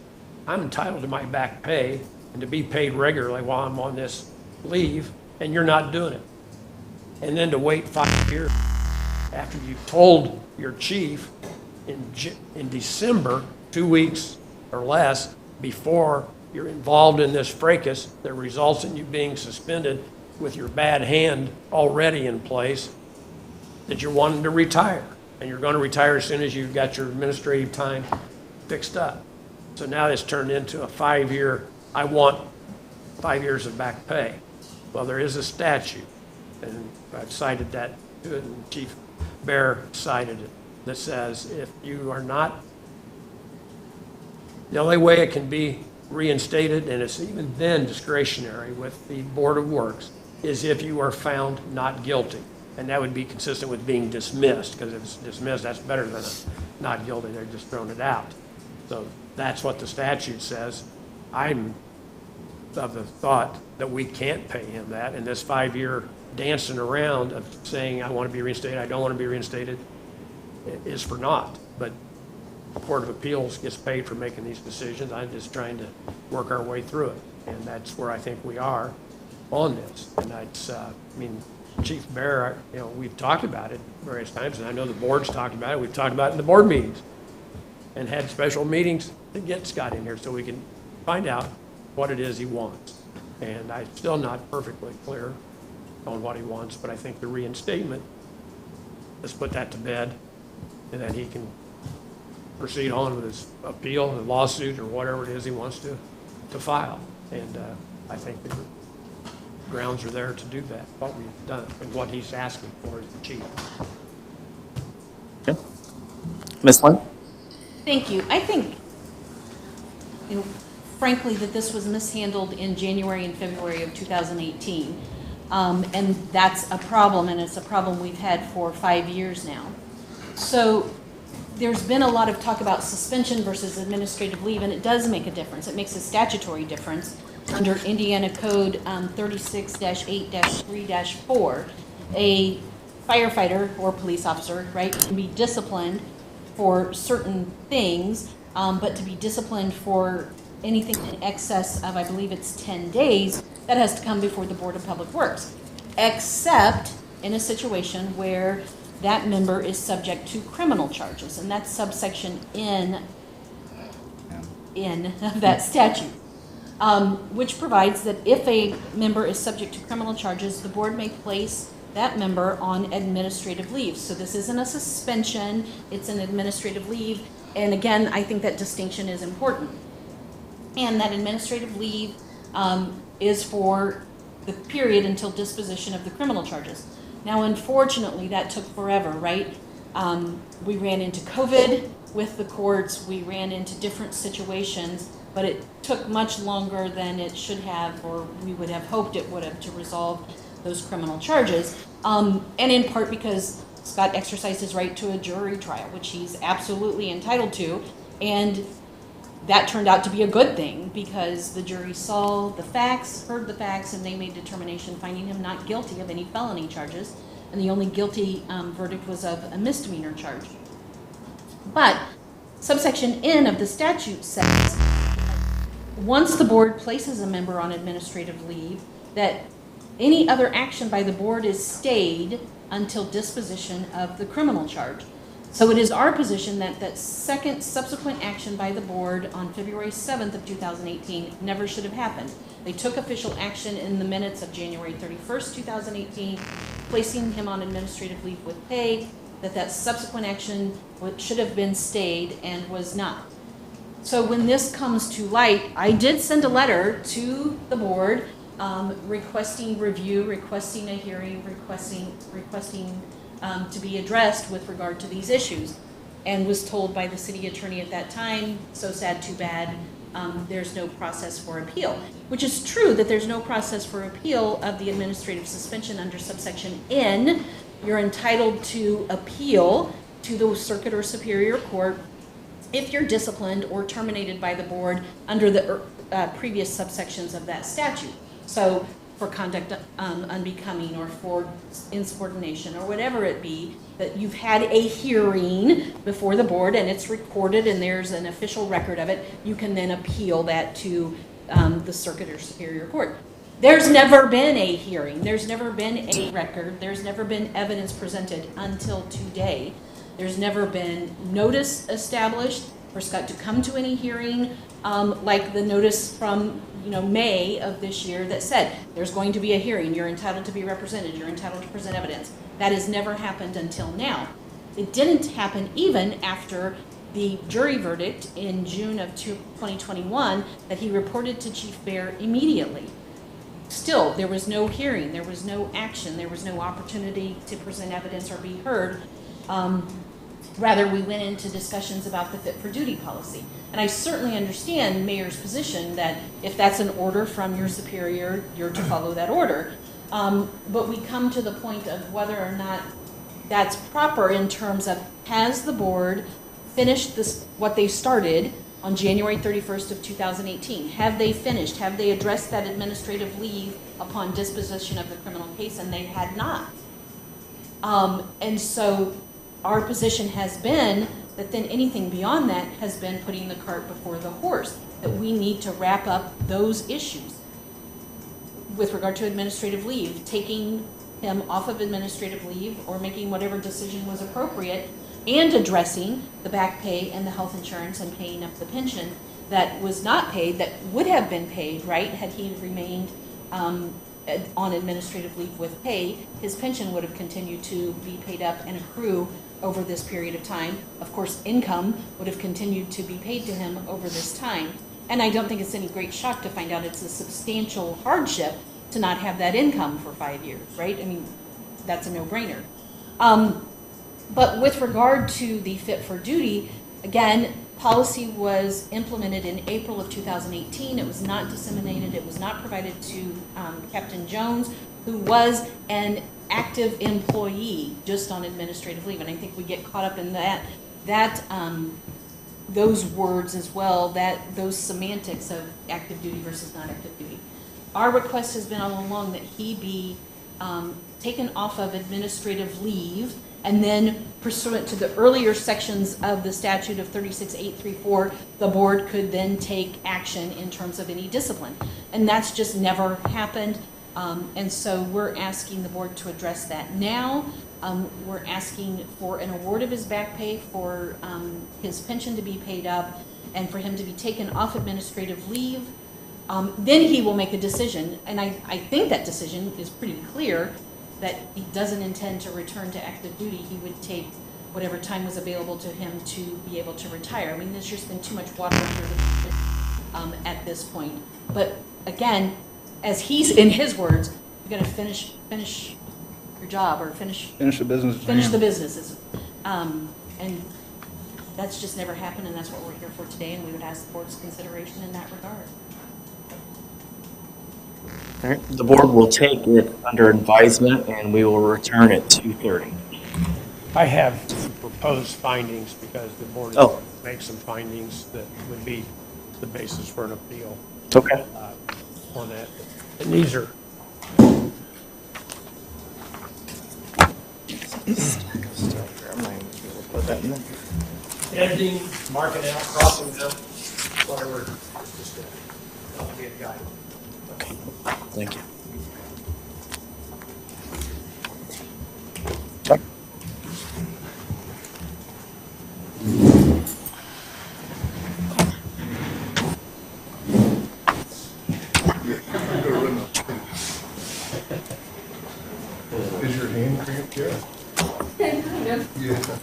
Speaker 3: I'm entitled to my back pay and to be paid regularly while I'm on this leave, and you're not doing it. And then to wait 5 years after you've told your chief in December, 2 weeks or less before you're involved in this fracas that results in you being suspended with your bad hand already in place, that you're wanting to retire. And you're going to retire as soon as you've got your administrative time fixed up. So now it's turned into a 5-year, I want 5 years of back pay. Well, there is a statute, and I've cited that to it, and Chief Bear cited it, that says if you are not, the only way it can be reinstated, and it's even then discretionary with the Board of Works, is if you are found not guilty. And that would be consistent with being dismissed, because if it's dismissed, that's better than a not guilty, they're just throwing it out. So that's what the statute says. I'm of the thought that we can't pay him that, and this 5-year dancing around of saying, I want to be reinstated, I don't want to be reinstated, is for naught. But the Court of Appeals gets paid for making these decisions. I'm just trying to work our way through it, and that's where I think we are on this. And that's, I mean, Chief Bear, you know, we've talked about it various times, and I know the board's talked about it. We've talked about it in the board meetings and had special meetings to get Scott in here so we can find out what it is he wants. And I'm still not perfectly clear on what he wants, but I think the reinstatement, let's put that to bed, and then he can proceed on with his appeal, the lawsuit, or whatever it is he wants to file. And I think the grounds are there to do that, what we've done, and what he's asking for is the chief.
Speaker 4: Okay. Ms. Lynn?
Speaker 6: Thank you. I think, you know, frankly, that this was mishandled in January and February of 2018. And that's a problem, and it's a problem we've had for 5 years now. So there's been a lot of talk about suspension versus administrative leave, and it does make a difference. It makes a statutory difference. Under Indiana Code 36-8-3-4, a firefighter or police officer, right, can be disciplined for certain things, but to be disciplined for anything in excess of, I believe it's 10 days, that has to come before the Board of Public Works, except in a situation where that member is subject to criminal charges, and that's subsection N of that statute, which provides that if a member is subject to criminal charges, the board may place that member on administrative leave. So this isn't a suspension, it's an administrative leave, and again, I think that distinction is important. And that administrative leave is for the period until disposition of the criminal charges. Now, unfortunately, that took forever, right? We ran into COVID with the courts, we ran into different situations, but it took much longer than it should have, or we would have hoped it would have, to resolve those criminal charges. And in part because Scott exercised his right to a jury trial, which he's absolutely entitled to, and that turned out to be a good thing because the jury saw the facts, heard the facts, and they made determination finding him not guilty of any felony charges. And the only guilty verdict was of a misdemeanor charge. But subsection N of the statute says once the board places a member on administrative leave, that any other action by the board is stayed until disposition of the criminal charge. So it is our position that that second subsequent action by the board on February 7th of 2018 never should have happened. They took official action in the minutes of January 31st, 2018, placing him on administrative leave with pay, that subsequent action should have been stayed and was not. So when this comes to light, I did send a letter to the board requesting review, requesting a hearing, requesting to be addressed with regard to these issues, and was told by the city attorney at that time, so sad, too bad, there's no process for appeal, which is true that there's no process for appeal of the administrative suspension under subsection N. You're entitled to appeal to the circuit or superior court if you're disciplined or terminated by the board under the previous subsections of that statute. So for conduct unbecoming or for insubordination or whatever it be, that you've had a hearing before the board and it's recorded and there's an official record of it, you can then appeal that to the circuit or superior court. There's never been a hearing, there's never been a record, there's never been evidence presented until today. There's never been notice established for Scott to come to any hearing, like the notice from May of this year that said there's going to be a hearing, you're entitled to be represented, you're entitled to present evidence. That has never happened until now. It didn't happen even after the jury verdict in June of 2021 that he reported to Chief Bear immediately. Still, there was no hearing, there was no action, there was no opportunity to present evidence or be heard. Rather, we went into discussions about the fit for duty policy. And I certainly understand Mayor's position that if that's an order from your superior, you're to follow that order. But we come to the point of whether or not that's proper in terms of, has the board finished this, what they started on January 31st of 2018? Have they finished? Have they addressed that administrative leave upon disposition of the criminal case? And they had not. And so our position has been that then anything beyond that has been putting the cart before the horse, that we need to wrap up those issues with regard to administrative leave, taking him off of administrative leave or making whatever decision was appropriate, and addressing the back pay and the health insurance and paying up the pension that was not paid, that would have been paid, right, had he remained on administrative leave with pay. His pension would have continued to be paid up and accrue over this period of time. Of course, income would have continued to be paid to him over this time. And I don't think it's any great shock to find out it's a substantial hardship to not have that income for 5 years, right? I mean, that's a no-brainer. But with regard to the fit for duty, again, policy was implemented in April of 2018. It was not disseminated. It was not provided to Captain Jones, who was an active employee just on administrative leave. And I think we get caught up in those words as well, those semantics of active duty versus not active duty. Our request has been all along that he be taken off of administrative leave, and then pursuant to the earlier sections of the statute of 36834, the board could then take action in terms of any discipline. And that's just never happened. And so we're asking the board to address that now. We're asking for an award of his back pay, for his pension to be paid up, and for him to be taken off administrative leave. Then he will make a decision, and I think that decision is pretty clear, that he doesn't intend to return to active duty. He would take whatever time was available to him to be able to retire. I mean, there's just been too much water under the at this point. But again, as he's, in his words, you're going to finish your job, or finish
Speaker 19: the business.
Speaker 6: Finish the businesses. And that's just never happened, and that's what we're here for today, and we would ask the board's consideration in that regard.
Speaker 4: All right, the board will take it under advisement, and we will return at 2:30.
Speaker 3: I have some proposed findings because the board
Speaker 4: Oh.
Speaker 3: makes some findings that would be the basis for an appeal.
Speaker 4: Okay.
Speaker 3: On that. And these are editing, marking out, crossing out, whatever. Just to be a guide.
Speaker 4: Okay. Thank you.
Speaker 13: Is your hand cramped yet? Yeah.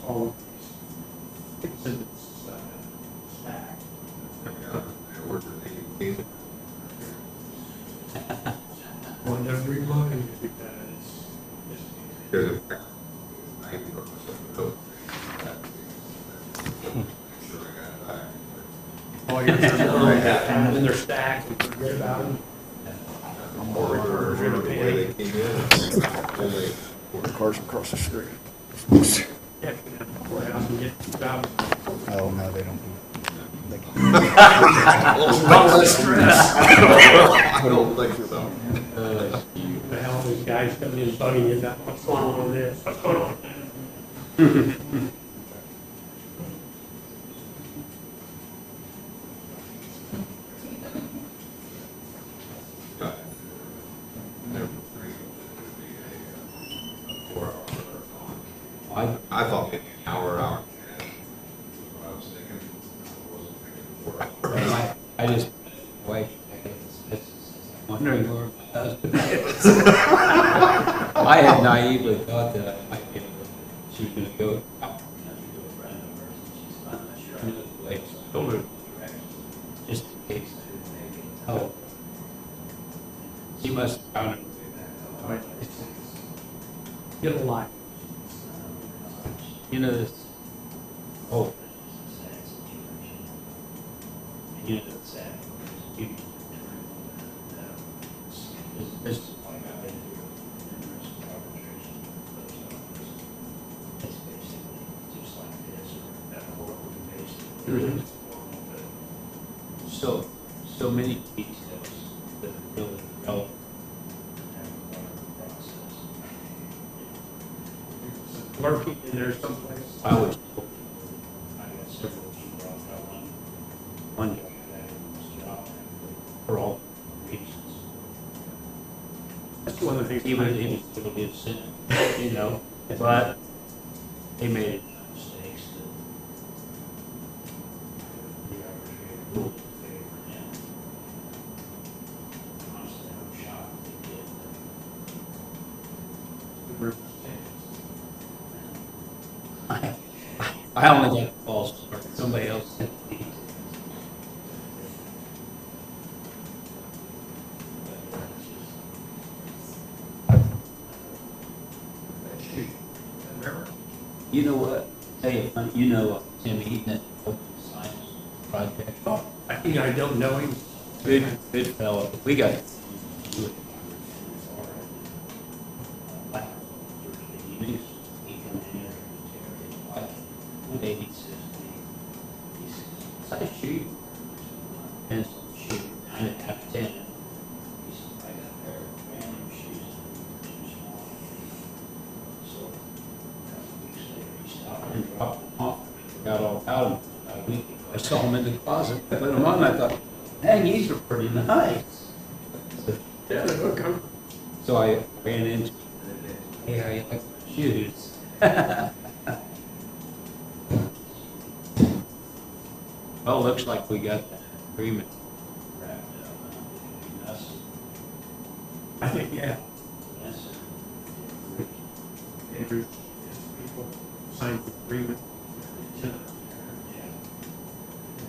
Speaker 3: all on every line because all your and then they're stacked and forget about them.
Speaker 19: The cars across the street.
Speaker 3: Yeah, courthouse and get the job.
Speaker 19: Oh, no, they don't do.
Speaker 3: Lot less stress.
Speaker 2: I don't think so.
Speaker 3: The hell, these guys coming in bugging you about what's going on with this, what's going on.
Speaker 2: I thought maybe an hour, hour and a half. That's what I was thinking. I wasn't thinking 4 hours.
Speaker 18: I just, wait, wondering where my husband is. I had naively thought that I might be able to, she was gonna go out. Just in case. Oh. She must have found it.
Speaker 3: Get a life.
Speaker 18: You know this. Oh. You know this. This. So many details that are really relevant.
Speaker 3: Lurking in there someplace.
Speaker 18: I was told, I got several people off that one day for all reasons.
Speaker 3: That's one of the things.
Speaker 18: He was still be a sin, you know, but they made mistakes that I only got calls for somebody else sent me. You know what? Tell you funny, you know Tim Eaton at the Open Science Project.
Speaker 3: Oh, I think I don't know him.
Speaker 18: Good fellow. We got it. I shoot. Pencil shoot. 9.5, 10. And dropped them off. Got all out of them. I saw them in the closet. I put them on. I thought, dang, these are pretty nice.
Speaker 3: Yeah, they look good.
Speaker 18: So I ran into, hey, how you like my shoes? Well, looks like we got that agreement wrapped up between us.
Speaker 3: I think, yeah. Andrew, people signed the agreement.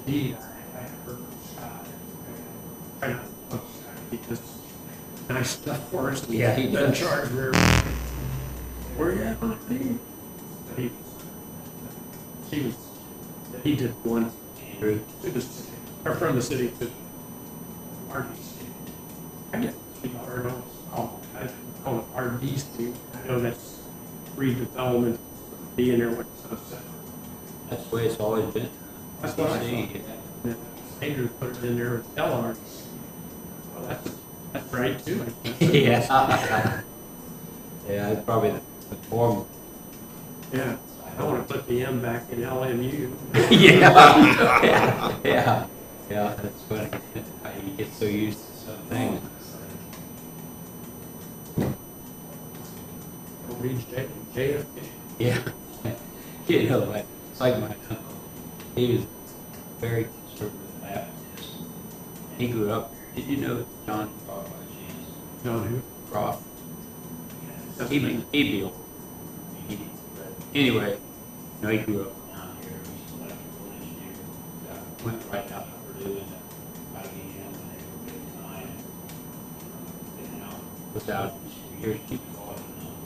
Speaker 3: Indeed, I heard trying to because nice stuff for us.
Speaker 18: Yeah, he
Speaker 3: doesn't
Speaker 18: does.
Speaker 3: charge where you at on it? He did one. To the city, or from the city to RDC. I get I call it RDC. I know that's redevelopment, being there with sunset.
Speaker 18: That's the way it's always been.
Speaker 3: That's what I
Speaker 18: See,
Speaker 3: thought. Andrew put it in there with LR. Well, that's right too. I think.
Speaker 18: Yeah. Yeah, it's probably the form.
Speaker 3: Yeah. I want to put the M back in LMU.
Speaker 18: Yeah, that's funny. How you get so used to some things.
Speaker 3: Read JFK.
Speaker 18: Yeah. You know, it's like my uncle. He was very conservative Baptist. He grew up, did you know John Croft by chance?
Speaker 3: John who?
Speaker 18: Croft. He'd be old. Anyway, you know, he grew up down here. He was an electrical engineer. Went right out to Purdue and IBM and every time. And now, without years, he was always known.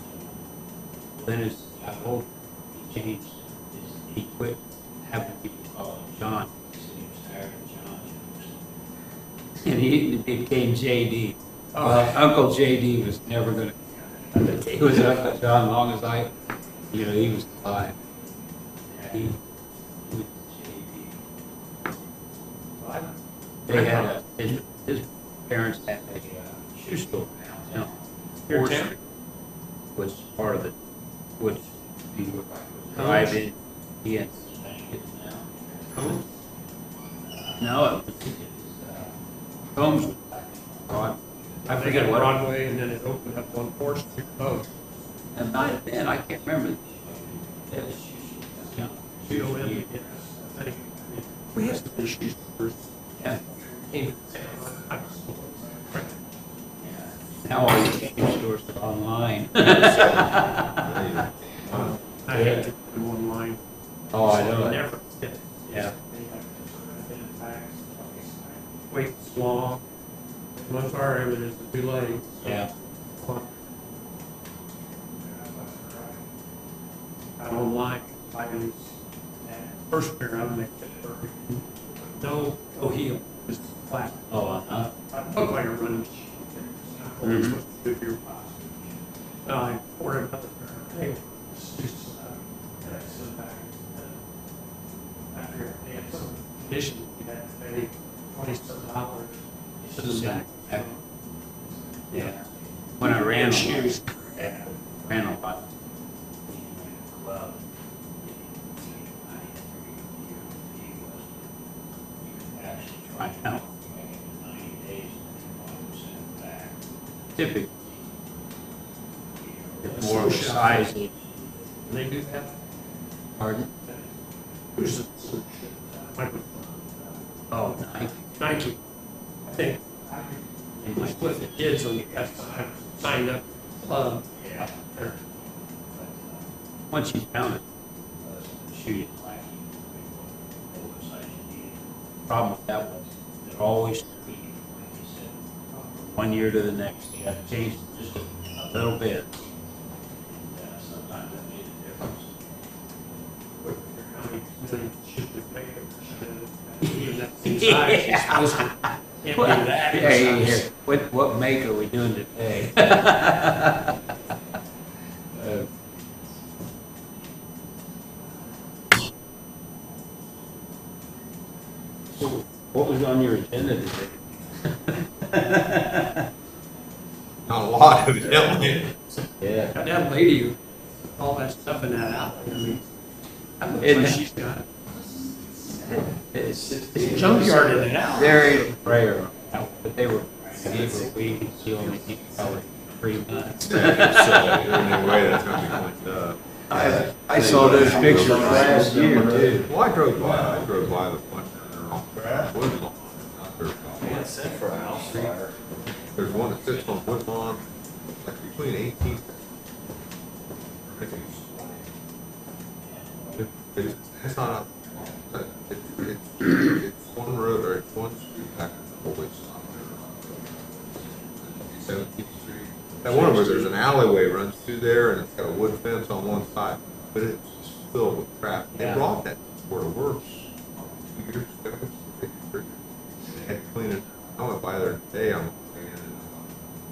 Speaker 18: Then as he got older, he changed. He quit having people call him John. He said he was tired of John. and he became JD. Uncle JD was never gonna, he was Uncle John long as he was alive. He was JD. They had his parents had a shoe store downtown.
Speaker 3: Here in
Speaker 18: Fourth
Speaker 3: town?
Speaker 18: Street was part of it, which he would drive in, he had. No, it was, Holmes was Broad. I
Speaker 3: They
Speaker 18: forget
Speaker 3: got
Speaker 18: what.
Speaker 3: Broadway, and then it opened up on Fourth Street. Oh,
Speaker 18: And might have been, I can't remember. Yeah.
Speaker 3: COM, yeah, I think. We had some issues first.
Speaker 18: Yeah.
Speaker 3: In-
Speaker 18: Now all your shoe stores are online.
Speaker 3: I had to do online.
Speaker 18: Oh, I know.
Speaker 3: Never did.
Speaker 18: Yeah.
Speaker 3: Wait long. Most of our evidence is too late.
Speaker 18: Yeah.
Speaker 3: I'm online, I can, first pair I make it perfect. No heel, just flat.
Speaker 18: Oh,
Speaker 3: I look like a running machine. I'm supposed to do your I ordered another pair. Hey, it's just, after they had some condition, you had to pay $27. Send them back.
Speaker 18: Yeah. When I ran
Speaker 3: Shoes.
Speaker 18: ran a lot. Right now. Typically. It's more of a size.
Speaker 3: They do that?
Speaker 18: Pardon?
Speaker 3: Who's the,
Speaker 18: Oh, Nike.
Speaker 3: Nike, I think. They just put the kids on the, signed up club. There.
Speaker 18: Once you found it, shoot. Problem with that was, it always, 1 year to the next, you have to change it just a little bit. Sometimes that made a difference.
Speaker 3: Even that same size, you're supposed to, can't do that.
Speaker 18: Hey, what make are we doing today? So what was on your agenda today?
Speaker 2: Not a lot, evidently.
Speaker 18: Yeah.
Speaker 3: That lady, all that stuff in that alley, I mean, that looks like she's got
Speaker 18: It's
Speaker 3: junkyard in it out.
Speaker 18: Very rare, but they were, gave her a week, and she only needed probably 3 months.
Speaker 2: So, anyway, that's gonna be cleaned up.
Speaker 18: I saw those pictures last year, too.
Speaker 2: Well, I drove by the one on Woodlawn.
Speaker 5: Sent for a house fire.
Speaker 2: There's one that sits on Woodlawn, like between 18th. It's not a, it's one road, or it's one street back to the west side. 17th Street. That one where there's an alleyway runs through there, and it's got a wood fence on one side, but it's just filled with crap. They
Speaker 18: Yeah.
Speaker 2: brought that where it works 2 years ago. They had to clean it. I went by there today, I'm thinking,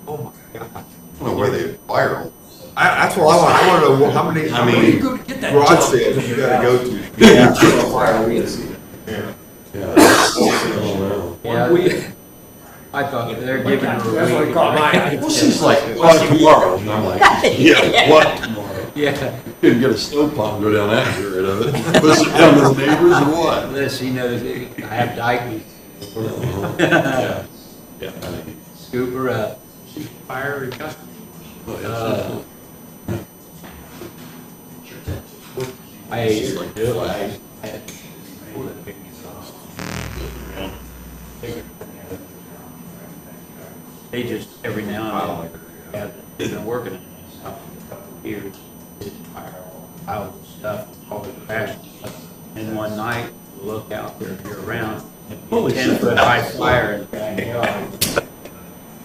Speaker 2: oh my God.
Speaker 8: I don't know where they fire.
Speaker 2: That's what I want. I want to know how many garage sales you gotta go to.
Speaker 18: Yeah, I thought they're giving her a week.
Speaker 3: That's what I call mine.
Speaker 8: Well, she's like, what tomorrow? And I'm like, yeah, what tomorrow?
Speaker 18: Yeah.
Speaker 8: Couldn't get a snowplow and go down that and get rid of it. Push it down to the neighbors or what?
Speaker 18: Unless she knows I have Dikey.
Speaker 8: Yeah. Yeah.
Speaker 18: Scoop her up.
Speaker 3: Fire customers.
Speaker 18: I do. I had. They just, every now and then, have been working on this stuff for a couple of years. Just fire all piles of stuff, all the trash and stuff. And one night, look out there if you're around,
Speaker 8: Holy
Speaker 18: 10-foot high fire in the backyard.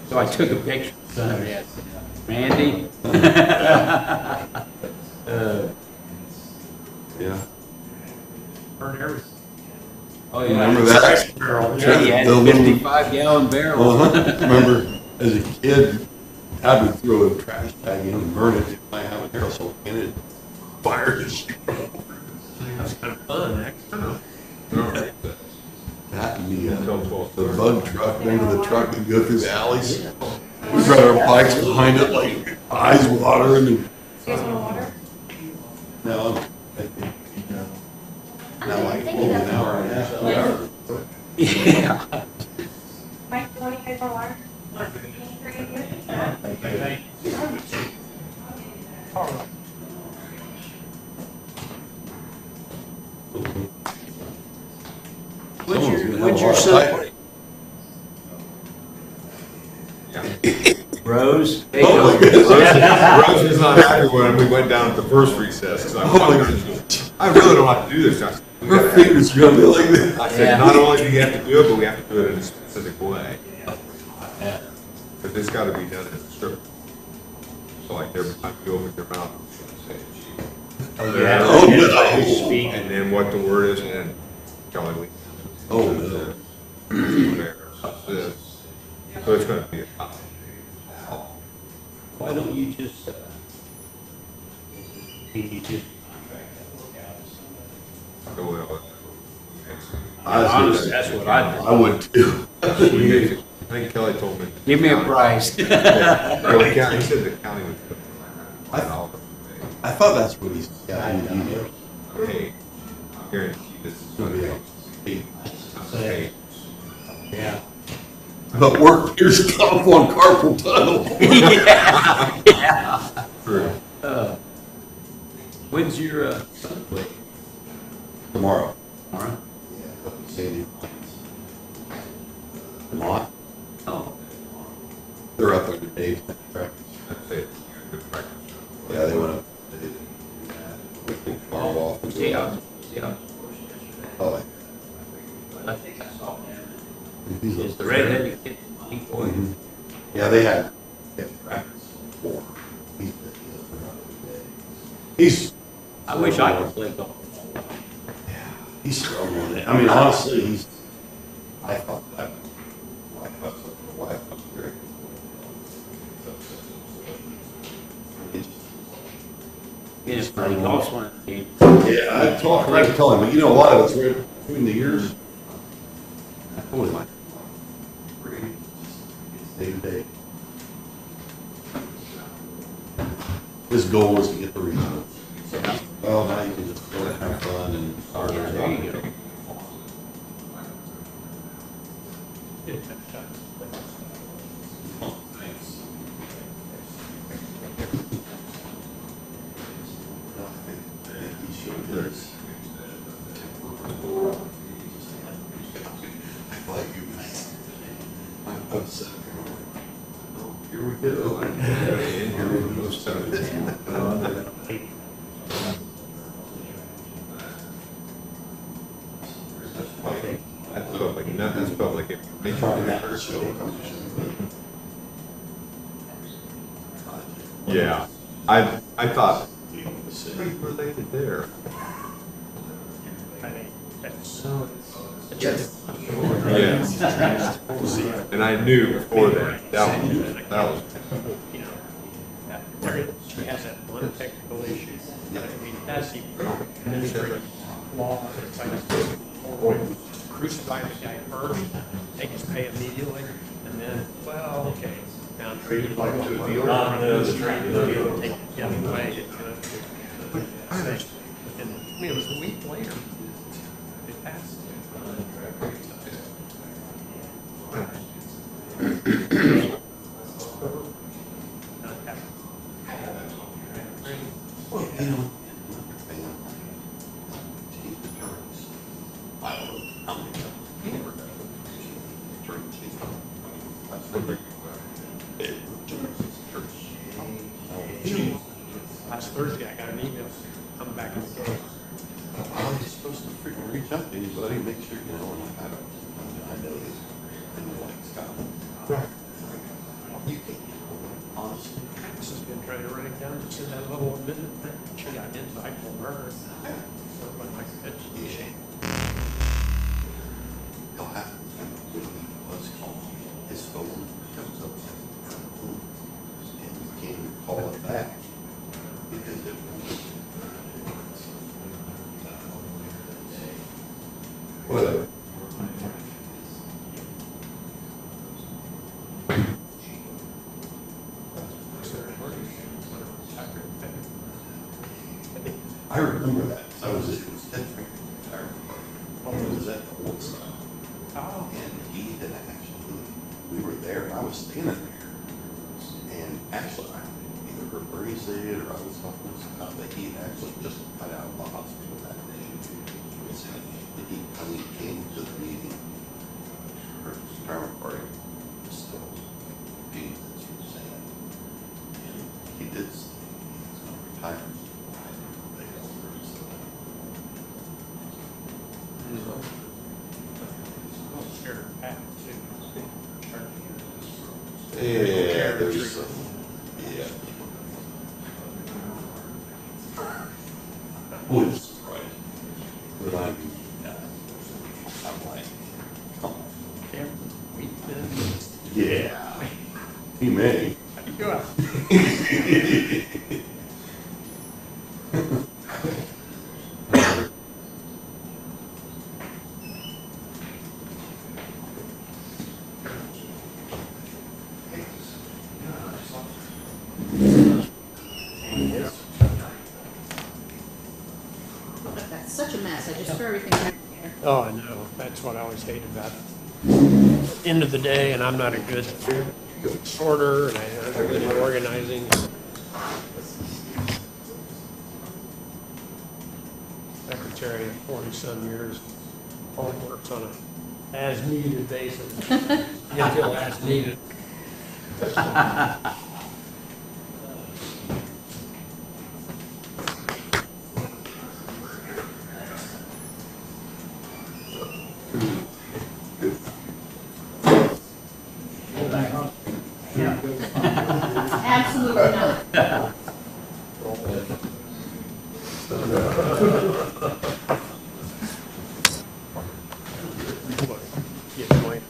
Speaker 18: So I took a picture of son of that. Randy?
Speaker 8: Yeah.
Speaker 3: Burn everything.
Speaker 5: Oh, yeah.
Speaker 8: Remember that?
Speaker 5: Yeah, you had
Speaker 8: The little-
Speaker 5: 55-gallon barrel.
Speaker 8: Remember, as a kid, Dad would throw a trash bag in and burn it in my house, aerosol can, it fired his
Speaker 3: That's kind of fun, actually.
Speaker 8: That and the bug truck, remember the truck would go through the alleys? We'd ride our bikes behind it like eyes watering and.
Speaker 20: You guys want water?
Speaker 8: No, now like over an hour and a half, 2 hours.
Speaker 5: Yeah.
Speaker 20: Mike, you want to guys want water?
Speaker 5: What's your son? Rose?
Speaker 2: Oh my goodness. Rose was not happy when we went down at the first recess, because I really don't have to do this.
Speaker 8: Her fingers are gonna be like this.
Speaker 2: I said, not only do you have to do it, but we have to do it in a specific way. Because it's gotta be done in a strip. So like every time you open your mouth, say, and then what the word is, and then Kelly, we.
Speaker 8: Oh, no.
Speaker 2: This. So it's gonna be a.
Speaker 5: Why don't you just, Honestly, that's what I'd do.
Speaker 8: I would too.
Speaker 2: I think Kelly told me.
Speaker 5: Give me a price.
Speaker 2: Yeah, Kelly County, he said the county would.
Speaker 8: I thought that's what he's got in the email.
Speaker 2: Hey, guarantee this is gonna be. Hey.
Speaker 5: Yeah.
Speaker 8: But workers' comp on carpal tunnel.
Speaker 5: Yeah.
Speaker 2: True.
Speaker 5: When's your son play?
Speaker 8: Tomorrow.
Speaker 5: Tomorrow?
Speaker 8: Sandy. Mott.
Speaker 5: Oh.
Speaker 8: They're up there today. Practice.
Speaker 2: That's it. Good practice.
Speaker 8: Yeah, they went up. They far off.
Speaker 5: Yeah.
Speaker 8: Oh,
Speaker 5: I think I saw him. Is the redheaded kid?
Speaker 8: Mhm. Yeah, they had practice 4. He's.
Speaker 5: I wish I could play golf.
Speaker 8: He's struggling. I mean, honestly, he's. I thought that. Wife was great.
Speaker 5: It's funny, golf's one of the games.
Speaker 8: Yeah, I tell him, but you know, a lot of it's right between the years. Holy my. Day to day. His goal is to get the regional. Well, now you can just go and have fun and start.
Speaker 5: There you go.
Speaker 8: Here we go.
Speaker 2: That felt like nothing. That felt like it. Yeah, I thought pretty related there. Yeah. And I knew before that was.
Speaker 3: He has that one technical issue. I mean, that's the administrative law. It's like crucify the guy first, take his pay immediately, and then, well, okay. Now treat it like a deal. Take it the other way. And I mean, it was a week later. It passed.
Speaker 8: Well, you know.
Speaker 3: Last Thursday, I got an email coming back in the game.
Speaker 8: I was supposed to freaking reach out to anybody, make sure, you know, and I know this. And like Scott. You can't, honestly.
Speaker 3: This has been trying to write it down, just in that little amendment thing. She got invite from her. So when I said,
Speaker 8: Whatever. I remember that. I was, it was Ted Franklin. I remember. It was at the old side.
Speaker 3: Oh.
Speaker 8: And he had actually, we were there, and I was standing there. And actually, I either heard Bernie say it, or I was talking to someone that he had actually just got out of the hospital that day. He said that he came to the meeting, or his retirement party, was still being saying. And he did say he was going to retire.
Speaker 3: Share path too.
Speaker 8: Yeah, there's some, yeah. Wouldn't surprise me. But I'm like, come on. Yeah. He may.
Speaker 3: Yeah.
Speaker 6: That's such a mess. I just threw everything back there.
Speaker 3: Oh, I know. That's what I always hate about it. End of the day, and I'm not a good sorter, and I'm not good at organizing. Secretary of 40-some years, only works on a as-needed basis. Until as needed.
Speaker 6: Absolutely not.
Speaker 3: Get point.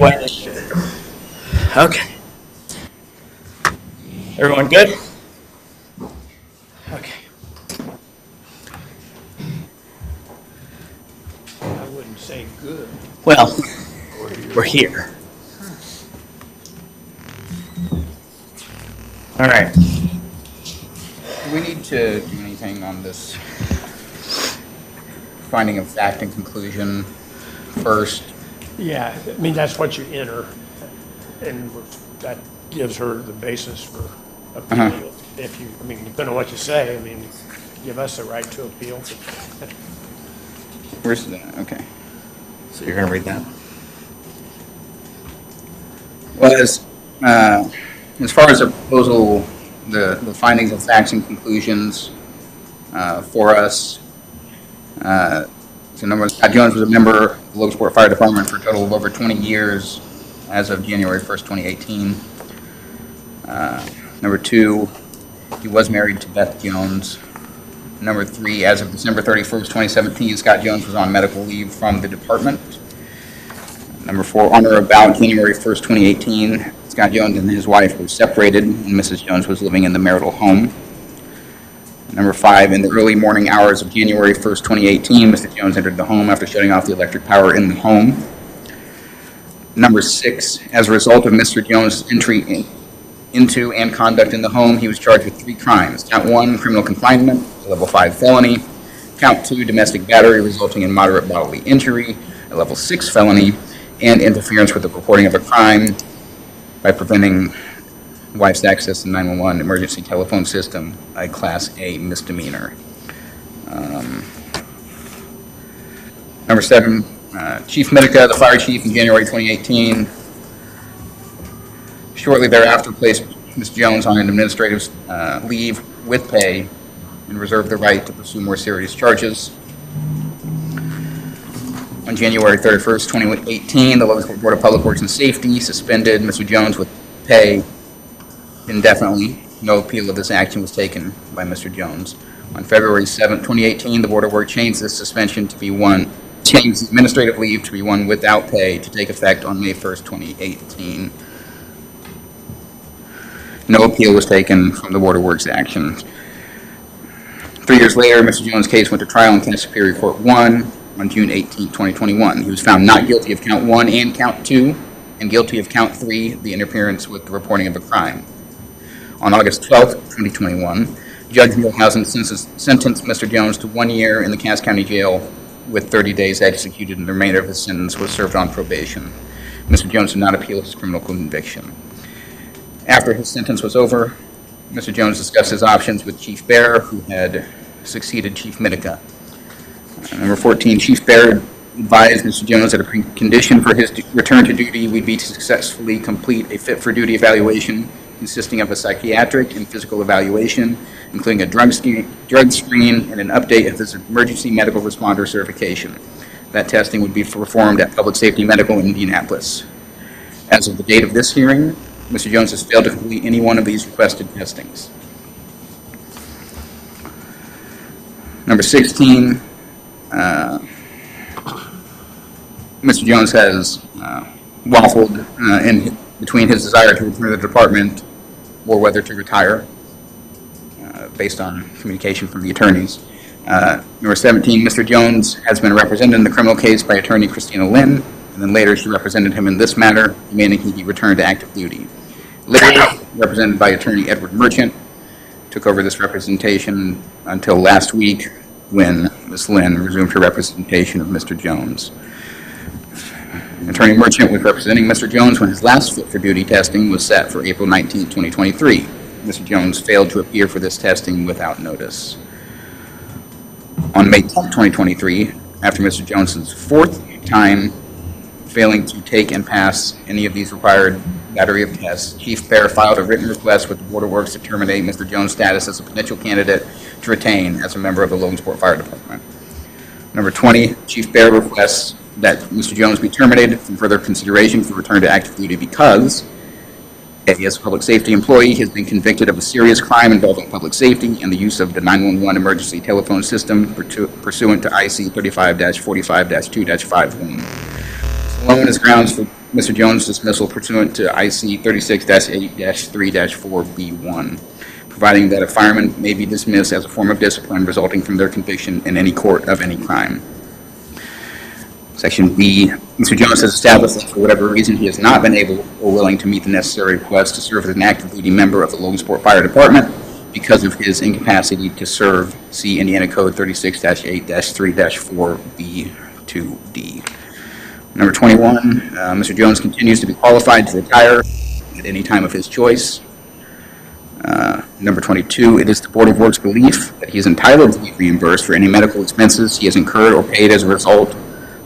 Speaker 4: Okay. Everyone good? Okay.
Speaker 3: I wouldn't say good.
Speaker 4: Well, we're here. All right.
Speaker 7: Do we need to do anything on this finding of fact and conclusion first?
Speaker 3: Yeah, I mean, that's what you enter, and that gives her the basis for appeal. If you, I mean, depending on what you say, I mean, give us the right to appeal.
Speaker 7: Where's that? Okay.
Speaker 4: So you're gonna read that?
Speaker 7: Well, as far as the proposal, the findings of facts and conclusions for us, so Scott Jones was a member of the Logansport Fire Department for a total of over 20 years as of January 1st, 2018. Number 2, he was married to Beth Jones. Number 3, as of December 31st, 2017, Scott Jones was on medical leave from the department. Number 4, on or about January 1st, 2018, Scott Jones and his wife were separated, and Mrs. Jones was living in the marital home. Number 5, in the early morning hours of January 1st, 2018, Mr. Jones entered the home after shutting off the electric power in the home. Number 6, as a result of Mr. Jones' entry into and conduct in the home, he was charged with 3 crimes. Count 1, criminal confinement, a level 5 felony. Count 2, domestic battery resulting in moderate bodily injury, a level 6 felony, and interference with the reporting of a crime by preventing wife's access to 911 emergency telephone system, a Class A misdemeanor. Number 7, Chief Minica, the fire chief in January 2018, shortly thereafter placed Ms. Jones on an administrative leave with pay and reserved the right to pursue more serious charges. On January 31st, 2018, the Logansport Board of Public Works and Safety suspended Mr. Jones with pay indefinitely. No appeal of this action was taken by Mr. Jones. On February 7, 2018, the Board of Work changed this suspension to be changed administrative leave to be one without pay to take effect on May 1st, 2018. No appeal was taken from the Board of Works action. 3 years later, Mr. Jones' case went to trial in Kansas Superior Court 1 on June 18, 2021. He was found not guilty of count 1 and count 2, and guilty of count 3, the interference with the reporting of a crime. On August 12, 2021, Judge Muehlhausen sentenced Mr. Jones to 1 year in the Cass County Jail with 30 days executed, and the remainder of his sentence was served on probation. Mr. Jones did not appeal his criminal conviction. After his sentence was over, Mr. Jones discussed his options with Chief Bear, who had succeeded Chief Minica. Number 14, Chief Bear advised Mr. Jones that a condition for his return to duty would be to successfully complete a fit-for-duty evaluation consisting of a psychiatric and physical evaluation, including a drug screen and an update of his emergency medical responder certification. That testing would be performed at Public Safety Medical in Indianapolis. As of the date of this hearing, Mr. Jones has failed to complete any one of these requested testings. Number 16, Mr. Jones has waffled between his desire to return to the department or whether to retire, based on communication from the attorneys. Number 17, Mr. Jones has been represented in the criminal case by attorney Christina Lynn, and then later she represented him in this matter, demanding he return to active duty. Later, represented by attorney Edward Merchant, took over this representation until last week when Ms. Lynn resumed her representation of Mr. Jones. Attorney Merchant was representing Mr. Jones when his last fit-for-duty testing was set for April 19, 2023. Mr. Jones failed to appear for this testing without notice. On May 10, 2023, after Mr. Jones's 4th time failing to take and pass any of these required battery of tests, Chief Bear filed a written request with the Board of Works to terminate Mr. Jones' status as a potential candidate to retain as a member of the Logansport Fire Department. Number 20, Chief Bear requests that Mr. Jones be terminated from further consideration for return to active duty because A, as a public safety employee, he has been convicted of a serious crime involving public safety and the use of the 911 emergency telephone system pursuant to IC 35-45-2-51. This alone is grounds for Mr. Jones' dismissal pursuant to IC 36-8-3-4B1, providing that a fireman may be dismissed as a form of discipline resulting from their conviction in any court of any crime. Section B, Mr. Jones has established that for whatever reason he has not been able or willing to meet the necessary requests to serve as an active duty member of the Logansport Fire Department because of his incapacity to serve, see Indiana Code 36-8-3-4B2D. Number 21, Mr. Jones continues to be qualified to retire at any time of his choice. Number 22, it is the Board of Works' belief that he is entitled to be reimbursed for any medical expenses he has incurred or paid as a result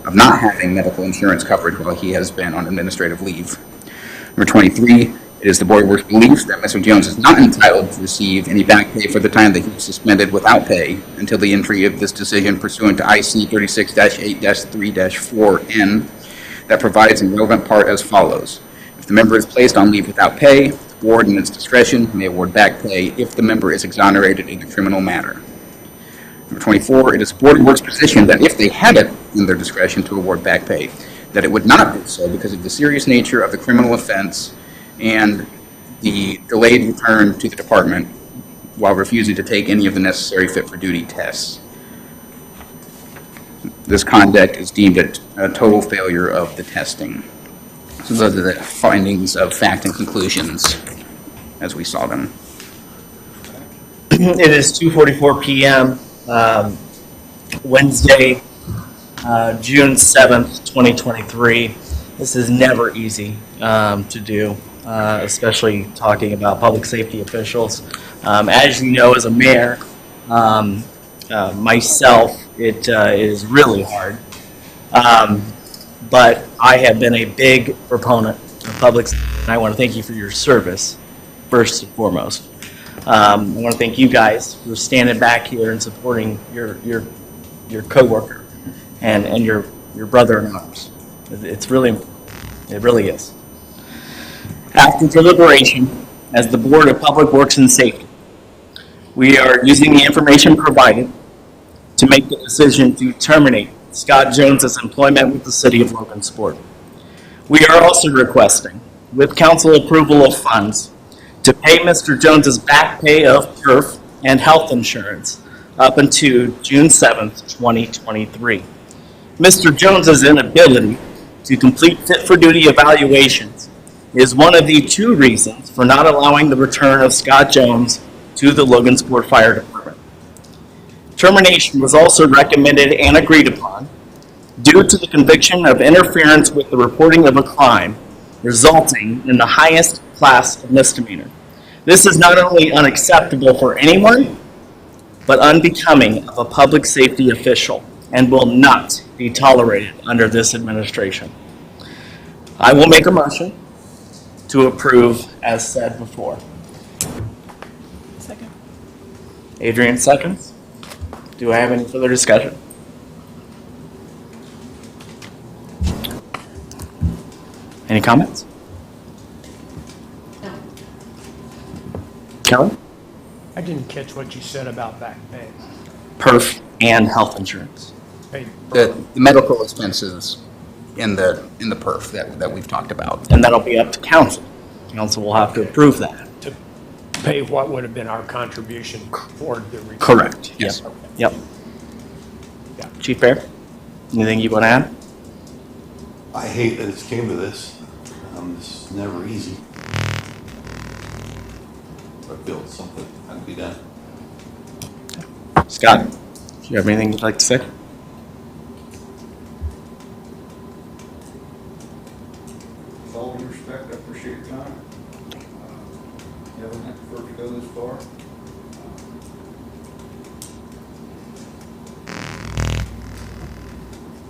Speaker 7: of not having medical insurance coverage while he has been on administrative leave. Number 23, it is the Board of Works' belief that Mr. Jones is not entitled to receive any back pay for the time that he was suspended without pay until the entry of this decision pursuant to IC 36-8-3-4N that provides in relevant part as follows. If the member is placed on leave without pay, the board in its discretion may award back pay if the member is exonerated in a criminal matter. Number 24, it is the Board of Works' position that if they had it in their discretion to award back pay, that it would not do so because of the serious nature of the criminal offense and the delayed return to the department while refusing to take any of the necessary fit-for-duty tests. This conduct is deemed a total failure of the testing. So those are the findings of fact and conclusions as we saw them.
Speaker 4: It is 2:44 p.m. Wednesday, June 7th, 2023. This is never easy to do, especially talking about public safety officials. As you know, as a mayor, myself, it is really hard. But I have been a big proponent of public safety, and I want to thank you for your service, first and foremost. I want to thank you guys for standing back here and supporting your coworker and your brother in arms. It really is. After deliberation, as the Board of Public Works and Safety, we are using the information provided to make the decision to terminate Scott Jones's employment with the City of Logansport. We are also requesting, with council approval of funds, to pay Mr. Jones's back pay of PERF and health insurance up until June 7th, 2023. Mr. Jones's inability to complete fit-for-duty evaluations is one of the two reasons for not allowing the return of Scott Jones to the Logansport Fire Department. Termination was also recommended and agreed upon due to the conviction of interference with the reporting of a crime resulting in the highest class of misdemeanor. This is not only unacceptable for anyone, but unbecoming of a public safety official and will not be tolerated under this administration. I will make a motion to approve as said before.
Speaker 9: Second.
Speaker 4: Adrian seconds. Do I have any further discussion? Any comments? Kelly?
Speaker 3: I didn't catch what you said about back pay.
Speaker 4: PERF and health insurance.
Speaker 3: Hey,
Speaker 7: The medical expenses in the PERF that we've talked about.
Speaker 4: And that'll be up to council. Council will have to approve that.
Speaker 3: to pay what would have been our contribution toward the return.
Speaker 4: Correct. Yes. Yep.
Speaker 3: Yeah.
Speaker 4: Chief Bear, anything you want to add?
Speaker 8: I hate that it's came to this. It's never easy. I feel something had to be done.
Speaker 4: Scott, do you have anything you'd like to say?
Speaker 19: With all due respect, I appreciate your time. You haven't had to go this far.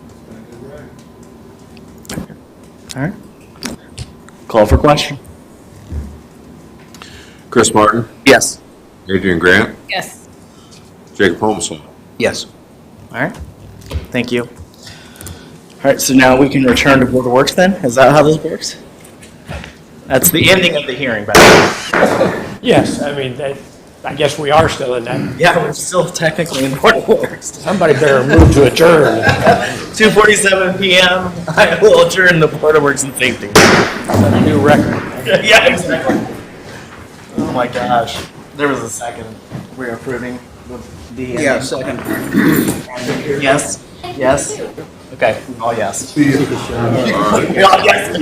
Speaker 19: It's been a good ride.
Speaker 4: All right. Call for question.
Speaker 2: Chris Martin,
Speaker 4: Yes.
Speaker 2: Adrian Grant,
Speaker 6: Yes.
Speaker 2: Jacob Holmesall.
Speaker 7: Yes.
Speaker 4: All right. Thank you. All right, so now we can return to Board of Works then? Is that how this works? That's the ending of the hearing, by the way.
Speaker 3: Yes, I mean, I guess we are still in that.
Speaker 4: Yeah, we're still technically in Board of Works.
Speaker 3: Somebody better move to adjourn.
Speaker 4: 2:47 PM. I will adjourn the Board of Works and Safety.
Speaker 3: A new record.
Speaker 4: Yeah, exactly. Oh my gosh. There was a second. We're approving the.
Speaker 7: Yeah, second.
Speaker 4: Yes? Yes? Okay, all yes. All yes.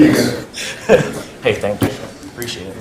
Speaker 4: Hey, thank you. Appreciate it.